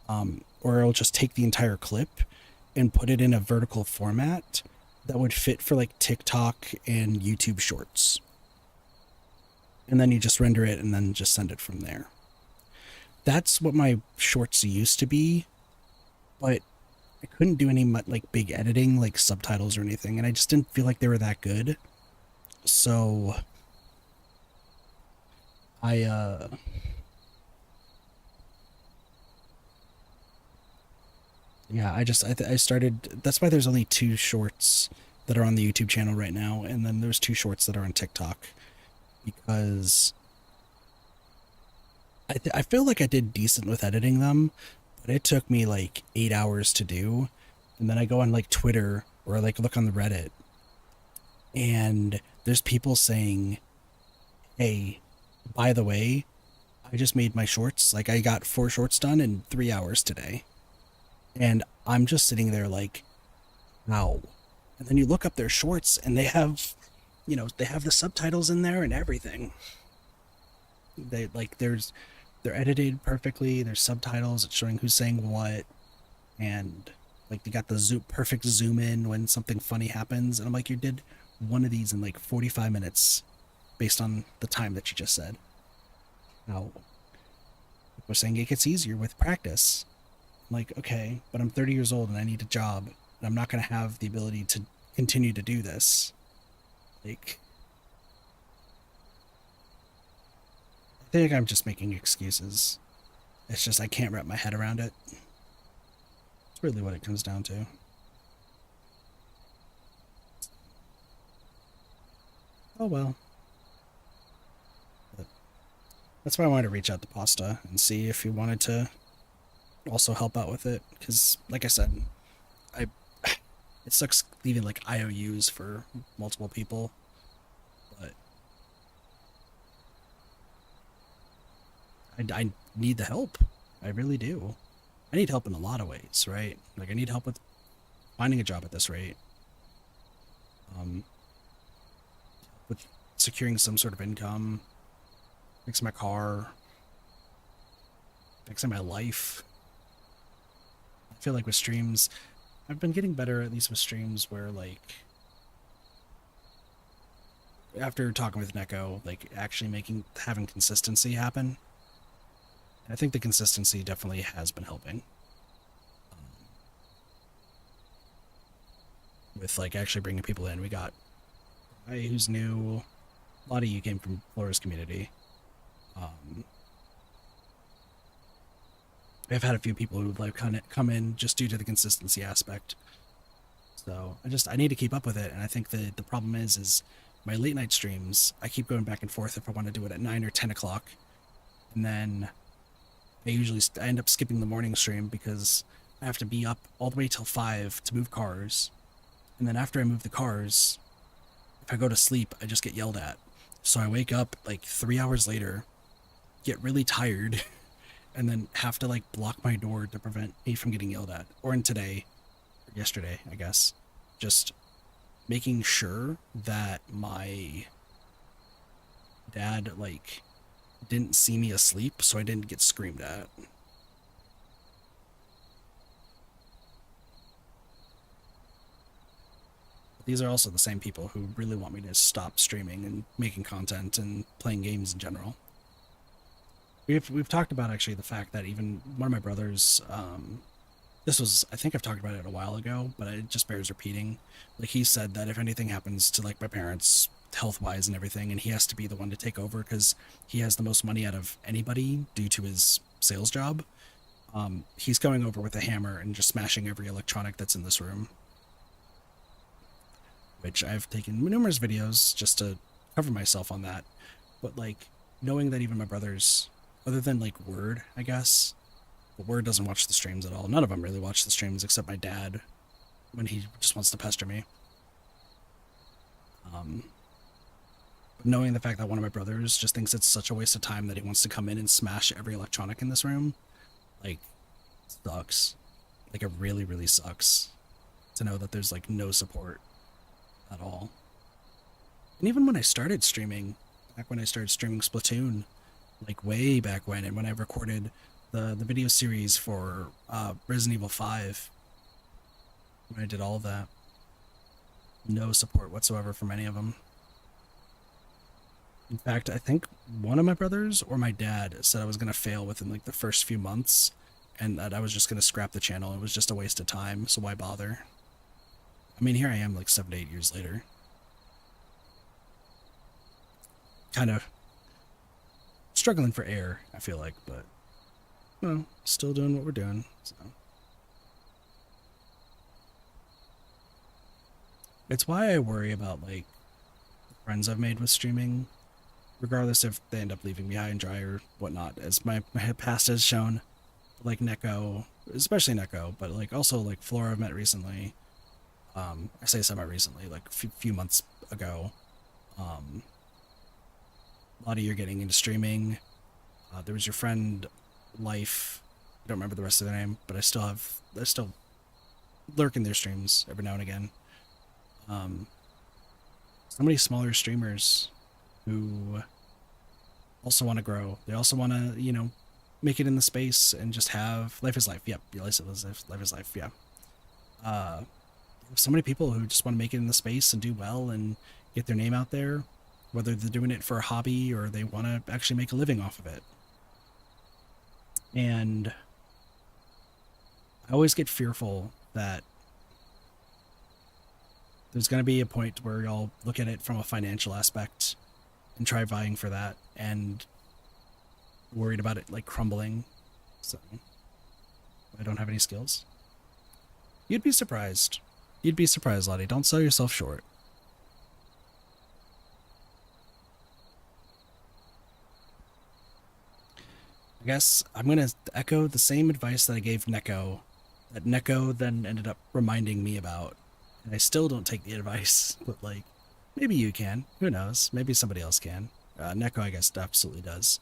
Or it'll just take the entire clip and put it in a vertical format that would fit for like TikTok and YouTube shorts. And then you just render it and then just send it from there. That's what my shorts used to be, but I couldn't do any like big editing, like subtitles or anything, and I just didn't feel like they were that good. So I yeah, I started. That's why there's only two shorts that are on the YouTube channel right now, and then there's two shorts that are on TikTok, because I feel like I did decent with editing them, but it took me like 8 hours to do. And then I go on like Twitter or like look on the Reddit, and there's people saying, hey, by the way, I just made my shorts. Like I got 4 shorts done in 3 hours today. And I'm just sitting there like, wow. And then you look up their shorts and they have, they have the subtitles in there and everything. They like they're edited perfectly. There's subtitles. It's showing who's saying what, and like they got the perfect zoom in when something funny happens. And I'm like, you did one of these in like 45 minutes, based on the time that you just said. Now, we're saying it gets easier with practice. I'm like, okay, but I'm 30 years old and I need a job, and I'm not going to have the ability to continue to do this. Like, I think I'm just making excuses. It's just I can't wrap my head around it. It's really what it comes down to. Oh well. But that's why I wanted to reach out to Pasta and see if he wanted to also help out with it. Because, like I said, I it sucks leaving like IOUs for multiple people, but I need the help. I really do. I need help in a lot of ways, right? Like I need help with finding a job at this rate, um, with securing some sort of income, fix my car, fixing my life. I feel like with streams, I've been getting better at least with streams where like after talking with Neko, like actually having consistency happen. I think the consistency definitely has been helping. With like actually bringing people in. We got a guy who's new. A lot of you came from Flora's community. I've had a few people who like come in just due to the consistency aspect. So I need to keep up with it, and I think the problem is my late night streams. I keep going back and forth if I want to do it at 9 or 10 o'clock, and then I end up skipping the morning stream because I have to be up all the way till 5 to move cars, and then after I move the cars, if I go to sleep, I just get yelled at. So I wake up like 3 hours later, get really tired, and then have to like block my door to prevent me from getting yelled at. Or yesterday, I guess, just making sure that my dad like didn't see me asleep so I didn't get screamed at. These are also the same people who really want me to stop streaming and making content and playing games in general. We've talked about actually the fact that even one of my brothers, I think I've talked about it a while ago, but it just bears repeating. Like he said that if anything happens to like my parents health wise and everything, and he has to be the one to take over because he has the most money out of anybody due to his sales job, he's going over with a hammer and just smashing every electronic that's in this room. Which I've taken numerous videos just to cover myself on that. But like knowing that even my brothers, other than like Word, I guess, but Word doesn't watch the streams at all. None of them really watch the streams except my dad when he just wants to pester me. But knowing the fact that one of my brothers just thinks it's such a waste of time that he wants to come in and smash every electronic in this room, like, sucks. Like, it really, really sucks to know that there's like no support at all. And even when I started streaming, back when I started streaming Splatoon, like way back when, and when I recorded the video series for Resident Evil 5, when I did all of that, no support whatsoever from any of them. In fact, I think one of my brothers or my dad said I was going to fail within like the first few months and that I was just going to scrap the channel. It was just a waste of time, so why bother? I mean, here I am like 7 to 8 years later. Kind of struggling for air, I feel like, but, well, still doing what we're doing, so. It's why I worry about, like, friends I've made with streaming, regardless if they end up leaving me high and dry or whatnot, as my past has shown. Like Neko, especially Neko, but, like, also, like, Flora I've met recently. I say semi-recently, like, a few months ago. A lot of you are getting into streaming. There was your friend, Life. I don't remember the rest of their name, but I still lurk in their streams every now and again. So many smaller streamers who also want to grow. They also want to, you know, make it in the space and just have life is life. Yep, life is life. Yeah. So many people who just want to make it in the space and do well and get their name out there, whether they're doing it for a hobby or they want to actually make a living off of it. And I always get fearful that there's going to be a point where y'all look at it from a financial aspect and try vying for that and worried about it like crumbling. So I don't have any skills. You'd be surprised. You'd be surprised, Lottie. Don't sell yourself short. I guess I'm going to echo the same advice that I gave Neko, that Neko then ended up reminding me about. And I still don't take the advice, but like, maybe you can. Who knows? Maybe somebody else can. Neko, I guess, absolutely does.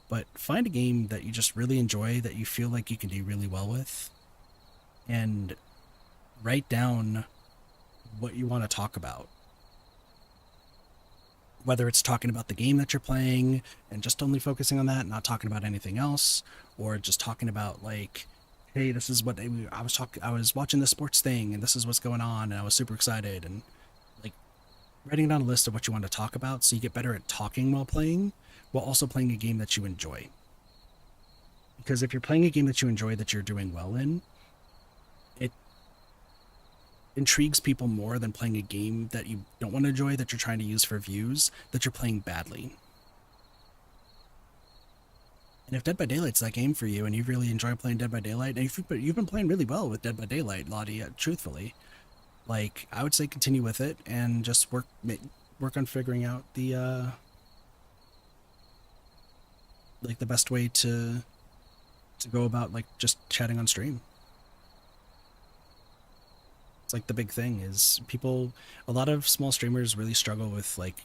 But find a game that you just really enjoy, that you feel like you can do really well with, and write down what you want to talk about. whether it's talking about the game that you're playing and just only focusing on that, not talking about anything else, or just talking about like, hey, this is what I was watching the sports thing and this is what's going on and I was super excited, and like writing down a list of what you want to talk about so you get better at talking while also playing a game that you enjoy. Because if you're playing a game that you enjoy, that you're doing well in, it intrigues people more than playing a game that you don't want to enjoy, that you're trying to use for views, that you're playing badly. And if Dead by Daylight's that game for you and you really enjoy playing Dead by Daylight, and you've been playing really well with Dead by Daylight, Lottie, truthfully, like I would say continue with it and just work on figuring out the like the best way to go about like just chatting on stream. It's like the big thing is a lot of small streamers really struggle with like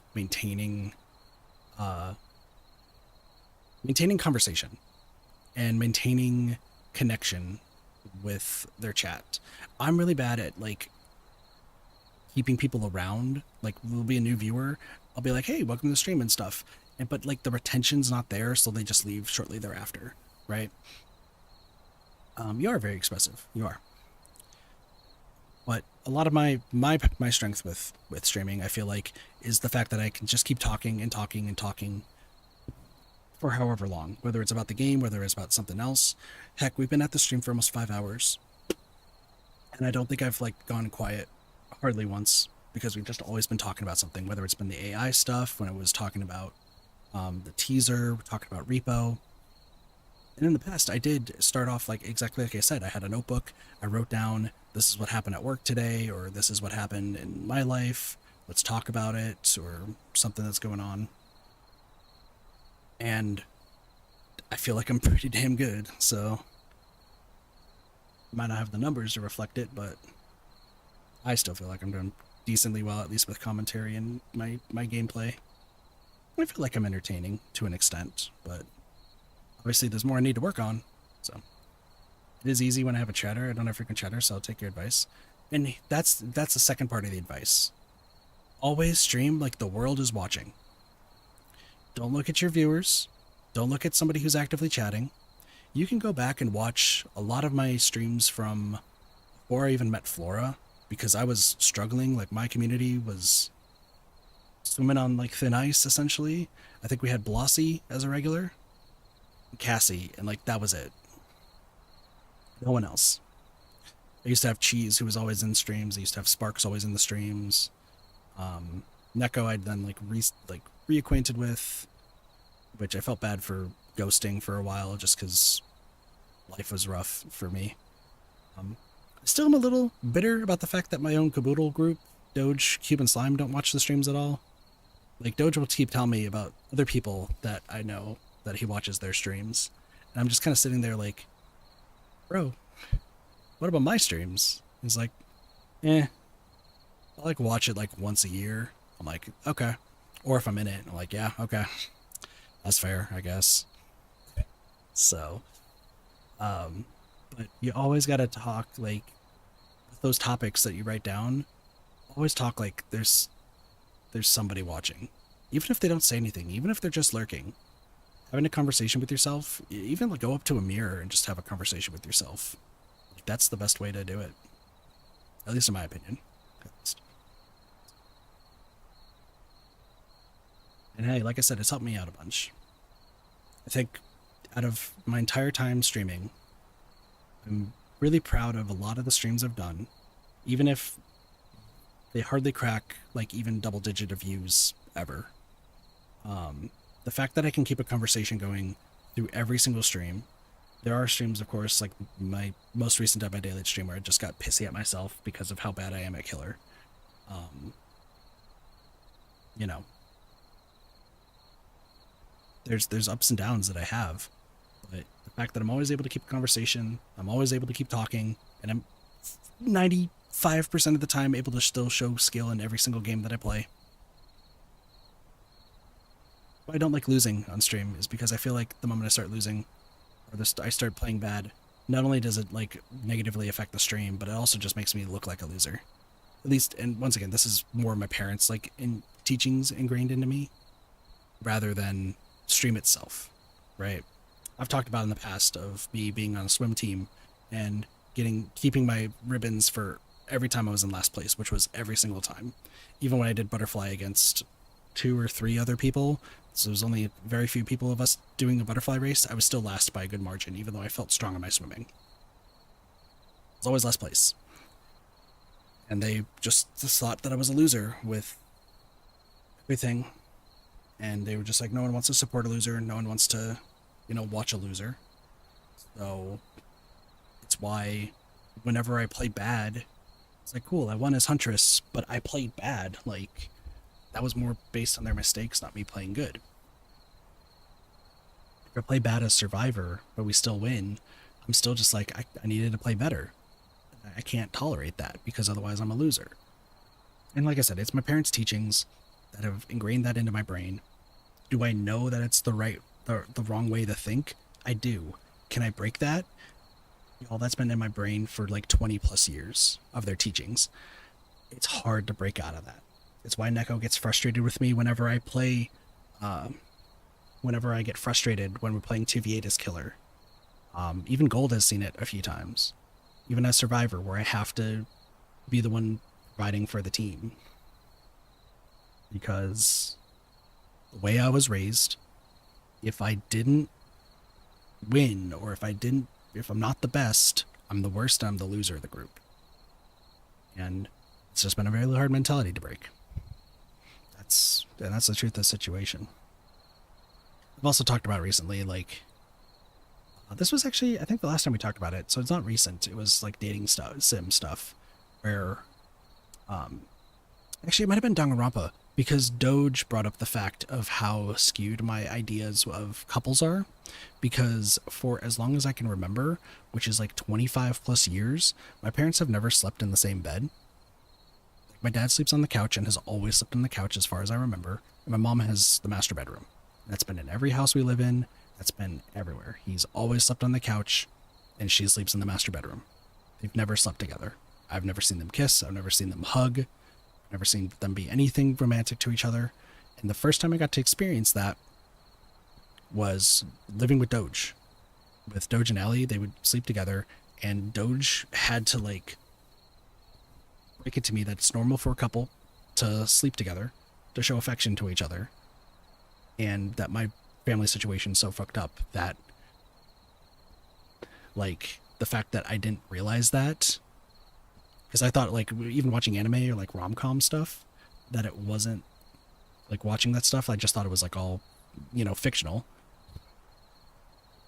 uh maintaining conversation and maintaining connection with their chat. I'm really bad at like keeping people around. Like there'll be a new viewer, I'll be like, hey, welcome to the stream and stuff, but like the retention's not there, so they just leave shortly thereafter, right? You are very expressive, you are, but a lot of my strength with streaming, I feel like, is the fact that I can just keep talking and talking and talking for however long, whether it's about the game, whether it's about something else. Heck, we've been at the stream for almost 5 hours, and I don't think I've like gone quiet hardly once, because we've just always been talking about something, whether it's been the AI stuff, when I was talking about the teaser, talking about repo. And in the past, I did start off like exactly like I said. I had a notebook. I wrote down, this is what happened at work today, or this is what happened in my life. Let's talk about it, or something that's going on. And I feel like I'm pretty damn good. So might not have the numbers to reflect it, but I still feel like I'm doing decently well, at least with commentary and my gameplay. I feel like I'm entertaining to an extent, but obviously there's more I need to work on. So it is easy when I have a chatter. I don't have frequent chatter, so I'll take your advice. And that's the second part of the advice. Always stream like the world is watching. Don't look at your viewers. Don't look at somebody who's actively chatting. You can go back and watch a lot of my streams from before I even met Flora, because I was struggling. Like my community was swimming on like thin ice, essentially. I think we had Blossy as a regular, Cassie, and like that was it. No one else. I used to have Cheese, who was always in streams. I used to have Sparks always in the streams. Neko I'd then like reacquainted with, which I felt bad for ghosting for a while just because life was rough for me. Still am a little bitter about the fact that my own caboodle group, Doge, Cuban Slime, don't watch the streams at all. Like, Doge will keep telling me about other people that I know that he watches their streams. And I'm just kind of sitting there like, bro, what about my streams? He's like, I like watch it like once a year. I'm like, okay. Or if I'm in it, I'm like, yeah, okay. That's fair, I guess. So, but you always gotta talk like with those topics that you write down. Always talk like there's somebody watching, even if they don't say anything, even if they're just lurking. Having a conversation with yourself, even like go up to a mirror and just have a conversation with yourself. Like, that's the best way to do it, at least in my opinion. And hey, like I said, it's helped me out a bunch. I think out of my entire time streaming, I'm really proud of a lot of the streams I've done, even if they hardly crack like even double-digit of views ever. The fact that I can keep a conversation going through every single stream. There are streams, of course, like my most recent Dead by Daylight stream where I just got pissy at myself because of how bad I am at Killer. You know, there's ups and downs that I have, but the fact that I'm always able to keep a conversation, I'm always able to keep talking, and I'm 95% of the time able to still show skill in every single game that I play. Why I don't like losing on stream is because I feel like the moment I start losing, or I start playing bad, not only does it like negatively affect the stream, but it also just makes me look like a loser. At least, and once again, this is more my parents. Like teachings ingrained into me rather than stream itself, right? I've talked about in the past of me being on a swim team and keeping my ribbons for every time I was in last place, which was every single time. Even when I did butterfly against 2 or 3 other people, so there was only very few people of us doing a butterfly race, I was still last by a good margin, even though I felt strong in my swimming. I was always last place. And they just thought that I was a loser with everything. And they were just like, no one wants to support a loser, no one wants to, watch a loser. So it's why whenever I play bad, it's like, cool, I won as Huntress, but I played bad. Like, that was more based on their mistakes, not me playing good. If I play bad as Survivor, but we still win, I'm still just like, I needed to play better. I can't tolerate that because otherwise I'm a loser. And like I said, it's my parents' teachings that have ingrained that into my brain. Do I know that it's the wrong way to think? I do. Can I break that? Y'all, that's been in my brain for like 20 plus years of their teachings. It's hard to break out of that. It's why Neko gets frustrated with me whenever I play, whenever I get frustrated when we're playing 2v8 as killer. Even Gold has seen it a few times. Even as Survivor, where I have to be the one providing for the team. Because the way I was raised, if I didn't win, or if I'm not the best, I'm the worst, I'm the loser of the group. And it's just been a very hard mentality to break. That's the truth of the situation. I've also talked about recently, like, this was actually, I think, the last time we talked about it, so it's not recent. It was like dating stuff, sim stuff, where, actually, it might have been Danganronpa, because Doge brought up the fact of how skewed my ideas of couples are, because for as long as I can remember, which is like 25 plus years, my parents have never slept in the same bed. My dad sleeps on the couch and has always slept on the couch as far as I remember, and my mom has the master bedroom. That's been in every house we live in. That's been everywhere. He's always slept on the couch, and she sleeps in the master bedroom. They've never slept together. I've never seen them kiss. I've never seen them hug. I've never seen them be anything romantic to each other. And the first time I got to experience that was living with Doge. With Doge and Ellie, they would sleep together, and Doge had to, like, break it to me that it's normal for a couple to sleep together, to show affection to each other, and that my family situation's so fucked up that, like, the fact that I didn't realize that, because I thought, like, even watching anime or like rom-com stuff, that it wasn't, like, watching that stuff, I just thought it was like all, fictional,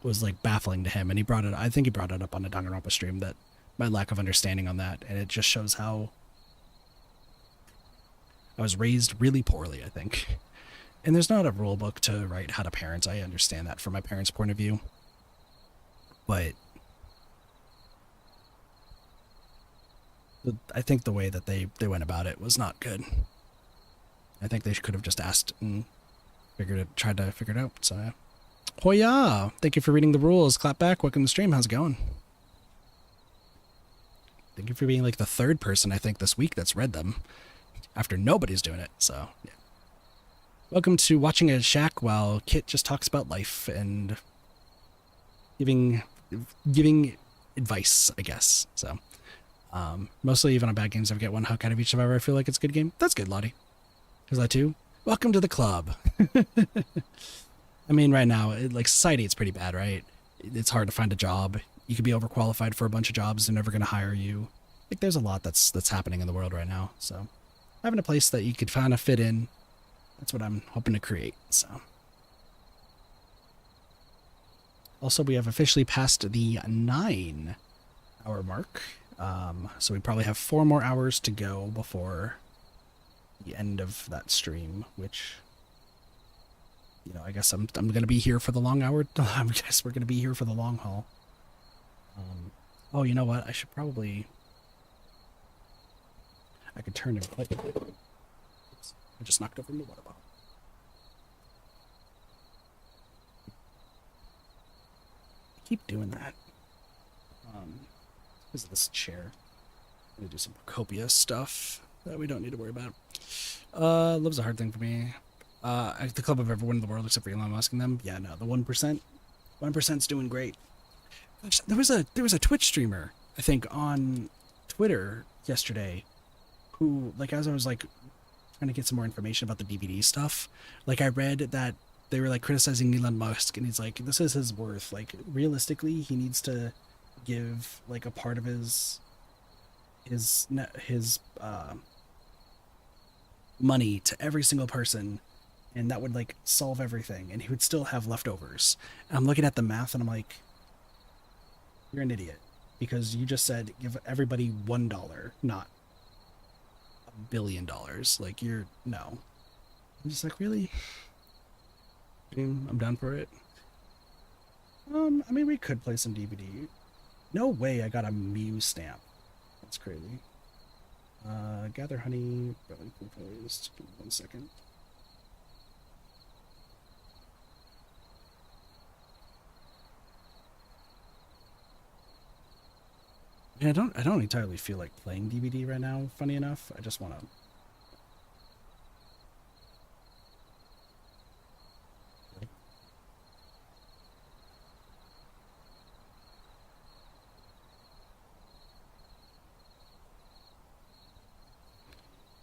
was like baffling to him. And I think he brought it up on a Danganronpa stream, that my lack of understanding on that, and it just shows how I was raised really poorly, I think. And there's not a rule book to write how to parent. I understand that from my parents' point of view. But I think the way that they went about it was not good. I think they could have just asked and tried to figure it out. So, yeah. Hoya! Thank you for reading the rules. Clap back. Welcome to the stream. How's it going? Thank you for being like the third person, I think, this week that's read them after nobody's doing it. So, yeah. Welcome to watching a shack while Kit just talks about life and giving advice, I guess. So, mostly even on bad games, I get one hook out of each survivor. I feel like it's a good game. That's good, Lottie. Is that too? Welcome to the club. I mean, right now, like, society, it's pretty bad, right? It's hard to find a job. You could be overqualified for a bunch of jobs. They're never going to hire you. Like, there's a lot that's happening in the world right now. So, having a place that you could kind of fit in, that's what I'm hoping to create. So, also, we have officially passed the 9-hour mark. So we probably have 4 more hours to go before the end of that stream, which, I guess I'm going to be here for the long hour. I guess we're going to be here for the long haul. Oh, you know what? I could turn and play. Oops. I just knocked over my water bottle. I keep doing that. Because of this chair. I'm going to do some copious stuff that we don't need to worry about. Love's a hard thing for me. The club of everyone in the world except for Elon Musk and them. Yeah, no, the 1%. 1%'s doing great. Gosh, there was a Twitch streamer, I think, on Twitter yesterday, who, like, as I was like trying to get some more information about the DBD stuff, like I read that they were like criticizing Elon Musk, and he's like, this is his worth. Like, realistically, he needs to give like a part of his money to every single person, and that would like solve everything, and he would still have leftovers. And I'm looking at the math, and I'm like, you're an idiot, because you just said give everybody $1, not $1 billion. Like, you're no. I'm just like, really? I'm down for it. I mean, we could play some DBD. No way I got a Mew stamp. That's crazy. Gather honey. Just give me 1 second. Yeah, I don't entirely feel like playing DBD right now, funny enough. I just want to.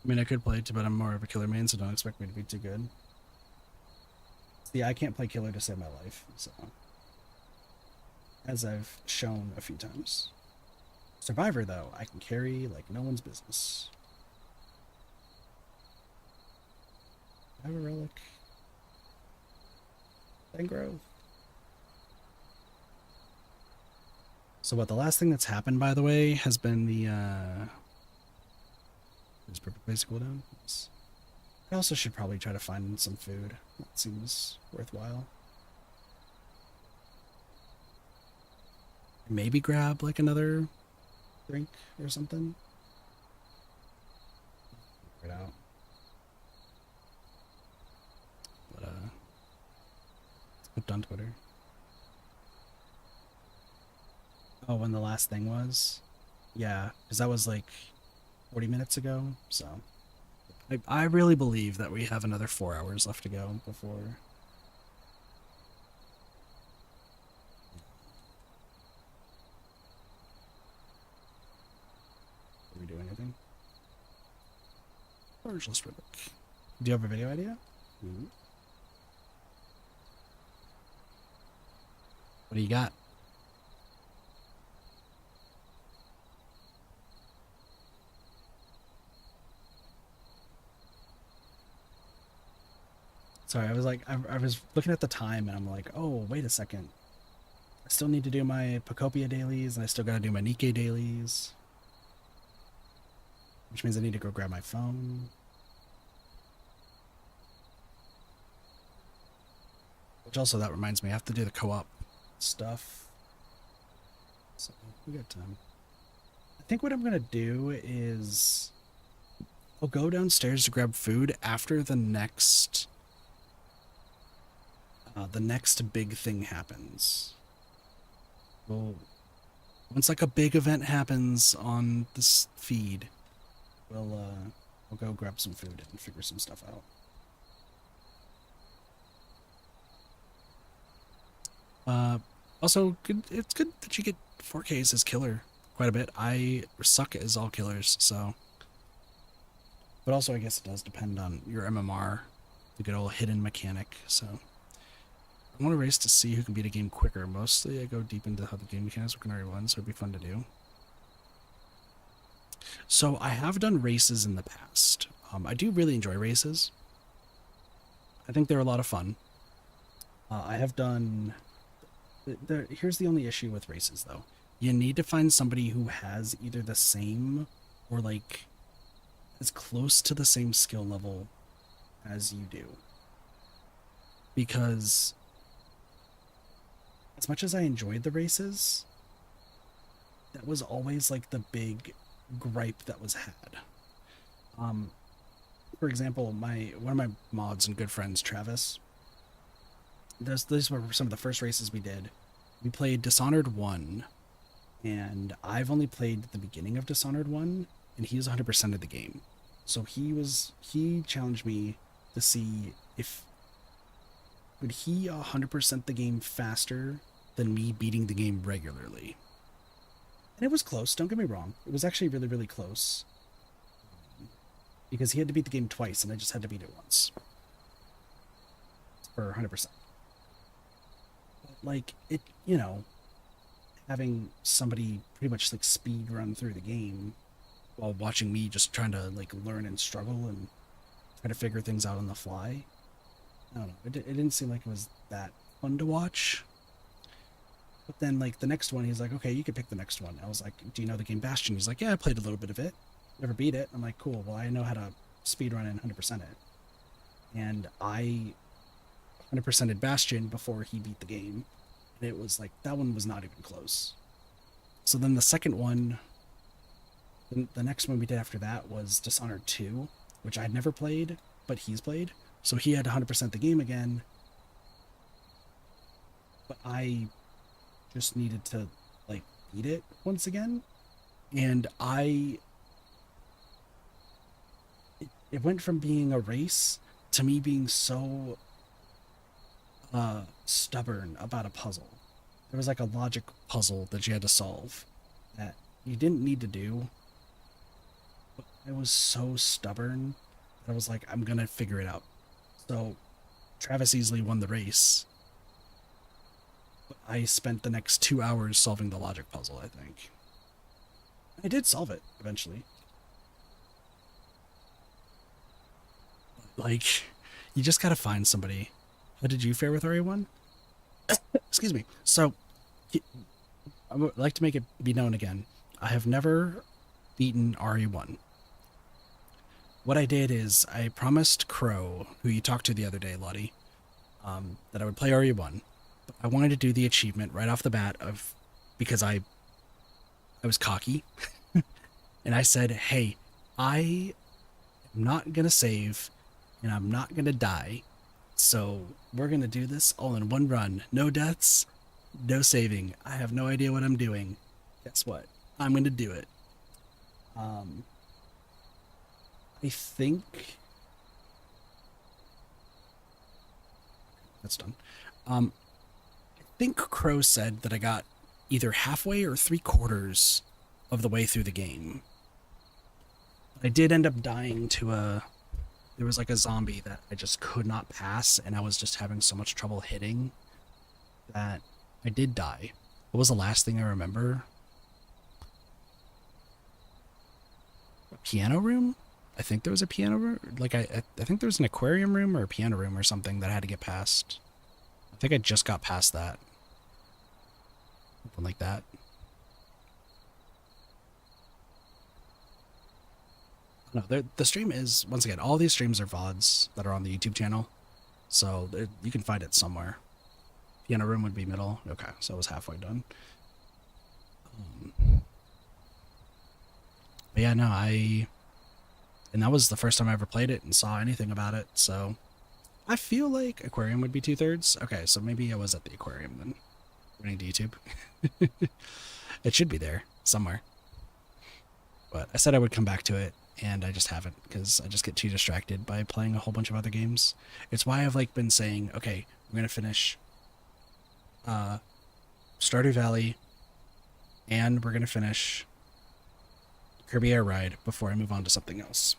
I mean, I could play it, but I'm more of a killer main, so don't expect me to be too good. Yeah, I can't play killer to save my life, so. As I've shown a few times. Survivor, though, I can carry like no one's business. I have a relic. And growth. So what, the last thing that's happened, by the way, has been the is perfect basic cooldown. Yes. I also should probably try to find some food. That seems worthwhile. Maybe grab like another drink or something. Figure it out. But let's put it on Twitter. Oh, when the last thing was? Yeah, because that was like 40 minutes ago, so I really believe that we have another 4 hours left to go before. Are we doing anything? Largeless Ribbon. Do you have a video idea? Mm-hmm. What do you got? Sorry, I was like, I was looking at the time, and I'm like, oh, wait a second. I still need to do my Pacopia dailies, and I still gotta do my Nikkei dailies. Which means I need to go grab my phone. Which also, that reminds me, I have to do the co-op stuff. So, we got time. I think what I'm gonna do is I'll go downstairs to grab food after the next big thing happens. Well, once like a big event happens on this feed, we'll go grab some food and figure some stuff out. Also, it's good that you get 4Ks as killer quite a bit. I suck as all killers, so. But also, I guess it does depend on your MMR, the good old hidden mechanic, so. I want to race to see who can beat a game quicker. Mostly, I go deep into how the game mechanics work in RE1, so it'd be fun to do. So, I have done races in the past. I do really enjoy races. I think they're a lot of fun. I have done... Here's the only issue with races, though. You need to find somebody who has either the same or, like, as close to the same skill level as you do. Because as much as I enjoyed the races, that was always, like, the big gripe that was had. For example, one of my mods and good friends, Travis, these were some of the first races we did. We played Dishonored 1, and I've only played the beginning of Dishonored 1, and he was 100% of the game. So he challenged me to see if could he 100% the game faster than me beating the game regularly. And it was close, don't get me wrong. It was actually really, really close. Because he had to beat the game twice and I just had to beat it once. For 100%. But like it, having somebody pretty much like speed run through the game while watching me just trying to like learn and struggle and try to figure things out on the fly. I don't know. It didn't seem like it was that fun to watch. But then, like, the next one, he's like, okay, you can pick the next one. I was like, do you know the game Bastion? He's like, yeah, I played a little bit of it. Never beat it. I'm like, cool. Well, I know how to speedrun and 100% it. And I 100%ed Bastion before he beat the game. And it was like, that one was not even close. So then the second one, the next one we did after that was Dishonored 2, which I'd never played, but he's played. So he had 100% the game again. But I just needed to like beat it once again. And it went from being a race to me being so stubborn about a puzzle. There was like a logic puzzle that you had to solve that you didn't need to do. But I was so stubborn that I was like, I'm gonna figure it out. So Travis easily won the race. But I spent the next 2 hours solving the logic puzzle, I think. I did solve it eventually. Like, you just gotta find somebody. How did you fare with RE1? Excuse me. So, I would like to make it be known again. I have never beaten RE1. What I did is I promised Crow, who you talked to the other day, Lottie, that I would play RE1. But I wanted to do the achievement right off the bat of because I was cocky, and I said, "Hey, I am not gonna save, and I'm not gonna die. So we're gonna do this all in one run. No deaths, no saving. I have no idea what I'm doing. Guess what? I'm gonna do it." Um, I think that's done. I think Crow said that I got either halfway or 3/4 of the way through the game. I did end up dying to there was like a zombie that I just could not pass, and I was just having so much trouble hitting that I did die. What was the last thing I remember? A piano room? I think there was a piano room. Like I think there was an aquarium room or a piano room or something that I had to get past. I think I just got past that. Something like that. No, the stream is, once again, all these streams are VODs that are on the YouTube channel. So you can find it somewhere. Piano room would be middle. Okay, so it was halfway done. But yeah, no, and that was the first time I ever played it and saw anything about it. So I feel like aquarium would be 2/3. Okay, so maybe I was at the aquarium then, running to YouTube. It should be there somewhere. But I said I would come back to it, and I just haven't because I just get too distracted by playing a whole bunch of other games. It's why I've like been saying, okay, we're gonna finish Stardew Valley, and we're gonna finish Kirby Air Ride before I move on to something else.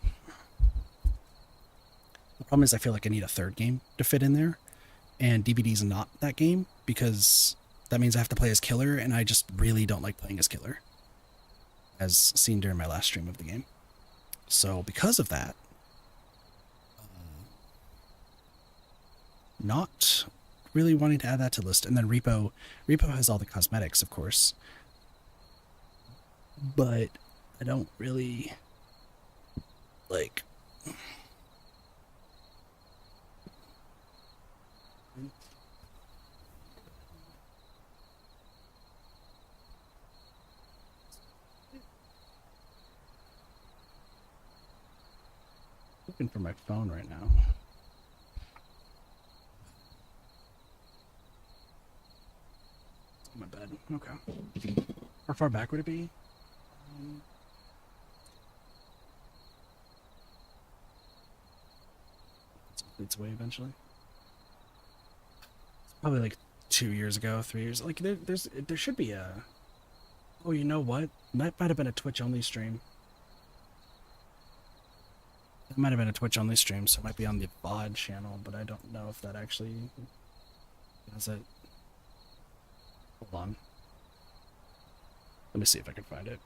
The problem is I feel like I need a third game to fit in there, and DBD's not that game because that means I have to play as Killer, and I just really don't like playing as Killer, as seen during my last stream of the game. So because of that, not really wanting to add that to the list. And then REPO has all the cosmetics, of course, but I don't really like. Looking for my phone right now. It's on my bed. Okay. How far back would it be? gets away eventually. Probably like 2 years ago, 3 years. Like there should be a. Oh, you know what? That might have been a Twitch only stream. It might have been a Twitch only stream, so it might be on the VOD channel, but I don't know if that actually has it. Hold on. Let me see if I can find it.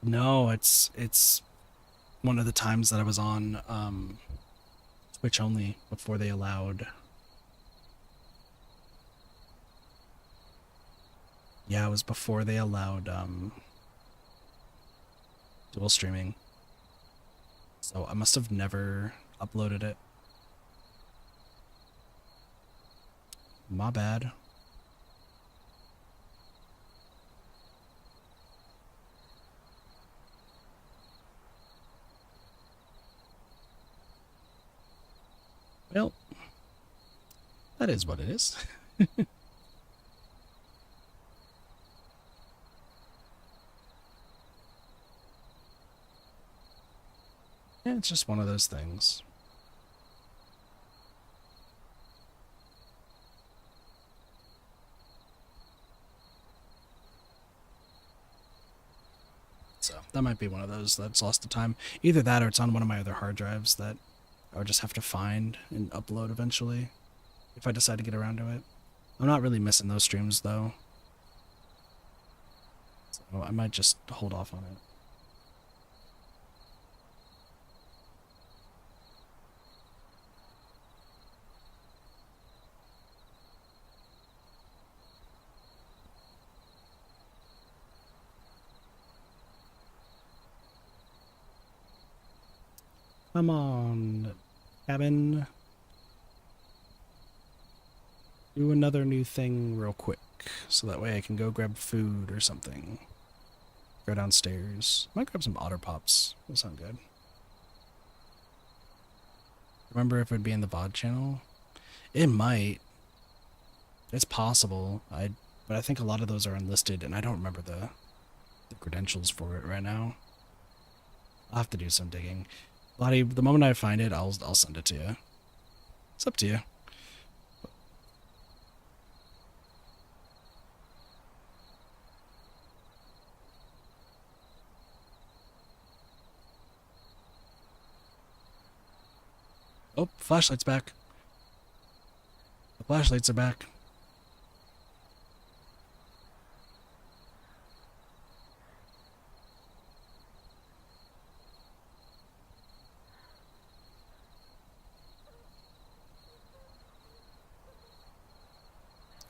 No, it's one of the times that I was on Twitch only before they allowed. Yeah, it was before they allowed dual streaming. So I must have never uploaded it. My bad. Well, that is what it is. Yeah, it's just one of those things. So that might be one of those that's lost to time. Either that or it's on one of my other hard drives that I would just have to find and upload eventually if I decide to get around to it. I'm not really missing those streams though. So I might just hold off on it. Come on, cabin. Do another new thing real quick, so that way I can go grab food or something. Go downstairs. Might grab some Otter Pops. That'll sound good. Remember if it would be in the VOD channel? It might. It's possible. But I think a lot of those are unlisted, and I don't remember the credentials for it right now. I'll have to do some digging. Lottie, the moment I find it, I'll send it to you. It's up to you. Oh, flashlight's back. The flashlights are back.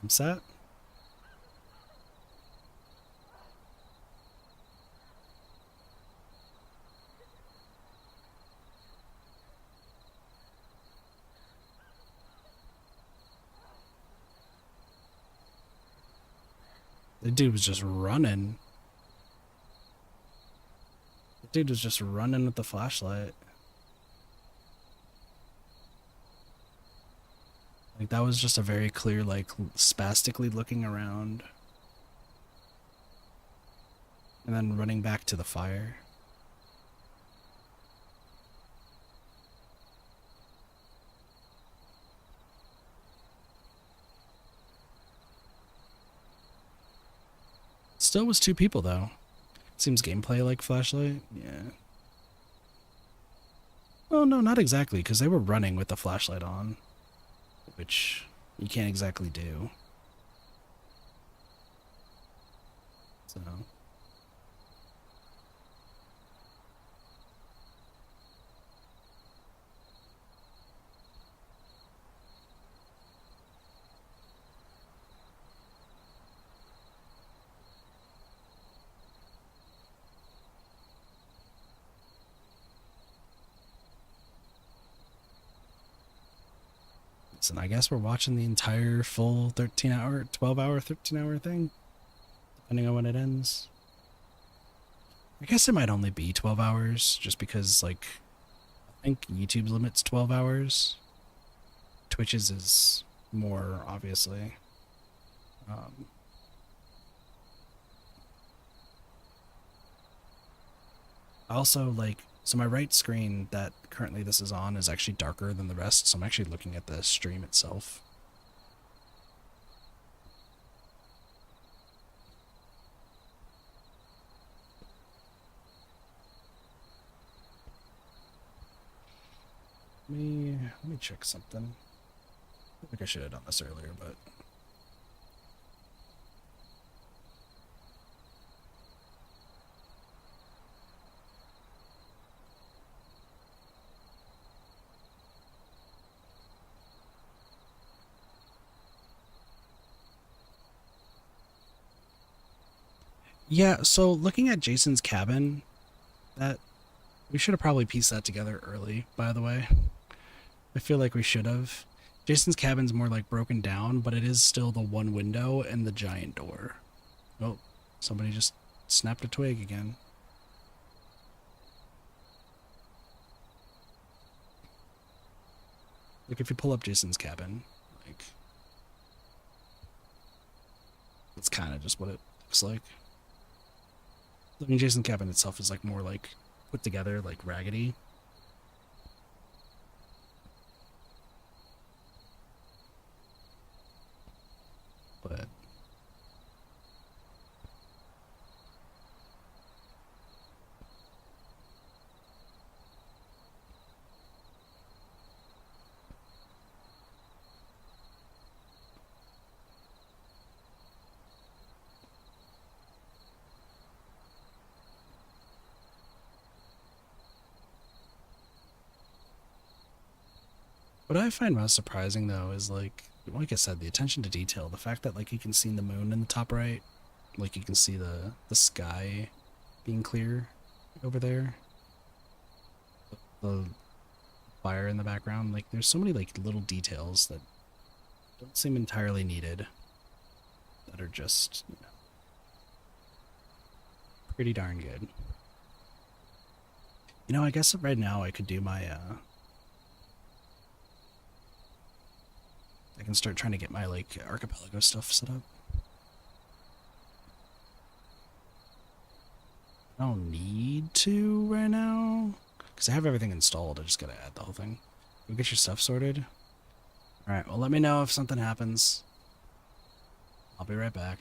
I'm set. The dude was just running. The dude was just running with the flashlight. Like, that was just a very clear, like, spastically looking around. And then running back to the fire. Still was two people, though. Seems gameplay like flashlight. Yeah. Oh, no, not exactly, because they were running with the flashlight on. Which you can't exactly do. So. And I guess we're watching the entire full 13-hour, 12-hour, 13-hour thing, depending on when it ends. I guess it might only be 12 hours, just because, like, I think YouTube's limit's 12 hours. Twitch's is more, obviously. Um, also, like, so my right screen that currently this is on is actually darker than the rest, so I'm actually looking at the stream itself. Let me check something. I think I should have done this earlier, but yeah, so looking at Jason's cabin, that we should have probably pieced that together early, by the way. I feel like we should have. Jason's cabin's more like broken down, but it is still the one window and the giant door. Oh, somebody just snapped a twig again. Like if you pull up Jason's cabin, like that's kind of just what it looks like. I mean, Jason's cabin itself is like more like put together, like raggedy. But what I find most surprising though is like I said, the attention to detail. The fact that like you can see the moon in the top right, like you can see the sky being clear over there. The fire in the background. Like there's so many like little details that don't seem entirely needed that are just, you know, pretty darn good. You know, I guess right now I could do my I can start trying to get my like archipelago stuff set up. I don't need to right now because I have everything installed. I just gotta add the whole thing. Go get your stuff sorted. All right. Well, let me know if something happens. I'll be right back.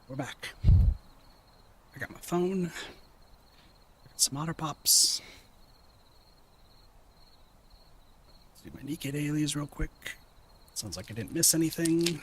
We're back. I got my phone. I got some otter pops. Let's do my Nike dailies real quick. Sounds like I didn't miss anything.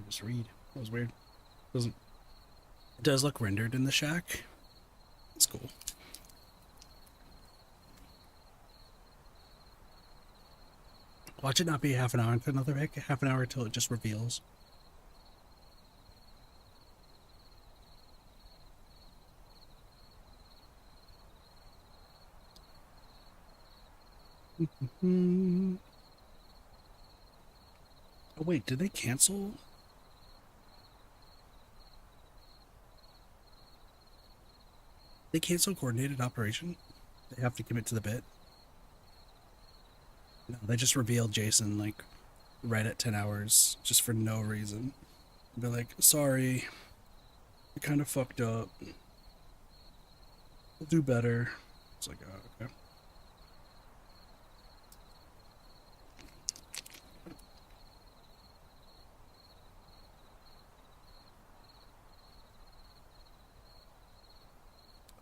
Just read. That was weird. Doesn't. It does look rendered in the shack. That's cool. Watch it not be half an hour into another half an hour until it just reveals. Oh wait, did they cancel? They cancel coordinated operation? They have to commit to the bit? No, they just revealed Jason like right at 10 hours just for no reason. Be like, sorry, we kind of fucked up. We'll do better. It's like, oh, okay.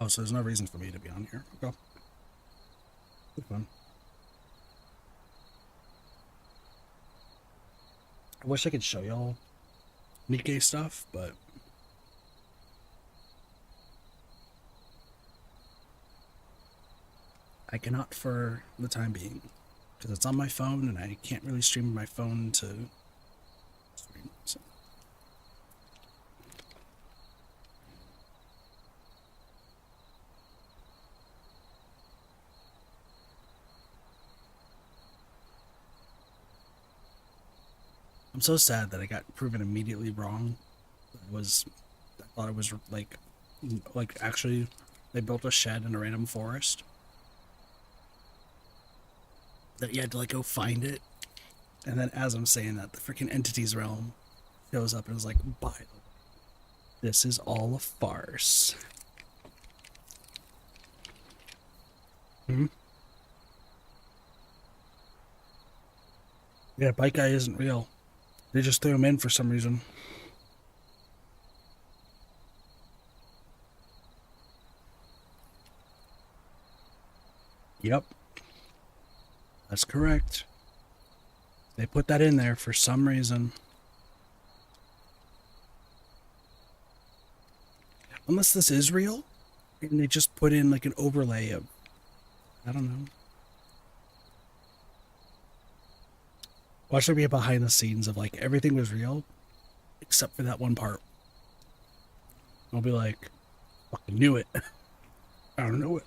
Oh, so there's no reason for me to be on here. Okay. Good fun. I wish I could show y'all Nikkei stuff, but I cannot for the time being because it's on my phone and I can't really stream my phone to stream. So. I'm so sad that I got proven immediately wrong. I thought it was like actually they built a shed in a random forest that you had to like go find it. And then as I'm saying that, the freaking entities realm shows up and is like, by the way, this is all a farce. Hmm? Yeah, bike guy isn't real. They just threw him in for some reason. Yep. That's correct. They put that in there for some reason. Unless this is real, and they just put in like an overlay of, I don't know. Watch there be a behind the scenes of like everything was real, except for that one part. I'll be like, fucking knew it. I don't know it.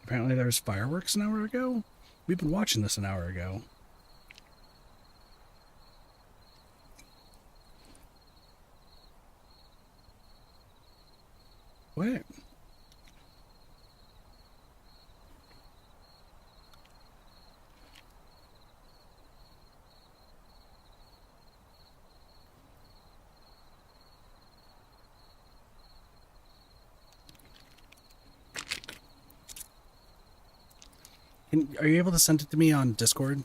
Apparently there was fireworks an hour ago. We've been watching this an hour ago. What? Are you able to send it to me on Discord?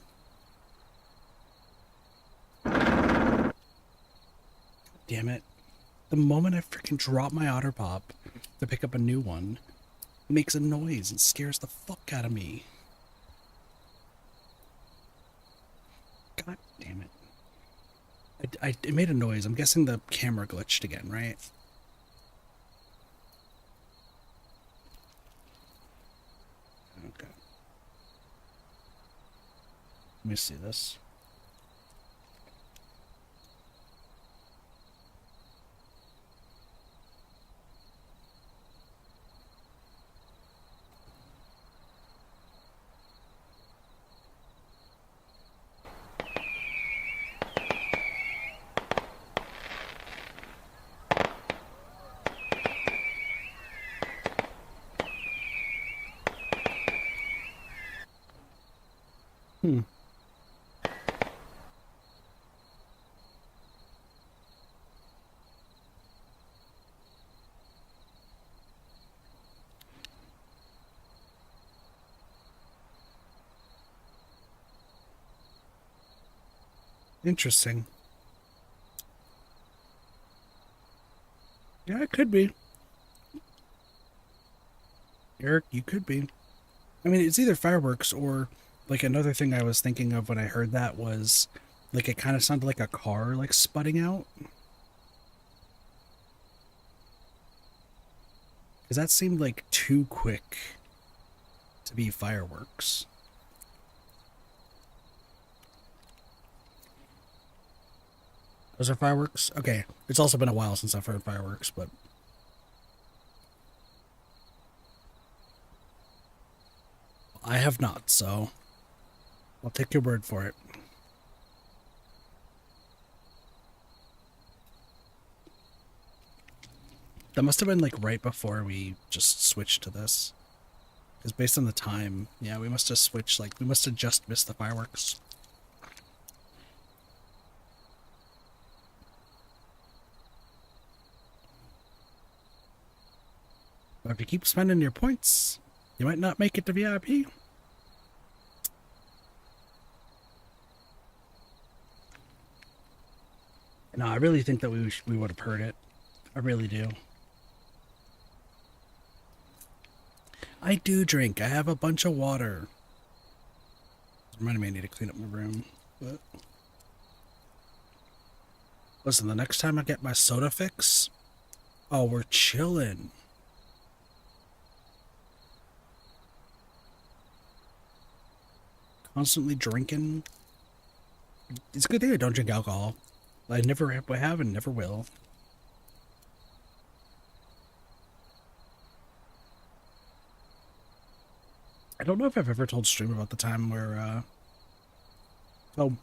Damn it. The moment I freaking drop my otter pop to pick up a new one, it makes a noise and scares the fuck out of me. God damn it. It made a noise. I'm guessing the camera glitched again, right? Okay. Let me see this. Interesting. Yeah, it could be. Eric, you could be. I mean, it's either fireworks or like another thing I was thinking of when I heard that was like it kind of sounded like a car like sputting out. Because that seemed like too quick to be fireworks. Those are fireworks? Okay. It's also been a while since I've heard fireworks, but I have not, so I'll take your word for it. That must have been like right before we just switched to this. Because based on the time, yeah, we must have switched, like, we must have just missed the fireworks. But if you keep spending your points, you might not make it to VIP. No, I really think that we would have heard it. I really do. I do drink. I have a bunch of water. Reminded me I need to clean up my room. But listen, the next time I get my soda fix, oh, we're chilling. Constantly drinking. It's a good thing I don't drink alcohol. I never have and never will. I don't know if I've ever told Stream about the time where, oh,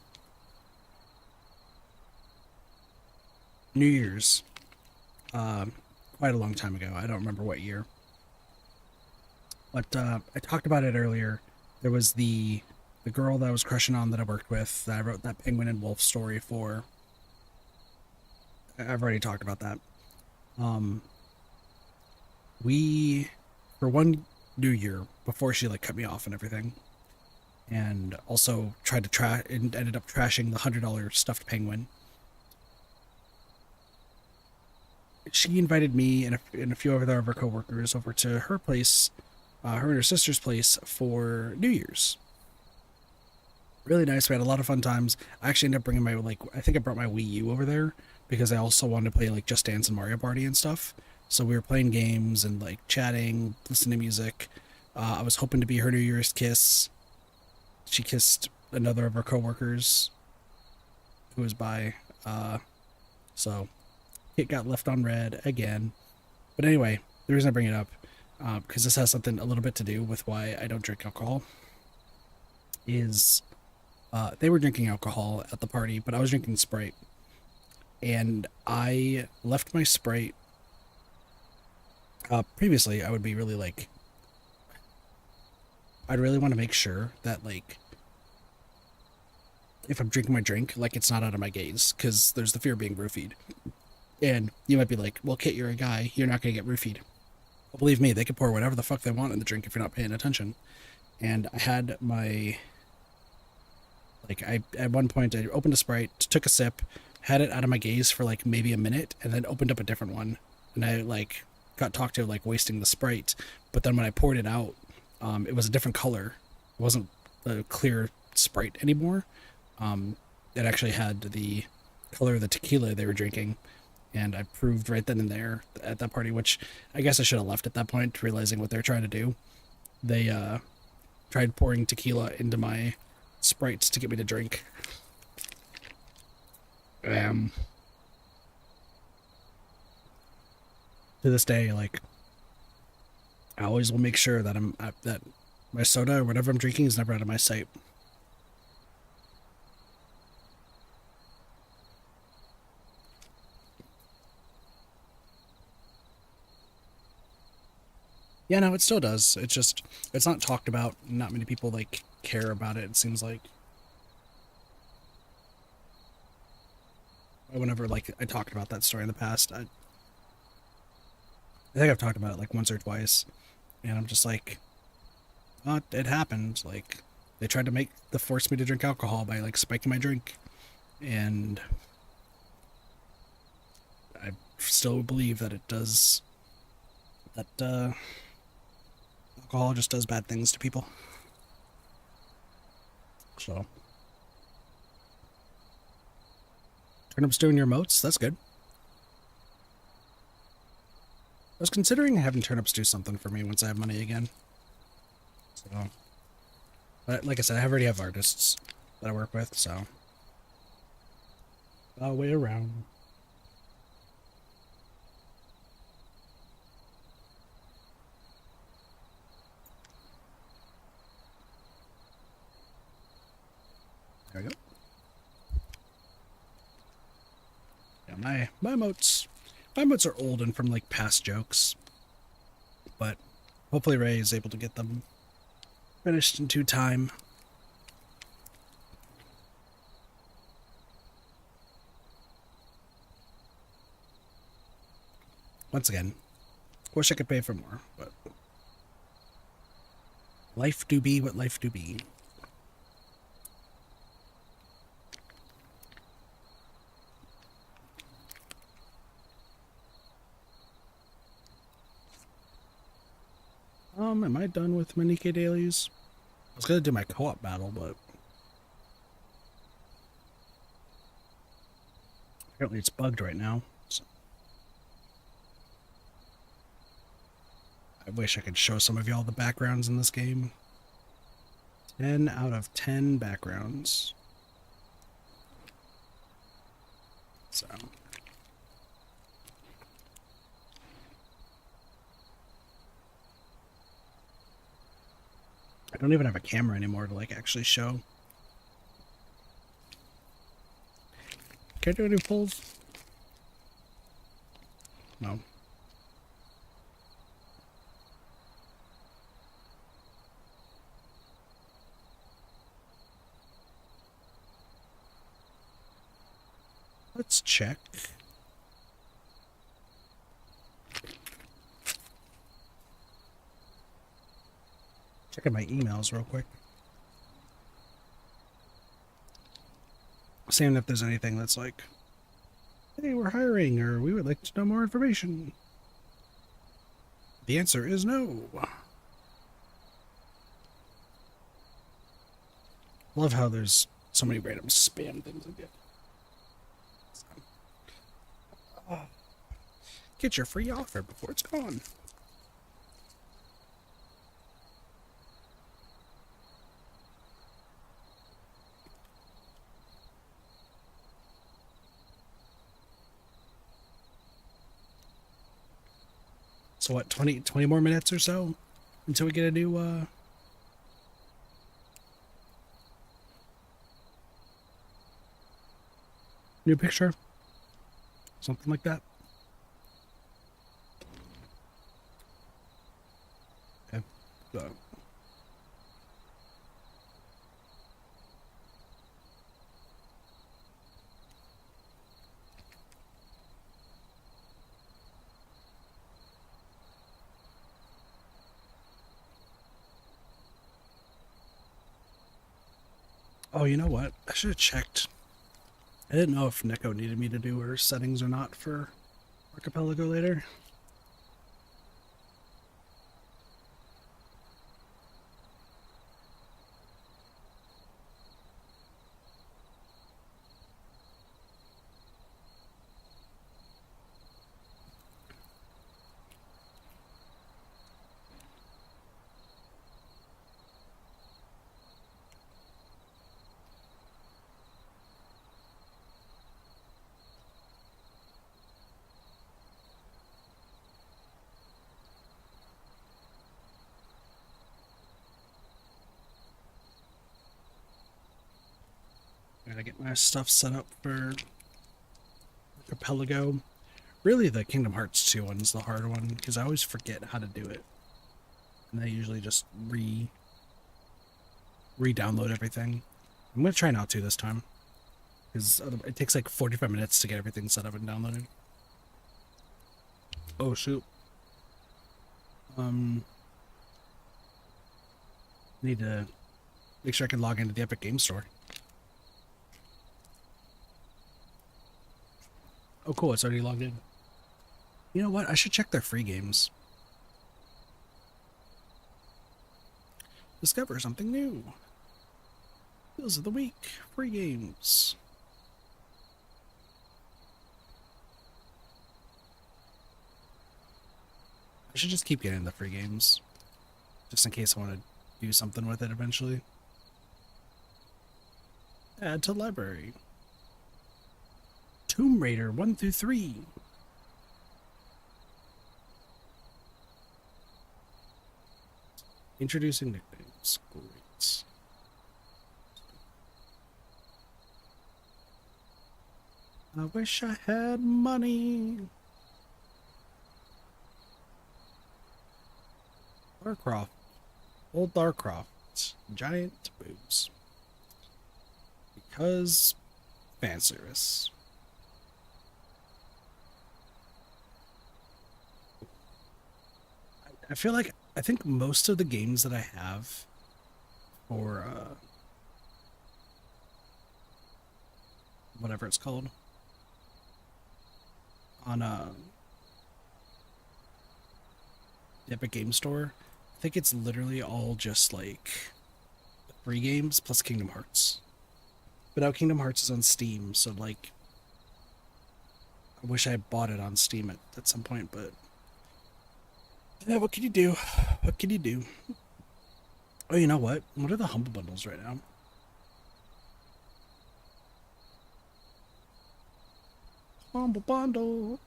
New Year's, quite a long time ago. I don't remember what year. But, I talked about it earlier. There was the girl that I was crushing on that I worked with, that I wrote that Penguin and Wolf story for. I've already talked about that. Um, we, for one New Year, before she like cut me off and everything, and also tried to try and ended up trashing the $100 stuffed penguin. She invited me and a few other of her coworkers over to her place, her and her sister's place for New Year's. Really nice. We had a lot of fun times. I actually ended up bringing my like I think I brought my Wii U over there because I also wanted to play like Just Dance and Mario Party and stuff. So we were playing games and like chatting, listening to music. I was hoping to be her New Year's kiss. She kissed another of her coworkers who was by. So it got left on red again. But anyway, the reason I bring it up, because this has something a little bit to do with why I don't drink alcohol, is they were drinking alcohol at the party, but I was drinking Sprite. And I left my Sprite. Previously, I would be really like, I'd really want to make sure that like, if I'm drinking my drink, like it's not out of my gaze, because there's the fear of being roofied. And you might be like, well, Kit, you're a guy, you're not going to get roofied. Well, believe me, they can pour whatever the fuck they want in the drink if you're not paying attention. And I had my, like, at one point, I opened a Sprite, took a sip, had it out of my gaze for like maybe a minute, and then opened up a different one. And I like got talked to like wasting the Sprite. But then when I poured it out, it was a different color. It wasn't a clear Sprite anymore. It actually had the color of the tequila they were drinking. And I proved right then and there at that party, which I guess I should have left at that point, realizing what they're trying to do. They tried pouring tequila into my Sprites to get me to drink. To this day, like, I always will make sure that that my soda or whatever I'm drinking is never out of my sight. Yeah, no, it still does. It's just, it's not talked about. Not many people, like, care about it, it seems like. Whenever, like, I talked about that story in the past, I think I've talked about it, like, once or twice. And I'm just like, it happened. Like, they tried to force me to drink alcohol by, like, spiking my drink. and I still believe that it does, that alcohol just does bad things to people. So, Turnip's doing your emotes? That's good. I was considering having Turnips do something for me once I have money again. So, but like I said, I already have artists that I work with, so I'll wait around. There we go. Yeah, my emotes are old and from like past jokes, but hopefully Ray is able to get them finished in due time. Once again, wish I could pay for more, but life do be what life do be. Am I done with Manike dailies? I was gonna do my co-op battle, but apparently it's bugged right now. So I wish I could show some of y'all the backgrounds in this game. 10 out of 10 backgrounds. So I don't even have a camera anymore to like actually show. Can I do any pulls? No. Let's check. Checking my emails real quick. Seeing if there's anything that's like, hey, we're hiring, or we would like to know more information. The answer is no. Love how there's so many random spam things I get. Get your free offer before it's gone. So what, 20 more minutes or so until we get a new new picture? Something like that. Okay. So oh, you know what? I should have checked. I didn't know if Neko needed me to do her settings or not for Archipelago later. I gotta get my stuff set up for Archipelago. Really, the Kingdom Hearts 2 one's the hard one, because I always forget how to do it. And I usually just re-download everything. I'm gonna try not to this time, because it takes like 45 minutes to get everything set up and downloaded. Oh shoot. Need to make sure I can log into the Epic Game Store. Oh, cool. It's already logged in. You know what? I should check their free games. Discover something new. Deals of the week. Free games. I should just keep getting the free games. Just in case I want to do something with it eventually. Add to library. Tomb Raider 1 through 3. Introducing nicknames. Great. I wish I had money. Darkroft. Old Darkroft. Giant boobs. Because fan service. I feel like I think most of the games that I have for whatever it's called on the Epic Game Store, I think it's literally all just like free games plus Kingdom Hearts. But now Kingdom Hearts is on Steam, so like I wish I bought it on Steam at some point, but yeah, what can you do? What can you do? Oh, you know what? What are the Humble Bundles right now? Humble Bundle.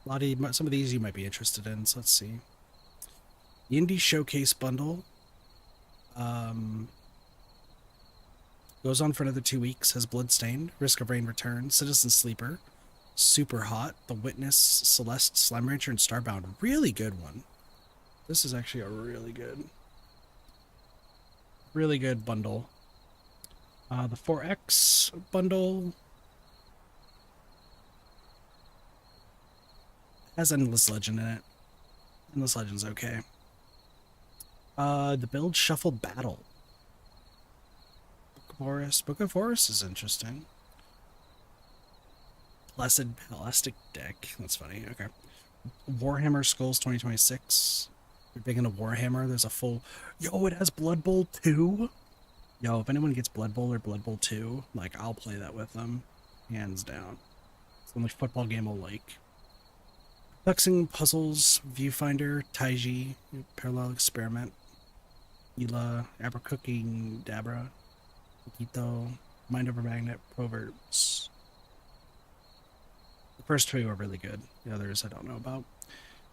Some of these you might be interested in, so let's see. The Indie Showcase Bundle. Goes on for another 2 weeks. Has Bloodstained, Risk of Rain Return, Citizen Sleeper, Super Hot, The Witness, Celeste, Slime Rancher, and Starbound. Really good one. This is actually a really good bundle. The 4X bundle has Endless Legend in it. Endless Legend's okay. The Build Shuffle Battle. Book of Forest is interesting. Blessed Plastic Deck. That's funny. Okay. Warhammer Skulls 2026. If you're big into Warhammer, there's a full... Yo, it has Blood Bowl 2? Yo, if anyone gets Blood Bowl or Blood Bowl 2, like, I'll play that with them. Hands down. It's the only football game I'll like. Flexing Puzzles, Viewfinder, Taiji, Parallel Experiment, Ela, Abercooking, Dabra, Nikito, Mind Over Magnet, Proverbs. The first 2 are really good. The others I don't know about.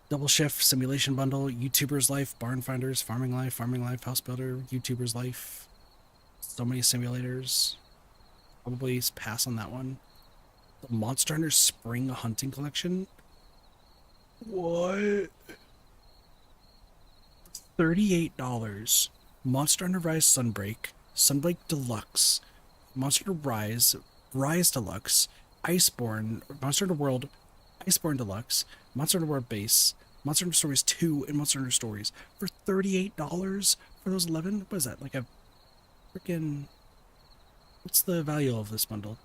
Double Shift, Simulation Bundle, YouTuber's Life, Barn Finders, Farming Life, House Builder, YouTuber's Life. So many simulators. Probably pass on that one. The Monster Hunter Spring Hunting Collection. What? $38. Monster Hunter Rise Sunbreak, Sunbreak Deluxe, Monster Hunter Rise, Rise Deluxe, Iceborne, Monster Hunter World, Iceborne Deluxe, Monster Hunter World Base, Monster Hunter Stories 2, and Monster Hunter Stories for $38 for those 11? What is that? Like a freaking... What's the value of this bundle?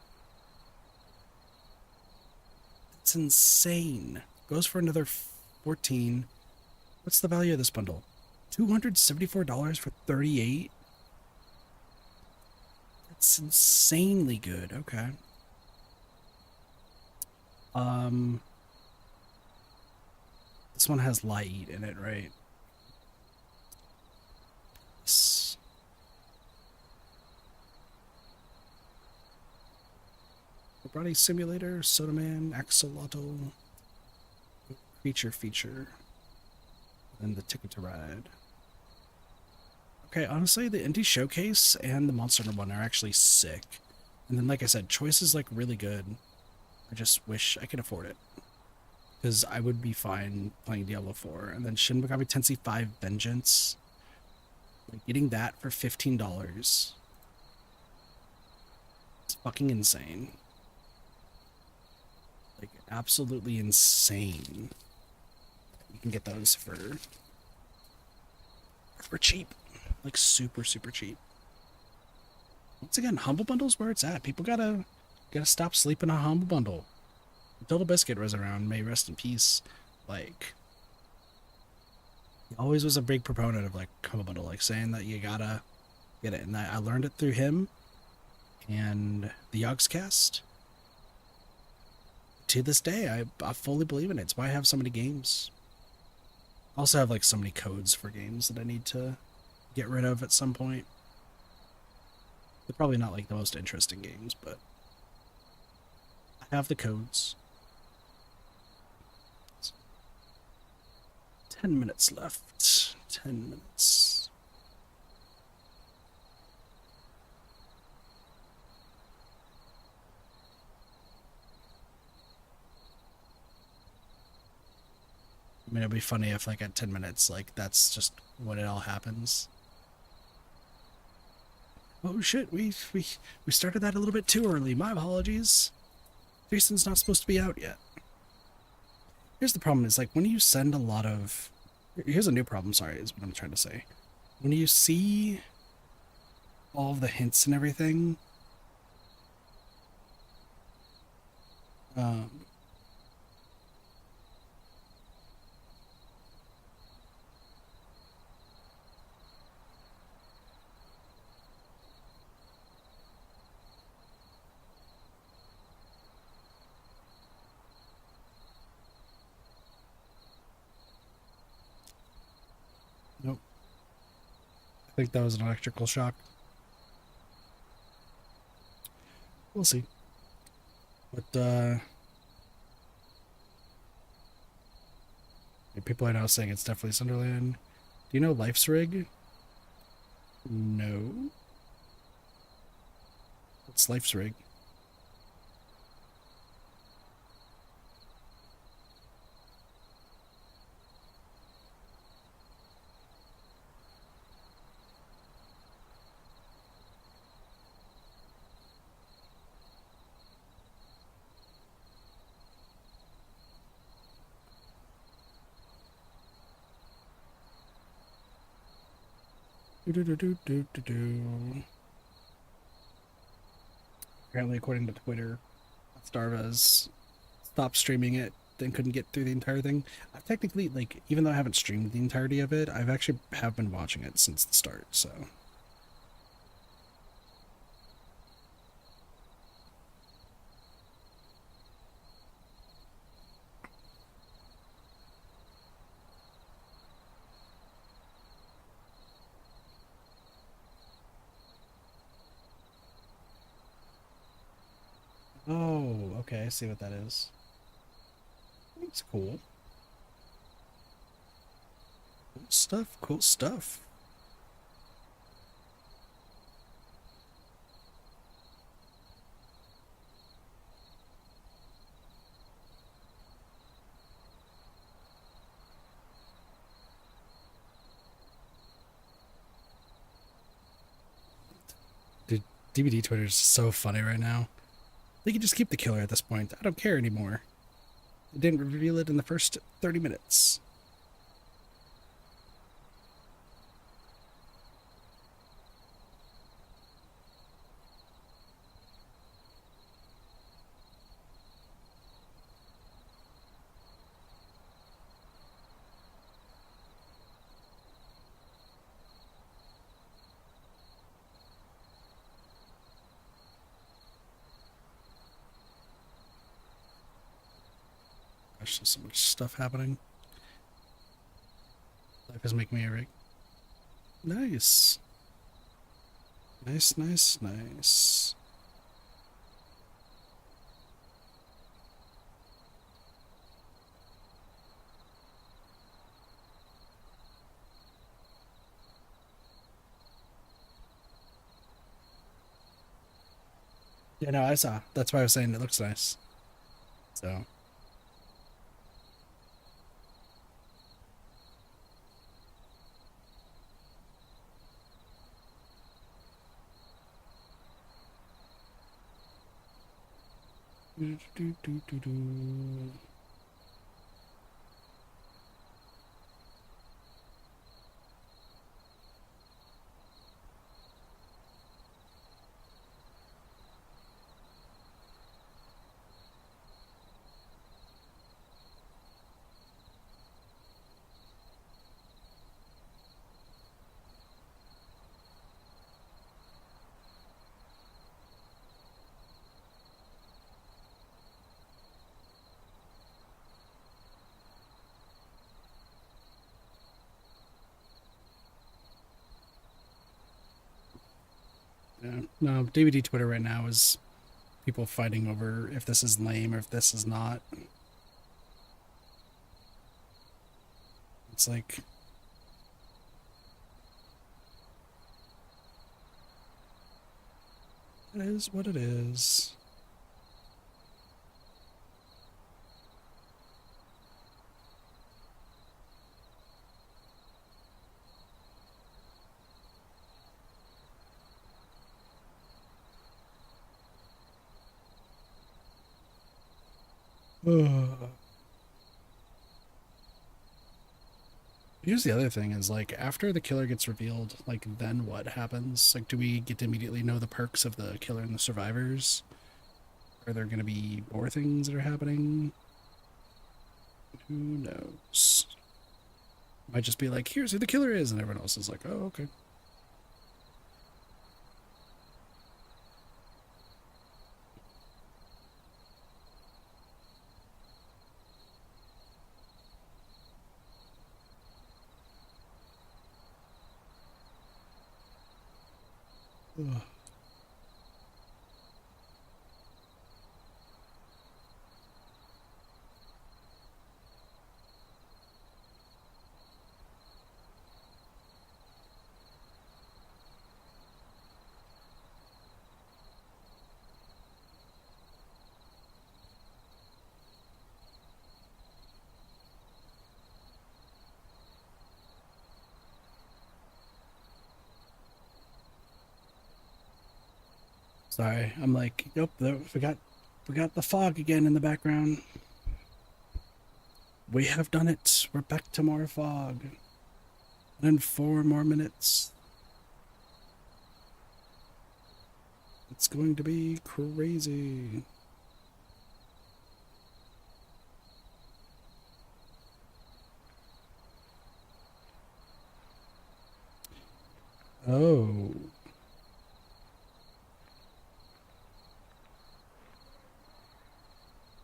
It's insane. Goes for another 14. What's the value of this bundle? $274 for 38? That's insanely good. Okay. This one has light in it, right? Yes. Body Simulator, Soda Man, Axolotl, Creature Feature, and the Ticket to Ride. Okay, honestly, the Indie Showcase and the Monster Hunter one are actually sick. And then, like I said, Choice is like really good. I just wish I could afford it. Because I would be fine playing Diablo 4. And then Shin Megami Tensei 5 Vengeance. Like, getting that for $15. It's fucking insane. Like, absolutely insane. You can get those for cheap. Like, super, super cheap. Once again, Humble Bundle's where it's at. People gotta stop sleeping on Humble Bundle. Until Biscuit was around, may rest in peace. Like, he always was a big proponent of like Humble Bundle, like saying that you gotta get it. And I learned it through him and the Yogscast. To this day, I fully believe in it. It's why I have so many games. I also have like so many codes for games that I need to get rid of at some point. They're probably not like the most interesting games, but I have the codes. 10 minutes left. 10 minutes. I mean, it'd be funny if, like, at 10 minutes, like, that's just when it all happens. Oh shit, we started that a little bit too early. My apologies. Jason's not supposed to be out yet. Here's the problem is, like, when you send a lot of... Here's a new problem, sorry, is what I'm trying to say. When you see all of the hints and everything, um, nope. I think that was an electrical shock. We'll see. But, people are now saying it's definitely Sunderland. Do you know Life's Rig? No. What's Life's Rig? Apparently, according to Twitter, Starvas stopped streaming it, then couldn't get through the entire thing. I've technically, like, even though I haven't streamed the entirety of it, I've actually have been watching it since the start, so... Oh, okay, I see what that is. It's cool. Cool stuff, cool stuff. Dude, DBD Twitter is so funny right now. They can just keep the killer at this point. I don't care anymore. They didn't reveal it in the first 30 minutes. Gosh, there's so much stuff happening. Life is making me irate. Nice. Nice, nice, nice. Yeah, no, I saw. That's why I was saying it looks nice. So. Do, do, do, do, do. No, DBD Twitter right now is people fighting over if this is lame or if this is not. It's like, it is what it is. Here's the other thing is like after the killer gets revealed, like then what happens? Like do we get to immediately know the perks of the killer and the survivors? Are there gonna be more things that are happening? Who knows? Might just be like, here's who the killer is, and everyone else is like, oh, okay. Ugh. Sorry, I'm like, yep, we got the fog again in the background. We have done it. We're back to more fog. And in 4 more minutes, it's going to be crazy. Oh.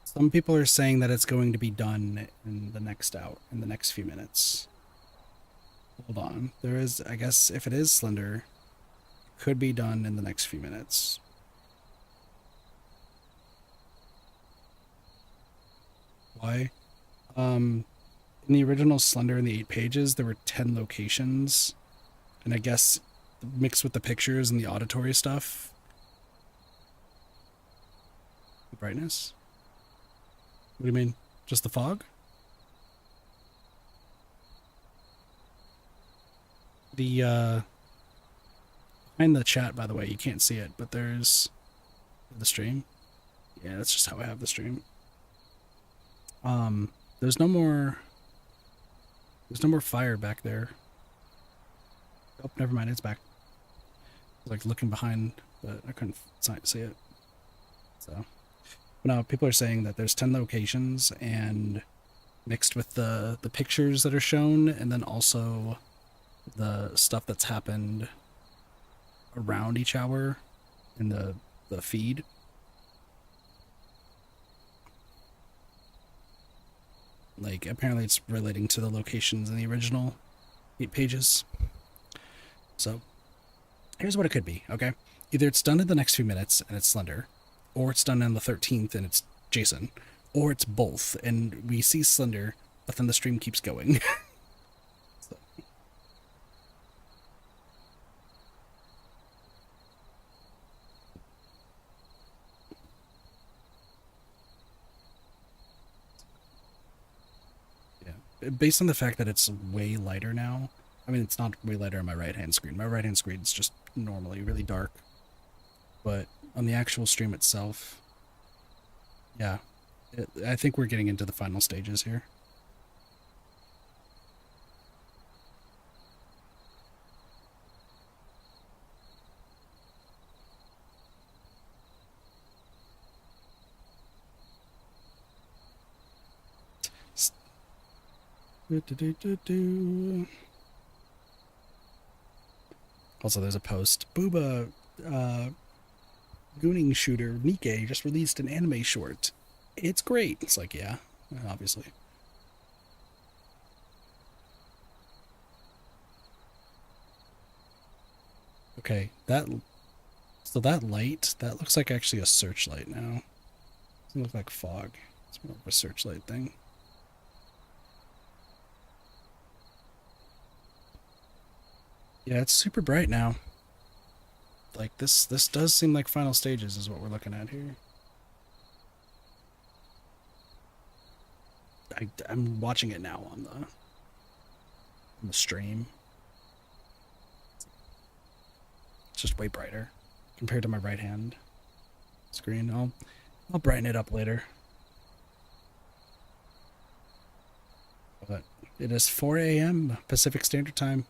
Some people are saying that it's going to be done in the next few minutes. Hold on. There is, I guess, if it is Slender, could be done in the next few minutes. Why? In the original Slender in the 8 pages, there were 10 locations. And I guess mixed with the pictures and the auditory stuff. Brightness? What do you mean? Just the fog? The, behind the chat, by the way, you can't see it, but there's the stream. Yeah, that's just how I have the stream. There's no more fire back there. Oh, never mind, it's back. I was like looking behind, but I couldn't see it. So, but no, people are saying that there's 10 locations, and mixed with the pictures that are shown, and then also the stuff that's happened around each hour in the feed. Like apparently it's relating to the locations in the original 8 pages. So here's what it could be, okay? Either it's done in the next few minutes and it's Slender, or it's done on the 13th and it's Jason, or it's both and we see Slender, but then the stream keeps going. So. Yeah. Based on the fact that it's way lighter now, I mean, it's not way lighter on my right-hand screen. My right-hand screen is just normally really dark. But on the actual stream itself, yeah, I think we're getting into the final stages here. Also, there's a post. Booba, gooning shooter Nikkei just released an anime short. It's great. It's like, yeah, obviously. Okay, that So that light, that looks like actually a searchlight now. Doesn't look like fog. It's more of a searchlight thing. Yeah, it's super bright now. Like this does seem like final stages is what we're looking at here. I'm watching it now on the stream. It's just way brighter compared to my right hand screen. I'll brighten it up later. But it is 4 a.m. Pacific Standard Time.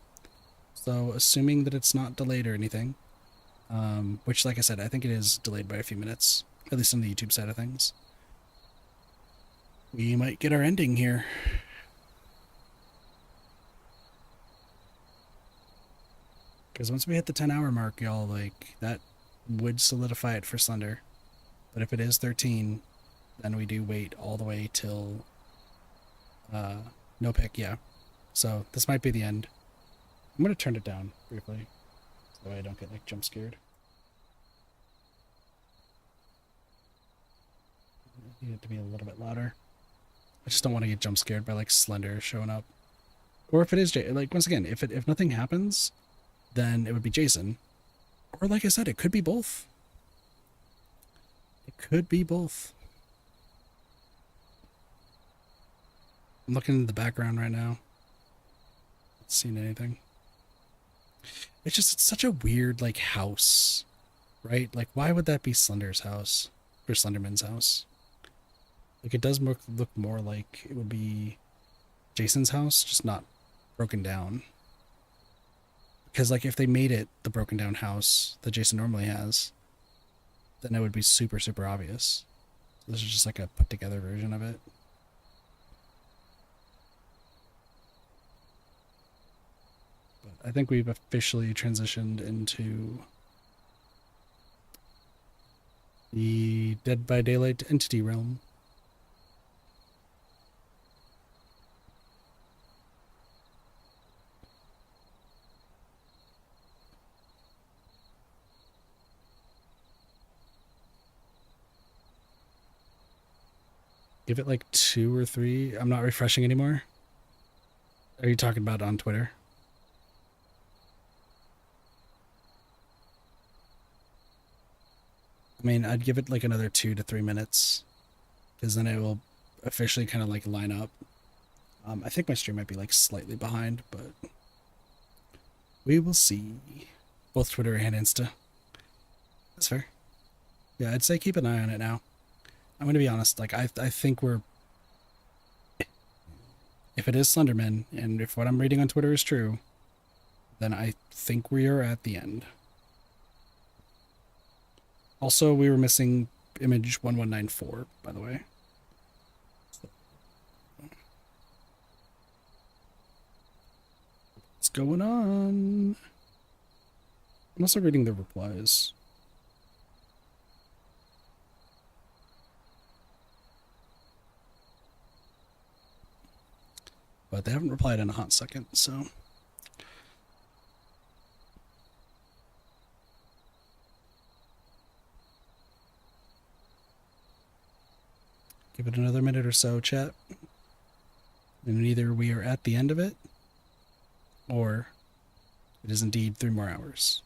So assuming that it's not delayed or anything, which like I said, I think it is delayed by a few minutes, at least on the YouTube side of things, we might get our ending here. Because once we hit the 10-hour mark, y'all, like, that would solidify it for Slender. But if it is 13, then we do wait all the way till no pick, yeah. So this might be the end. I'm gonna turn it down briefly, so that way I don't get like jump scared. I need it to be a little bit louder. I just don't want to get jump scared by like Slender showing up. Or if it is like once again, if nothing happens, then it would be Jason. Or like I said, it could be both. It could be both. I'm looking in the background right now. Not seeing anything. It's such a weird like house, right? Like why would that be Slender's house or Slenderman's house? Like it does look more like it would be Jason's house, just not broken down. Because like if they made it the broken down house that Jason normally has, then it would be super, super obvious. This is just like a put together version of it. But I think we've officially transitioned into the Dead by Daylight entity realm. Give it like 2 or 3. I'm not refreshing anymore. Are you talking about on Twitter? I mean, I'd give it like another 2 to 3 minutes, because then it will officially kind of like line up. I think my stream might be like slightly behind, but we will see. Both Twitter and Insta. That's fair. Yeah, I'd say keep an eye on it now. I'm gonna be honest, like I think we're, if it is Slenderman and if what I'm reading on Twitter is true, then I think we are at the end. Also, we were missing image 1194, by the way. What's going on? I'm also reading the replies. But they haven't replied in a hot second, so. Give it another minute or so, chat. And either we are at the end of it, or it is indeed 3 more hours.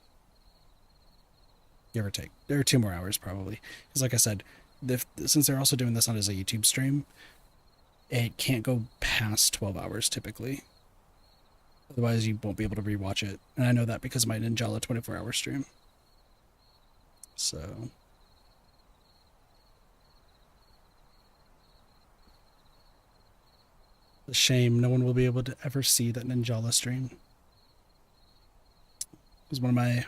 Give or take. There are 2 more hours, probably. Because like I said, since they're also doing this on as a YouTube stream, it can't go past 12 hours typically. Otherwise, you won't be able to rewatch it. And I know that because of my Ninjala 24-hour stream. So. It's a shame no one will be able to ever see that Ninjala stream. It was one of my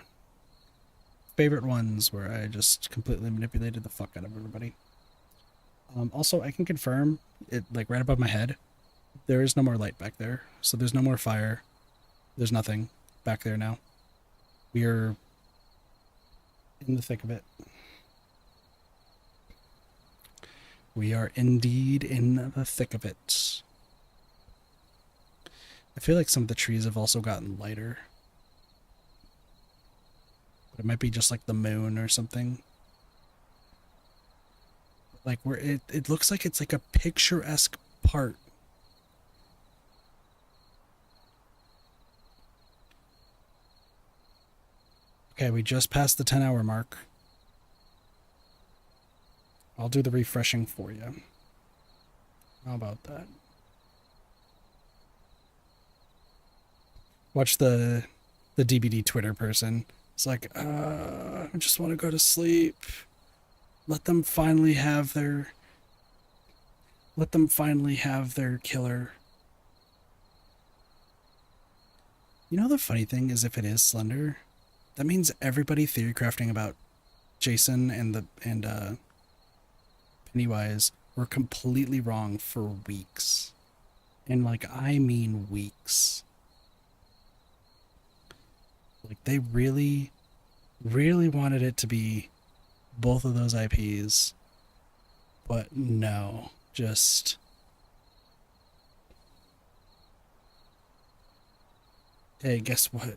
favorite ones where I just completely manipulated the fuck out of everybody. Also, I can confirm it, like right above my head, there is no more light back there. So there's no more fire. There's nothing back there now. We are in the thick of it. We are indeed in the thick of it. I feel like some of the trees have also gotten lighter. It might be just like the moon or something. Like where it looks like it's like a picturesque part. Okay, we just passed the 10-hour mark. I'll do the refreshing for you. How about that? Watch the DBD Twitter person. It's like, I just want to go to sleep. Let them finally have their killer. You know the funny thing is, if it is Slender, that means everybody theory crafting about Jason and Pennywise were completely wrong for weeks. And like, I mean weeks. Like, they really, really wanted it to be both of those IPs. But no, just... Hey, guess what?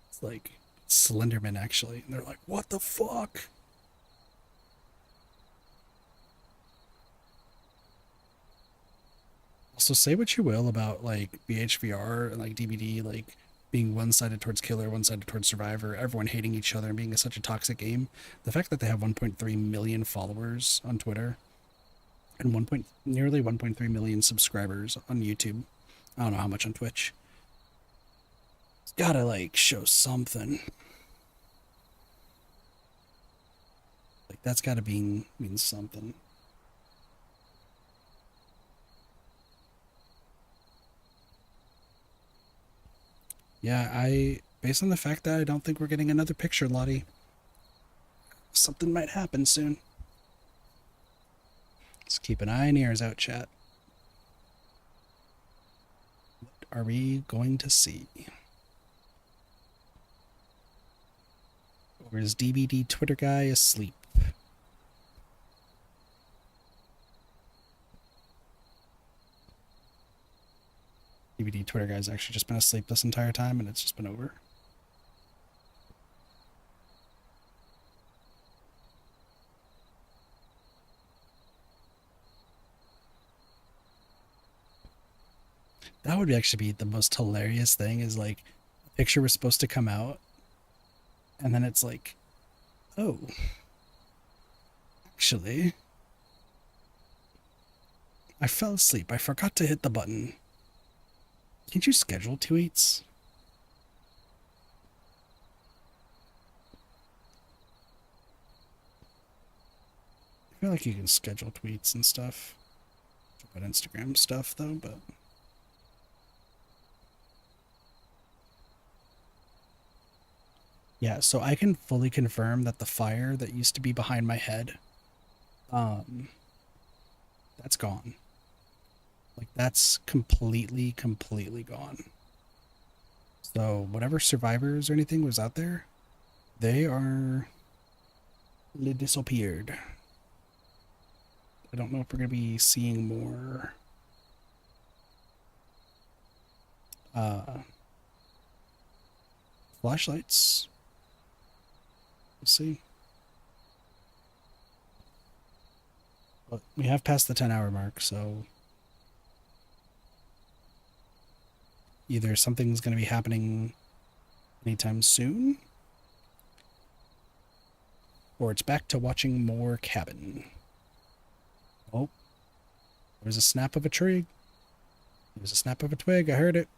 It's like Slenderman, actually. And they're like, what the fuck? Also, say what you will about like BHVR and like DBD, like being one-sided towards killer, one-sided towards survivor, everyone hating each other and being such a toxic game. The fact that they have 1.3 million followers on Twitter and nearly 1.3 million subscribers on YouTube. I don't know how much on Twitch. It's gotta like show something. Like that's gotta mean something. Yeah, based on the fact that I don't think we're getting another picture, Lottie, something might happen soon. Let's keep an eye and ears out, chat. What are we going to see? Or is DBD Twitter guy asleep? DBD Twitter guy's actually just been asleep this entire time and it's just been over. That would actually be the most hilarious thing, is like a picture was supposed to come out and then it's like, oh, actually, I fell asleep. I forgot to hit the button. Can't you schedule tweets? I feel like you can schedule tweets and stuff. About Instagram stuff though, but yeah, so I can fully confirm that the fire that used to be behind my head, that's gone. Like, that's completely gone. So whatever survivors or anything was out there, they are disappeared. I don't know if we're gonna be seeing more flashlights. We'll see. But we have passed the 10-hour mark, so either something's going to be happening anytime soon, or it's back to watching more Cabin. Oh, there's a snap of a tree. There's a snap of a twig. I heard it.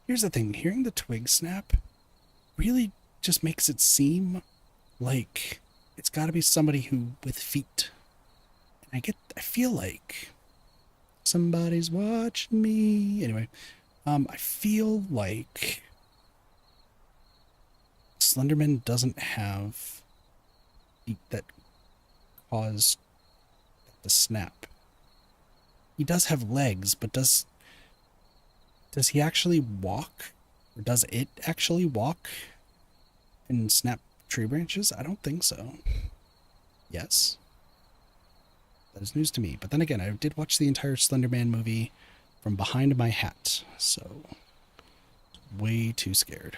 Here's the thing. Hearing the twig snap really just makes it seem like it's got to be somebody who with feet. And I feel like somebody's watching me. Anyway, I feel like Slenderman doesn't have feet that cause the snap. He does have legs, but does he actually walk? Or does it actually walk and snap tree branches? I don't think so. Yes. That is news to me. But then again, I did watch the entire Slenderman movie from behind my hat, so way too scared.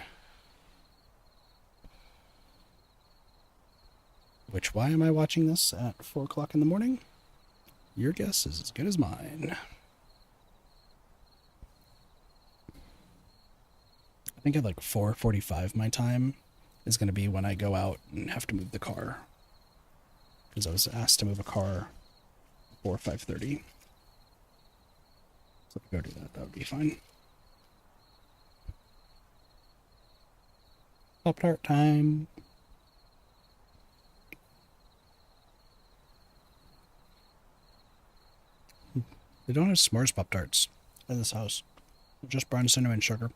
Which, why am I watching this at 4 o'clock in the morning? Your guess is as good as mine. I think at like 4:45 my time is going to be when I go out and have to move the car. Because I was asked to move a car before 5:30. So if I go do that, that would be fine. Pop-Tart time. They don't have s'mores Pop-Tarts in this house. Just brown cinnamon sugar.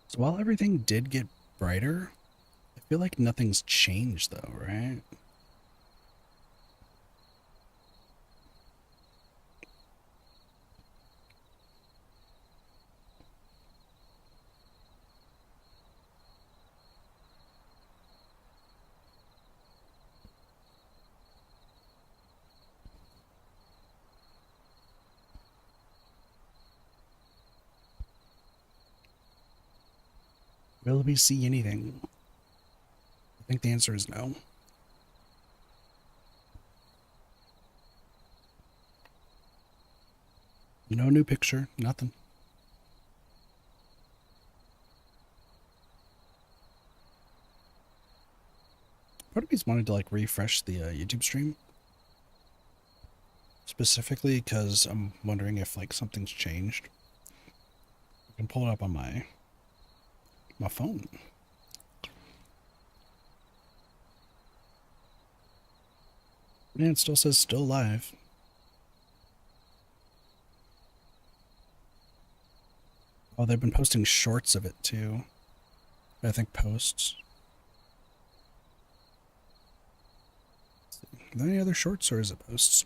So while everything did get brighter, I feel like nothing's changed though, right? Will we see anything? I think the answer is no. No new picture, nothing. Part of me's wanted to like refresh the YouTube stream. Specifically because I'm wondering if like something's changed. I can pull it up on my phone. Yeah, it still says still live. Oh, they've been posting shorts of it too. I think posts. Are there any other shorts or is it posts?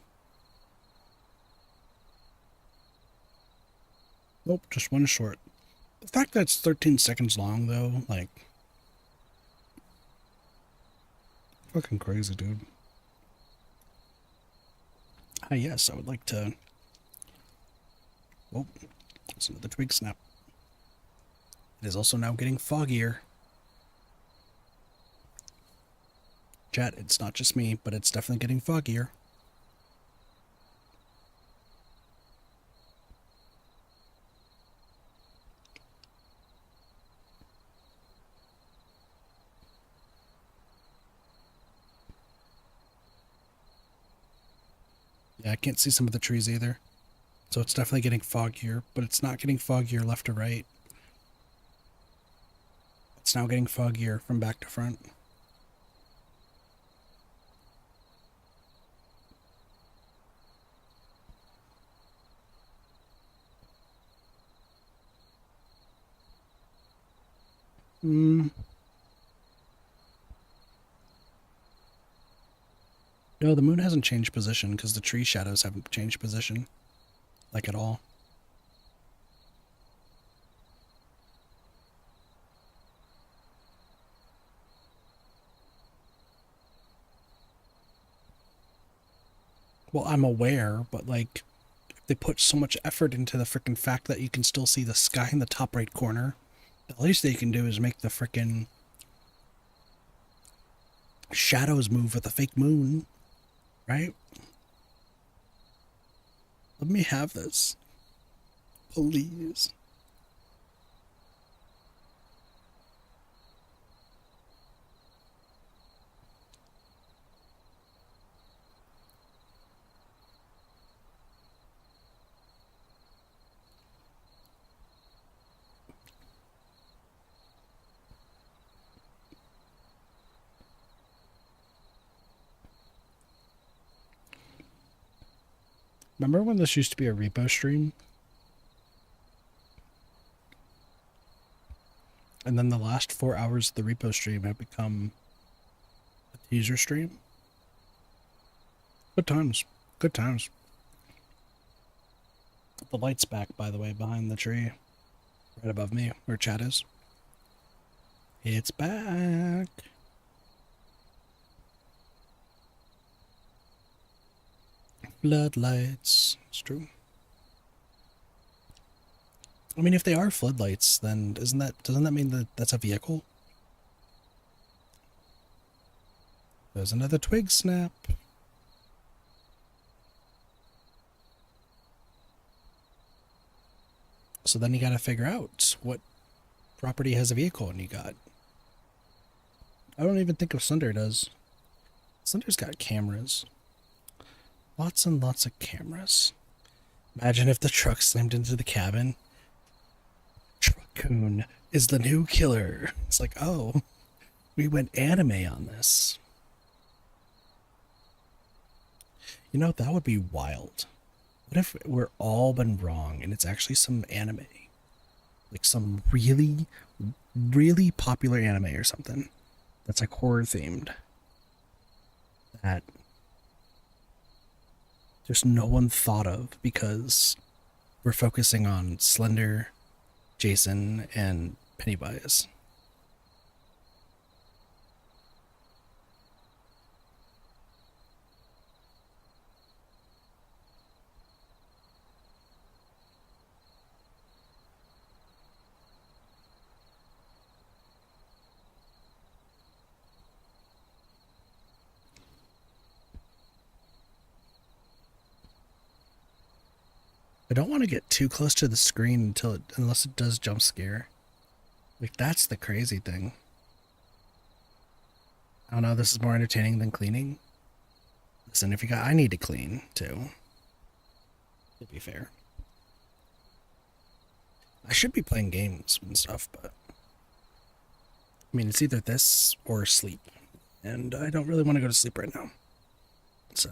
Nope, just one short. The fact that it's 13 seconds long though, like, fucking crazy, dude. Ah, yes, I would like to... Oh, it's another twig snap. It is also now getting foggier. Chat, it's not just me, but it's definitely getting foggier. Yeah, I can't see some of the trees either. So it's definitely getting foggier, but it's not getting foggier left to right. It's now getting foggier from back to front. No, the moon hasn't changed position because the tree shadows haven't changed position. Like at all. Well, I'm aware, but like, they put so much effort into the freaking fact that you can still see the sky in the top right corner. The least they can do is make the freaking shadows move with a fake moon, right? Let me have this. Please. Remember when this used to be a repo stream? And then the last 4 hours of the repo stream have become a teaser stream? Good times. Good times. The light's back, by the way, behind the tree. Right above me, where chat is. It's back. Floodlights. It's true. I mean, if they are floodlights, then doesn't that mean that that's a vehicle? There's another twig snap. So then you gotta figure out what property has a vehicle, and you got... I don't even think of Sunder does. Sunder's got cameras. Lots and lots of cameras. Imagine if the truck slammed into the cabin. Truckoon is the new killer. It's like, oh, we went anime on this. You know, that would be wild. What if we're all been wrong and it's actually some anime? Like some really, really popular anime or something that's like horror themed. That just no one thought of because we're focusing on Slender, Jason, and Pennywise. I don't want to get too close to the screen unless it does jump scare. Like, that's the crazy thing. I don't know, this is more entertaining than cleaning. Listen, I need to clean too. To be fair. I should be playing games and stuff, but I mean, it's either this or sleep. And I don't really want to go to sleep right now. So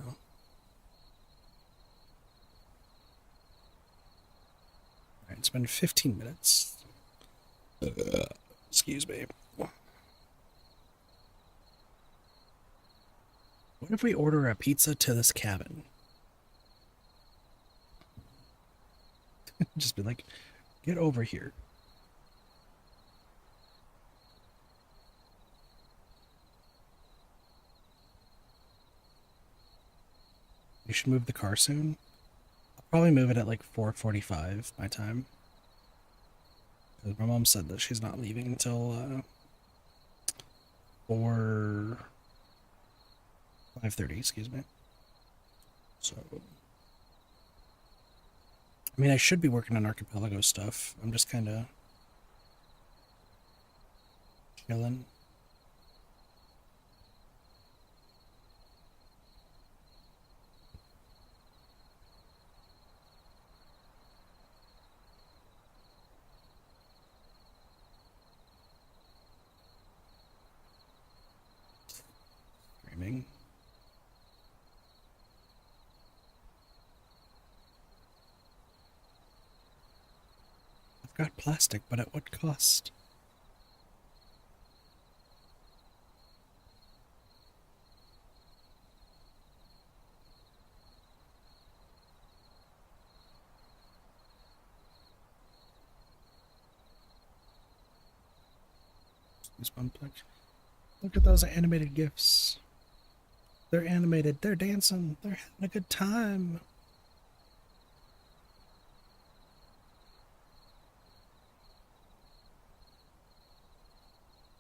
alright, it's been 15 minutes. Excuse me. What if we order a pizza to this cabin? Just be like, get over here. You should move the car soon. I'll probably move it at like 4:45 my time. Because my mom said that she's not leaving until 5:30, excuse me. So, I mean, I should be working on Archipelago stuff. I'm just kind of chilling. Screaming. I've got plastic, but at what cost? Look at those animated GIFs. They're animated, they're dancing, they're having a good time.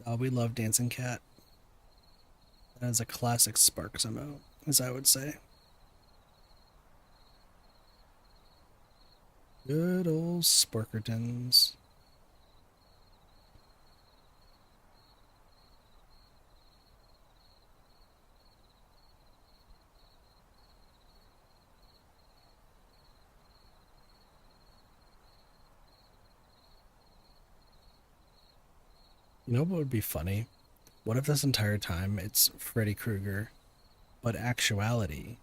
Oh, we love Dancing Cat. That is a classic Sparks emote, as I would say. Good old Sparkertons. You know what would be funny? What if this entire time it's Freddy Krueger, but actuality,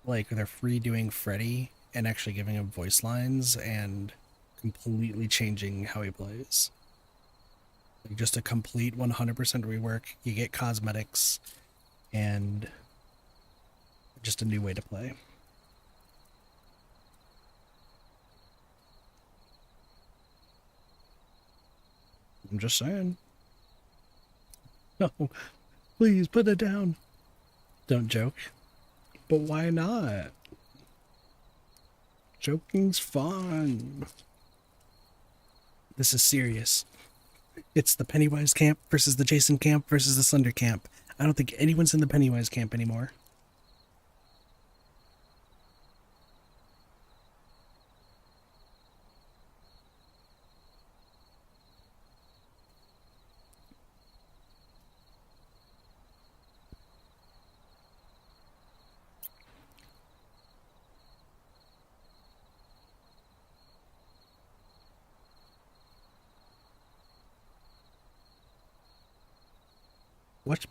like they're redoing Freddy and actually giving him voice lines and completely changing how he plays? Like just a complete 100% rework. You get cosmetics and just a new way to play. I'm just saying. No, please put it down. Don't joke. But why not? Joking's fun. This is serious. It's the Pennywise camp versus the Jason camp versus the Slender camp. I don't think anyone's in the Pennywise camp anymore.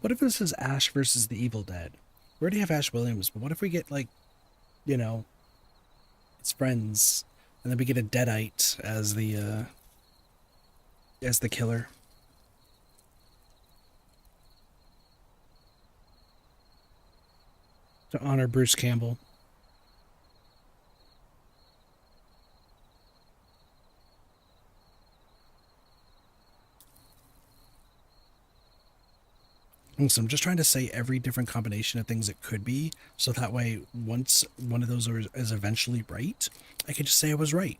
What if this is Ash versus the Evil Dead? We already have Ash Williams, but what if we get, like, you know, his friends, and then we get a Deadite as the killer? To honor Bruce Campbell. And so I'm just trying to say every different combination of things it could be, so that way, once one of those is eventually right, I can just say I was right.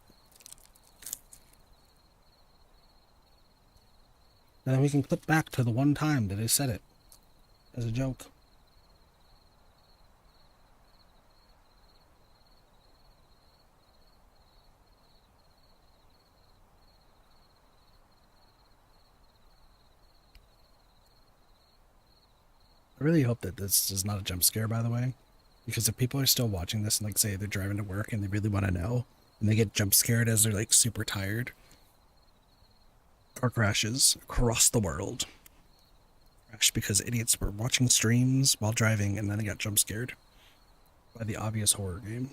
And then we can clip back to the one time that I said it as a joke. I really hope that this is not a jump scare, by the way, because if people are still watching this and, like, say they're driving to work and they really want to know, and they get jump scared as they're, like, super tired, car crashes across the world. Crash because idiots were watching streams while driving and then they got jump scared by the obvious horror game.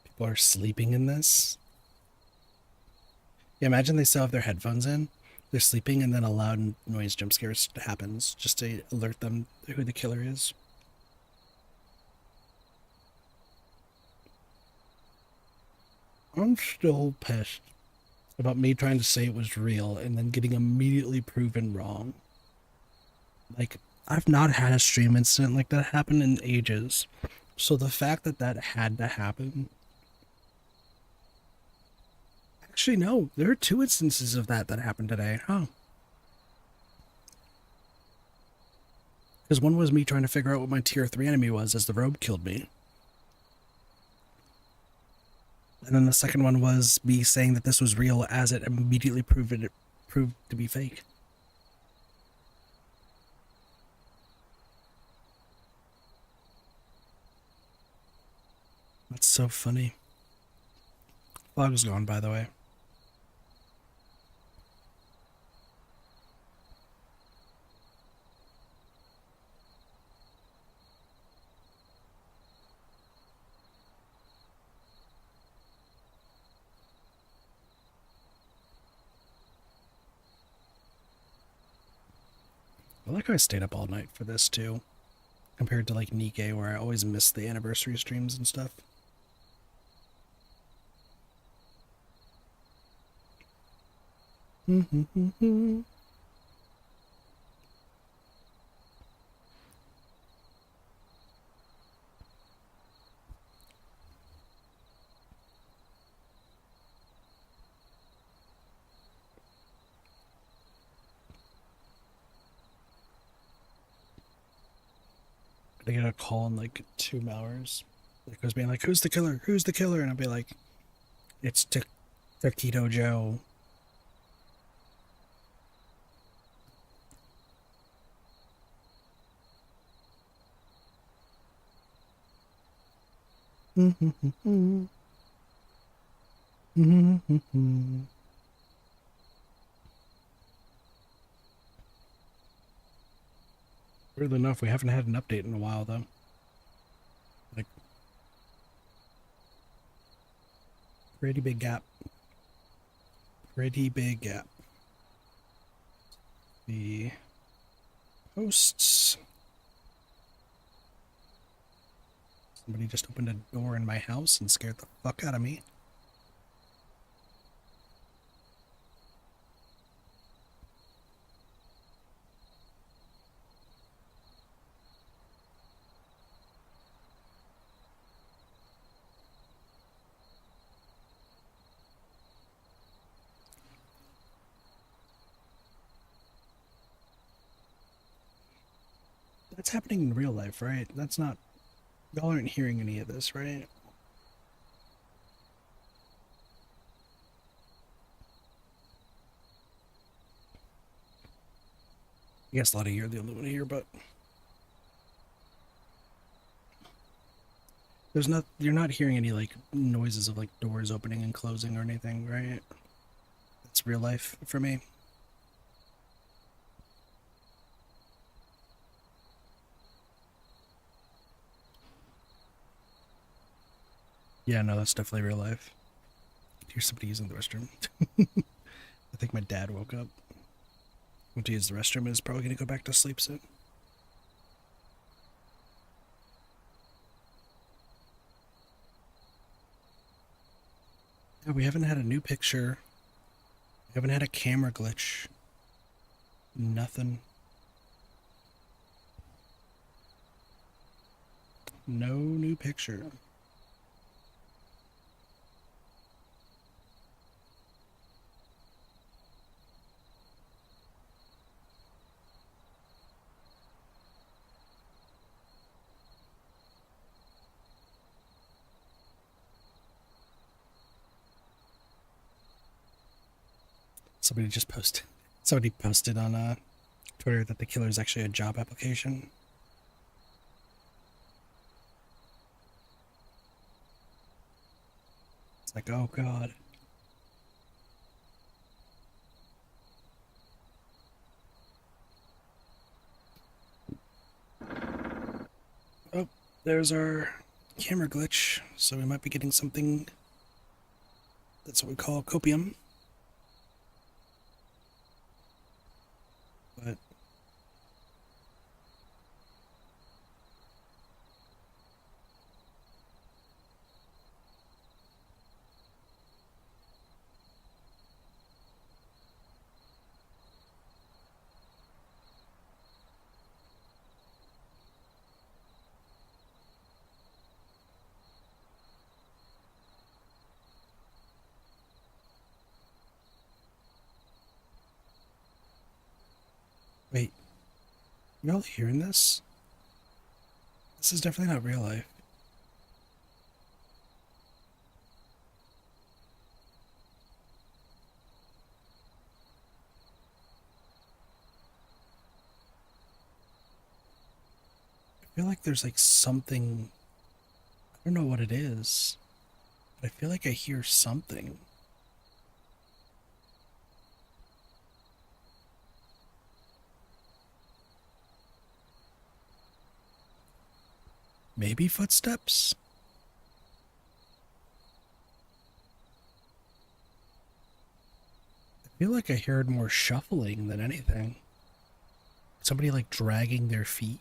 People are sleeping in this. Yeah, imagine they still have their headphones in, they're sleeping, and then a loud noise jump scare happens just to alert them who the killer is. I'm still pissed about me trying to say it was real and then getting immediately proven wrong. Like, I've not had a stream incident like that happen in ages. So the fact that that had to happen. Actually, no, there are 2 instances of that happened today. Huh. Because one was me trying to figure out what my tier 3 enemy was as the robe killed me. And then the second one was me saying that this was real as it immediately proved to be fake. That's so funny. Fog is gone, by the way. I like how I stayed up all night for this too, compared to like Nikkei, where I always miss the anniversary streams and stuff. I get a call in like 2 hours. It goes being like, "Who's the killer? Who's the killer?" And I'll be like, "It's Taquito Joe." Weirdly enough, we haven't had an update in a while though. Like, pretty big gap. Pretty big gap. The posts. Somebody just opened a door in my house and scared the fuck out of me. That's happening in real life, right? That's not... Y'all aren't hearing any of this, right? I guess a lot of you are the only one here, but... There's not... You're not hearing any, like, noises of, like, doors opening and closing or anything, right? That's real life for me. Yeah, no, that's definitely real life. Here's somebody using the restroom. I think my dad woke up. Went to use the restroom and is probably going to go back to sleep soon. Yeah, we haven't had a new picture. We haven't had a camera glitch. Nothing. No new picture. Somebody posted on Twitter that the killer is actually a job application. It's like, oh god. Oh, there's our camera glitch, so we might be getting something that's what we call copium. But wait, y'all hearing this? This is definitely not real life. I feel like there's like something, I don't know what it is, but I feel like I hear something. Maybe footsteps? I feel like I heard more shuffling than anything. Somebody like dragging their feet.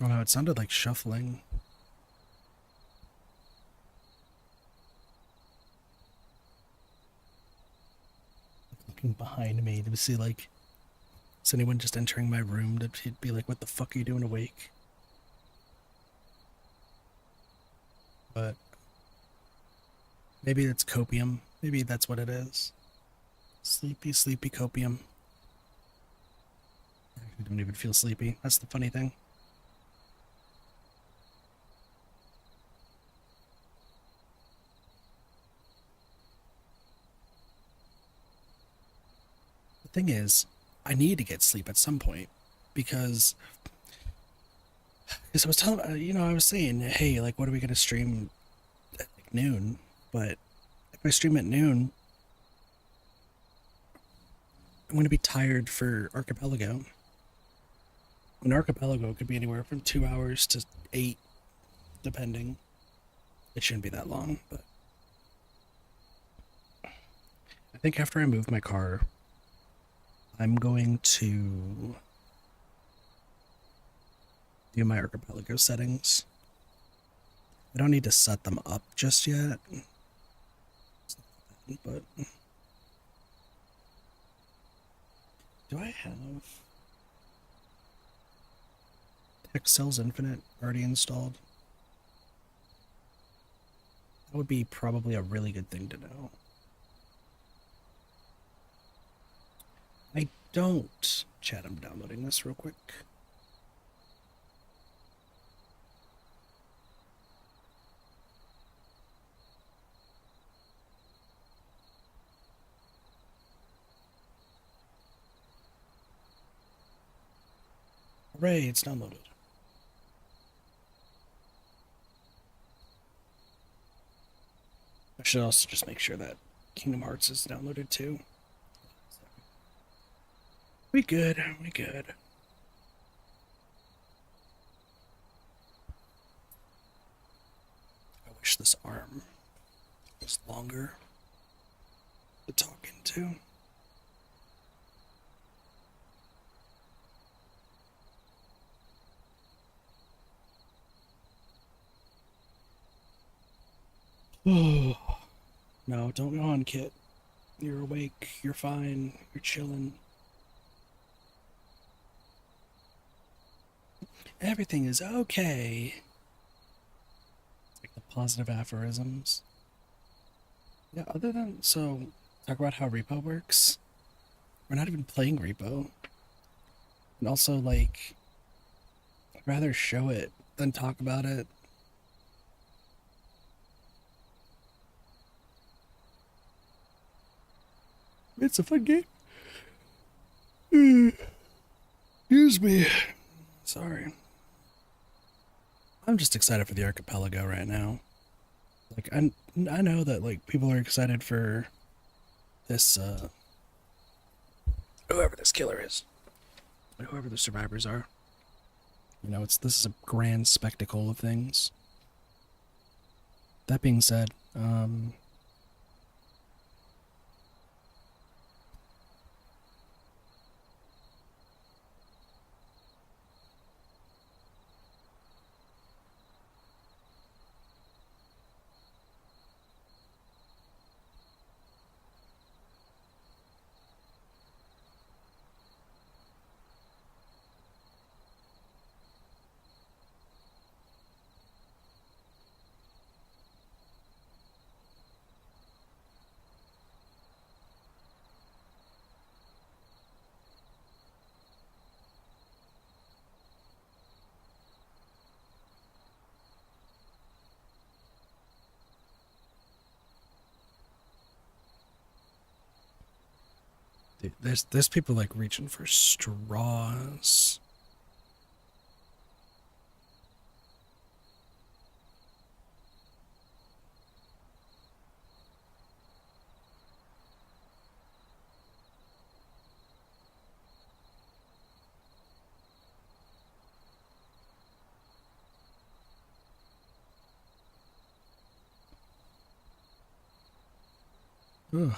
Oh no, it sounded like shuffling. Looking behind me to see like, is anyone just entering my room to be like, what the fuck are you doing awake? But maybe it's copium. Maybe that's what it is. Sleepy, sleepy copium. I don't even feel sleepy. That's the funny thing. The thing is, I need to get sleep at some point because I was telling, I was saying, hey, like, what are we gonna stream at like noon? But if I stream at noon, I'm gonna be tired for Archipelago. An Archipelago could be anywhere from 2 hours to 8, depending. It shouldn't be that long, but I think after I move my car, I'm going to do my archipelago settings. I don't need to set them up just yet, but do I have Text Cells Infinite already installed? That would be probably a really good thing to know. I don't. Chat, I'm downloading this real quick. Hooray, it's downloaded. I should also just make sure that Kingdom Hearts is downloaded too. We good, we good. I wish this arm was longer to talk into. Oh, no, don't go on, Kit. You're awake, you're fine, you're chilling. Everything is okay. Like the positive aphorisms. Yeah, other than, so, talk about how repo works. We're not even playing repo. And also, like, I'd rather show it than talk about it. It's a fun game. Excuse me. Sorry. I'm just excited for the archipelago right now. Like, I know that, like, people are excited for this, whoever this killer is. Whoever the survivors are. You know, this is a grand spectacle of things. That being said, dude, there's people like reaching for straws. Ugh.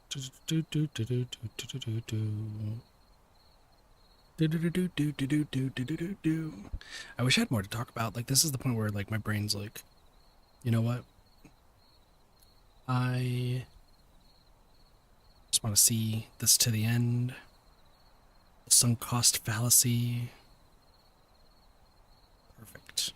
I wish I had more to talk about. Like, this is the point where, like, my brain's like, you know what? I just want to see this to the end. The sunk cost fallacy. Perfect.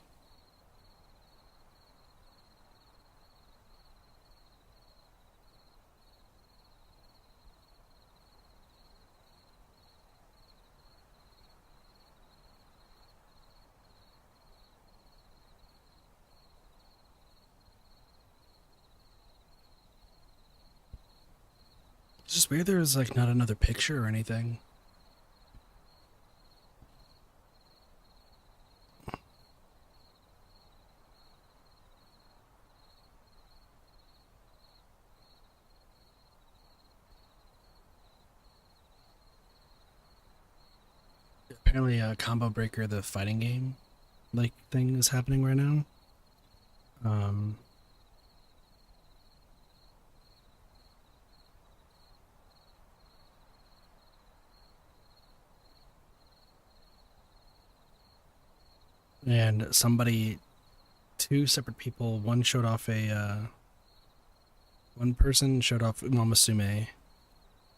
just weird there was like not another picture or anything. Apparently, Combo Breaker, the fighting game, like thing is happening right now. Um, and somebody, two separate people, one person showed off Umamasume,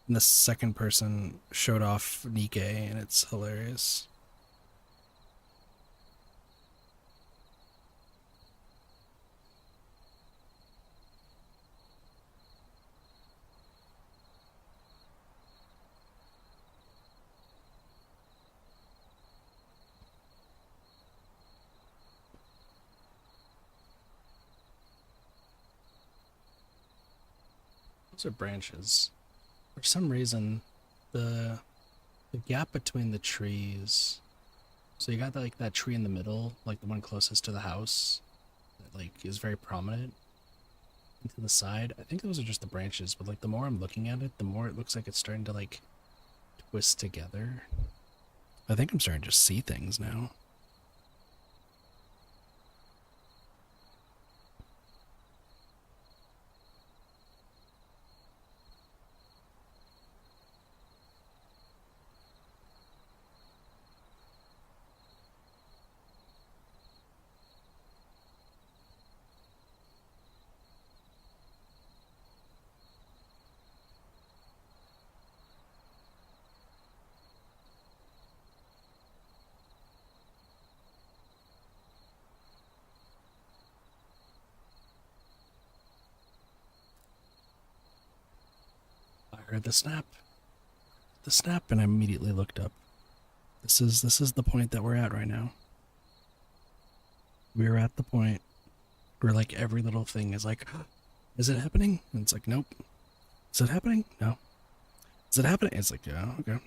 and the second person showed off Nikkei, and it's hilarious. Those are branches. For some reason, the the gap between the trees. So you got like that tree in the middle, like the one closest to the house, that like is very prominent. And to the side, I think those are just the branches. But like the more I'm looking at it, the more it looks like it's starting to like twist together. I think I'm starting to just see things now. I heard the snap, and I immediately looked up. This is the point that we're at right now. We're at the point where like every little thing is like, is it happening? And it's like, nope. Is it happening? No. Is it happening? It's like, yeah, okay.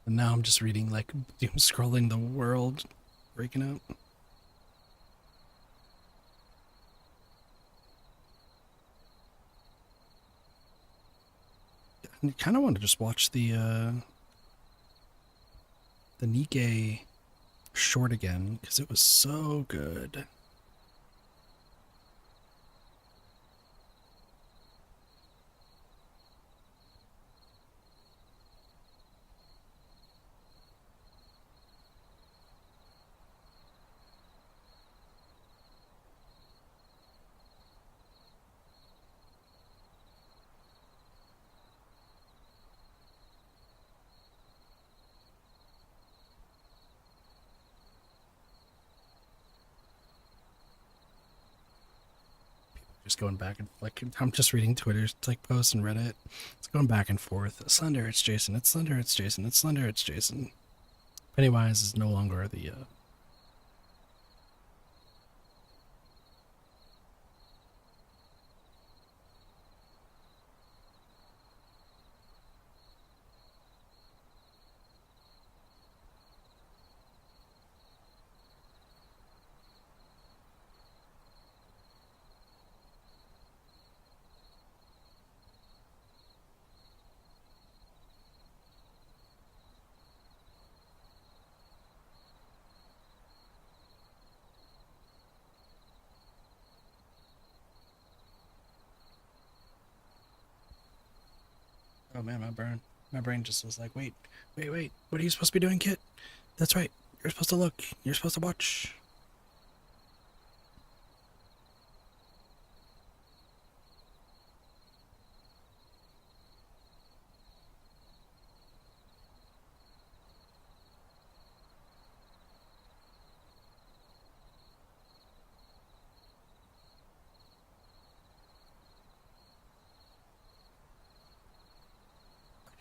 And now I'm just reading like doom scrolling the world, breaking out. I kind of want to just watch the Nikkei short again because it was so good. Just going back and like I'm just reading Twitter's like posts and Reddit. It's going back and forth. Slender, it's Jason. It's Slender, it's Jason. It's Slender, it's Jason. Pennywise is no longer the oh man, my brain just was like, wait, what are you supposed to be doing, Kit? That's right. You're supposed to look. You're supposed to watch.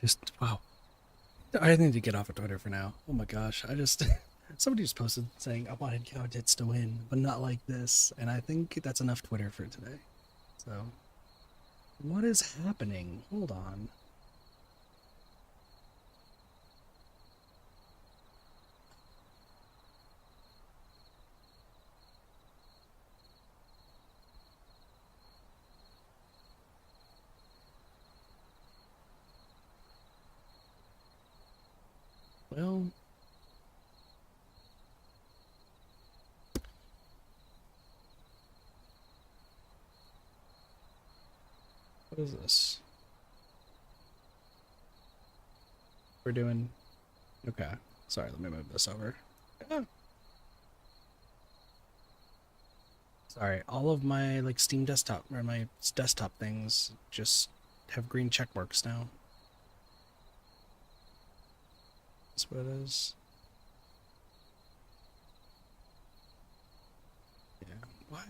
Just wow. I need to get off of Twitter for now. Oh my gosh, I just somebody just posted saying I wanted Cow Tits to win, but not like this, and I think that's enough Twitter for today. So, what is happening? Hold on. Well, what is this? We're doing okay. Sorry, let me move this over. Ah. Sorry, all of my like Steam desktop or my desktop things just have green check marks now. That's what it is. Yeah. Why?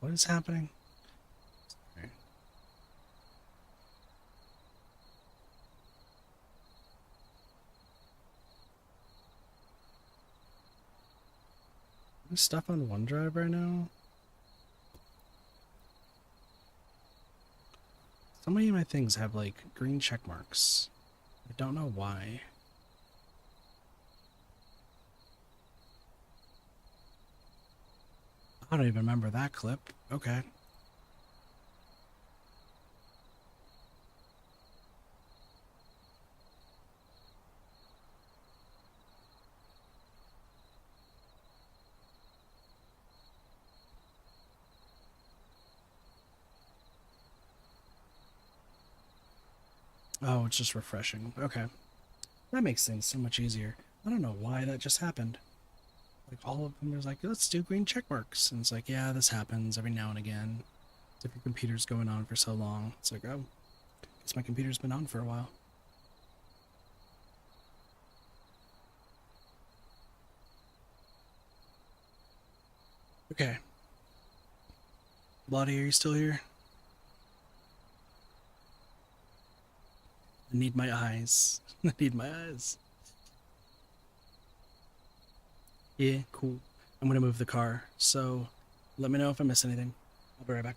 What is happening? Sorry. There's stuff on OneDrive right now. So many of my things have like green check marks. I don't know why. I don't even remember that clip. Okay. Oh, it's just refreshing. Okay. That makes things so much easier. I don't know why that just happened. Like all of them was like, let's do green check marks. And it's like, yeah, this happens every now and again. If your computer's going on for so long. It's like, oh, guess my computer's been on for a while. Okay. Lottie, are you still here? I need my eyes. I need my eyes. Yeah, cool. I'm gonna move the car, so let me know if I miss anything. I'll be right back.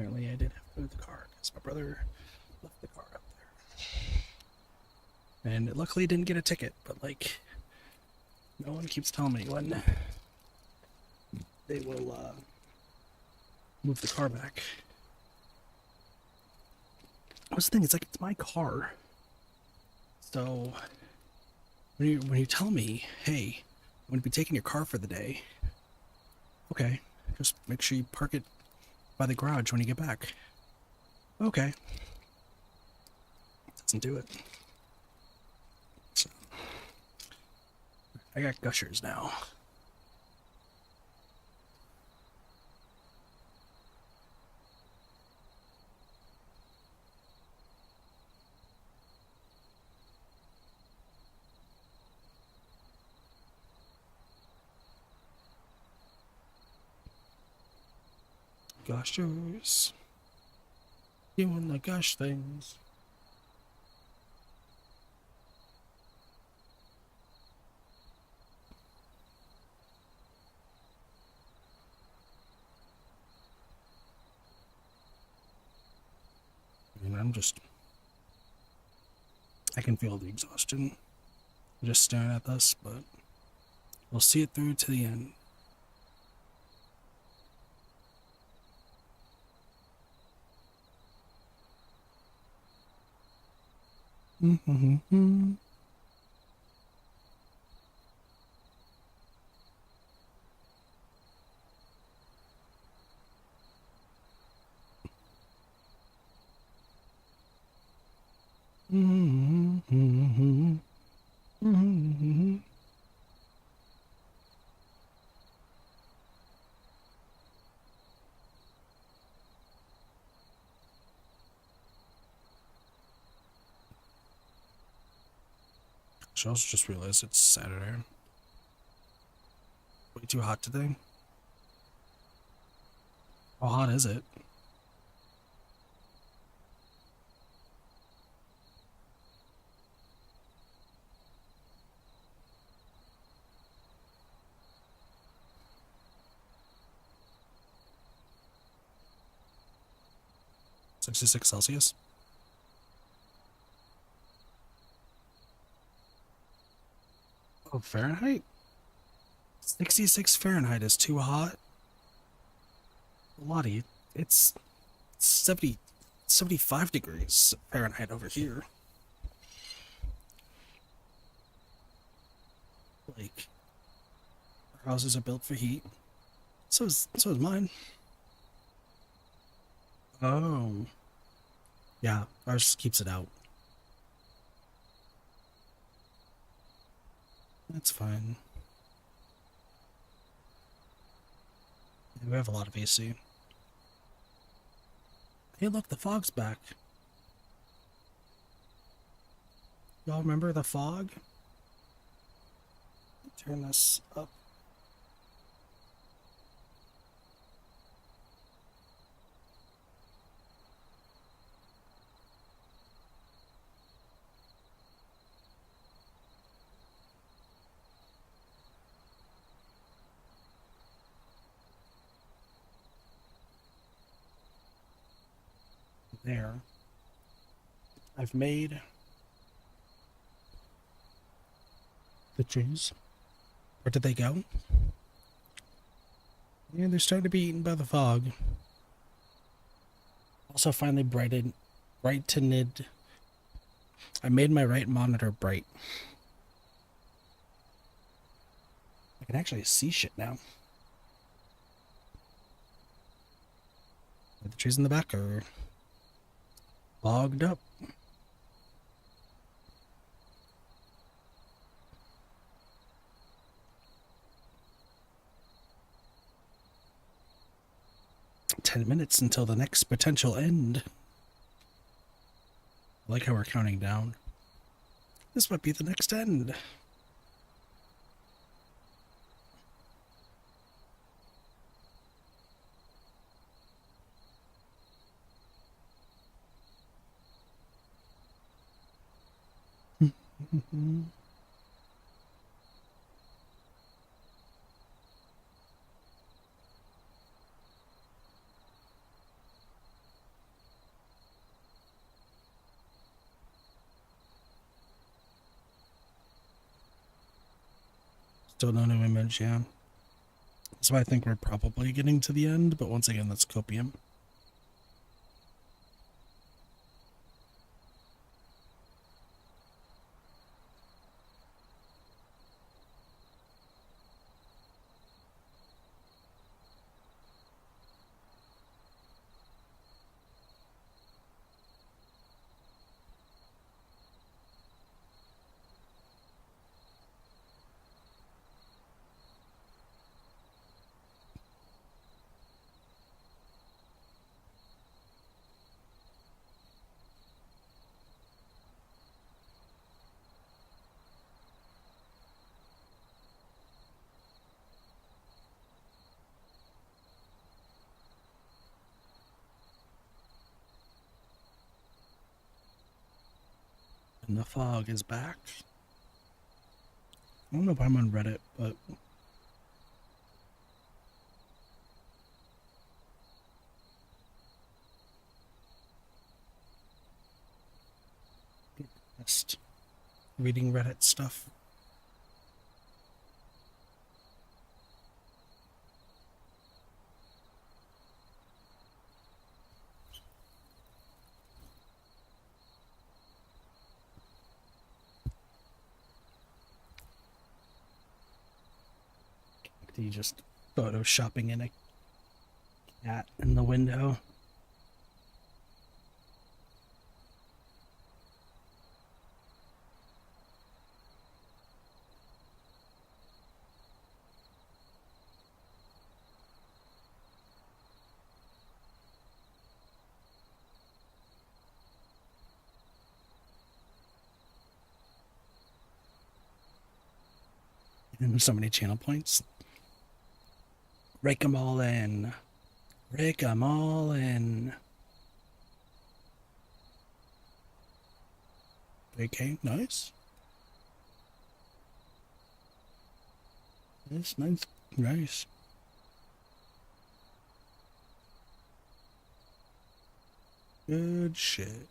Apparently I did have to move the car because my brother left the car out there. And it luckily didn't get a ticket, but like, no one keeps telling me when they will move the car back. What's the thing? It's like, it's my car. So when you tell me, hey, I'm gonna be taking your car for the day, okay, just make sure you park it by the garage when you get back. Okay. Doesn't do it. So, I got gushers now. Gushers. Doing the gush things. And I can feel the exhaustion just staring at this, but we'll see it through to the end. Mm-hmm. Mm-hmm. Mm-hmm. I also just realized it's Saturday. Way too hot today. How hot is it? $66 Celsius? Oh, Fahrenheit? 66 Fahrenheit is too hot? Lottie, it's 75 degrees Fahrenheit over here. Like, our houses are built for heat. So is mine. Oh. Yeah, ours keeps it out. That's fine. Yeah, we have a lot of AC. Hey, look, the fog's back. Y'all remember the fog? Turn this up. There. I've made the trees. Where did they go? Yeah, they're starting to be eaten by the fog. Also finally brightened. I made my right monitor bright. I can actually see shit now. The trees in the back are fogged up. "10 minutes until the next potential end." I like how we're counting down. This might be the next end. Still no new image, yeah. So I think we're probably getting to the end, but once again, that's copium. And the fog is back. I don't know if I'm on Reddit, but just reading Reddit stuff. You just photoshopping in a cat in the window. And so many channel points. Rake them all in. Rake them all in. Okay, nice. Nice. Nice. Good shit.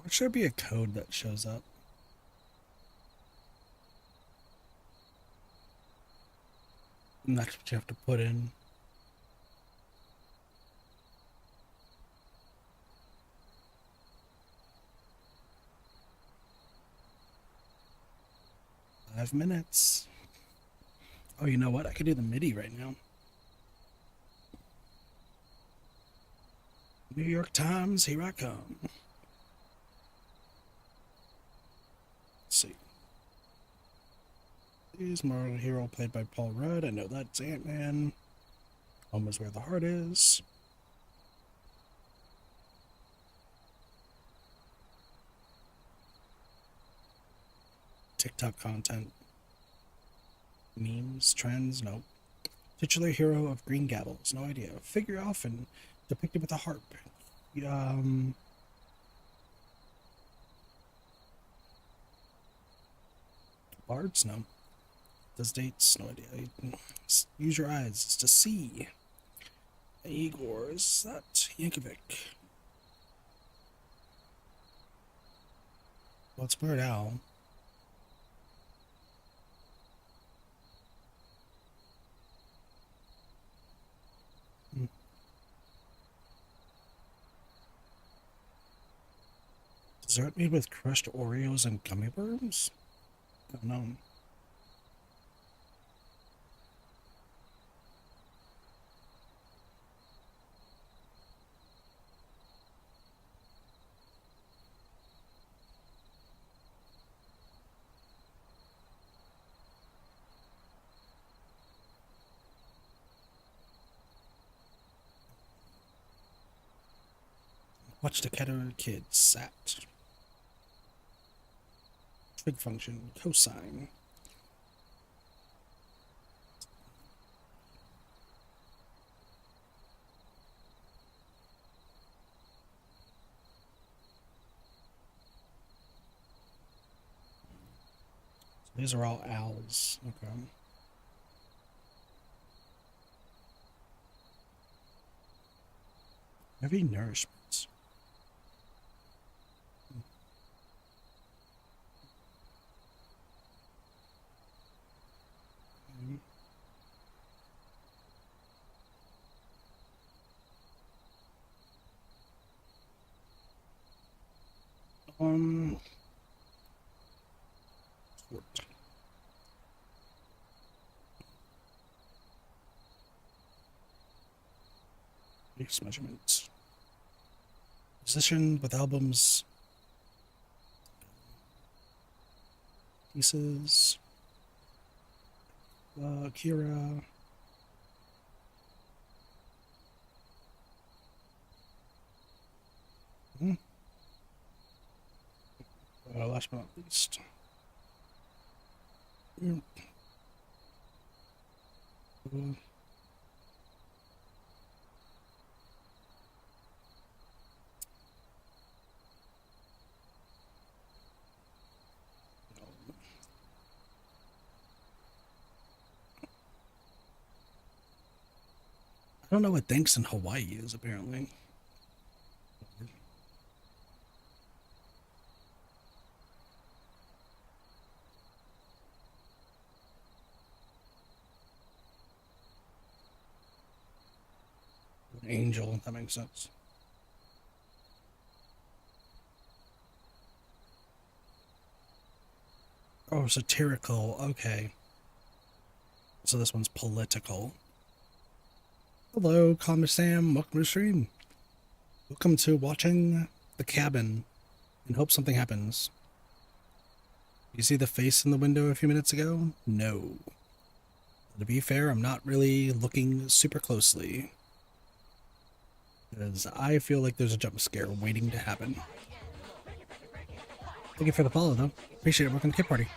Or should there be a code that shows up? And that's what you have to put in. Five minutes. Oh, you know what? I could do the MIDI right now. New York Times, here I come. Let's see. He's Marvel Hero played by Paul Rudd. I know that's Ant-Man. Home is where the heart is. TikTok content. Memes, trends, no. Titular hero of Green Gables, no idea. Figure often depicted with a harp. Bards, no. Does dates, no idea. Use your eyes to see. Igor, is that Yankovic? Well, it's Weird Al. Dessert made with crushed Oreos and gummy worms? I don't know. Watch the Caterpillar Kid sat. Trig function, cosine. These are all owls. Okay. Heavy nourishment. Um, Base measurements. Position with albums. Pieces. Kira. Last but not least. I don't know what thanks in Hawaii is, apparently. An angel, that makes sense. Oh, satirical, okay. So this one's political. Hello, Calmer Sam, welcome to the stream. Welcome to watching The Cabin, and hope something happens. You see the face in the window a few minutes ago? No. To be fair, I'm not really looking super closely, because I feel like there's a jump scare waiting to happen. Thank you for the follow, though. Appreciate it. Welcome to Kid Party.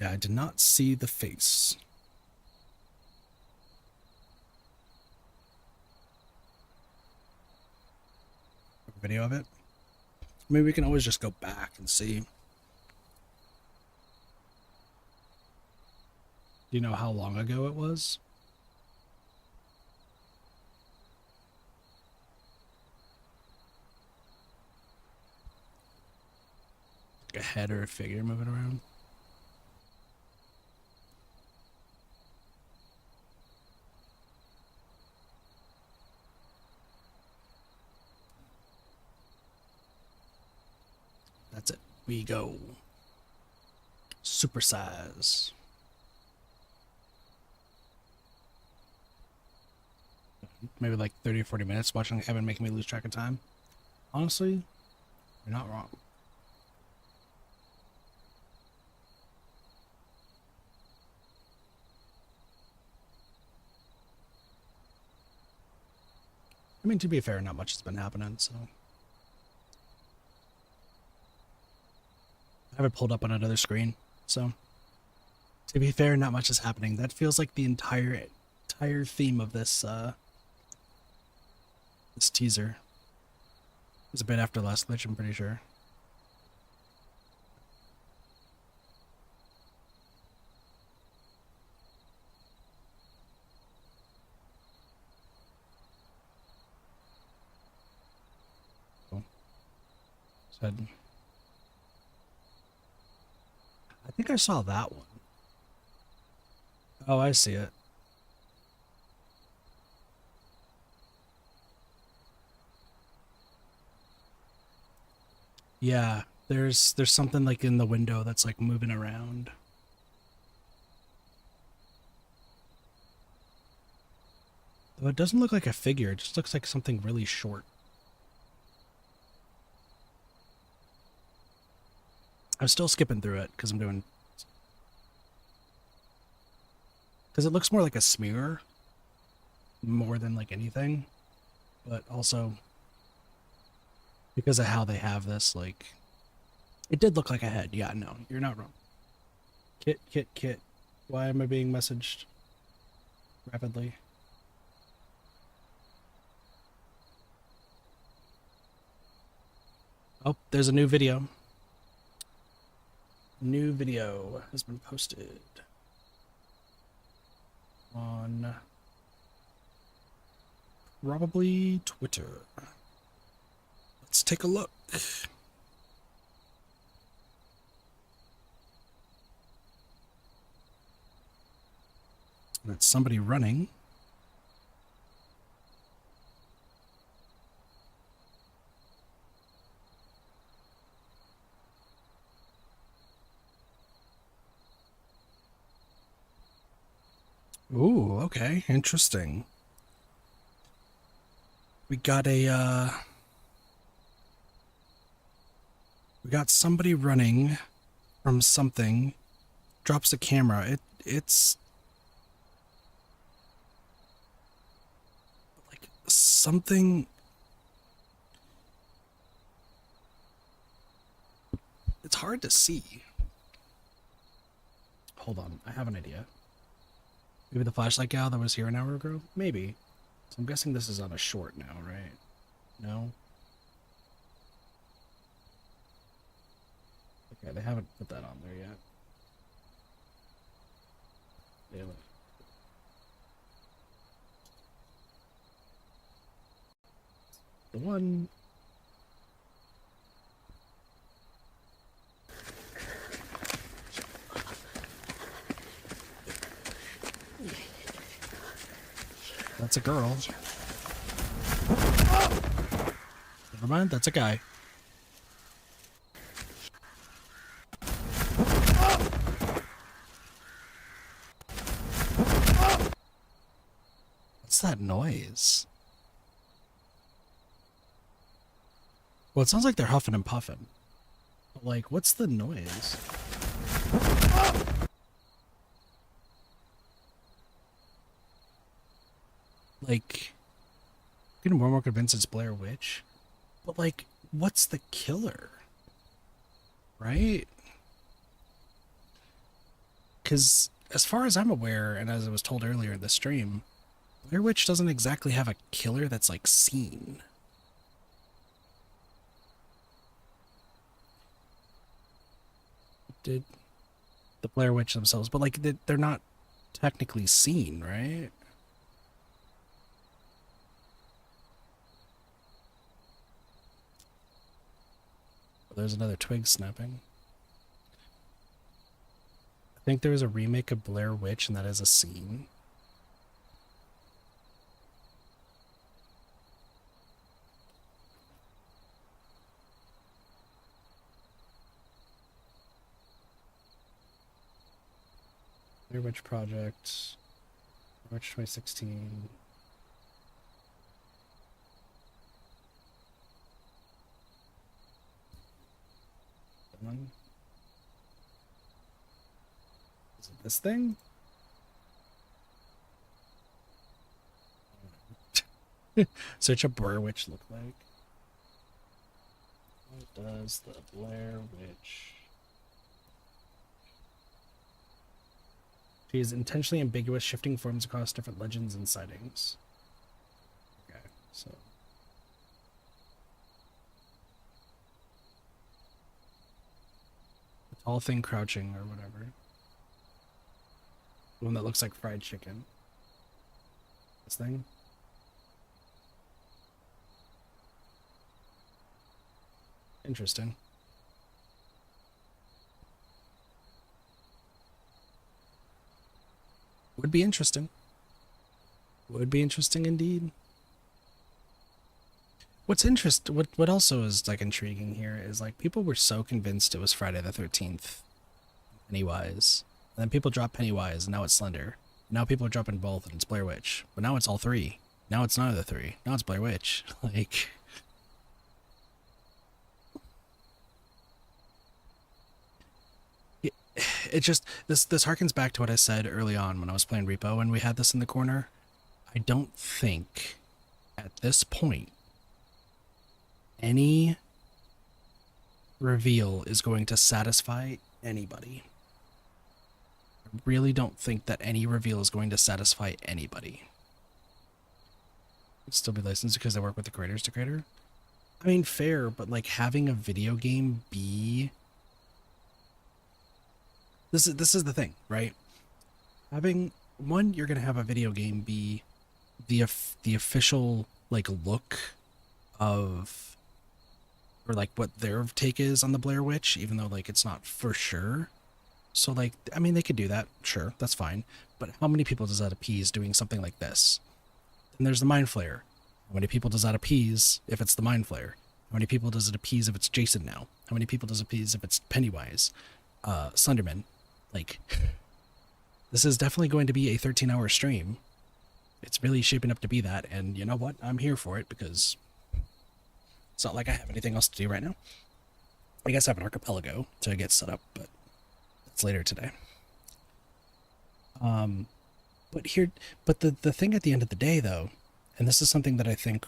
Yeah, I did not see the face. Video of it. Maybe we can always just go back and see. Do you know how long ago it was? Like a head or a figure moving around? That's it. We go. Supersize. Maybe like 30 or 40 minutes watching the cabin, making me lose track of time. Honestly, you're not wrong. I mean, to be fair, not much has been happening, so. I have it pulled up on another screen, so. To be fair, not much is happening. That feels like the entire theme of this, this teaser. It was a bit after last glitch, I'm pretty sure. Said, I think I saw that one. Oh, I see it. Yeah, there's something like in the window that's like moving around. Though it doesn't look like a figure, it just looks like something really short. I'm still skipping through it because I'm doing... Because it looks more like a smear more than like anything. But also because of how they have this, like... It did look like a head. Yeah, no, you're not wrong. Kit, Kit, Kit. Why am I being messaged rapidly? Oh, there's a new video. New video has been posted on probably Twitter. Let's take a look. That's somebody running. Ooh, okay, interesting. We got we got somebody running from something, drops a camera. It's like something. It's hard to see. Hold on, I have an idea. Maybe the flashlight gal that was here an hour ago? Maybe. So I'm guessing this is on a short now, right? No? Okay, they haven't put that on there yet. Yeah. The one. That's a girl. Never mind, that's a guy. What's that noise? Well, it sounds like they're huffing and puffing. But like, what's the noise? Like, I'm getting more and more convinced it's Blair Witch. But like, what's the killer? Right? Because as far as I'm aware, and as I was told earlier in the stream, Blair Witch doesn't exactly have a killer that's like seen. Did the Blair Witch themselves, but like they're not technically seen, right? There's another twig snapping. I think there was a remake of Blair Witch, and that is a scene. Blair Witch Project, March 2016. One. Is it this thing? Search a Blair Witch look like. What does the Blair Witch? She is intentionally ambiguous, shifting forms across different legends and sightings. Okay, so. The tall thing crouching or whatever. The one that looks like fried chicken. This thing. Interesting. Would be interesting. Would be interesting indeed. What also is like intriguing here is like people were so convinced it was Friday the 13th, Pennywise, and then people drop Pennywise, and now it's Slender. Now people are dropping both, and it's Blair Witch. But now it's all three. Now it's none of the three. Now it's Blair Witch. Like, it just this harkens back to what I said early on when I was playing Repo and we had this in the corner. I don't think at this point any reveal is going to satisfy anybody. I really don't think that any reveal is going to satisfy anybody. It'd still be licensed because they work with the creators to creator. I mean, fair, but like having a video game be this is the thing, right? Having one, you're gonna have a video game be the official like look of, or like what their take is on the Blair Witch, even though like it's not for sure. So like, I mean, they could do that, sure, that's fine. But how many people does that appease doing something like this? And there's the Mind Flayer. How many people does that appease if it's the Mind Flayer? How many people does it appease if it's Jason now? How many people does it appease if it's Pennywise? Slenderman. Like, this is definitely going to be a 13-hour stream. It's really shaping up to be that, and you know what? I'm here for it because it's not like I have anything else to do right now. I guess I have an archipelago to get set up, but it's later today. But here, but the thing at the end of the day, though, and this is something that I think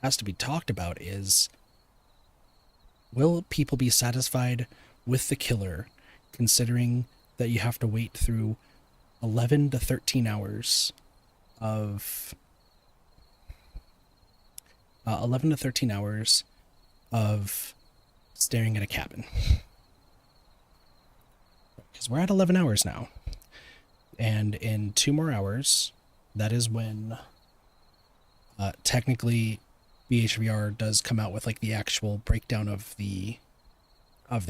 has to be talked about, is will people be satisfied with the killer, considering that you have to wait through 11 to 13 hours of 11 to 13 hours of staring at a cabin? Because we're at 11 hours now. And in 2 more hours, that is when technically BHVR does come out with like the actual breakdown of the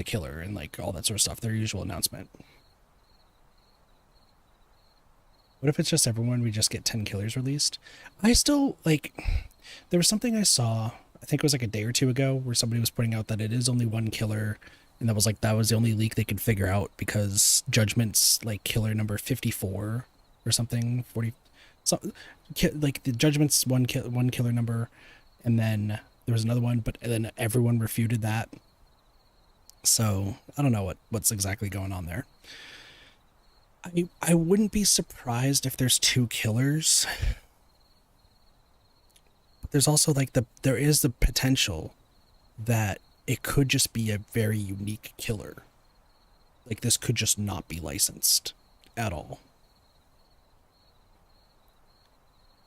killer and like all that sort of stuff, their usual announcement. What if it's just everyone, we just get 10 killers released? I still, like, there was something I saw, I think it was like a day or two ago, where somebody was putting out that it is only one killer, and that was the only leak they could figure out because Judgment's like killer number 54 or something, 40, so, like the Judgment's one killer number, and then there was another one, but then everyone refuted that. So I don't know what's exactly going on there. I wouldn't be surprised if there's 2 killers. But there's also like there is the potential that it could just be a very unique killer. Like this could just not be licensed at all.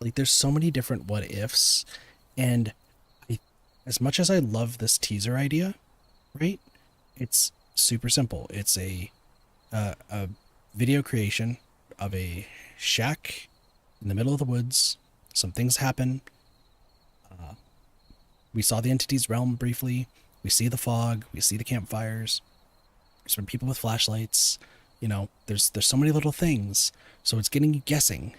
Like there's so many different what ifs, and as much as I love this teaser idea, right? It's super simple. It's a video creation of a shack in the middle of the woods. Some things happen. We saw the entity's realm briefly. We see the fog. We see the campfires. There's some people with flashlights. You know, there's so many little things. So it's getting you guessing.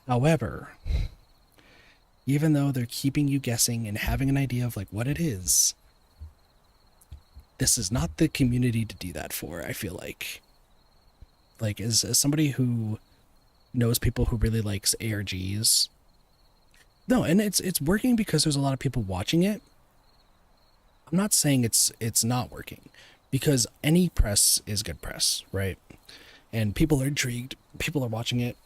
However, even though they're keeping you guessing and having an idea of like what it is, this is not the community to do that for, I feel like. Like, as somebody who knows people who really likes ARGs, no, and it's working because there's a lot of people watching it. I'm not saying it's not working, because any press is good press, right? And people are intrigued. People are watching it.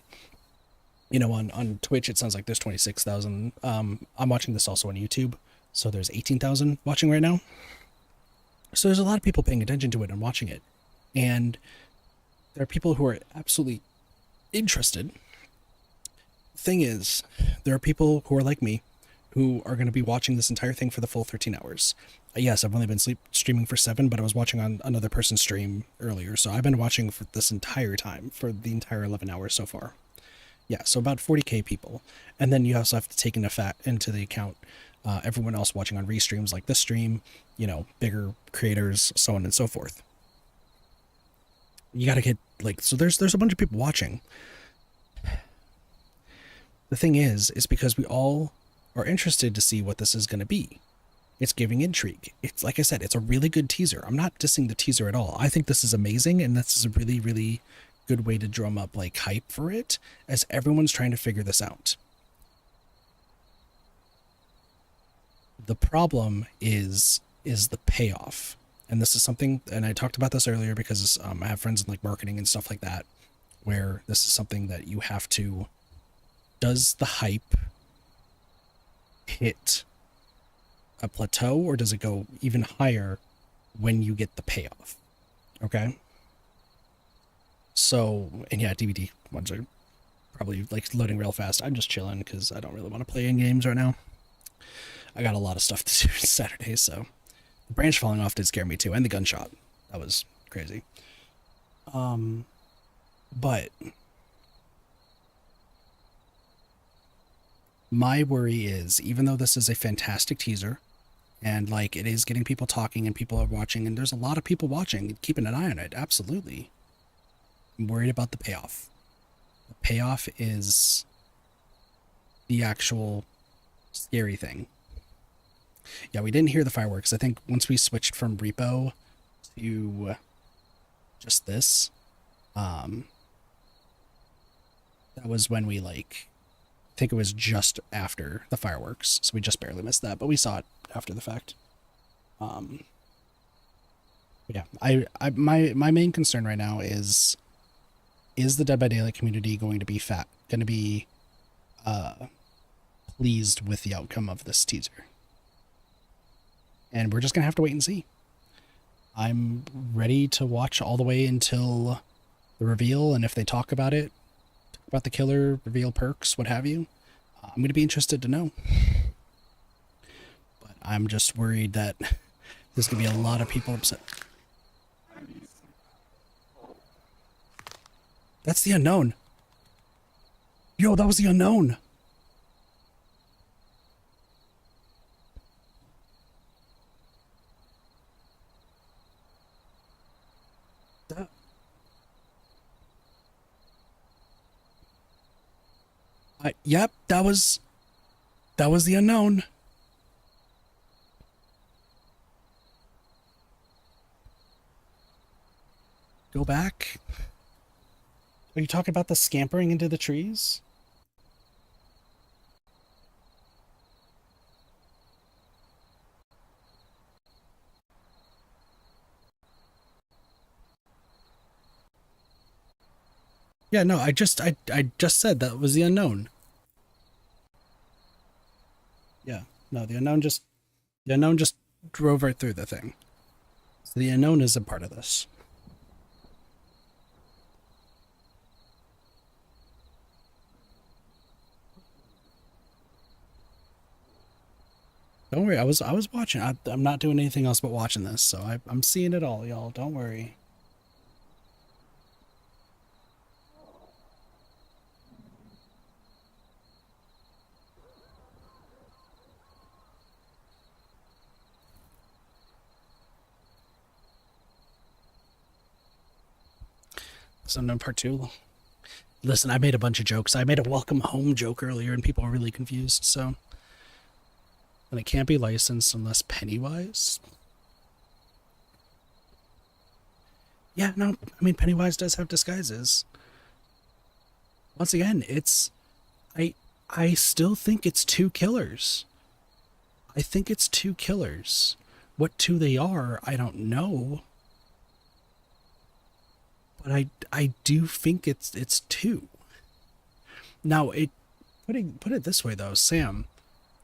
You know, on Twitch, it sounds like there's 26,000. I'm watching this also on YouTube, so there's 18,000 watching right now. So there's a lot of people paying attention to it and watching it. And there are people who are absolutely interested. Thing is, there are people who are like me who are going to be watching this entire thing for the full 13 hours. Yes, I've only been streaming for 7, but I was watching on another person's stream earlier. So I've been watching for this entire time, for the entire 11 hours so far. Yeah, so about 40k people. And then you also have to take into the account everyone else watching on restreams like this stream, you know, bigger creators, so on and so forth. You got to get, like, so there's a bunch of people watching. The thing is because we all are interested to see what this is going to be. It's giving intrigue. It's, like I said, it's a really good teaser. I'm not dissing the teaser at all. I think this is amazing, and this is a really, really good way to drum up, like, hype for it, as everyone's trying to figure this out. The problem is the payoff. And this is something, and I talked about this earlier because I have friends in like marketing and stuff like that, where this is something that you have to, does the hype hit a plateau, or does it go even higher when you get the payoff? Okay. So, and yeah, DBD ones are probably like loading real fast. I'm just chilling because I don't really want to play in games right now. I got a lot of stuff to do Saturday, so the branch falling off did scare me too, and the gunshot. That was crazy. But my worry is, even though this is a fantastic teaser, and like it is getting people talking and people are watching, and there's a lot of people watching and keeping an eye on it, absolutely, I'm worried about the payoff. The payoff is the actual scary thing. Yeah, we didn't hear the fireworks. I think once we switched from repo to just this, that was when we like, I think it was just after the fireworks, so we just barely missed that, but we saw it after the fact. Yeah, my main concern right now is the Dead by Daylight community going to be pleased with the outcome of this teaser? And we're just gonna have to wait and see. I'm ready to watch all the way until the reveal, and if they talk about it, talk about the killer, reveal perks, what have you, I'm gonna be interested to know. But I'm just worried that there's gonna be a lot of people upset. That's the unknown. Yo, that was the unknown. Yep, that was the unknown. Go back. Are you talking about the scampering into the trees? Yeah, no, I just said that was the unknown. Yeah, no, the unknown just drove right through the thing. So the unknown is a part of this. Don't worry, I was watching. I'm not doing anything else but watching this, so I'm seeing it all, y'all. Don't worry. Unknown part 2. Listen, I made a bunch of jokes. I made a welcome home joke earlier, and people are really confused. So, and it can't be licensed unless Pennywise. Yeah, no, I mean Pennywise does have disguises. Once again, I still think it's 2 killers. I think it's 2 killers. What 2 they are, I don't know. But I do think it's 2. Now, put it this way though, Sam,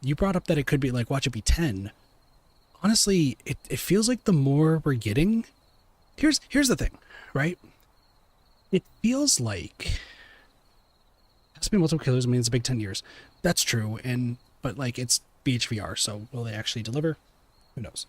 you brought up that it could be like, watch it be 10. Honestly, it feels like the more we're getting, here's the thing, right? It feels like has to be multiple killers. I mean, it's a big 10 years. That's true, but like it's BHVR, so will they actually deliver? Who knows?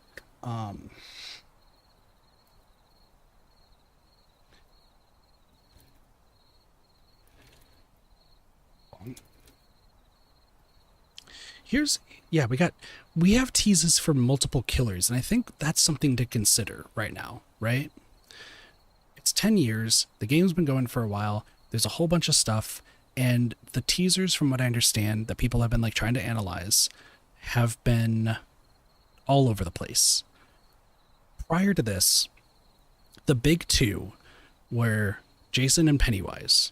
We have teases for multiple killers, and I think that's something to consider right now, right? It's 10 years, the game's been going for a while, there's a whole bunch of stuff, and the teasers, from what I understand, that people have been like trying to analyze, have been all over the place. Prior to this, the big 2 were Jason and Pennywise.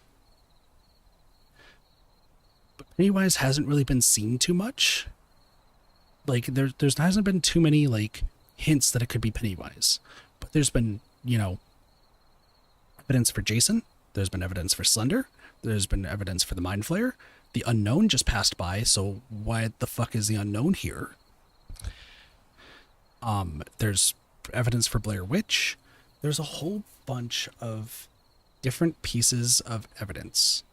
But Pennywise hasn't really been seen too much. Like there hasn't been too many like hints that it could be Pennywise. But there's been, evidence for Jason. There's been evidence for Slender. There's been evidence for the Mind Flayer. The Unknown just passed by, so why the fuck is the Unknown here? There's evidence for Blair Witch. There's a whole bunch of different pieces of evidence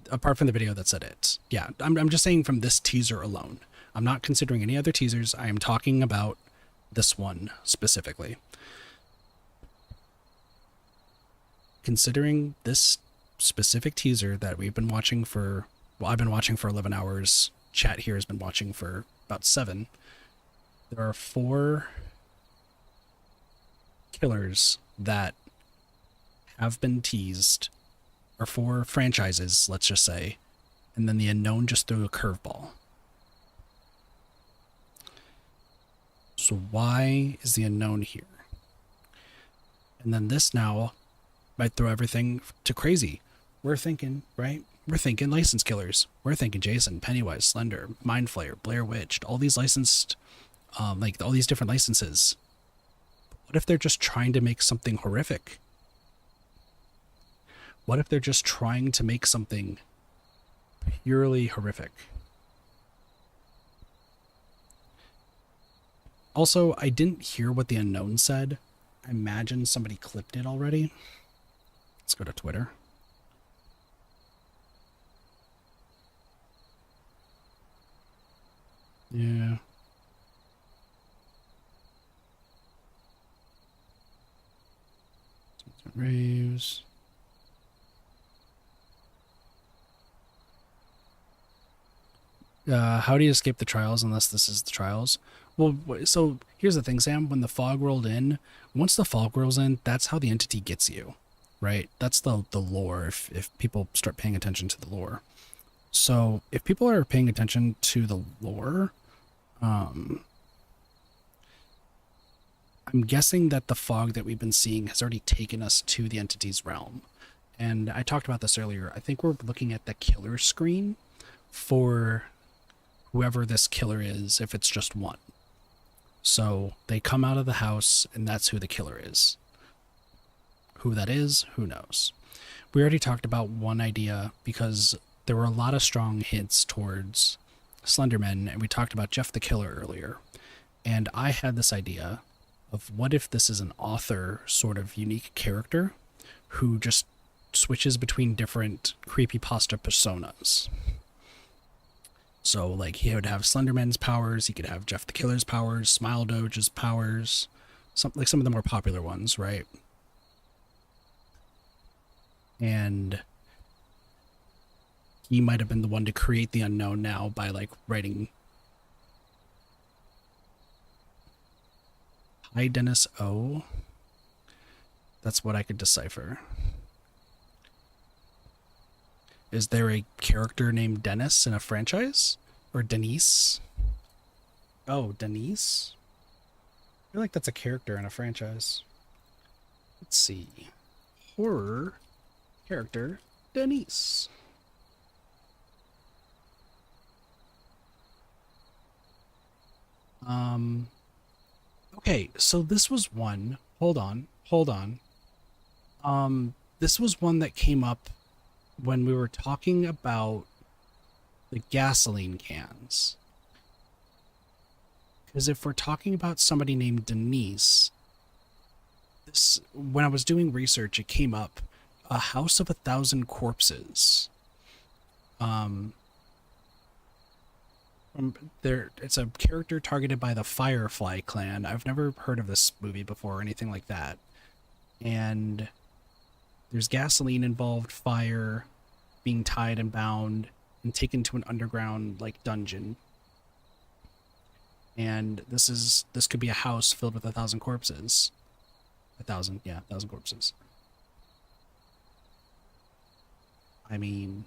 apart from the video that said it. Yeah, I'm just saying from this teaser alone. I'm not considering any other teasers. I am talking about this one specifically. Considering this specific teaser that we've been watching for, well, I've been watching for 11 hours. Chat here has been watching for about 7. There are 4 killers that have been teased, or 4 franchises, let's just say, and then the unknown just threw a curveball. So why is the unknown here? And then this now might throw everything to crazy. We're thinking, right? We're thinking license killers. We're thinking Jason, Pennywise, Slender, Mind Flayer, Blair Witch, all these licensed, like all these different licenses. What if they're just trying to make something horrific? What if they're just trying to make something purely horrific? Also, I didn't hear what the unknown said. I imagine somebody clipped it already. Let's go to Twitter. Yeah. Raves. How do you escape the trials unless this is the trials? Well, so here's the thing, Sam. When the fog rolled in, once the fog rolls in, that's how the entity gets you, right? That's the lore, if people start paying attention to the lore. So if people are paying attention to the lore, I'm guessing that the fog that we've been seeing has already taken us to the entity's realm. And I talked about this earlier. I think we're looking at the killer screen for whoever this killer is, if it's just one. So they come out of the house, and that's who the killer is. Who that is, who knows? We already talked about one idea because there were a lot of strong hints towards Slenderman, and we talked about Jeff the Killer earlier. And I had this idea of what if this is an author sort of unique character who just switches between different creepypasta personas. So, like, he would have Slenderman's powers, he could have Jeff the Killer's powers, Smile Doge's powers, some of the more popular ones, right? And he might have been the one to create the unknown now by, like, writing... Hi, Dennis O. That's what I could decipher. Is there a character named Dennis in a franchise? Or Denise? Oh, Denise? I feel like that's a character in a franchise. Let's see. Horror character Denise. Okay, so this was one. Hold on. This was one that came up when we were talking about the gasoline cans. Because if we're talking about somebody named Denise, this, when I was doing research, it came up a house of 1,000 corpses. It's a character targeted by the Firefly clan. I've never heard of this movie before or anything like that. And there's gasoline involved, fire, being tied and bound, and taken to an underground, like, dungeon. And this could be a house filled with 1,000 corpses. 1,000 corpses. I mean,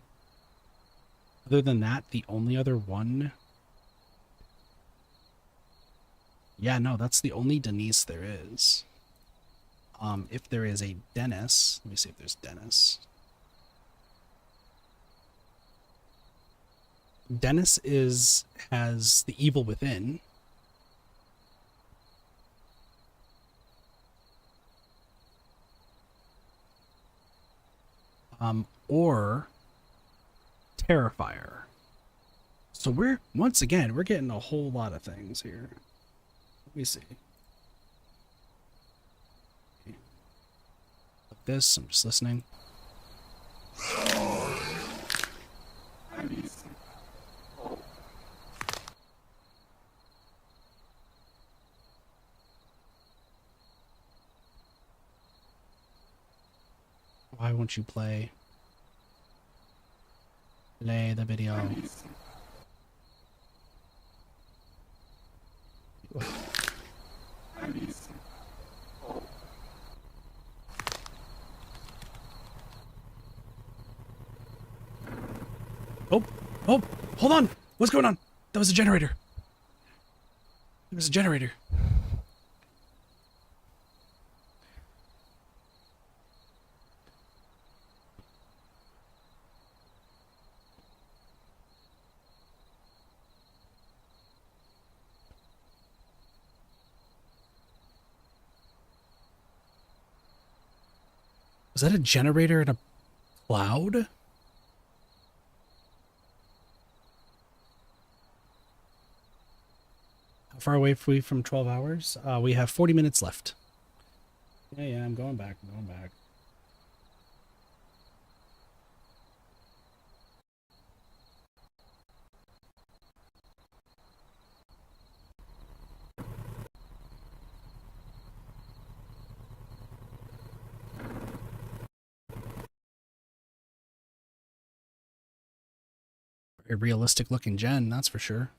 other than that, the only other one... Yeah, no, that's the only Denise there is. If there is a Dennis, let me see if there's Dennis. Dennis has the evil within. Or Terrifier. So we're getting a whole lot of things here. Let me see. Like this, I'm just listening. Why won't you play? Play the video. Oh, oh, hold on. What's going on? That was a generator. There was a generator. Was that a generator in a cloud? How far away are we from 12 hours? We have 40 minutes left. Yeah, I'm going back. I'm going back. A realistic looking gen, that's for sure.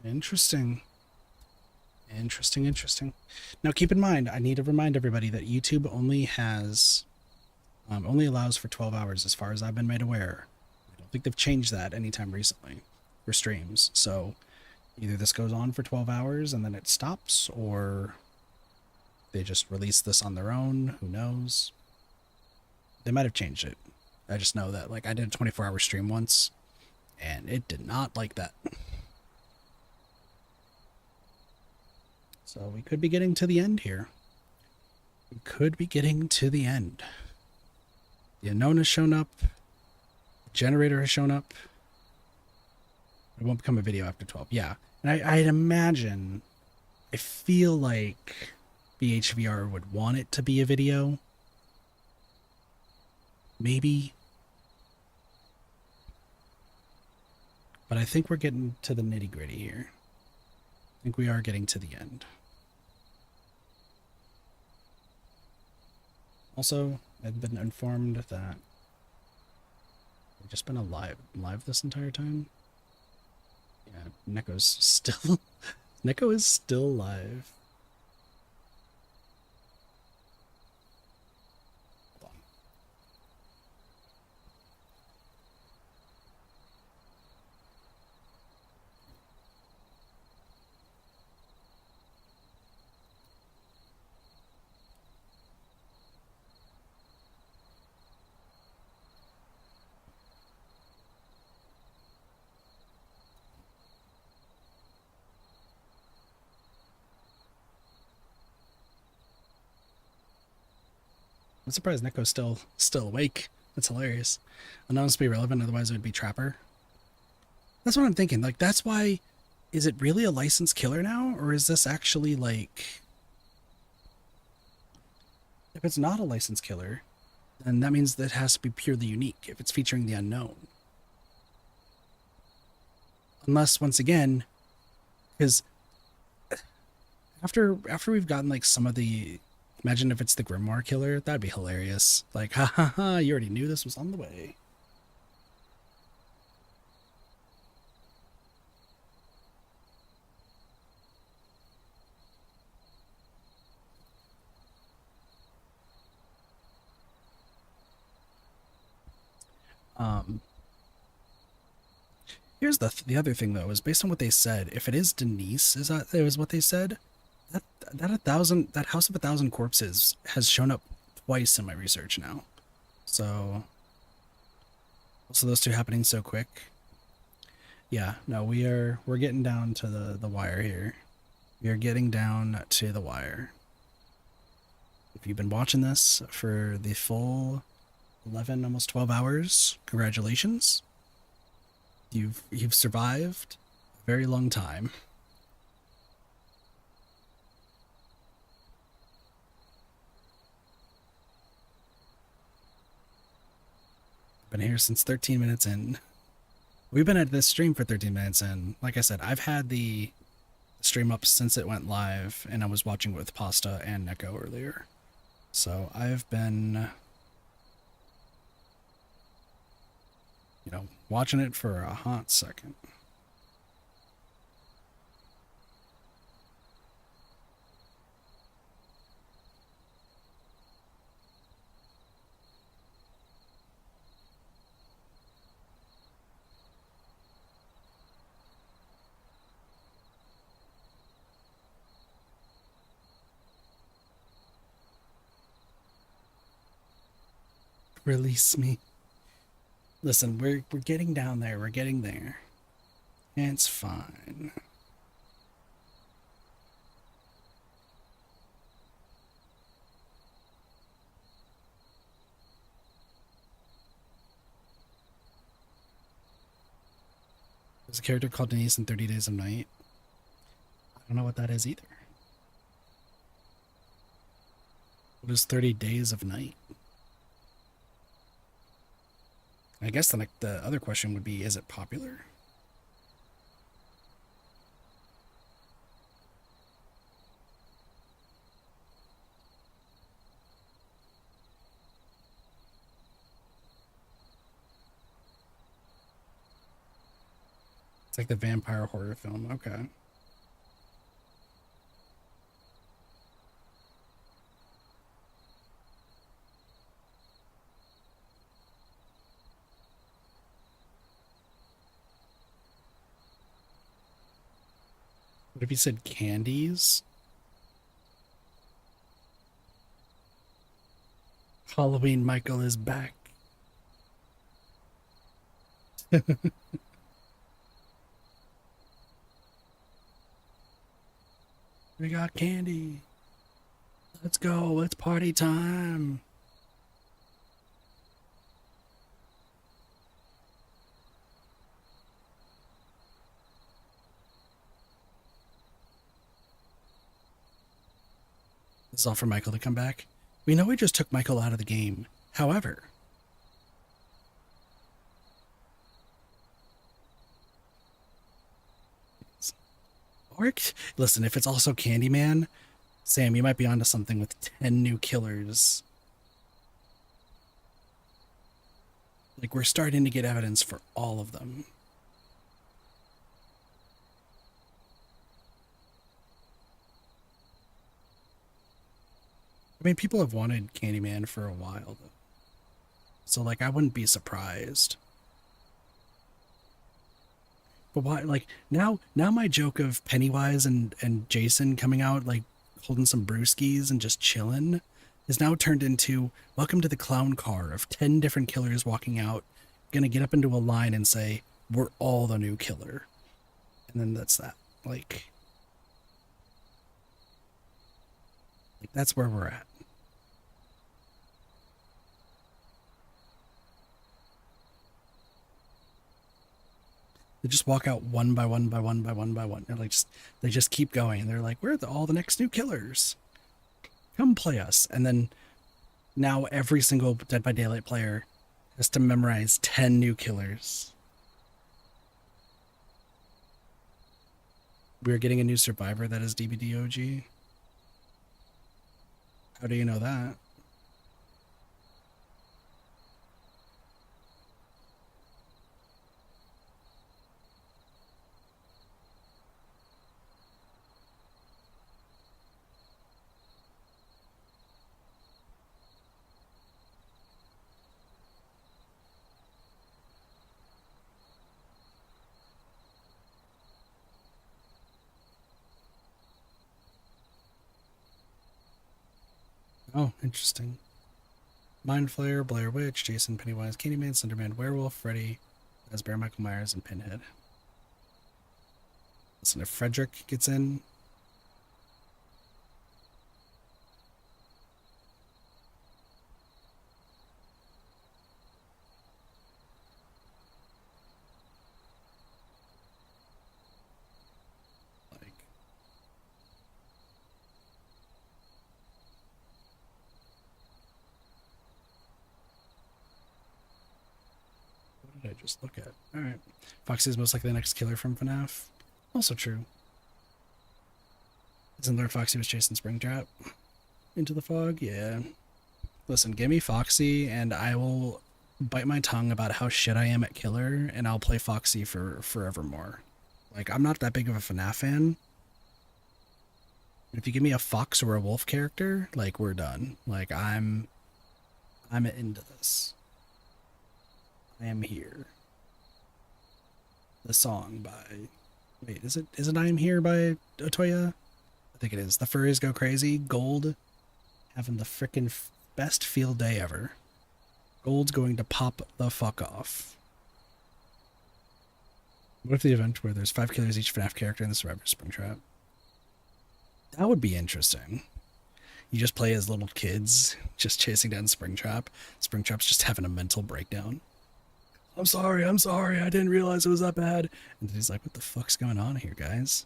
Interesting. Interesting. Now keep in mind, I need to remind everybody that YouTube only has, only allows for 12 hours as far as I've been made aware. I don't think they've changed that anytime recently for streams. So either this goes on for 12 hours and then it stops, or they just release this on their own. Who knows? They might have changed it. I just know that, like, I did a 24-hour stream once and it did not like that. So we could be getting to the end here. We could be getting to the end. The unknown has shown up. The generator has shown up. It won't become a video after 12. Yeah. And I'd imagine, I feel like BHVR would want it to be a video. Maybe. But I think we're getting to the nitty-gritty here. I think we are getting to the end. Also, I've been informed that we've just been live this entire time. Yeah, Neko's still Neko is still live. Hold on. I'm surprised Neko's still awake. That's hilarious. Unknowns to be relevant, otherwise it would be Trapper. That's what I'm thinking. Like, that's why, is it really a licensed killer now? Or is this actually, like, if it's not a licensed killer, then that means that it has to be purely unique if it's featuring the unknown. Unless, once again, because after we've gotten, like, some of the, imagine if it's the Grimoire killer, that'd be hilarious. Like, ha ha ha, you already knew this was on the way. Here's the other thing though, is based on what they said, if it is Denise, is that it was what they said, that House of a Thousand Corpses has shown up twice in my research now. So also those two happening so quick. Yeah, no, we're getting down to the wire here. We are getting down to the wire. If you've been watching this for the full 11, almost 12 hours, congratulations. You've survived a very long time. Been here since 13 minutes in. We've been at this stream for 13 minutes, and like I said, I've had the stream up since it went live, and I was watching with Pasta and Neko earlier. So I've been, watching it for a hot second. Release me. Listen, we're getting down there. We're getting there. It's fine. There's a character called Denise in 30 Days of Night. I don't know what that is either. What is 30 Days of Night? I guess the other question would be, is it popular? It's like the vampire horror film. Okay. What if you said candies? Halloween Michael is back. We got candy. Let's go. It's party time. This is all for Michael to come back. We know we just took Michael out of the game. However, or listen, if it's also Candyman, Sam, you might be onto something with 10 new killers. Like, we're starting to get evidence for all of them. I mean, people have wanted Candyman for a while, though. So, like, I wouldn't be surprised. But why, like, now my joke of Pennywise and Jason coming out, like, holding some brewskis and just chilling, is now turned into, welcome to the clown car of 10 different killers walking out, gonna get up into a line and say, we're all the new killer. And then that's that. Like that's where we're at. They just walk out one by one by one by one by one. They just keep going. They're like, we're all the next new killers. Come play us. And then now every single Dead by Daylight player has to memorize 10 new killers. We're getting a new survivor that is DBD OG. How do you know that? Oh, interesting. Mind Flayer, Blair Witch, Jason, Pennywise, Candyman, Slenderman, Werewolf, Freddy, Fazbear, Michael Myers, and Pinhead. Listen, if Frederick gets in, like, what did I just look at. Alright. Foxy is most likely the next killer from FNAF. Also true. Isn't Lord Foxy was chasing Springtrap into the fog? Yeah. Listen, give me Foxy and I will bite my tongue about how shit I am at killer, and I'll play Foxy for forevermore. Like, I'm not that big of a FNAF fan. If you give me a fox or a wolf character, like, we're done. Like, I'm into this. I am here. The song by... Wait, is it I Am Here by Otoya? I think it is. The Furries Go Crazy. Gold having the frickin' best field day ever. Gold's going to pop the fuck off. What if the event where there's 5 killers each FNAF character in the Survivor Springtrap? That would be interesting. You just play as little kids, just chasing down Springtrap. Springtrap's just having a mental breakdown. I'm sorry, I didn't realize it was that bad. And he's like, what the fuck's going on here, guys?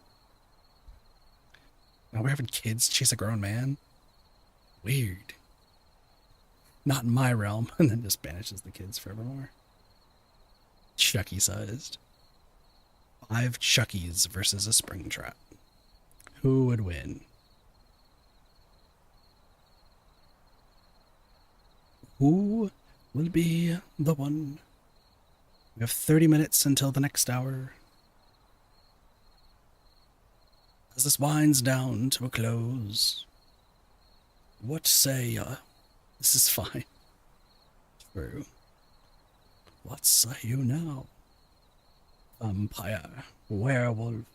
Now we're having kids chase a grown man? Weird. Not in my realm. And then just banishes the kids forevermore. Chucky sized. 5 Chuckies versus a Springtrap. Who would win? Who will be the one? We have 30 minutes until the next hour. As this winds down to a close, what say ya? This is fine. True. What say you now? Vampire, werewolf.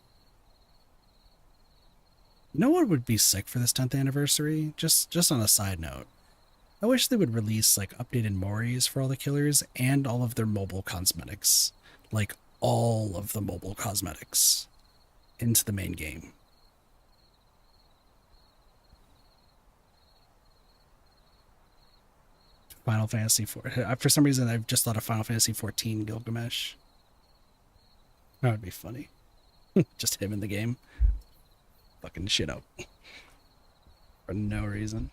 You know what would be sick for this 10th anniversary? Just on a side note. I wish they would release like updated Moris for all the killers and all of their mobile cosmetics. Like all of the mobile cosmetics into the main game. Final Fantasy 4. For some reason, I've just thought of Final Fantasy 14 Gilgamesh. That would be funny. Just him in the game. Fucking shit up. For no reason.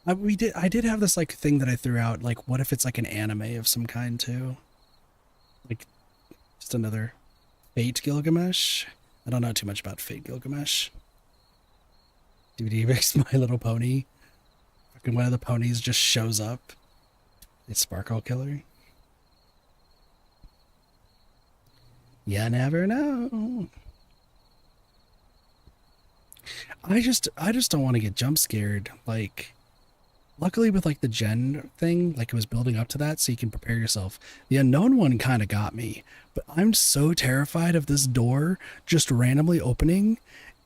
I did have this like thing that I threw out, like what if it's like an anime of some kind too? Like just another Fate Gilgamesh? I don't know too much about Fate Gilgamesh. DBD makes My Little Pony. Fucking one of the ponies just shows up. It's Sparkle Killer. You never know. I just don't want to get jump scared. Like, luckily with like the gen thing, like it was building up to that so you can prepare yourself. The unknown one kind of got me, but I'm so terrified of this door just randomly opening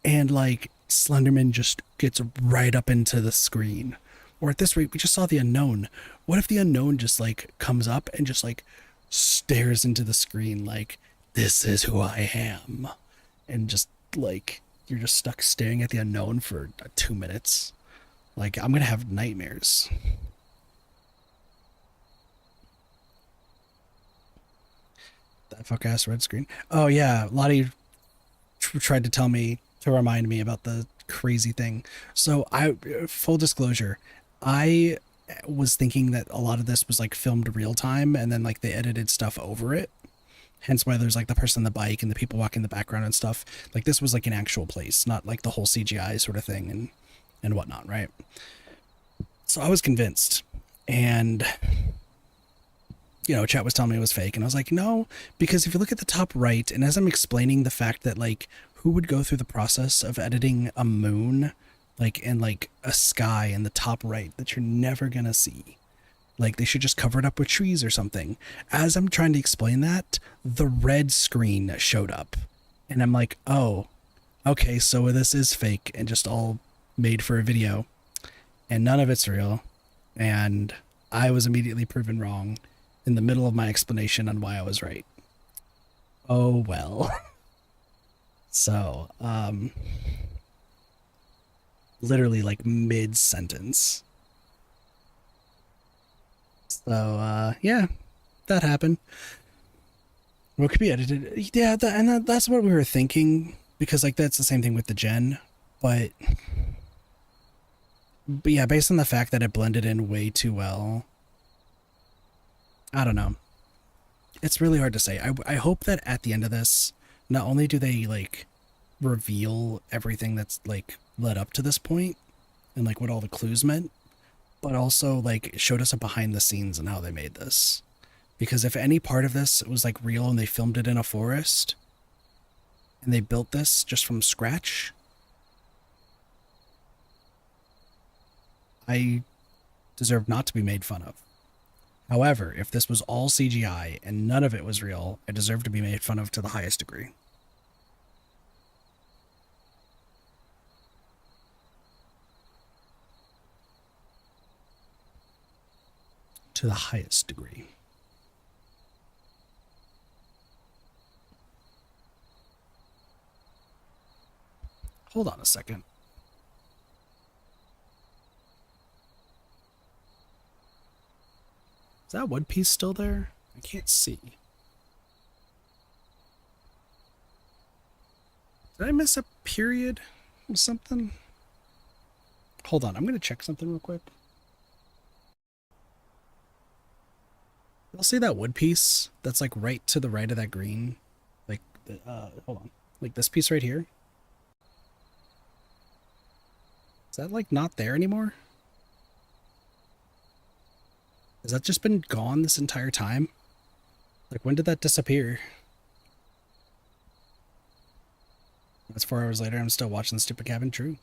and like Slenderman just gets right up into the screen. Or at this rate, we just saw the unknown. What if the unknown just like comes up and just like stares into the screen like, this is who I am. And just like, you're just stuck staring at the unknown for 2 minutes. Like, I'm gonna have nightmares. That fuck ass red screen. Oh yeah, Lottie tried to tell me, to remind me about the crazy thing. So full disclosure, I was thinking that a lot of this was like filmed real time and then like they edited stuff over it. Hence why there's like the person on the bike and the people walking in the background and stuff. Like this was like an actual place, not like the whole CGI sort of thing and whatnot, right? So I was convinced. And, you know, chat was telling me it was fake. And I was like, no, because if you look at the top right, and as I'm explaining the fact that like, who would go through the process of editing a moon, like, and like a sky in the top right that you're never gonna see? Like, they should just cover it up with trees or something. As I'm trying to explain that, the red screen showed up. And I'm like, oh, okay, so this is fake and just all made for a video. And none of it's real. And I was immediately proven wrong in the middle of my explanation on why I was right. Oh, well. So, literally like mid-sentence. So, yeah, that happened. What could be edited? Yeah, that's what we were thinking, because like that's the same thing with the gen, but yeah, based on the fact that it blended in way too well, I don't know. It's really hard to say. I hope that at the end of this, not only do they like reveal everything that's like led up to this point and like what all the clues meant, but also like showed us a behind the scenes and how they made this. Because if any part of this was like real and they filmed it in a forest and they built this just from scratch, I deserve not to be made fun of. However, if this was all CGI and none of it was real, I deserve to be made fun of to the highest degree. To the highest degree. Hold on a second. Is that wood piece still there? I can't see. Did I miss a period or something? Hold on, I'm gonna check something real quick. I'll see that wood piece that's like right to the right of that green. Like, hold on. Like this piece right here. Is that like not there anymore? Has that just been gone this entire time? Like when did that disappear? That's 4 hours later. I'm still watching the stupid cabin. True.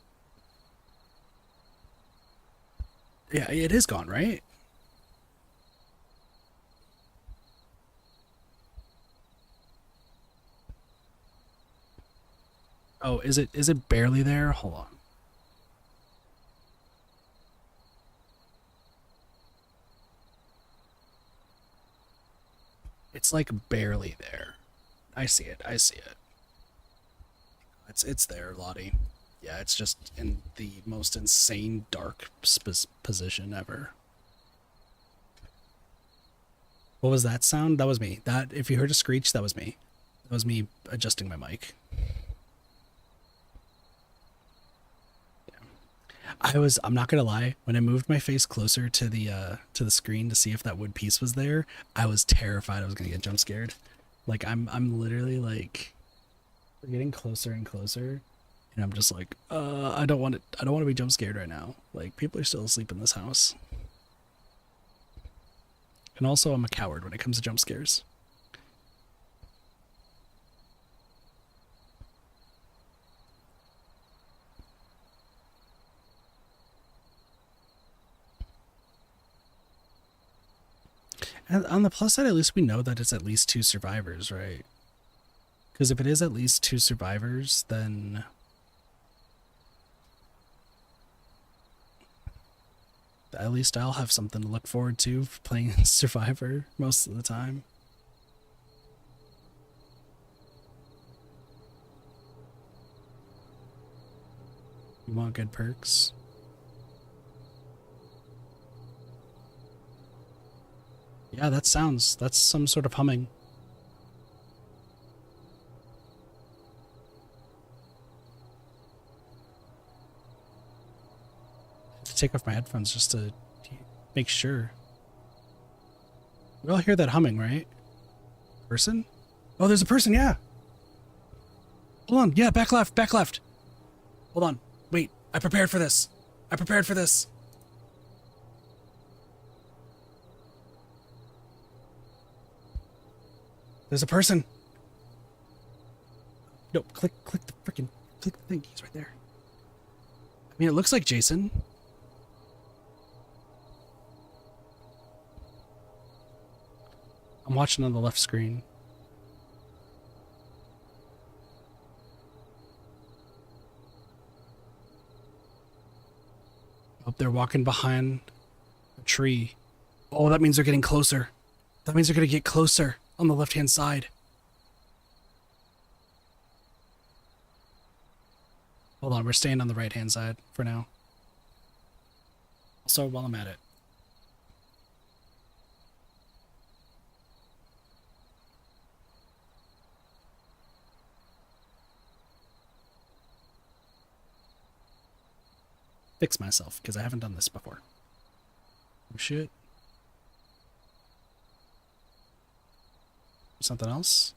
Yeah, it is gone, right? Oh, is it barely there? Hold on. It's like barely there. I see it. I see it. It's there, Lottie. Yeah, it's just in the most insane dark position ever. What was that sound? That was me. That if you heard a screech, that was me. That was me adjusting my mic. I'm not gonna lie, when I moved my face closer to the screen to see if that wood piece was there, I was terrified I was gonna get jump scared. Like I'm literally like we're getting closer and closer and I'm just like, I don't want to be jump scared right now. Like people are still asleep in this house. And also I'm a coward when it comes to jump scares. And on the plus side, at least we know that it's at least 2 survivors, right? Because if it is at least 2 survivors, then at least I'll have something to look forward to playing Survivor most of the time. You want good perks? Yeah, that's some sort of humming. I have to take off my headphones just to make sure. We all hear that humming, right? Person? Oh, there's a person, yeah. Hold on, yeah, back left, back left. Hold on, wait, I prepared for this. I prepared for this. There's a person. No, click the thing. He's right there. I mean, it looks like Jason. I'm watching on the left screen. Oh, they're walking behind a tree. Oh, that means they're getting closer. That means they're gonna get closer on the left-hand side. Hold on, we're staying on the right-hand side for now. Also, while I'm at it. Fix myself, because I haven't done this before. Oh, shit. something else.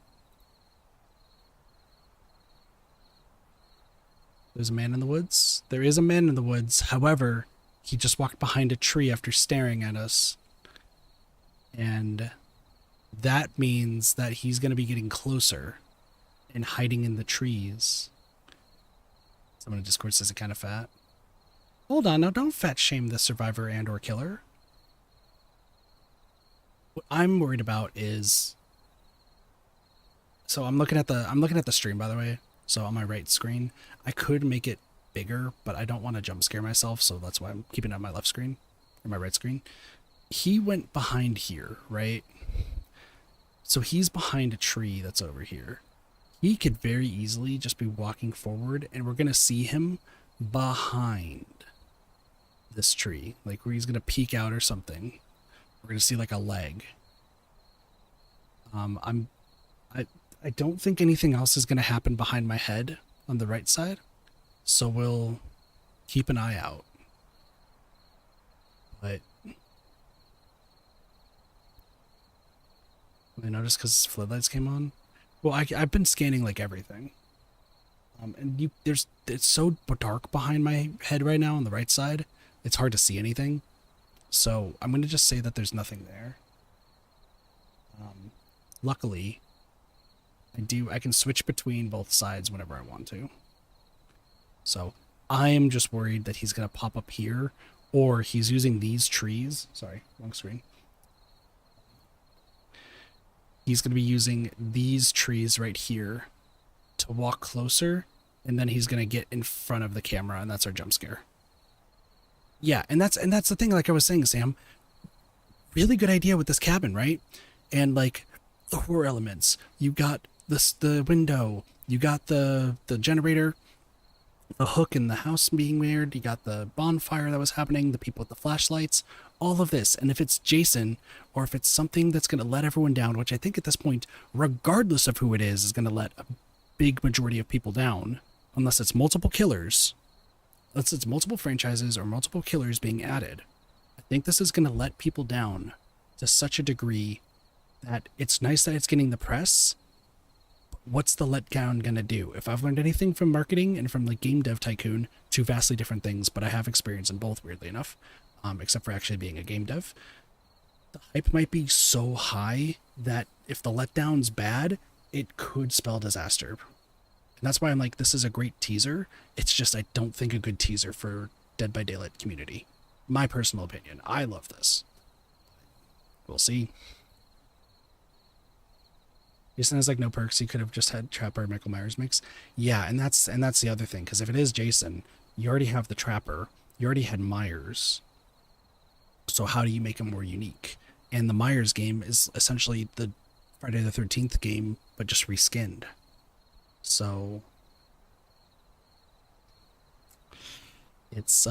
There's a man in the woods. There is a man in the woods. However, he just walked behind a tree after staring at us. And that means that he's going to be getting closer and hiding in the trees. Someone in Discord says it kind of fat. Hold on, now don't fat shame the survivor and or killer. What I'm worried about is, so I'm looking at the stream, by the way. So on my right screen, I could make it bigger, but I don't want to jump scare myself, so that's why I'm keeping it on my left screen, or my right screen. He went behind here, right? So he's behind a tree that's over here. He could very easily just be walking forward, and we're gonna see him behind this tree, like where he's gonna peek out or something. We're gonna see like a leg. I don't think anything else is gonna happen behind my head on the right side, so we'll keep an eye out. But I noticed because floodlights came on. Well, I've been scanning like everything, and it's so dark behind my head right now on the right side. It's hard to see anything. So I'm gonna just say that there's nothing there. Luckily, I can switch between both sides whenever I want to. So I am just worried that he's gonna pop up here, or he's using these trees. Sorry, wrong screen. He's gonna be using these trees right here to walk closer, and then he's gonna get in front of the camera, and that's our jump scare. Yeah, and that's the thing, like I was saying, Sam. Really good idea with this cabin, right? And like the horror elements. You got the window, you got the generator, the hook in the house being weird, you got the bonfire that was happening, the people with the flashlights, all of this. And if it's Jason, or if it's something that's going to let everyone down, which I think at this point, regardless of who it is going to let a big majority of people down, unless it's multiple killers, unless it's multiple franchises or multiple killers being added. I think this is going to let people down to such a degree that it's nice that it's getting the press. What's the letdown gonna do? If I've learned anything from marketing and from like Game Dev Tycoon, two vastly different things, but I have experience in both, weirdly enough, except for actually being a game dev. The hype might be so high that if the letdown's bad, it could spell disaster. And that's why I'm like, this is a great teaser. It's just I don't think a good teaser for Dead by Daylight community. My personal opinion. I love this. We'll see. Jason has like no perks. He could have just had Trapper Michael Myers mix. Yeah, and that's the other thing, because if it is Jason, you already have the Trapper. You already had Myers. So how do you make him more unique? And the Myers game is essentially the Friday the 13th game, but just reskinned. So it's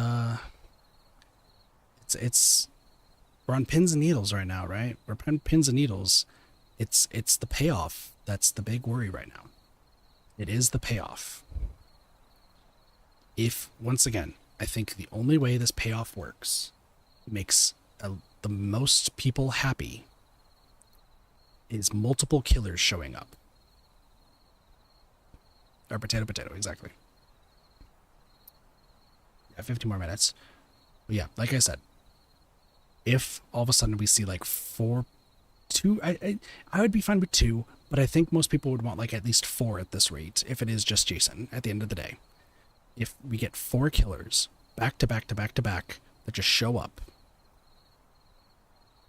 we're on pins and needles right now, right? We're on pins and needles. It's the payoff that's the big worry right now. It is the payoff. If, once again, I think the only way this payoff works, makes the most people happy, is multiple killers showing up. Or potato, exactly. Yeah, 50 more minutes. But yeah, like I said, if all of a sudden we see like two, I would be fine with 2, but I think most people would want like at least 4 at this rate, if it is just Jason at the end of the day. If we get 4 killers back to back to back to back that just show up,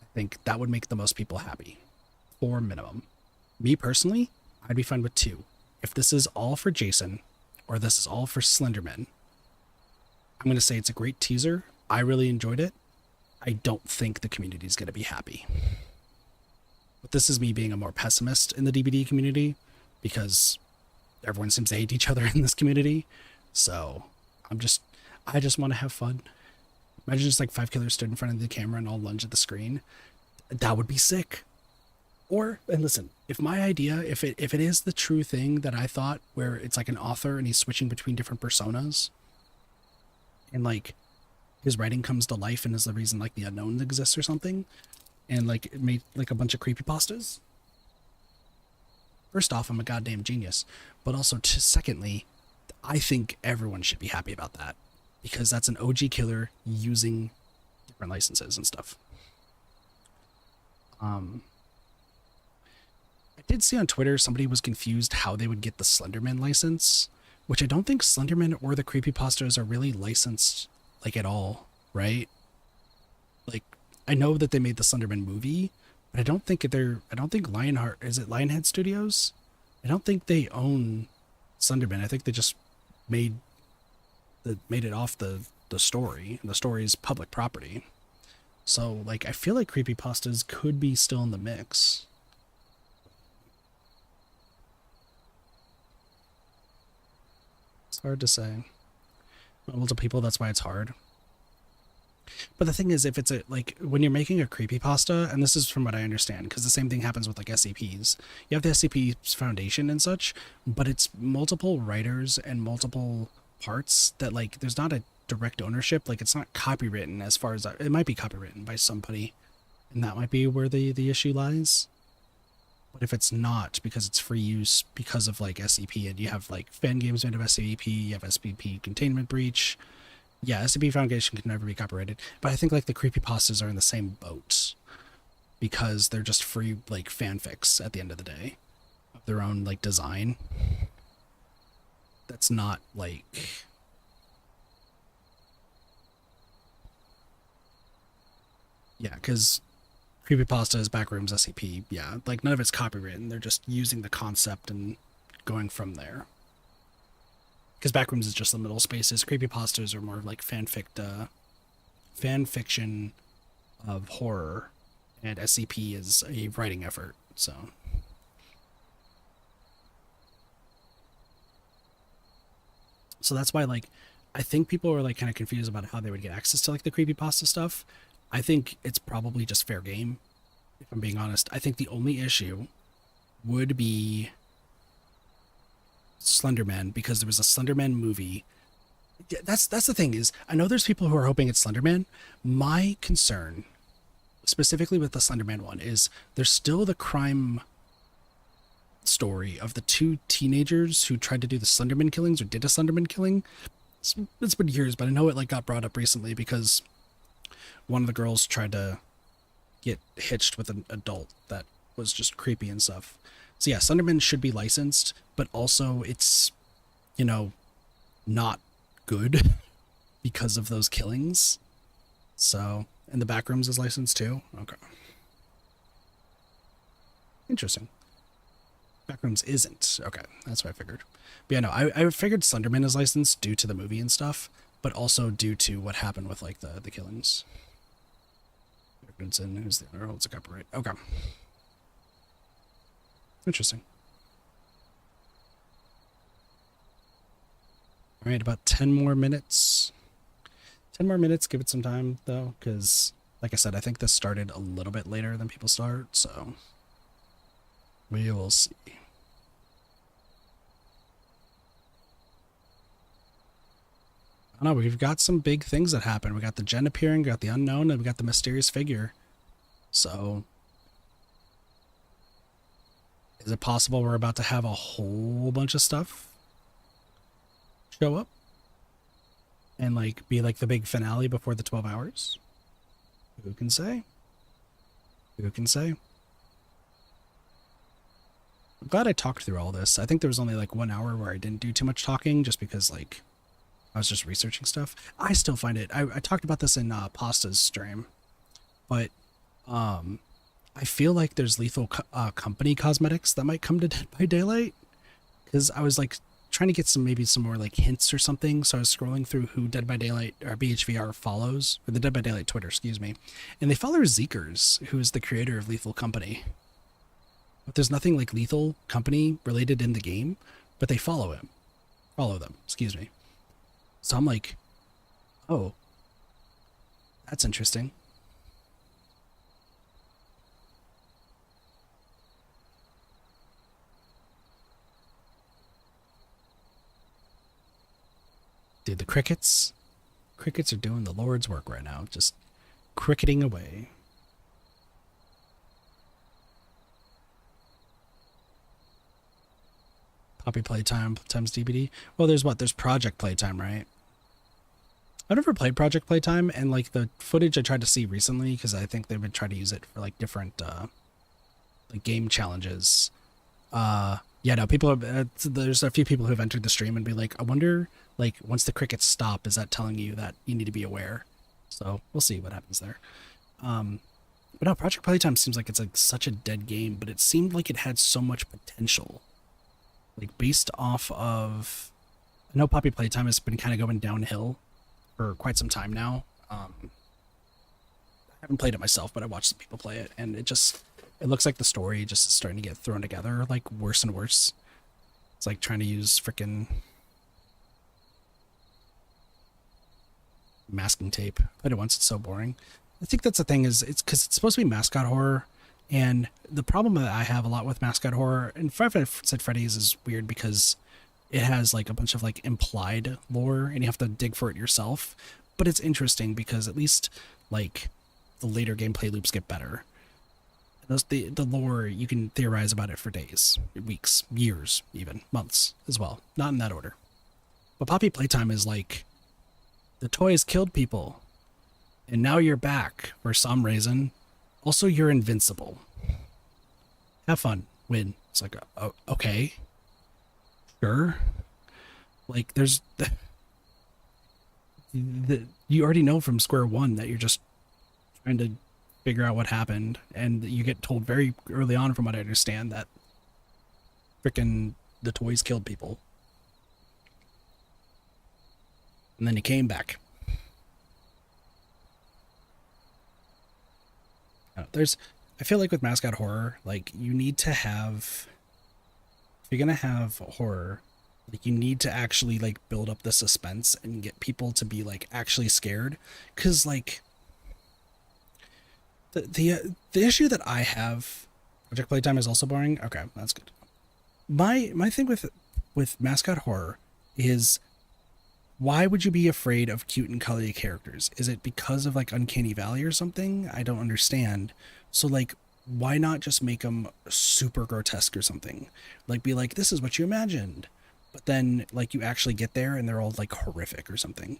I think that would make the most people happy. 4 minimum. Me personally, I'd be fine with 2. If this is all for Jason, or this is all for Slenderman, I'm going to say it's a great teaser. I really enjoyed it. I don't think the community is going to be happy. But this is me being a more pessimist in the DBD community, because everyone seems to hate each other in this community. So I just want to have fun. Imagine just like 5 killers stood in front of the camera and all lunge at the screen. That would be sick. Or, and listen, if my idea, if it is the true thing that I thought, where it's like an author and he's switching between different personas, and like his writing comes to life and is the reason like the unknown exists or something, and like it made like a bunch of creepypastas, first off, I'm a goddamn genius, but also, secondly, I think everyone should be happy about that because that's an OG killer using different licenses and stuff. I did see on Twitter somebody was confused how they would get the Slenderman license, which I don't think Slenderman or the creepypastas are really licensed like at all, right? Like, I know that they made the Slenderman movie, but I don't think Lionheart, is it Lionhead Studios? I don't think they own Slenderman. I think they just made made it off the story, and the story is public property. So, like, I feel like creepypastas could be still in the mix. It's hard to say. Multiple people, that's why it's hard. But the thing is, if it's a, like, when you're making a creepypasta, and this is from what I understand, because the same thing happens with, like, SCPs. You have the SCP's foundation and such, but it's multiple writers and multiple parts that, like, there's not a direct ownership. Like, it's not copywritten as far as, it might be copywritten by somebody, and that might be where the issue lies. But if it's not, because it's free use because of, like, SCP, and you have, like, fan games made of SCP, you have SCP Containment Breach, yeah, SCP Foundation can never be copyrighted. But I think, like, the creepypastas are in the same boat because they're just free, like, fanfics at the end of the day of their own, like, design. That's not, like... Yeah, because creepypasta is Backrooms SCP. Yeah, like, none of it's copywritten. They're just using the concept and going from there. Because Backrooms is just the middle spaces. Creepypastas are more like fan fiction of horror, and SCP is a writing effort. So that's why, like, I think people are, like, kind of confused about how they would get access to, like, the creepypasta stuff. I think it's probably just fair game, if I'm being honest. I think the only issue would be Slenderman, because there was a Slenderman movie. That's the thing is, I know there's people who are hoping it's Slenderman. My concern, specifically with the Slenderman one, is there's still the crime story of the two teenagers who tried to do the Slenderman killings or did a Slenderman killing. It's been years, but I know it, like, got brought up recently because one of the girls tried to get hitched with an adult that was just creepy and stuff. So yeah, Slenderman should be licensed, but also it's, you know, not good because of those killings. So, and the Backrooms is licensed too? Okay. Interesting. Backrooms isn't. Okay, that's what I figured. But yeah, no, I figured Slenderman is licensed due to the movie and stuff, but also due to what happened with, like, the killings. Who's the owner? Holds a copyright. Okay. Interesting. All right, about 10 more minutes. 10 more minutes, give it some time, though, because, like I said, I think this started a little bit later than people start, so we will see. I don't know, we've got some big things that happen. We got the Gen appearing, we got the unknown, and we got the mysterious figure. So, is it possible we're about to have a whole bunch of stuff show up? And, like, be like the big finale before the 12 hours? Who can say? Who can say? I'm glad I talked through all this. I think there was only, like, 1 hour where I didn't do too much talking just because, like, I was just researching stuff. I still find it... I talked about this in Pasta's stream, but I feel like there's Lethal Company cosmetics that might come to Dead by Daylight, because I was, like, trying to get maybe some more, like, hints or something, so I was scrolling through who Dead by Daylight, or BHVR, follows, or the Dead by Daylight Twitter, excuse me, and they follow Zeekers, who is the creator of Lethal Company. But there's nothing like Lethal Company related in the game, but they follow them, excuse me. So I'm like, oh, that's interesting. Dude, the crickets are doing the Lord's work right now, just cricketing away. Copy playtime times DBD. Well, there's what? There's project playtime, right? I've never played Project Playtime, and like the footage I tried to see recently, because I think they've been trying to use it for like different like game challenges. Yeah, no, people have, there's a few people who've entered the stream and be like, I wonder, like, once the crickets stop, is that telling you that you need to be aware? So we'll see what happens there. But no, Project Playtime seems like it's like such a dead game, but it seemed like it had so much potential, like based off of. I know Poppy Playtime has been kind of going downhill for quite some time now. I haven't played it myself, but I watched some people play it, and it looks like the story just is starting to get thrown together like worse and worse. It's like trying to use freaking masking tape. I played it once, it's so boring. I think that's the thing, is it's because it's supposed to be mascot horror, and the problem that I have a lot with mascot horror, and Five Nights at Freddy's is weird because it has like a bunch of like implied lore and you have to dig for it yourself, but it's interesting because at least like the later gameplay loops get better. The lore, you can theorize about it for days, weeks, years, even months as well, not in that order. But Poppy Playtime is like, the toys killed people and now you're back for some reason. Also, you're invincible. Have fun, win. It's like, okay, sure. Like, there's you already know from square one that you're just trying to figure out what happened, and you get told very early on, from what I understand, that frickin' the toys killed people, and then he came back. I feel like with mascot horror, like you need to have, if you're gonna have horror, like you need to actually like build up the suspense and get people to be like actually scared, because like the issue that I have, Project Playtime is also boring. Okay, that's good. My thing with mascot horror is, why would you be afraid of cute and cuddly characters? Is it because of like Uncanny Valley or something? I don't understand. So like, why not just make them super grotesque or something? Like, be like, this is what you imagined, but then like you actually get there and they're all like horrific or something.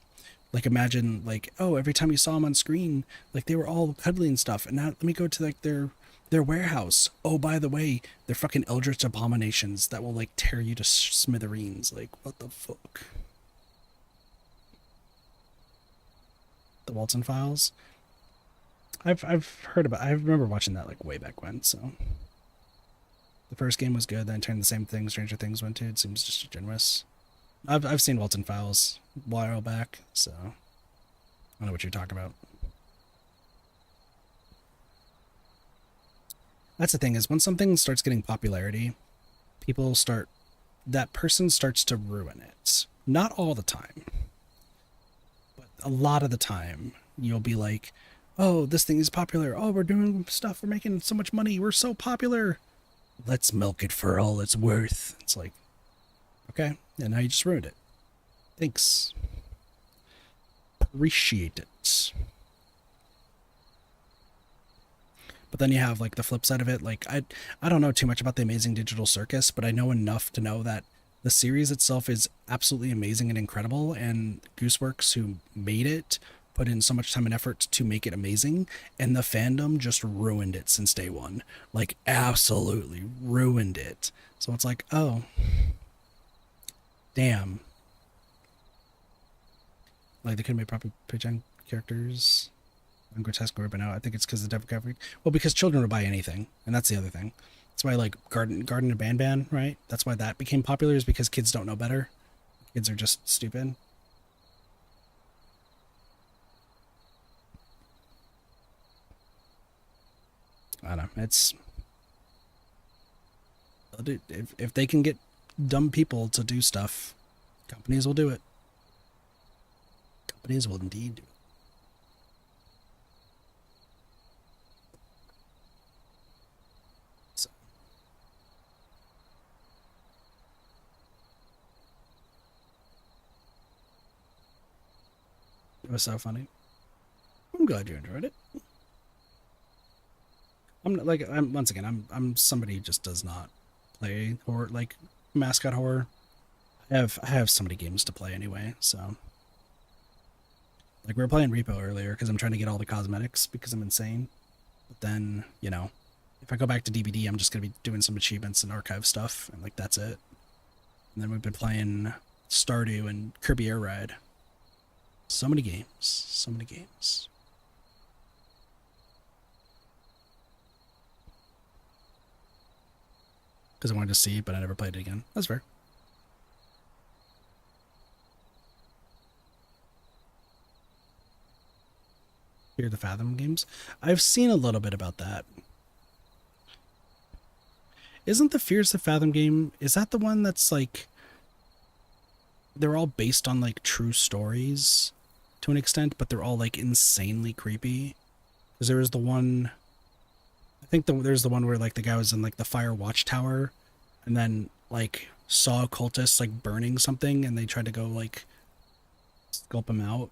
Like, imagine like, oh, every time you saw them on screen, like they were all cuddly and stuff, and now let me go to like their warehouse. Oh, by the way, they're fucking eldritch abominations that will like tear you to smithereens. Like, what the fuck? The Walton Files. I've heard about. I remember watching that like way back when. So the first game was good. Then turned the same thing Stranger Things went to. It seems just generous. I've seen Walton Files a while back, so I know what you're talking about. That's the thing, is when something starts getting popularity, that person starts to ruin it. Not all the time, but a lot of the time you'll be like, oh, this thing is popular. Oh, we're doing stuff. We're making so much money. We're so popular. Let's milk it for all it's worth. It's like, okay, and now you just ruined it. Thanks. Appreciate it. But then you have like the flip side of it. Like, I don't know too much about the Amazing Digital Circus, but I know enough to know that the series itself is absolutely amazing and incredible, and Gooseworks, who made it, put in so much time and effort to make it amazing, and the fandom just ruined it since day one. Like, absolutely ruined it. So it's like, oh, damn. Like, they couldn't make proper Pidgeon characters. I'm grotesque but now I think it's because of the demographic. Well, because children will buy anything, and that's the other thing. That's why, like, Garden and Ban, right? That's why that became popular, is because kids don't know better. Kids are just stupid. I don't know. It's, if they can get dumb people to do stuff, companies will do it. Companies will indeed do it. So. It was so funny. I'm glad you enjoyed it. I'm once again, I'm somebody who just does not play horror. Like, mascot horror. I have so many games to play anyway, so like we were playing Repo earlier because I'm trying to get all the cosmetics because I'm insane. But then, you know, if I go back to DBD, I'm just gonna be doing some achievements and archive stuff, and like that's it. And then we've been playing Stardew and Kirby Air Ride. So many games, so many games. Because I wanted to see, but I never played it again. That's fair. Fear the Fathom games. I've seen a little bit about that. Isn't the Fears the Fathom game, is that the one that's like they're all based on like true stories to an extent, but they're all like insanely creepy? Because there was the one, I think there's the one where like the guy was in like the fire watchtower and then like saw cultists like burning something and they tried to go like sculpt him out.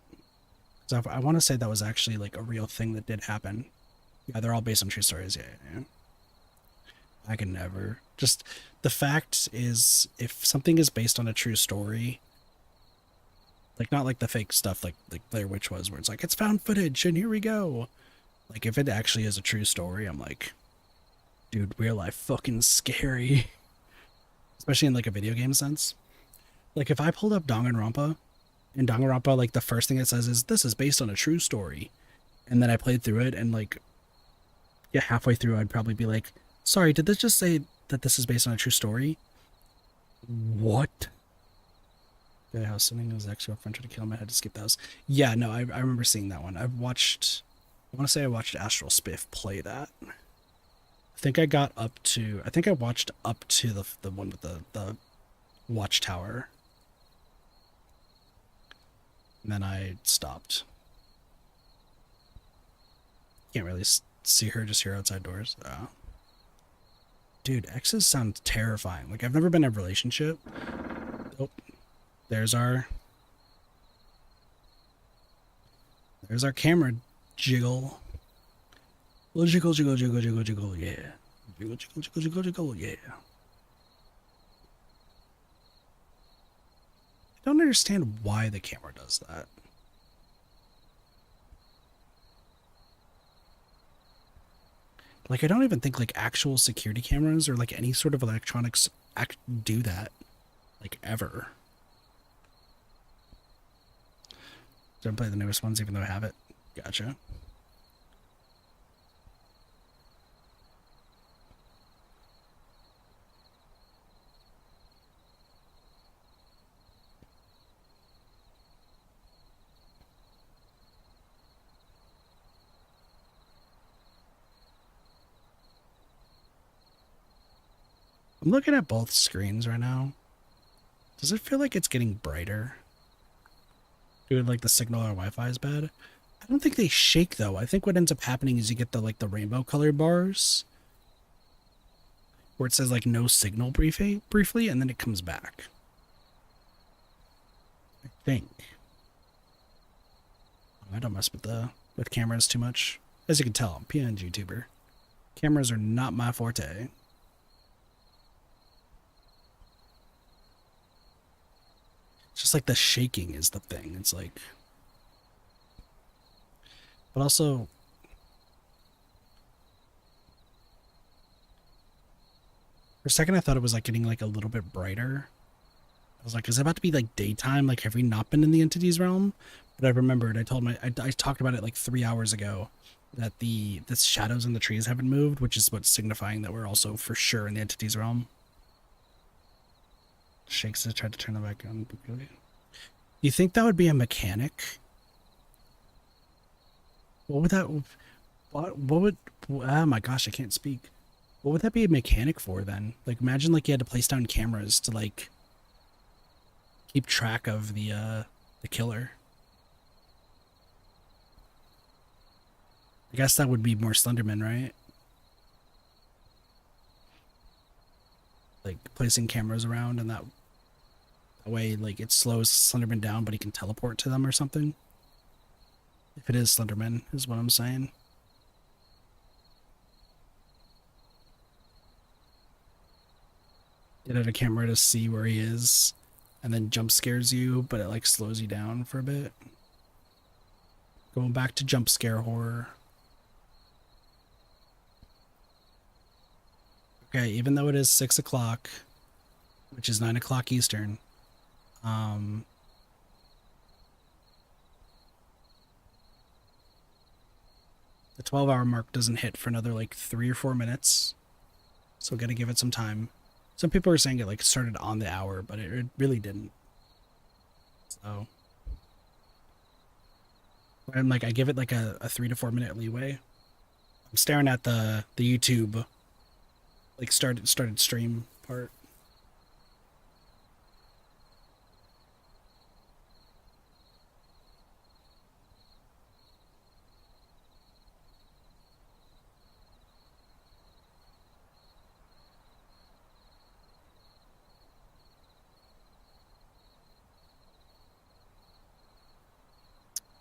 So I want to say that was actually like a real thing that did happen. Yeah, they're all based on true stories. Yeah. I can never. Just the fact is, if something is based on a true story, like not like the fake stuff like Blair Witch was, where it's like it's found footage and here we go. Like if it actually is a true story, I'm like, dude, real life fucking scary. Especially in like a video game sense. Like if I pulled up Danganronpa, and Danganronpa, like the first thing it says is this is based on a true story, and then I played through it and like, yeah, halfway through I'd probably be like, sorry, did this just say that this is based on a true story? What? The house sitting his ex-girlfriend tried to kill him. I had to skip the house. Yeah, no, I remember seeing that one. I want to say I watched Astral Spiff play that. I think I watched up to the one with the watchtower. And then I stopped. Can't really see her, just hear outside doors. Dude, exes sound terrifying. Like, I've never been in a relationship. Oh, there's our camera jiggle. Little jiggle, jiggle, jiggle, jiggle, jiggle, yeah. Jiggle, jiggle, jiggle, jiggle, jiggle, yeah. I don't understand why the camera does that. Like, I don't even think like actual security cameras or like any sort of electronics do that, like ever. Don't play the newest ones even though I have it. Gotcha. I'm looking at both screens right now. Does it feel like it's getting brighter? Dude, like the signal on Wi-Fi is bad. I don't think they shake though. I think what ends up happening is you get the rainbow colored bars where it says like no signal briefly, and then it comes back. I think. I don't mess with cameras too much. As you can tell, I'm PNGtuber. Cameras are not my forte. Just like the shaking is the thing. It's like, but also, for a second I thought it was like getting like a little bit brighter. I was like, is it about to be like daytime? Like, have we not been in the entities realm? But I remembered, I talked about it like 3 hours ago, that the shadows in the trees haven't moved, which is what's signifying that we're also for sure in the entities realm. Shakes to try to turn it back on. You think that would be a mechanic? What would that? What would? Oh my gosh, I can't speak. What would that be a mechanic for then? Like, imagine like you had to place down cameras to like keep track of the killer. I guess that would be more Slenderman, right? Like placing cameras around, and that way, like it slows Slenderman down, but he can teleport to them or something. If it is Slenderman, is what I'm saying. get out a camera to see where he is, and then jump scares you, but it like slows you down for a bit. Going back to jump scare horror. Okay, even though it is 6 o'clock, which is 9 o'clock Eastern, the 12-hour mark doesn't hit for another like 3 or 4 minutes. So gotta give it some time. Some people are saying it like started on the hour, but it really didn't. So I'm like, I give it like a 3 to 4 minute leeway. I'm staring at the YouTube like started stream part.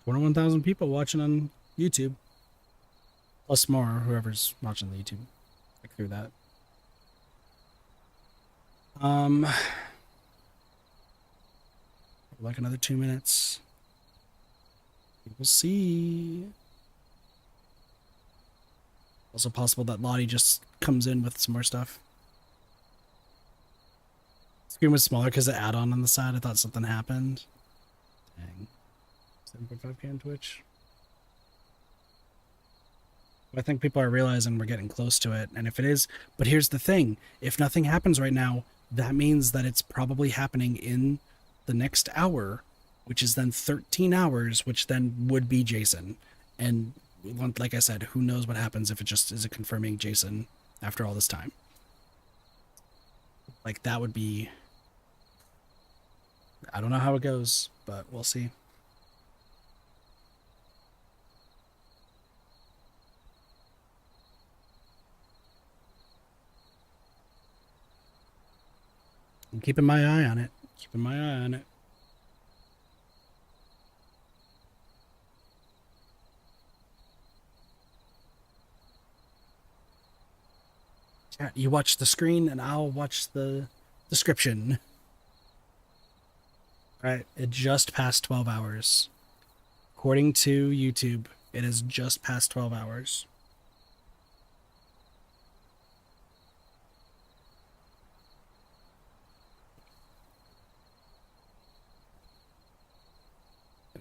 21,000 people watching on YouTube. Plus more, whoever's watching the YouTube. Like through that. Like another 2 minutes. We'll see. Also possible that Lottie just comes in with some more stuff. Screen was smaller because of the add-on on the side. I thought something happened. Dang. 7.5K on Twitch. I think people are realizing we're getting close to it, and if it is, but here's the thing, if nothing happens right now, that means that it's probably happening in the next hour, which is then 13 hours, which then would be Jason. And like I said, who knows what happens if it just is a confirming Jason after all this time. Like, that would be... I don't know how it goes, but we'll see. I'm keeping my eye on it. Keeping my eye on it. Chat, you watch the screen and I'll watch the description. Alright, it just passed 12 hours. According to YouTube, it is just past 12 hours.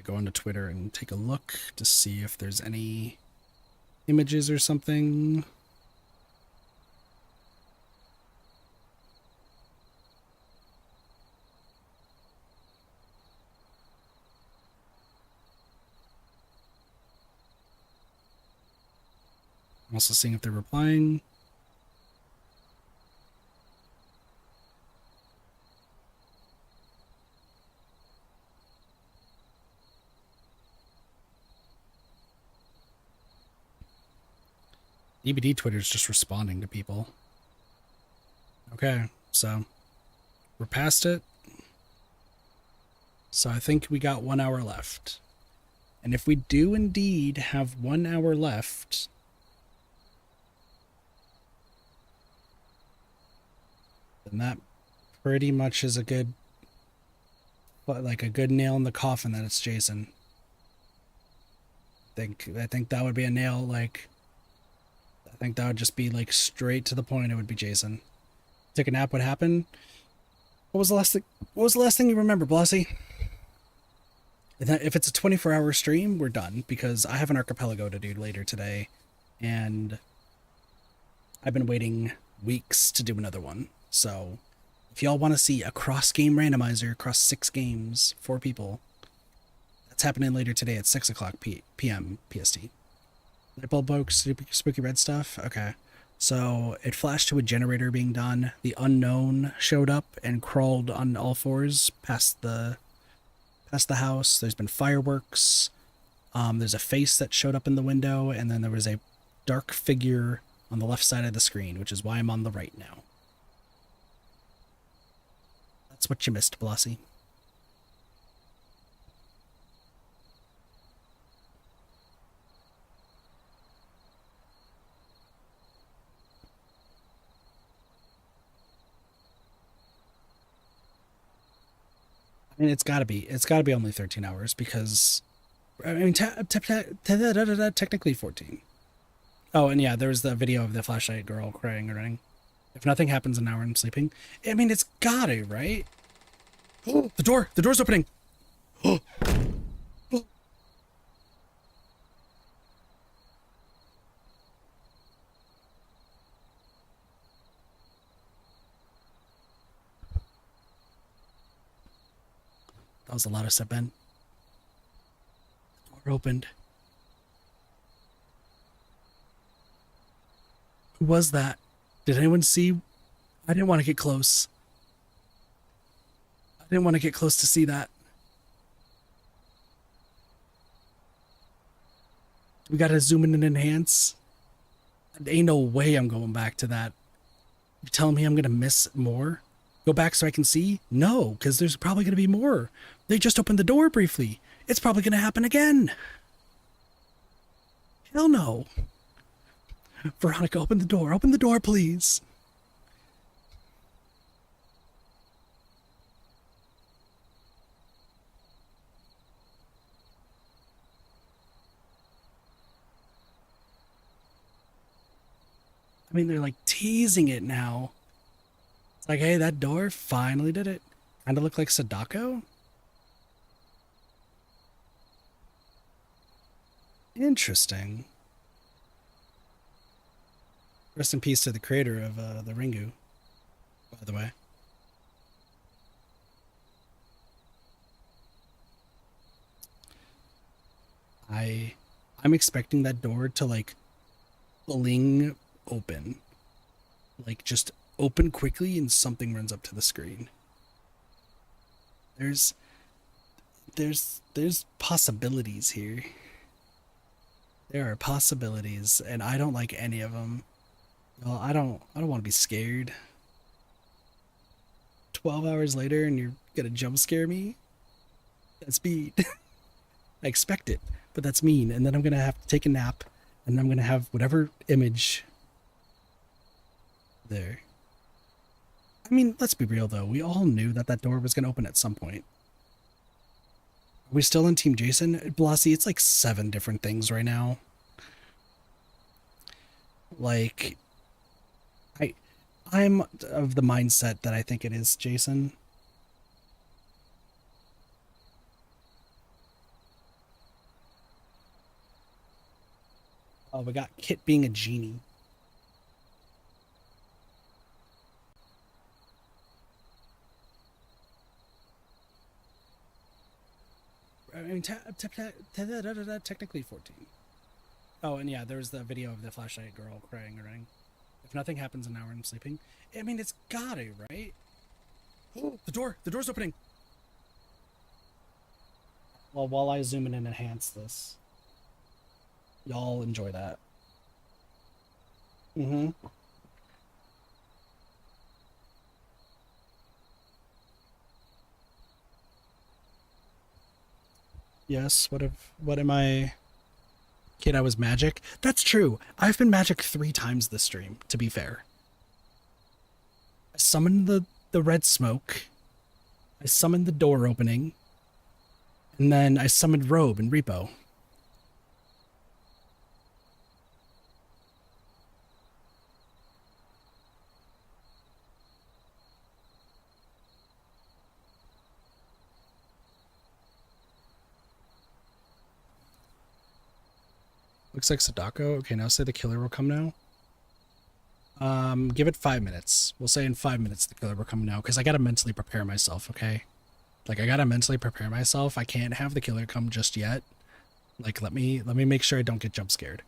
Go onto Twitter and take a look to see if there's any images or something. I'm also seeing if they're replying. DBD Twitter's just responding to people. Okay, so we're past it. So I think we got 1 hour left. And if we do indeed have 1 hour left, then that pretty much is a good, like a good nail in the coffin that it's Jason. I think that would be a nail, like, I think that would just be like straight to the point. It would be Jason. Take a nap. What happened? What was the last thing? What was the last thing you remember, Blossy? If it's a 24-hour stream, we're done because I have an archipelago to do later today, and I've been waiting weeks to do another one. So, if y'all want to see a cross-game randomizer across 6 games, 4 people, that's happening later today at 6 o'clock p.m. PST. Nipple boke, spooky red stuff. Okay. So it flashed to a generator being done. The unknown showed up and crawled on all fours past the house. There's been fireworks. There's a face that showed up in the window, and then there was a dark figure on the left side of the screen, which is why I'm on the right now. That's what you missed, Blossy. I mean, it's gotta be only 13 hours because, I mean, technically 14. Oh, and yeah, there was the video of the flashlight girl crying and running. If nothing happens in an hour I'm sleeping, I mean, it's gotta, right? Oh, the door's opening. Oh, oh. That was a lot of step in. The door opened. Who was that? Did anyone see? I didn't want to get close. I didn't want to get close to see that. We gotta zoom in and enhance. Ain't no way I'm going back to that. You telling me I'm gonna miss more? Go back so I can see? No, because there's probably gonna be more. They just opened the door briefly. It's probably gonna happen again. Hell no. Veronica, open the door. Open the door, please. I mean, they're like teasing it now. It's like, hey, that door finally did it. Kind of look like Sadako? Interesting. Rest in peace to the creator of the Ringu, by the way. I'm expecting that door to like fling open. Like just open quickly and something runs up to the screen. There's there's possibilities here. There are possibilities and I don't like any of them. Well, I don't want to be scared. 12 hours later and you're gonna jump scare me? That's mean. I expect it, but that's mean. And then I'm gonna have to take a nap and I'm gonna have whatever image there. I mean, let's be real though. We all knew that that door was gonna open at some point. Are we still on Team Jason? Blasi, it's like 7 different things right now. Like, I, I'm of the mindset that I think it is Jason. Oh, we got Kit being a genie. I mean, technically 14. Oh, and yeah, there was the video of the flashlight girl crying and running. If nothing happens in an hour I'm sleeping, I mean, it's gotta, right? Oh, the door's opening. Well, while I zoom in and enhance this, y'all enjoy that. Mm-hmm. Yes, what am I? Kid, I was magic. That's true. I've been magic 3 times this stream, to be fair. I summoned the red smoke. I summoned the door opening. And then I summoned Robe and Repo. Looks like Sadako. Okay, now say the killer will come now. Give it 5 minutes. We'll say in 5 minutes the killer will come now, because I gotta mentally prepare myself, okay? Like I gotta mentally prepare myself. I can't have the killer come just yet. Like let me make sure I don't get jump scared.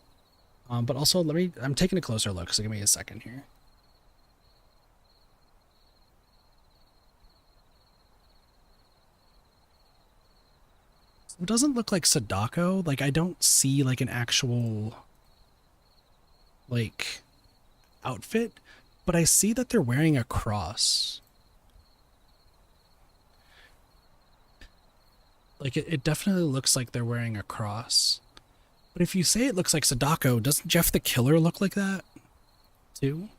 But also I'm taking a closer look, so give me a second here. It doesn't look like Sadako. Like I don't see like an actual like outfit, but I see that they're wearing a cross. Like it definitely looks like they're wearing a cross. But if you say it looks like Sadako, doesn't Jeff the Killer look like that too?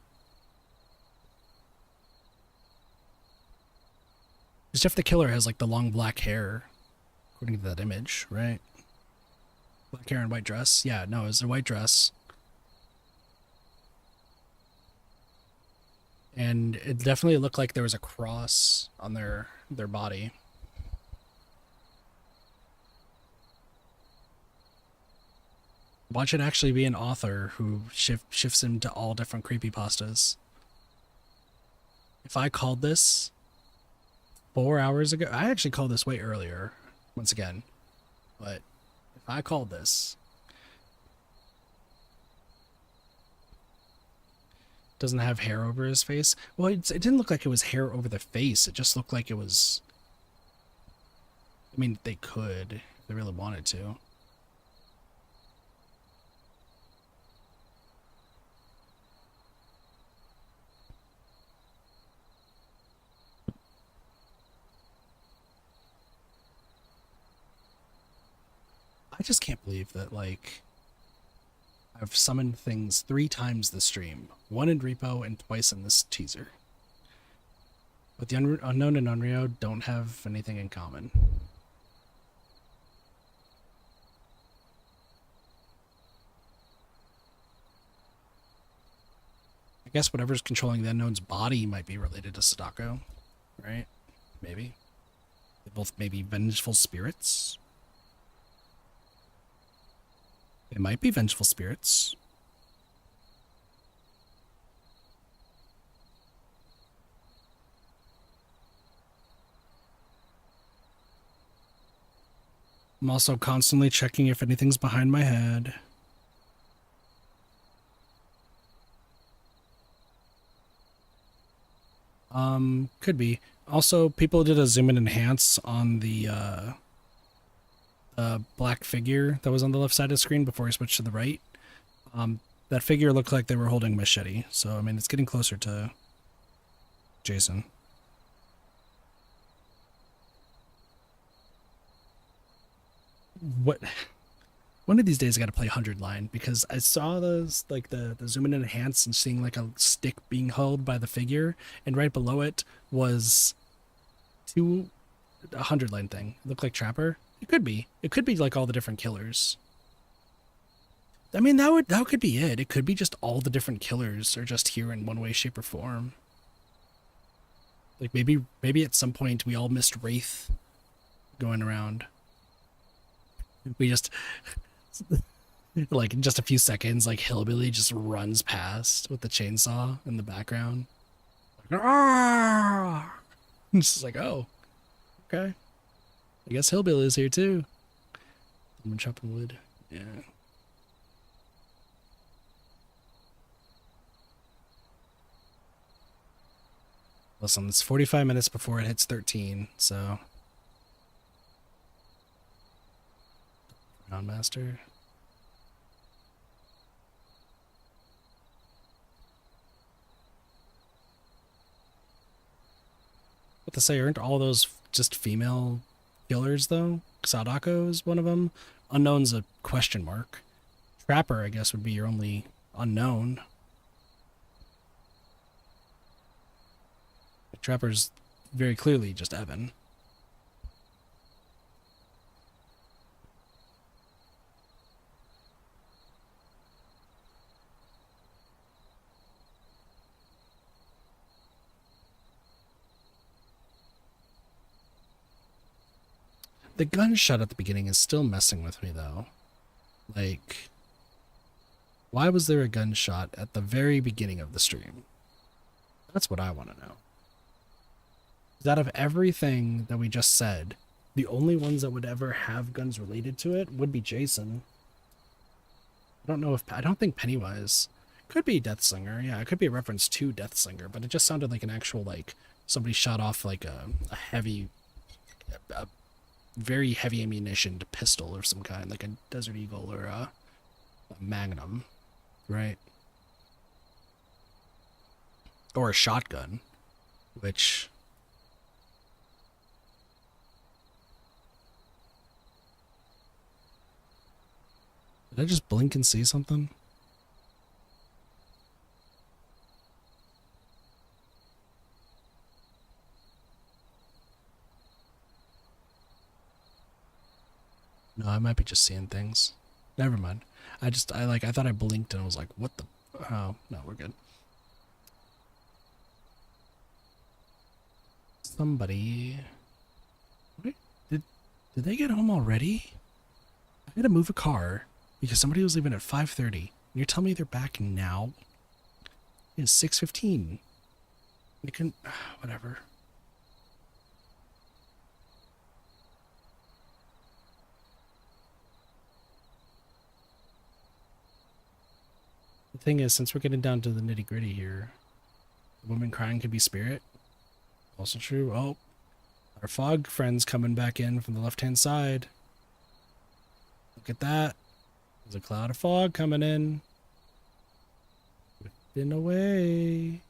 Jeff the Killer has like the long black hair, according to that image, right? Black hair and white dress. Yeah, no, it's a white dress. And it definitely looked like there was a cross on their body. Watch it actually be an author who shifts him to all different creepypastas. If I called this 4 hours ago, I actually called this way earlier, once again, but if I called this, doesn't have hair over his face. Well, it didn't look like it was hair over the face. It just looked like it was. I mean, they could if they really wanted to. I just can't believe that, like, I've summoned things 3 times this stream. 1 in Repo and twice in this teaser. But the Unknown and Unryo don't have anything in common. I guess whatever's controlling the Unknown's body might be related to Sadako, right? Maybe. They both may be vengeful spirits. They might be vengeful spirits. I'm also constantly checking if anything's behind my head. Could be. Also, people did a zoom and enhance on the black figure that was on the left side of the screen before I switched to the right. That figure looked like they were holding a machete, so I mean it's getting closer to Jason. What? One of these days I gotta play 100 line, because I saw those, like the zoom in and enhance and seeing like a stick being held by the figure, and right below it was a 100 line thing. It looked like Trapper. It could be. It could be like all the different killers. I mean, that could be it. It could be just all the different killers are just here in one way, shape, or form. Like maybe at some point we all missed Wraith going around. We just like in just a few seconds, like Hillbilly just runs past with the chainsaw in the background. Like, ah! It's just like, oh, okay. I guess Hillbilly is here too. I'm chopping wood. Yeah. Listen, it's 45 minutes before it hits 13, so. Master. What to say, aren't all those just female killers though? Sadako is one of them. Unknown's a question mark. Trapper, I guess, would be your only unknown. Trapper's very clearly just Evan. The gunshot at the beginning is still messing with me, though. Like, why was there a gunshot at the very beginning of the stream? That's what I want to know. Out of everything that we just said, the only ones that would ever have guns related to it would be Jason. I don't think Pennywise. Could be Deathslinger, yeah, it could be a reference to Deathslinger, but it just sounded like an actual, like, somebody shot off, like, a very heavy ammunition pistol or some kind, like a Desert Eagle or a Magnum, right? Or a shotgun, which... Did I just blink and see something? No, I might be just seeing things. Never mind. I thought I blinked and I was like, what the? Oh, no, we're good. Somebody. Wait, did they get home already? I had to move a car because somebody was leaving at 5:30. And you're telling me they're back now? It's 6:15. They couldn't. Whatever. The thing is, since we're getting down to the nitty gritty here, the woman crying could be spirit. Also true. Oh, our fog friend's coming back in from the left-hand side. Look at that. There's a cloud of fog coming in. Drifting away.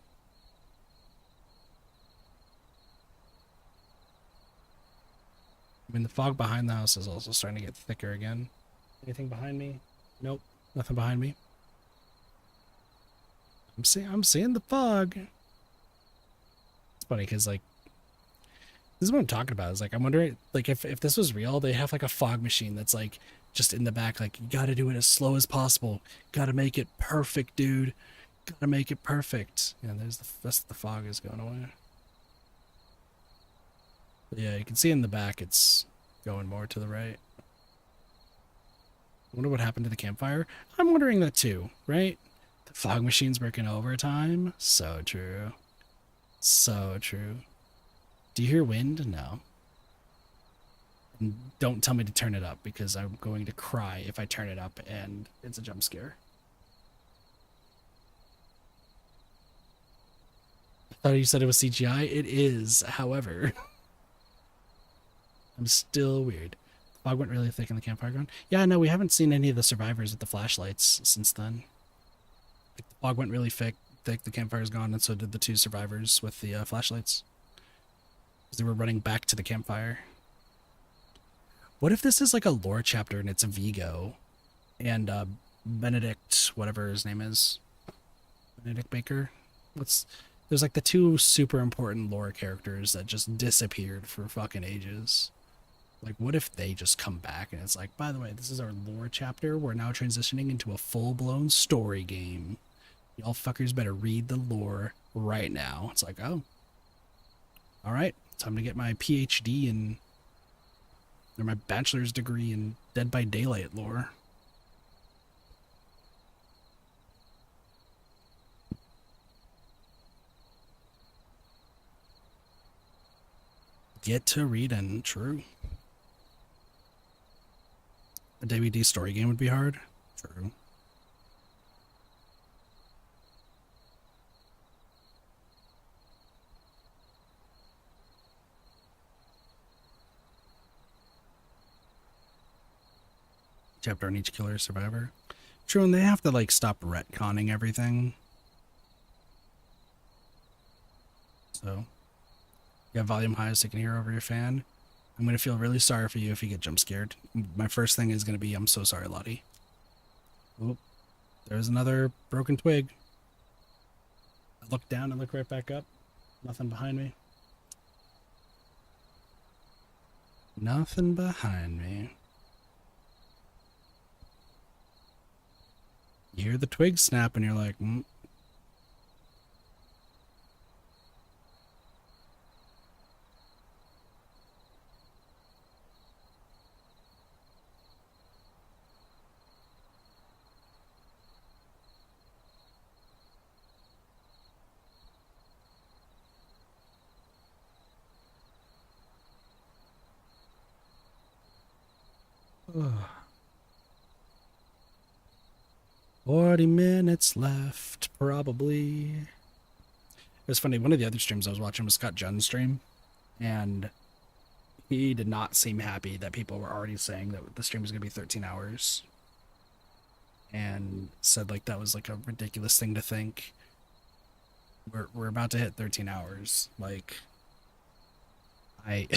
I mean, the fog behind the house is also starting to get thicker again. Anything behind me? Nope, nothing behind me. I'm seeing the fog. It's funny because like this is what I'm talking about. Is like I'm wondering like if this was real, they have like a fog machine that's like just in the back, like you got to do it as slow as possible. Got to make it perfect, dude. Got to make it perfect. Yeah, the fog is going away. But yeah, you can see in the back it's going more to the right. I wonder what happened to the campfire. I'm wondering that too, right? The fog machine's working overtime. So true. So true. Do you hear wind? No. And don't tell me to turn it up because I'm going to cry if I turn it up and it's a jump scare. I thought you said it was CGI. It is, however. I'm still weird. The fog went really thick in the campfire ground. Yeah, no, we haven't seen any of the survivors with the flashlights since then. Like, the fog went really thick, the campfire's gone, and so did the two survivors with the flashlights. Because they were running back to the campfire. What if this is like a lore chapter and it's a Vigo and Benedict, whatever his name is, Benedict Baker? There's like the two super important lore characters that just disappeared for fucking ages. Like, what if they just come back and it's like, by the way, this is our lore chapter. We're now transitioning into a full-blown story game. Y'all fuckers better read the lore right now. It's like, oh, all right, time to get my PhD in, or my bachelor's degree in Dead by Daylight lore. Get to reading, true. A DBD story game would be hard. True. Chapter on each killer survivor. True, and they have to like stop retconning everything. So, you have volume high so you can hear over your fan. I'm gonna feel really sorry for you if you get jump scared. My first thing is gonna be, I'm so sorry, Lottie. Oop, there's another broken twig. I look down and look right back up. Nothing behind me. Nothing behind me. You hear the twig snap and you're like, Ugh. 40 minutes left, probably. It was funny, one of the other streams I was watching was Scott Junn's stream, and he did not seem happy that people were already saying that the stream was going to be 13 hours. And said like that was like a ridiculous thing to think. We're about to hit 13 hours. Like, I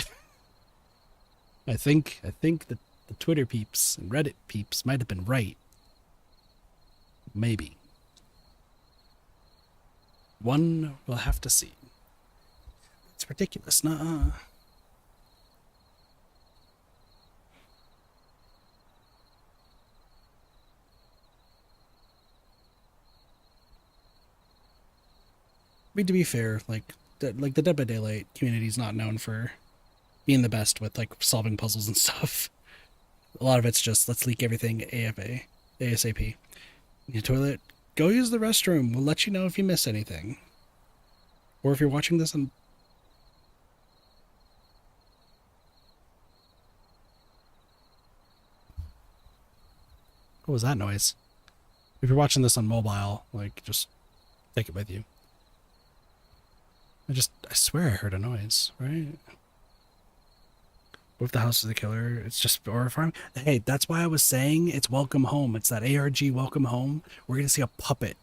I think that the Twitter peeps and Reddit peeps might have been right. Maybe. One will have to see. It's ridiculous, nuh-uh. mean, to be fair, like the Dead by Daylight community is not known for being the best with like solving puzzles and stuff. A lot of it's just let's leak everything ASAP. Your toilet, go use the restroom. We'll let you know if you miss anything. Or if you're watching this on. What was that noise? If you're watching this on mobile, like, just take it with you. I swear I heard a noise, right? What if the house is the killer? It's just, or if I'm, hey, that's why I was saying it's welcome home. It's that ARG welcome home. We're going to see a puppet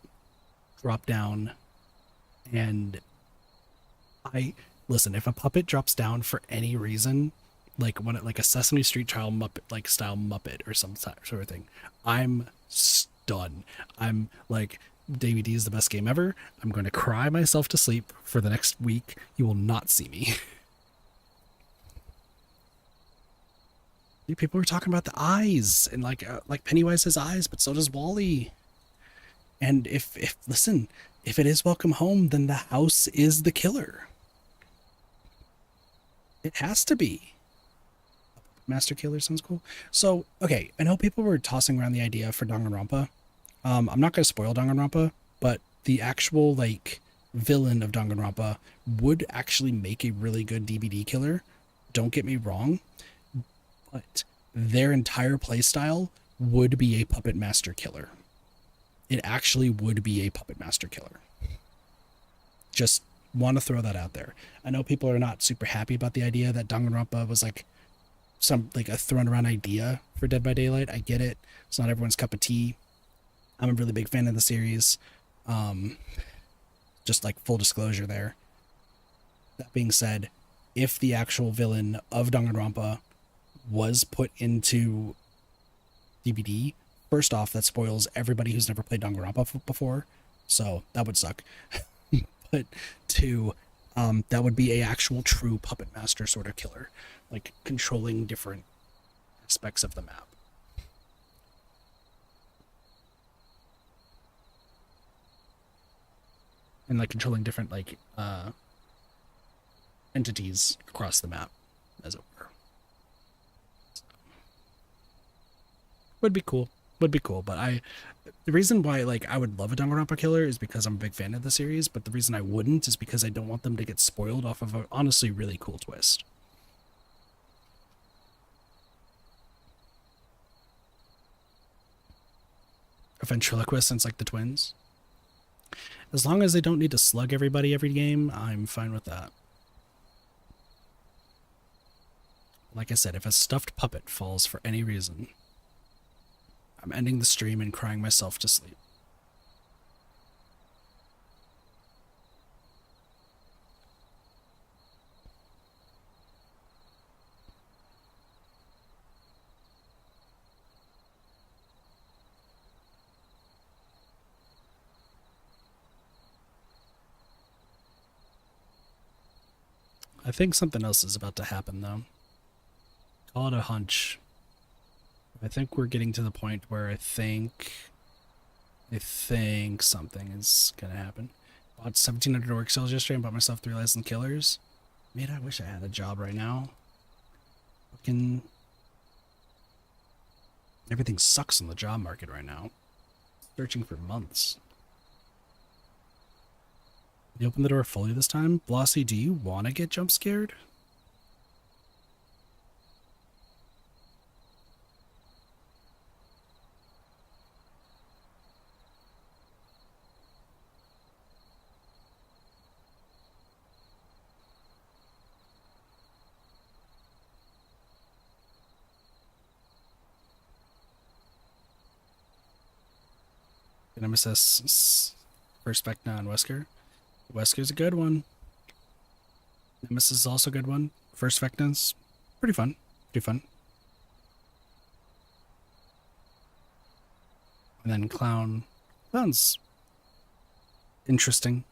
drop down. And listen, if a puppet drops down for any reason, like a Sesame Street child Muppet, like style Muppet or some sort of thing, I'm stunned. I'm like, DBD is the best game ever. I'm going to cry myself to sleep for the next week. You will not see me. People were talking about the eyes and like Pennywise has eyes, but so does Wally. And if listen, if it is welcome home, then the house is the killer. It has to be. Master killer sounds cool. So okay, I know people were tossing around the idea for Danganronpa. I'm not going to spoil Danganronpa, but the actual like villain of Danganronpa would actually make a really good DBD killer. Don't get me wrong, but their entire playstyle would be a puppet master killer. It actually would be a puppet master killer. Just want to throw that out there. I know people are not super happy about the idea that Danganronpa was like a thrown around idea for Dead by Daylight. I get it. It's not everyone's cup of tea. I'm a really big fan of the series. Just like full disclosure there. That being said, if the actual villain of Danganronpa was put into DBD, first off, that spoils everybody who's never played Danganronpa before, so that would suck. But two, that would be a actual true puppet master sort of killer, like controlling different aspects of the map. And like controlling different like entities across the map, as it were. Would be cool. Would be cool, but the reason why like I would love a Danganronpa killer is because I'm a big fan of the series, but the reason I wouldn't is because I don't want them to get spoiled off of a honestly really cool twist. A ventriloquist since like the twins. As long as they don't need to slug everybody every game, I'm fine with that. Like I said, if a stuffed puppet falls for any reason, I'm ending the stream and crying myself to sleep. I think something else is about to happen, though. Call it a hunch. I think we're getting to the point where I think something is gonna happen. Bought 1,700 work cells yesterday and bought myself 3 licensed killers. Man, I wish I had a job right now. Fucking everything sucks on the job market right now. Searching for months. You open the door fully this time? Blossy, do you want to get jump scared? Nemesis first Vecna on Wesker. Wesker's a good one. Nemesis is also a good one. First Vecna's pretty fun. Pretty fun. And then Clown. Clown's interesting.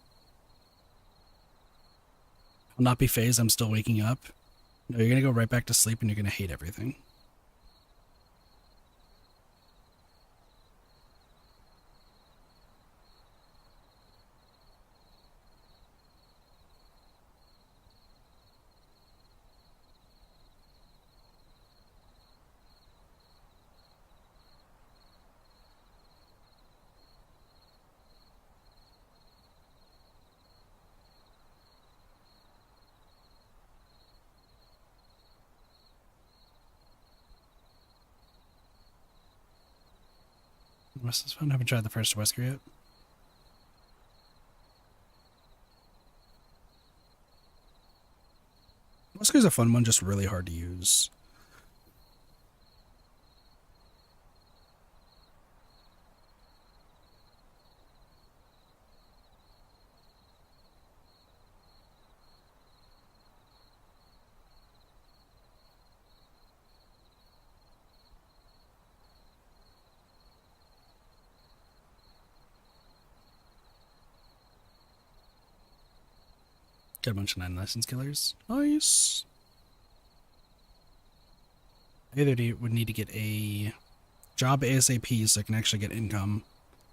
I'll not be phased. I'm still waking up. No, you're gonna go right back to sleep and you're gonna hate everything. West is fun. Haven't tried the first Wesker yet. Wesker's a fun one, just really hard to use. Got a bunch of 9 license killers. Nice. I either would need to get a job ASAP so I can actually get income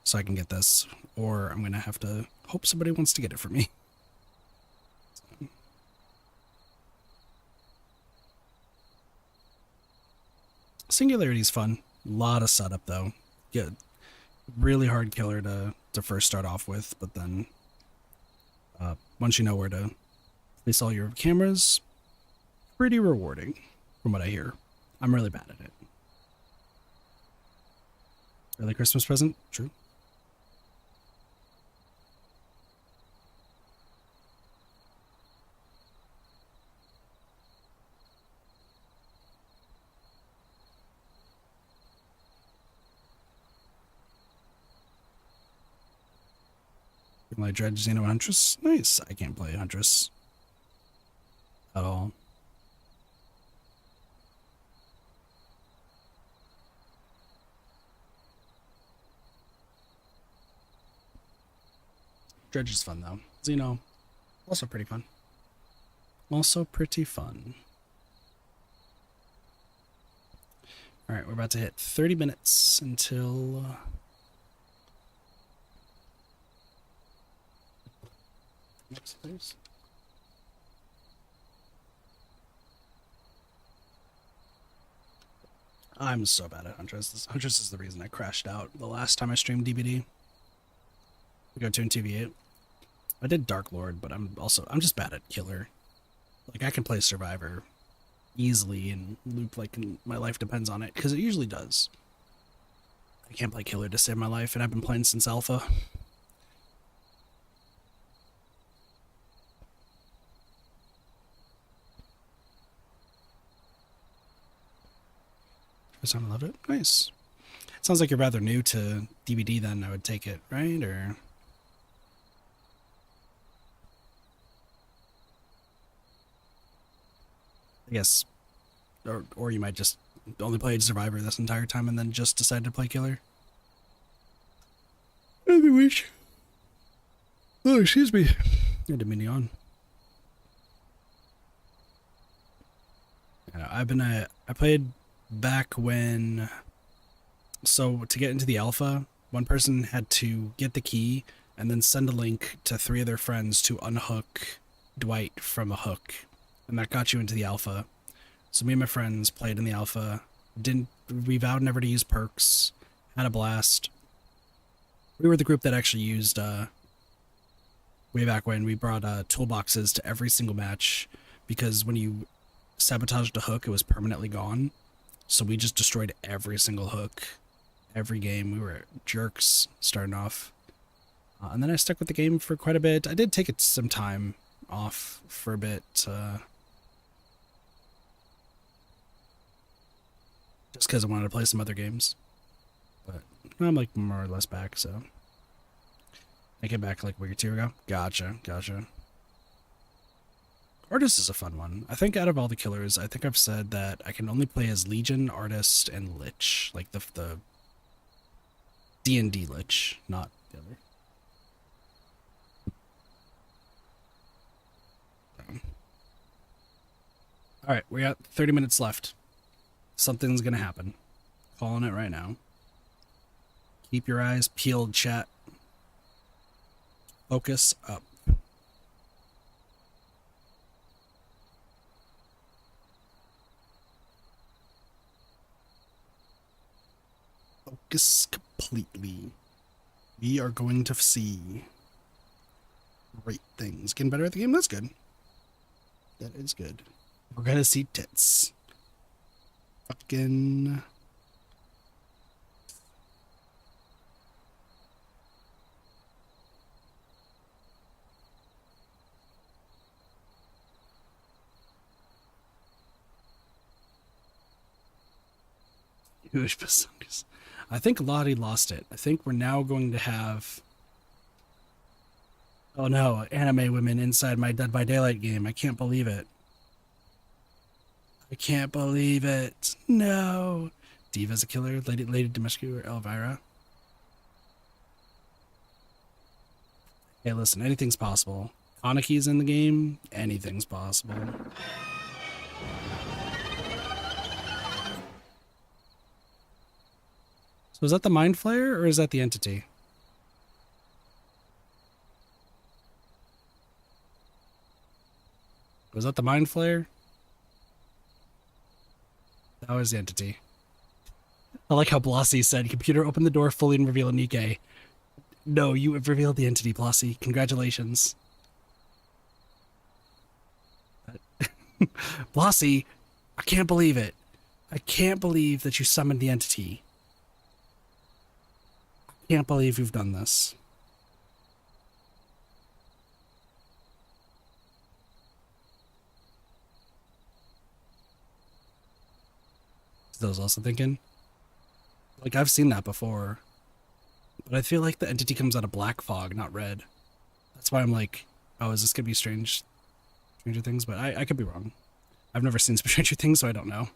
so I can get this, or I'm going to have to hope somebody wants to get it for me. Singularity is fun. A lot of setup though. Yeah, really hard killer to first start off with, but then once you know where to place all your cameras, pretty rewarding from what I hear. I'm really bad at it. Early Christmas present? True. Can I dread Xeno Huntress? Nice. I can't play Huntress at all. Dredge is fun though. Xeno, also pretty fun. Also pretty fun. Alright, we're about to hit 30 minutes until... next, please. I'm so bad at Huntress. Huntress is the reason I crashed out the last time I streamed DBD. We go to in TV8. I did Dark Lord, but I'm just bad at Killer. Like, I can play Survivor easily and loop like my life depends on it, because it usually does. I can't play Killer to save my life, and I've been playing since Alpha. First time I loved it. Nice. Sounds like you're rather new to DBD then, I would take it, right? Or... I guess, or you might just only played Survivor this entire time and then just decided to play Killer. I wish. Oh, excuse me. I didn't mean to yawn. I played back when, so to get into the alpha, one person had to get the key and then send a link to 3 of their friends to unhook Dwight from a hook. And that got you into the alpha. So me and my friends played in the alpha. We vowed never to use perks. Had a blast. We were the group that actually used, way back when, we brought toolboxes to every single match, because when you sabotaged a hook, it was permanently gone. So we just destroyed every single hook, every game. We were jerks starting off. And then I stuck with the game for quite a bit. I did take some time off for a bit, just because I wanted to play some other games. But I'm like more or less back, so I came back like a week or 2 ago. Gotcha. Artist is a fun one. I think out of all the killers, I think I've said that I can only play as Legion, Artist, and Lich. Like the D&D Lich, not the other. Alright, we got 30 minutes left. Something's gonna happen. Calling it right now. Keep your eyes peeled, chat. Focus up. Focus completely. We are going to see great things. Getting better at the game? That's good. That is good. We're gonna see tits. Fucking... Jewish bazookas. I think Lottie lost it. I think we're now going to have. Oh no, anime women inside my Dead by Daylight game. I can't believe it. I can't believe it. No. Diva's a killer. Lady Dimitrescu or Elvira. Hey, listen, anything's possible. Anaki's in the game. Anything's possible. So is that the Mind Flayer or is that the entity? Was that the Mind Flayer? That was the entity. I like how Blossy said, computer, open the door fully and reveal Nike. No, you have revealed the entity, Blossy. Congratulations. Blossy, I can't believe it. I can't believe that you summoned the entity. I can't believe you've done this. I was also thinking, like, I've seen that before, but I feel like the entity comes out of black fog, not red. That's why I'm like, oh, is this gonna be Stranger Things? But I could be wrong. I've never seen Stranger Things, so I don't know.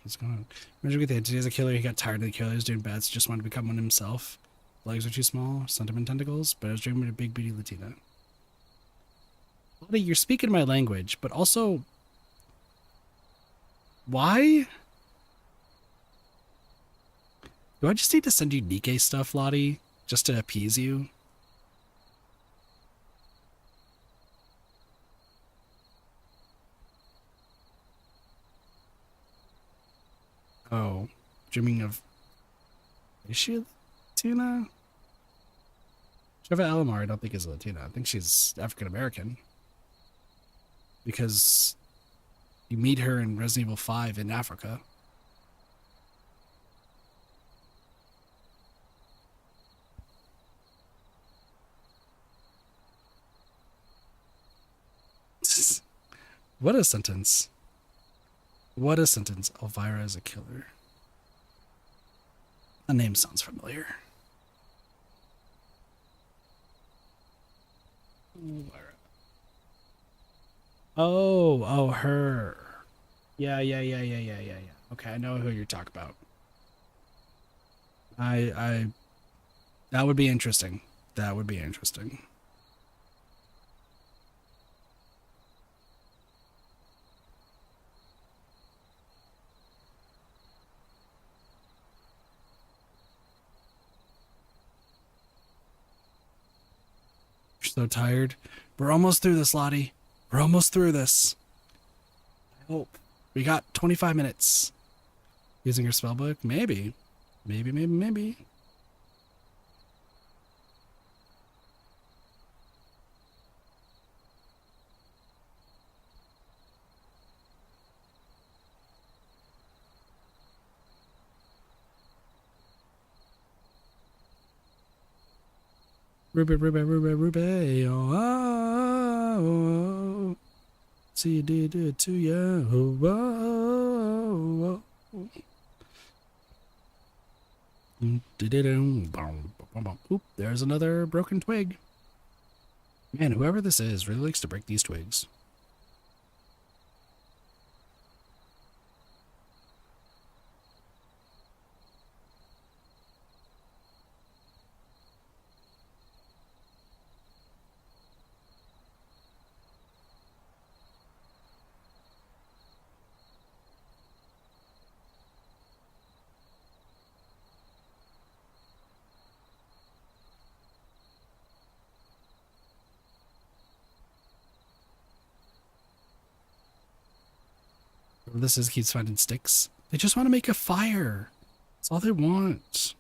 What's going on? Imagine with the entity as a killer, he got tired of the killers doing bad, so just wanted to become one himself. Legs are too small, sentiment tentacles, but I was dreaming of a big beauty Latina. Buddy, you're speaking my language, but also, why? Do I just need to send you Nikkei stuff, Lottie, just to appease you? Oh, dreaming of. Is she Latina? Java Alomar, I don't think is Latina. I think she's African American. Because you meet her in Resident Evil 5 in Africa. What a sentence. What a sentence. Elvira is a killer. The name sounds familiar. Oh, her. Yeah. Okay, I know who you're talking about. That would be interesting. That would be interesting. You're so tired. We're almost through this, Lottie. We're almost through this. I hope. We got 25 minutes. Using her spellbook? Maybe. Maybe. Ruby, oh. See you did it to you. Oh. Oop, there's another broken twig. Man, whoever this is really likes to break these twigs. This is keeps finding sticks. They just want to make a fire. That's all they want.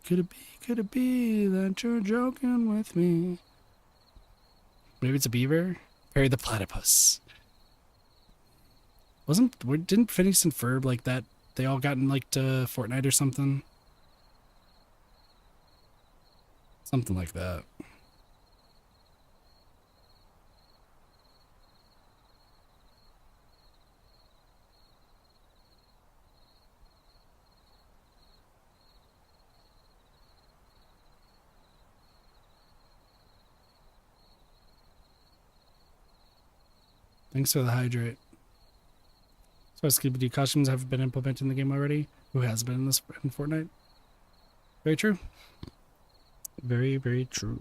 Could it be that you're joking with me? Maybe it's a beaver? Perry the platypus. Didn't Phineas and Ferb like that? They all got in like to Fortnite or something? Something like that. Thanks for the hydrate. So Scooby-Doo costumes have been implemented in the game already? Who has been in Fortnite? Very true. Very, very true.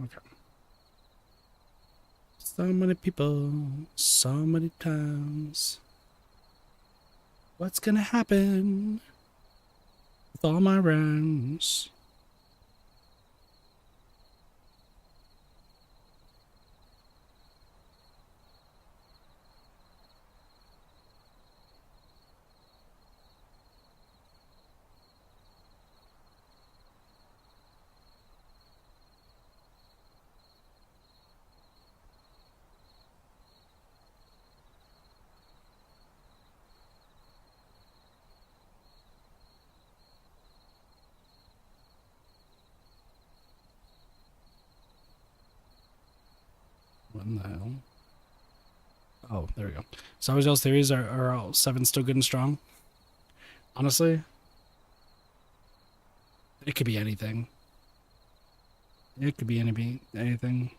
Okay. So many people, so many times. What's gonna happen with all my rhymes? What in the hell? Oh, there we go. So y'all's theories are all 7 still good and strong? Honestly, it could be anything. It could be anything.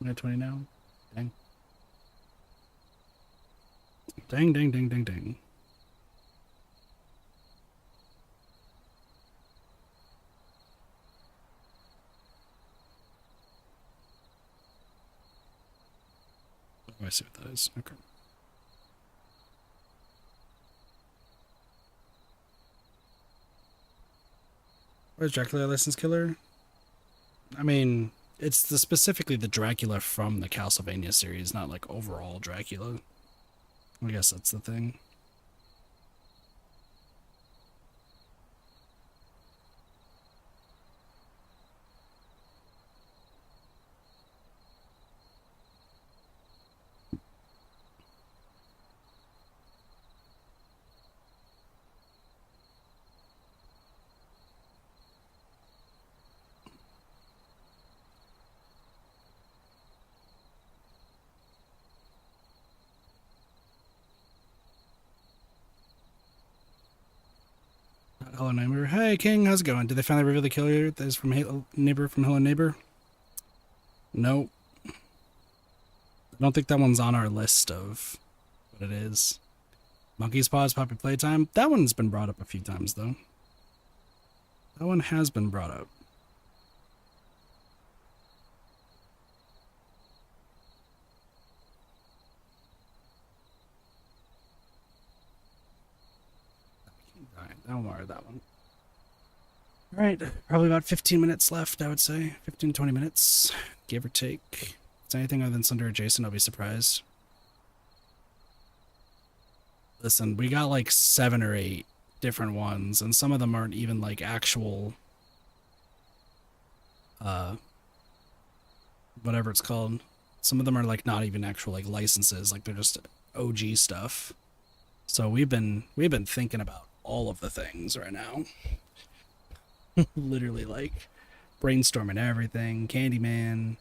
I'm at 20 now. Dang. Dang, dang, dang, dang, dang. Oh, I see what that is. Okay. Where's Dracula License Killer? I mean, it's specifically the Dracula from the Castlevania series, not like overall Dracula. I guess that's the thing. Hello Neighbor. Hey King, how's it going? Did they finally reveal the killer that is from Neighbor from Hello Neighbor? Nope. I don't think that one's on our list of what it is. Monkey's Paws, Poppy Playtime. That one's been brought up a few times though. That one has been brought up. Don't worry that one. All right, probably about 15 minutes left, I would say. 15 to 20 minutes, give or take. If it's anything other than Slender adjacent, I'll be surprised. Listen, we got like 7 or 8 different ones, and some of them aren't even like actual, whatever it's called. Some of them are like not even actual like licenses, like they're just OG stuff. So we've been thinking about all of the things right now. Literally like brainstorming everything. Candyman,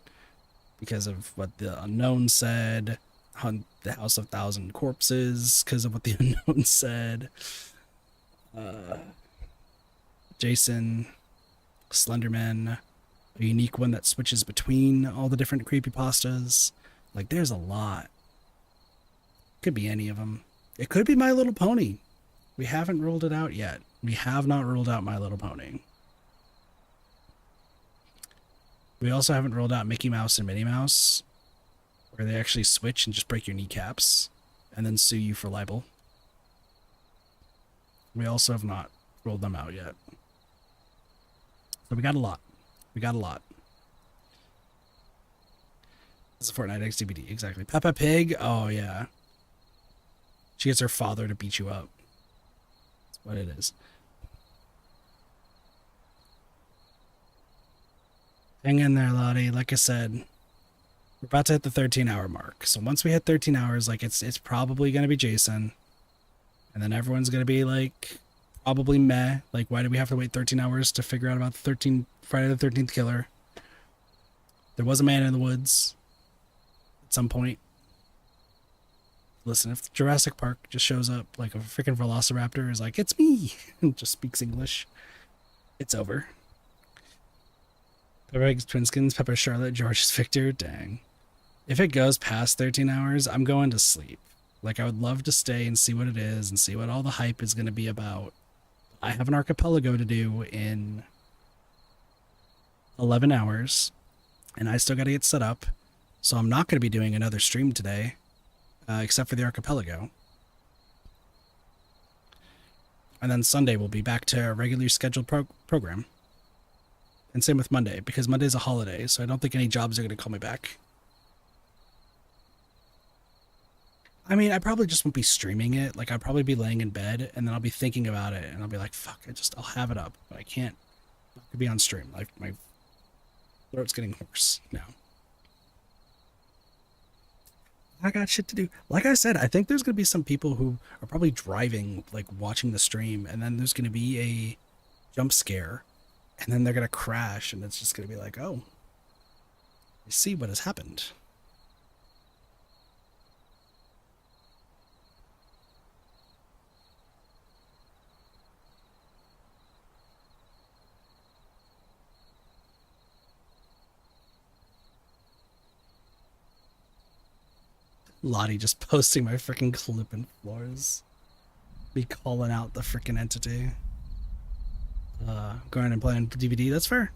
because of what the unknown said. Hunt the House of Thousand Corpses, because of what the unknown said. Jason, Slenderman, a unique one that switches between all the different creepypastas. Like, there's a lot. Could be any of them. It could be My Little Pony. We haven't ruled it out yet. We have not ruled out My Little Pony. We also haven't ruled out Mickey Mouse and Minnie Mouse, where they actually switch and just break your kneecaps and then sue you for libel. We also have not ruled them out yet. So we got a lot. We got a lot. This is Fortnite X DBD, exactly. Peppa Pig, oh yeah. She gets her father to beat you up. That's what it is. Hang in there, Lottie. Like I said, we're about to hit the 13-hour mark. So once we hit 13 hours, like it's probably gonna be Jason. And then everyone's gonna be like probably meh. Like, why do we have to wait 13 hours to figure out about the Friday the 13th killer? There was a man in the woods at some point. Listen, if Jurassic Park just shows up like a freaking velociraptor is like, it's me, and just speaks English, it's over. Pepper Pig's Twinskins, Pepper Charlotte, George's Victor, dang. If it goes past 13 hours, I'm going to sleep. Like, I would love to stay and see what it is and see what all the hype is going to be about. I have an archipelago to do in 11 hours, and I still got to get set up, so I'm not going to be doing another stream today, except for the archipelago. And then Sunday we'll be back to a regularly scheduled program. And same with Monday, because Monday's a holiday, so I don't think any jobs are going to call me back. I mean, I probably just won't be streaming it. Like, I'll probably be laying in bed, and then I'll be thinking about it, and I'll be like, fuck, I'll have it up, but I can't. I could be on stream. Like, my throat's getting hoarse now. I got shit to do. Like I said, I think there's going to be some people who are probably driving, like, watching the stream, and then there's going to be a jump scare, and then they're going to crash, and it's just going to be like, oh, I see what has happened. Lottie just posting my freaking clip in floors. Be calling out the freaking entity. Going and playing DBD, that's fair.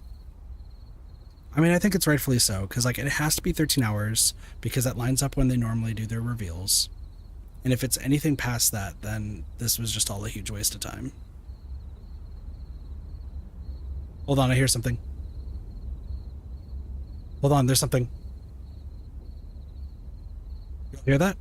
I mean, I think it's rightfully so, because like it has to be 13 hours, because that lines up when they normally do their reveals. And if it's anything past that, then this was just all a huge waste of time. Hold on, I hear something. Hold on, there's something. You hear that?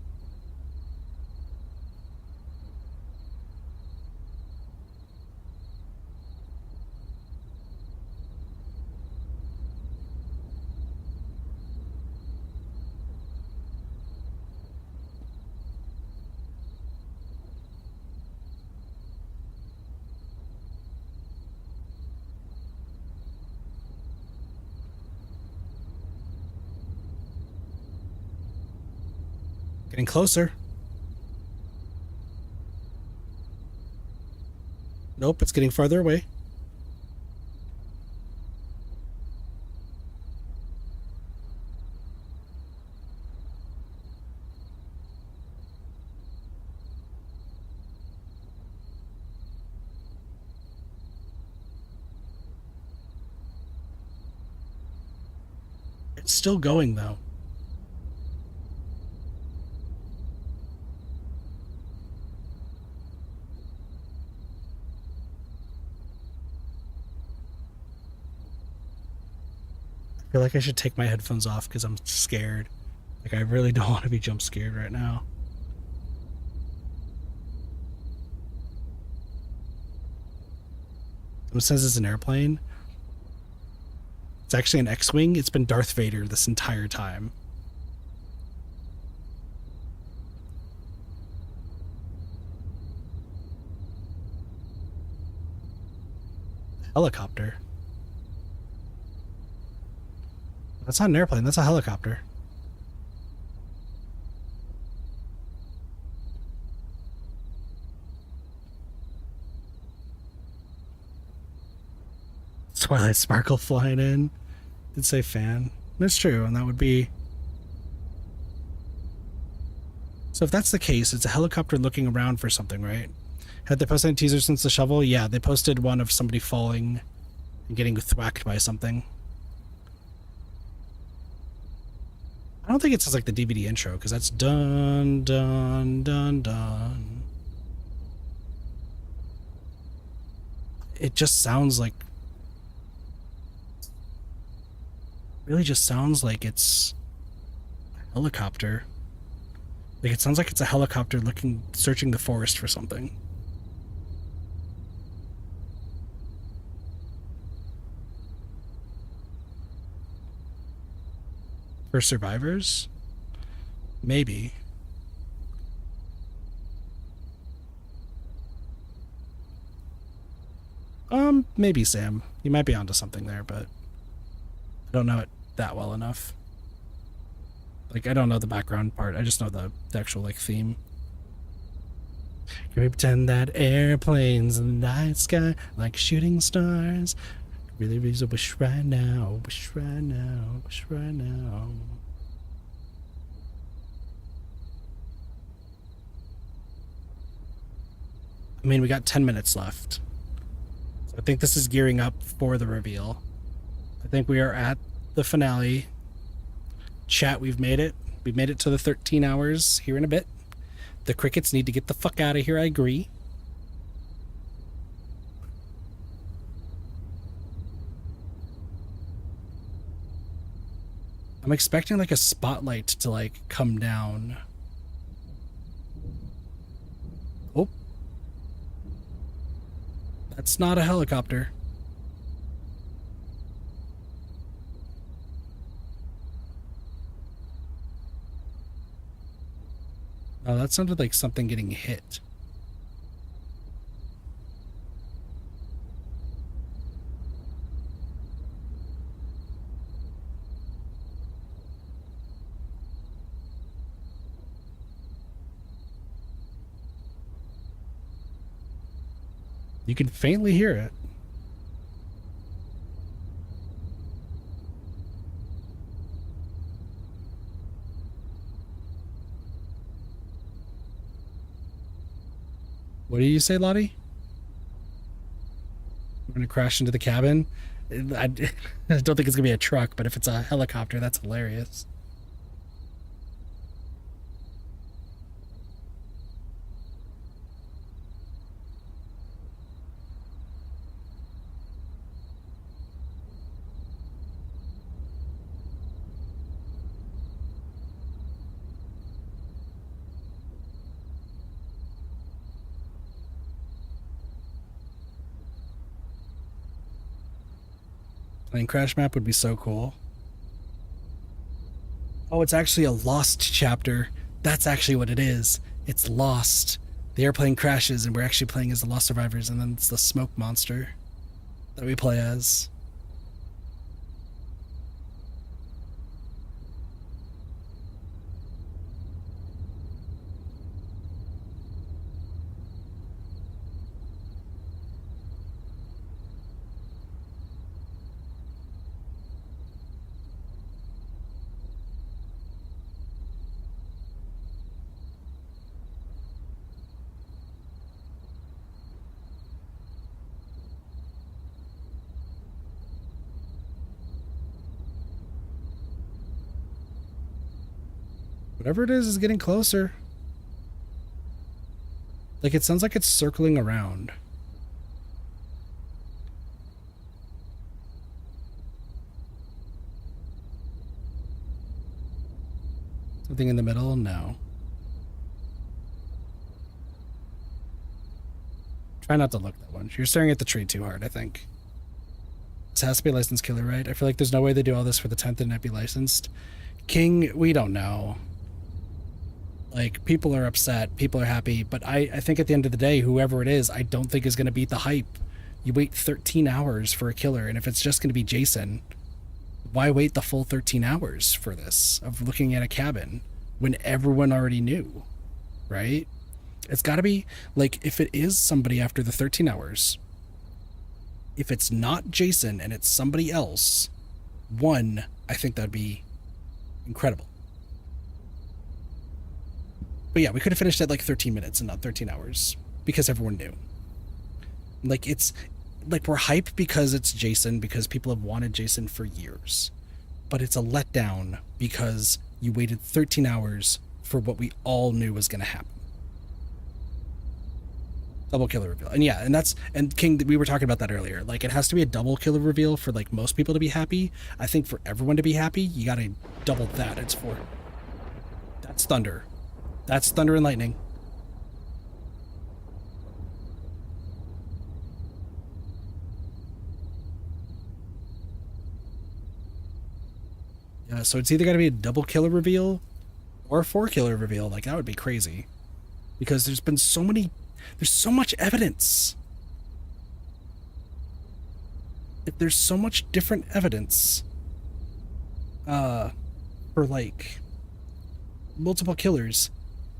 Getting closer. Nope, it's getting farther away. It's still going though. I feel like I should take my headphones off because I'm scared. Like, I really don't want to be jump scared right now. Someone says it's an airplane. It's actually an X-Wing. It's been Darth Vader this entire time. Helicopter. That's not an airplane, that's a helicopter. Twilight Sparkle flying in. Did say fan. That's true, and that would be... So if that's the case, it's a helicopter looking around for something, right? Had they posted a teaser since the shovel? Yeah, they posted one of somebody falling and getting thwacked by something. I don't think it says like the DBD intro, because that's dun dun dun dun. It just sounds like... really just sounds like it's a helicopter. Like, it sounds like it's a helicopter searching the forest for something. For survivors? Maybe. Maybe, Sam. You might be onto something there, but I don't know it that well enough. Like, I don't know the background part. I just know the actual, like, theme. Can we pretend that airplanes in the night sky like shooting stars? Really raise a wish right now, wish right now, wish right now. I mean, we got 10 minutes left. So I think this is gearing up for the reveal. I think we are at the finale. Chat, we've made it. We've made it to the 13 hours here in a bit. The crickets need to get the fuck out of here, I agree. I'm expecting like a spotlight to like come down. Oh. That's not a helicopter. Oh, that sounded like something getting hit. You can faintly hear it. What do you say, Lottie? We're gonna crash into the cabin? I don't think it's gonna be a truck, but if it's a helicopter, that's hilarious. Plane crash map would be so cool. Oh, it's actually a Lost chapter. That's actually what it is. It's Lost. The airplane crashes and we're actually playing as the Lost survivors, and then it's the smoke monster that we play as. Whatever it is getting closer. Like, it sounds like it's circling around. Something in the middle? No. Try not to look at that one. You're staring at the tree too hard, I think. This has to be a licensed killer, right? I feel like there's no way they do all this for the 10th and not be licensed. King, we don't know. Like, people are upset, people are happy, but I think at the end of the day, whoever it is, I don't think is going to beat the hype. You wait 13 hours for a killer, and if it's just going to be Jason, why wait the full 13 hours for this, of looking at a cabin, when everyone already knew, right? It's got to be, like, if it is somebody after the 13 hours, if it's not Jason and it's somebody else, one, I think that'd be incredible. But yeah, we could have finished at like 13 minutes and not 13 hours because everyone knew. Like, it's like we're hyped because it's Jason, because people have wanted Jason for years. But it's a letdown because you waited 13 hours for what we all knew was going to happen. Double killer reveal. And yeah, and King, we were talking about that earlier. Like, it has to be a double killer reveal for like most people to be happy. I think for everyone to be happy, you got to double that. It's for, that's thunder. That's thunder and lightning. Yeah, so it's either got to be a double killer reveal or a 4 killer reveal. Like, that would be crazy. Because there's been so many, there's so much evidence. If there's so much different evidence for like multiple killers,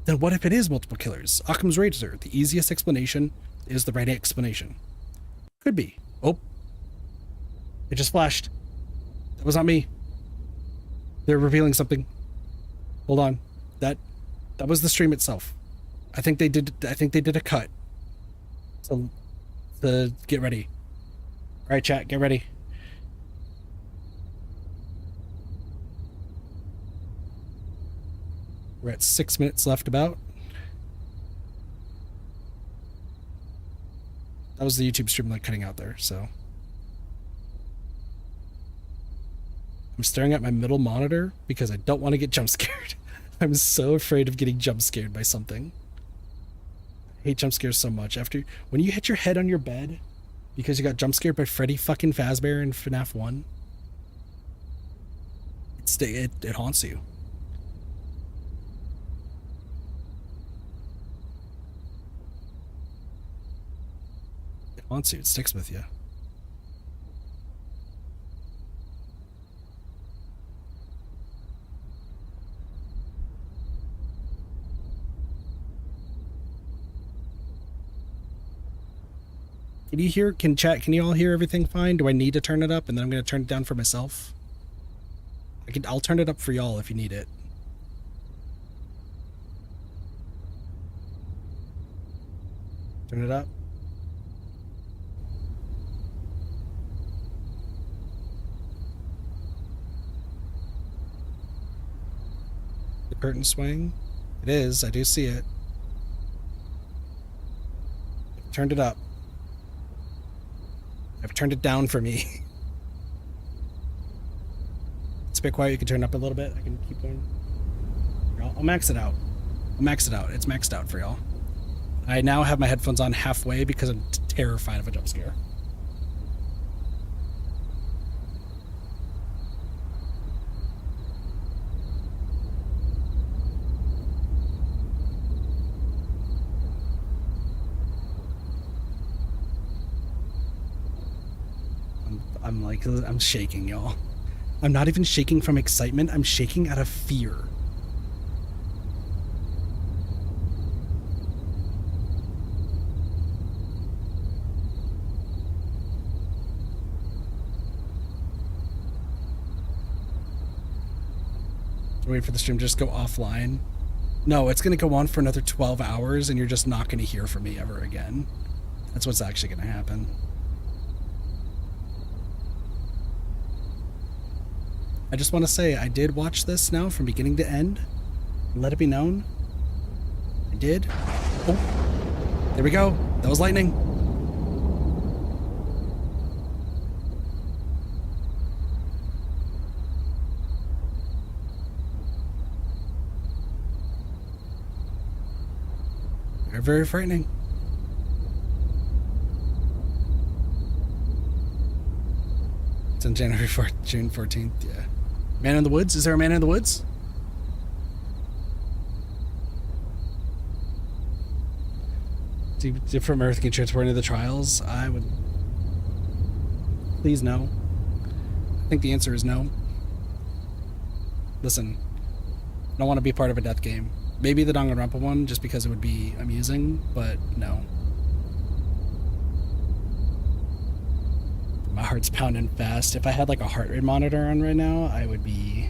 then what if it is multiple killers? Occam's razor, the easiest explanation is the right explanation. Could be. Oh, it just flashed. That was not me. They're revealing something. Hold on. That was the stream itself. I think they did a cut. So get ready. All right, chat, get ready. We're at 6 minutes left about. That was the YouTube stream like cutting out there, so. I'm staring at my middle monitor because I don't want to get jump scared. I'm so afraid of getting jump scared by something. I hate jump scares so much. When you hit your head on your bed because you got jump scared by Freddy fucking Fazbear in FNAF 1, it haunts you. It haunts you. It sticks with you. Can you hear, can you all hear everything fine? Do I need to turn it up and then I'm going to turn it down for myself? I'll turn it up for y'all if you need it. Turn it up. The curtain swing? It is, I do see it. I've turned it up. I've turned it down for me. It's a bit quiet. You can turn it up a little bit. I can keep going. I'll max it out. I'll max it out. It's maxed out for y'all. I now have my headphones on halfway because I'm terrified of a jump scare. I'm shaking, y'all. I'm not even shaking from excitement. I'm shaking out of fear. Wait for the stream to just go offline. No, it's going to go on for another 12 hours and you're just not going to hear from me ever again. That's what's actually going to happen. I just want to say I did watch this now from beginning to end. Let it be known. I did. Oh, there we go. That was lightning. Very, very frightening. It's on June 14th, yeah. Man in the Woods? Is there a Man in the Woods? From Earth can transport into the trials? I would... Please no. I think the answer is no. Listen, I don't want to be part of a death game. Maybe the Danganronpa one, just because it would be amusing, but no. My heart's pounding fast. If I had like a heart rate monitor on right now, it'd be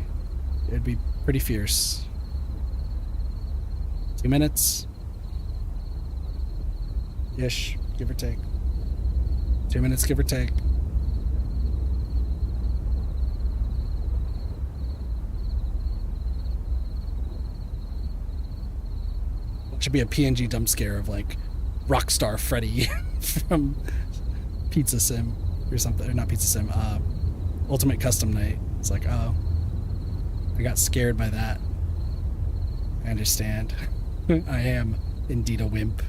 pretty fierce. 2 minutes. Ish, give or take. 2 minutes, give or take. It should be a PNG jump scare of like Rockstar Freddy from Pizza Sim or something, or not Pizza Sim, Ultimate Custom Night. It's like, oh, I got scared by that. I understand. I am indeed a wimp.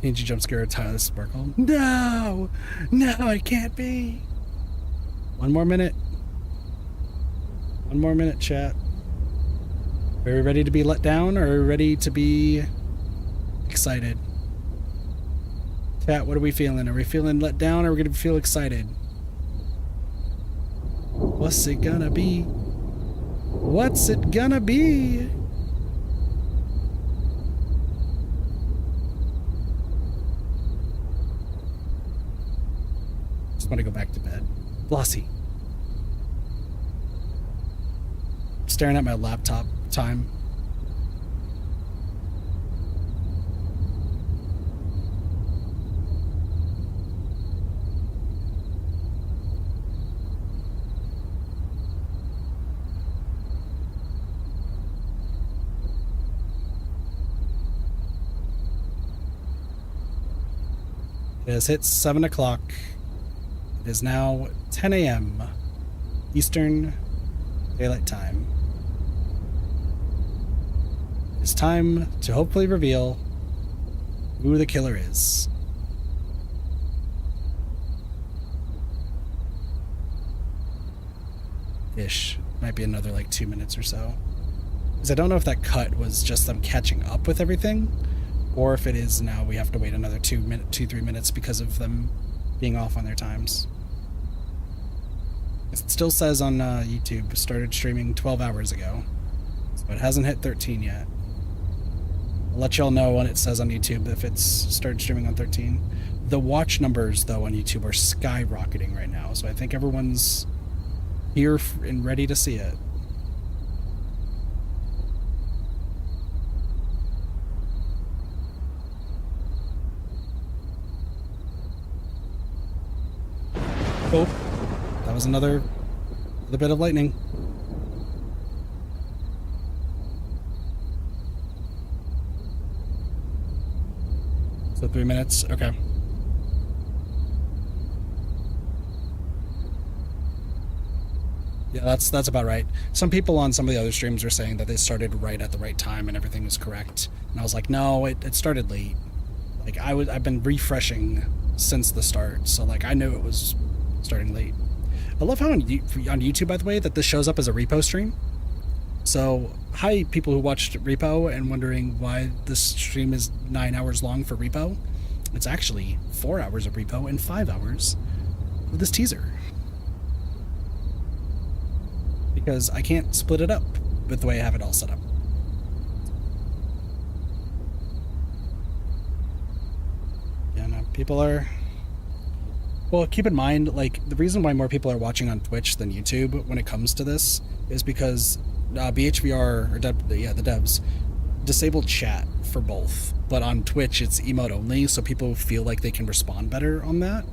PNG jump scare of Tyler Sparkle. No! No, it can't be! 1 more minute. 1 more minute, chat. Are we ready to be let down, or are we ready to be excited? Chat, what are we feeling? Are we feeling let down, or are we going to feel excited? What's it gonna be? What's it gonna be? Just want to go back to bed. Blossy. Staring at my laptop time. It has hit 7 o'clock. It is now 10 a.m. Eastern Daylight Time. It's time to hopefully reveal who the killer is. Ish. Might be another like 2 minutes or so. Because I don't know if that cut was just them catching up with everything, or if it is now we have to wait another 3 minutes because of them being off on their times. It still says on YouTube, started streaming 12 hours ago. So it hasn't hit 13 yet. I'll let y'all know when it says on YouTube if it's started streaming on 13. The watch numbers, though, on YouTube are skyrocketing right now. So I think everyone's here and ready to see it. Oh, that was another bit of lightning. So 3 minutes, okay. Yeah, that's about right. Some people on some of the other streams are saying that they started right at the right time and everything was correct. And I was like, no, it started late. Like I've been refreshing since the start, so like I knew it was starting late. I love how on YouTube, by the way, that this shows up as a repo stream. So, hi people who watched repo and wondering why this stream is 9 hours long for repo. It's actually 4 hours of repo and 5 hours of this teaser. Because I can't split it up with the way I have it all set up. Yeah, no, people are... Well, keep in mind, like, the reason why more people are watching on Twitch than YouTube when it comes to this is because BHVR, or the devs, disabled chat for both. But on Twitch, it's emote only, so people feel like they can respond better on that.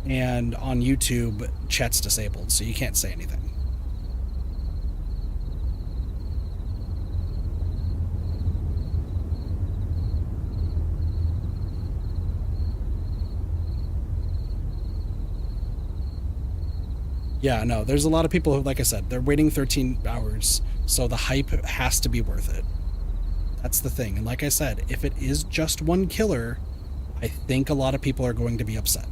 And on YouTube, chat's disabled, so you can't say anything. Yeah, no, there's a lot of people who, like I said, they're waiting 13 hours, so the hype has to be worth it. That's the thing. And like I said, if it is just one killer, I think a lot of people are going to be upset.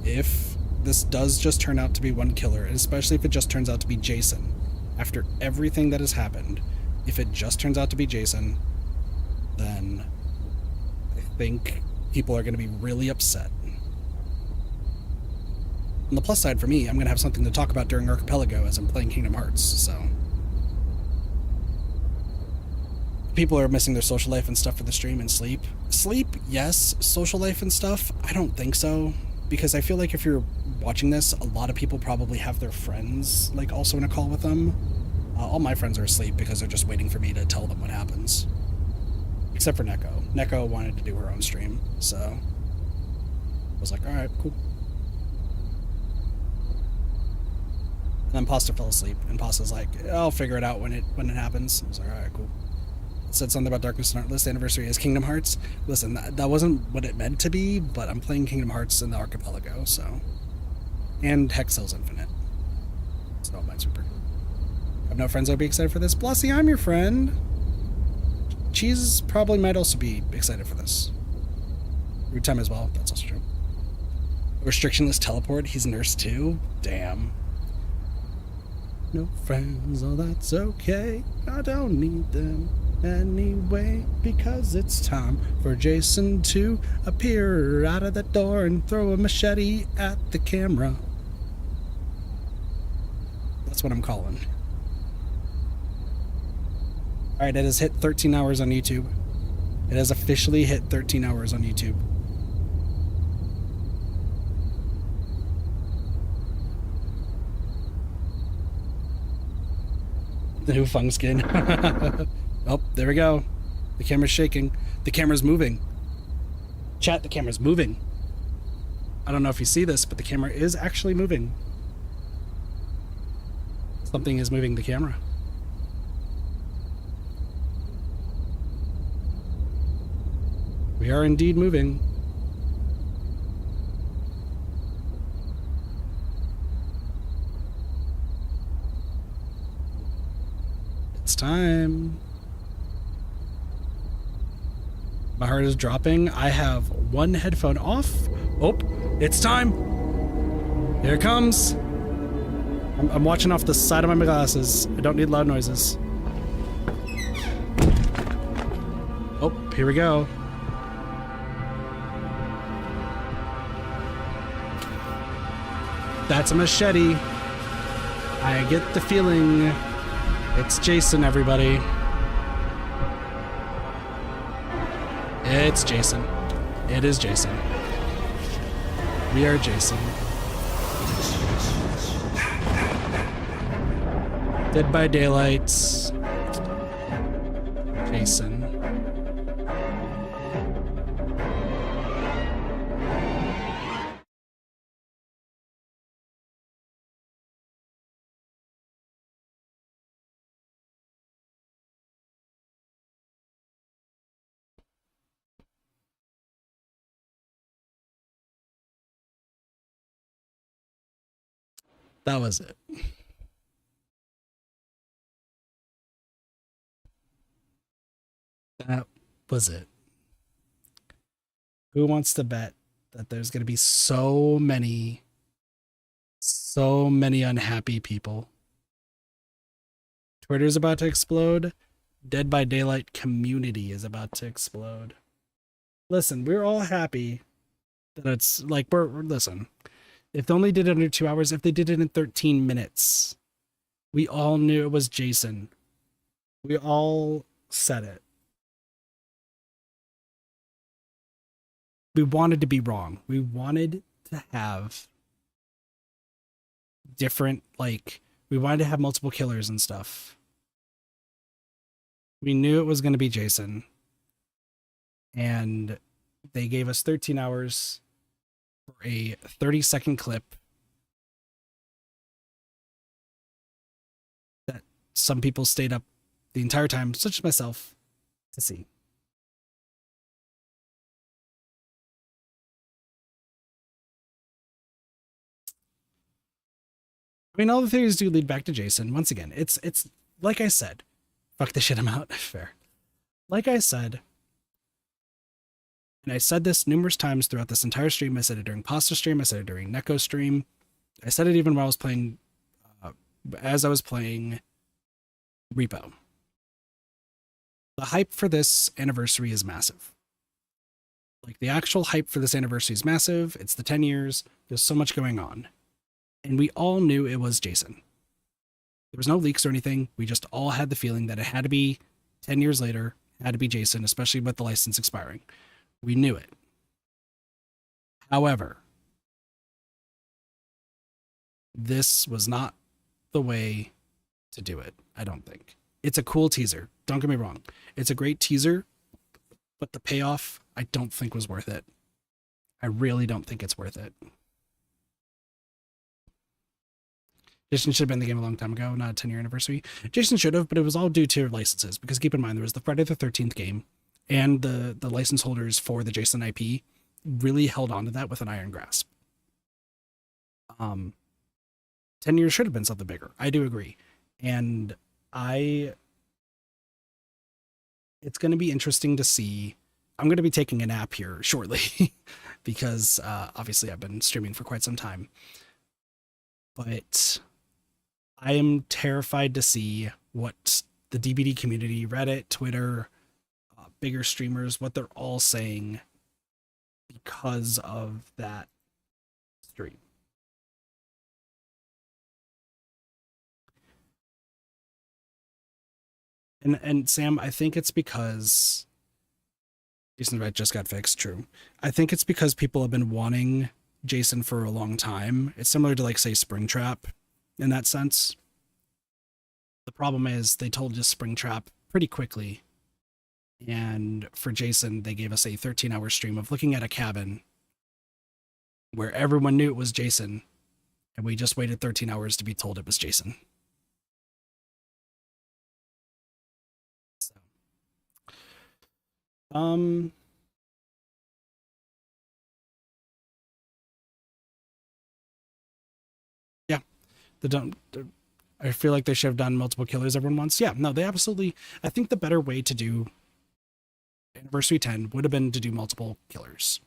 If this does just turn out to be one killer, and especially if it just turns out to be Jason, after everything that has happened, if it just turns out to be Jason, then I think people are going to be really upset. On the plus side for me, I'm going to have something to talk about during Archipelago as I'm playing Kingdom Hearts, so. People are missing their social life and stuff for the stream and sleep. Sleep, yes. Social life and stuff, I don't think so. Because I feel like if you're watching this, a lot of people probably have their friends, like, also in a call with them. All my friends are asleep because they're just waiting for me to tell them what happens. Except for Neko. Neko wanted to do her own stream, so I was like, alright, cool. And then Pasta fell asleep, and Pasta's like, I'll figure it out when it happens. I was like, alright, cool. It said something about Darkness and Heartless Anniversary is Kingdom Hearts. Listen, that wasn't what it meant to be, but I'm playing Kingdom Hearts in the Archipelago, so. And Hex Hills Infinite. So don't mind Super. I have no friends that would be excited for this. Blossy, I'm your friend. Cheese probably might also be excited for this. Root Time as well, that's also true. Restrictionless teleport, he's nurse too? Damn. No friends, oh that's okay. I don't need them anyway, because it's time for Jason to appear out of the door and throw a machete at the camera. That's what I'm calling. Alright, it has hit 13 hours on YouTube. It has officially hit 13 hours on YouTube. The new Fung skin. Oh, there we go. The camera's shaking. The camera's moving. Chat, the camera's moving. I don't know if you see this, but the camera is actually moving. Something is moving the camera. We are indeed moving. It's time. My heart is dropping. I have one headphone off. Oh, it's time. Here it comes. I'm watching off the side of my glasses. I don't need loud noises. Oh, here we go. That's a machete. I get the feeling it's Jason, everybody. It's Jason. It is Jason. We are Jason. Dead by Daylight. Jason. That was it. That was it. Who wants to bet that there's going to be so many unhappy people? Twitter's about to explode. Dead by Daylight community is about to explode. Listen, we're all happy that it's like, listen, if they only did it under 2 hours, if they did it in 13 minutes, we all knew it was Jason. We all said it. We wanted to be wrong. We wanted to have different, like, we wanted to have multiple killers and stuff. We knew it was going to be Jason. And they gave us 13 hours for a 30-second clip that some people stayed up the entire time, such as myself, to see. I mean, all the theories do lead back to Jason. Once again, it's like I said, fuck the shit I'm out. Fair. Like I said, and I said this numerous times throughout this entire stream. I said it during Pasta stream. I said it during Neko stream. I said it even while I was playing, as I was playing Repo. The hype for this anniversary is massive. Like, the actual hype for this anniversary is massive. It's the 10 years. There's so much going on. And we all knew it was Jason. There was no leaks or anything. We just all had the feeling that it had to be 10 years later, had to be Jason, especially with the license expiring. We knew it. However, this was not the way to do it, I don't think. It's a cool teaser. Don't get me wrong. It's a great teaser, but the payoff, I don't think was worth it. I really don't think it's worth it. Jason should have been in the game a long time ago, not a 10-year anniversary. Jason should have, but it was all due to licenses, because keep in mind, there was the Friday the 13th game, and the license holders for the Jason IP really held on to that with an iron grasp. 10 years should have been something bigger. I do agree. And it's going to be interesting to see. I'm going to be taking a nap here shortly because obviously I've been streaming for quite some time. But I am terrified to see what the DBD community, Reddit, Twitter, bigger streamers, what they're all saying because of that stream. And Sam, I think it's because Jason Red just got fixed, true. I think it's because people have been wanting Jason for a long time. It's similar to, like, say, Springtrap in that sense. The problem is they told us Springtrap pretty quickly. And for Jason, they gave us a 13-hour stream of looking at a cabin where everyone knew it was Jason. And we just waited 13 hours to be told it was Jason. So, yeah, I feel like they should have done multiple killers everyone wants. Yeah, no, they absolutely. I think the better way to do Anniversary 10 would have been to do multiple killers,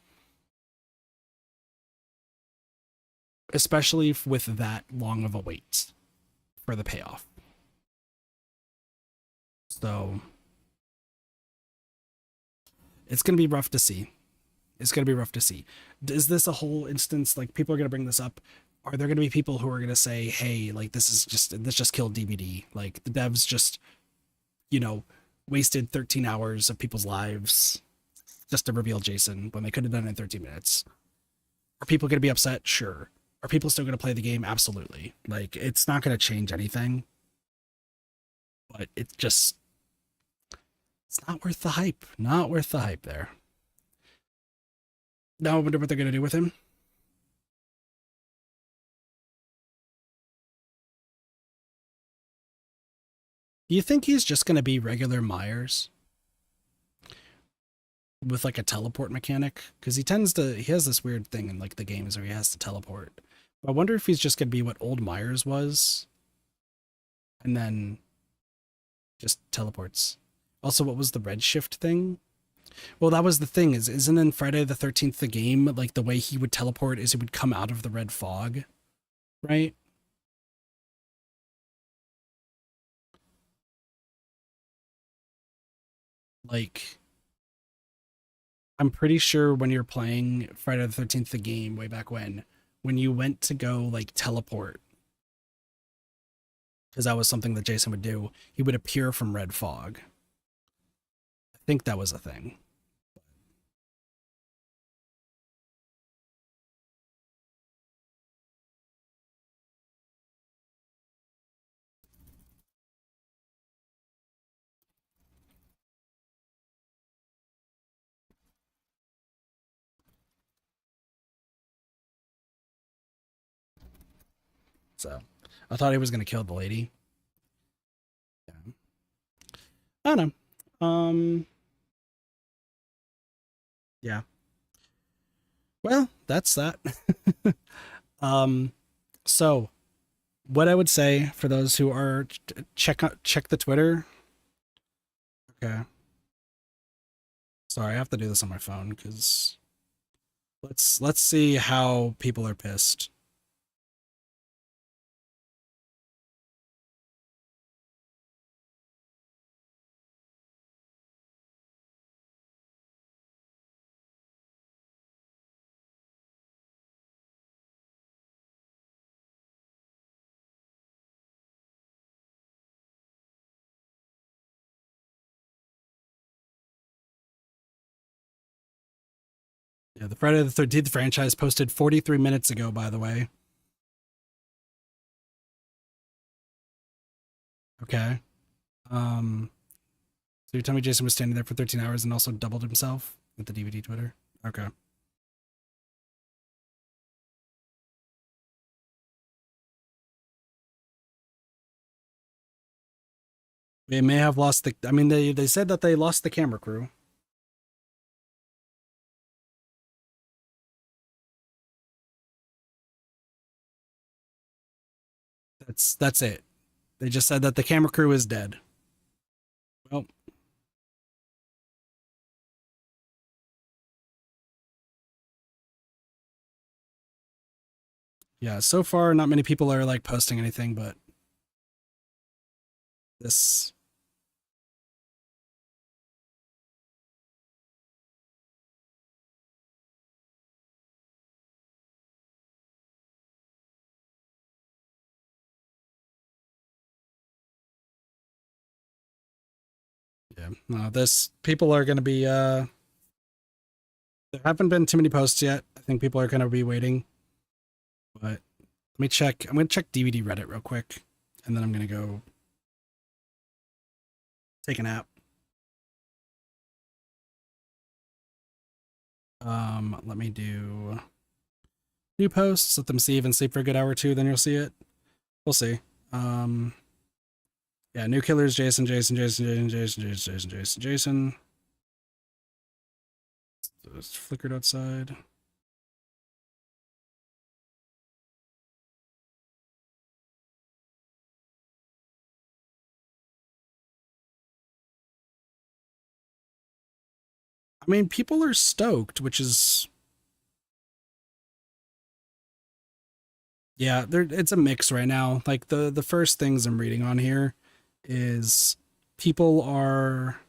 especially with that long of a wait for the payoff. So it's going to be rough to see. It's going to be rough to see. Is this a whole instance, like, people are going to bring this up? Are there going to be people who are going to say, hey, like, this just killed DBD? Like, the devs just, wasted 13 hours of people's lives just to reveal Jason when they could have done it in 13 minutes. Are people going to be upset? Sure. Are people still going to play the game? Absolutely. Like, it's not going to change anything. But it's not worth the hype. Not worth the hype there. Now I wonder what they're going to do with him. Do you think he's just going to be regular Myers with, like, a teleport mechanic? Because he has this weird thing in, like, the games where he has to teleport. But I wonder if he's just going to be what old Myers was and then just teleports. Also, what was the redshift thing? Well, that was the thing, isn't in Friday the 13th the game, like, the way he would teleport is he would come out of the red fog, right? Like, I'm pretty sure when you're playing Friday the 13th the game way back when you went to go, like, teleport, because that was something that Jason would do, he would appear from red fog. I think that was a thing. So I thought he was going to kill the lady. Yeah. I don't know. Yeah. Well, that's that. So what I would say for those who are check the Twitter. Okay. Sorry, I have to do this on my phone because let's see how people are pissed. Yeah, the Friday the 13th franchise posted 43 minutes ago, by the way. Okay. So you tell me Jason was standing there for 13 hours and also doubled himself with the DBD Twitter? Okay. They may have lost the. I mean, they said that they lost the camera crew. That's it. They just said that the camera crew is dead. Well, yeah. So far, not many people are like posting anything, but this. Yeah. No, this people are going to be. There haven't been too many posts yet. I think people are going to be waiting. But let me check. I'm going to check DVD Reddit real quick, and then I'm going to go take a nap. Let me do new posts. Let them see, even sleep for a good hour or two. Then you'll see it. We'll see. Yeah, new killers. Jason. It's flickered outside. I mean, people are stoked, which is yeah. It's a mix right now. Like the first things I'm reading on here is people are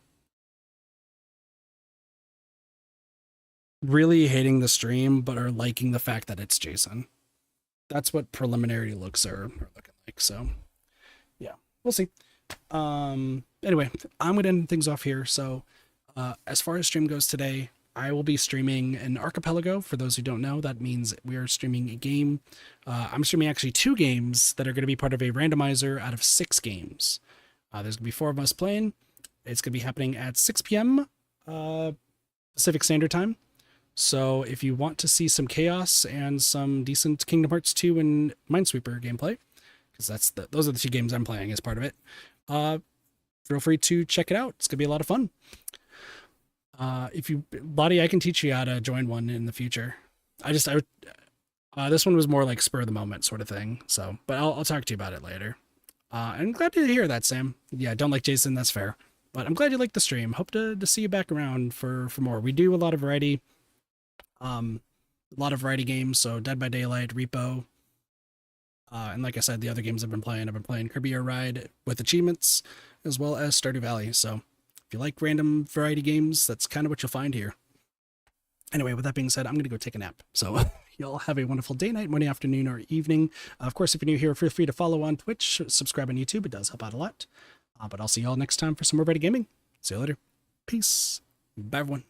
really hating the stream, but are liking the fact that it's Jason. That's what preliminary looks are looking like. So yeah, we'll see. Anyway, I'm gonna end things off here. So as far as stream goes today, I will be streaming an archipelago. For those who don't know, that means we are streaming a game. I'm streaming actually 2 games that are going to be part of a randomizer out of 6 games. There's going to be 4 of us playing. It's going to be happening at 6 p.m. Pacific Standard Time. So if you want to see some chaos and some decent Kingdom Hearts 2 and Minesweeper gameplay, because those are the 2 games I'm playing as part of it, feel free to check it out. It's going to be a lot of fun. If you, Lottie, I can teach you how to join one in the future. This one was more like spur of the moment sort of thing. So, but I'll talk to you about it later. I'm glad to hear that, Sam. Yeah, don't like Jason. That's fair. But I'm glad you liked the stream. Hope to see you back around for more. We do a lot of variety. A lot of variety games. So Dead by Daylight, Repo. And like I said, the other games I've been playing Kirby Air Ride with achievements, as well as Stardew Valley. So if you like random variety games, that's kind of what you'll find here. Anyway, with that being said, I'm going to go take a nap. So y'all have a wonderful day, night, morning, afternoon, or evening. Of course, if you're new here, feel free to follow on Twitch, subscribe on YouTube. It does help out a lot. But I'll see y'all next time for some more variety gaming. See you later. Peace. Bye, everyone.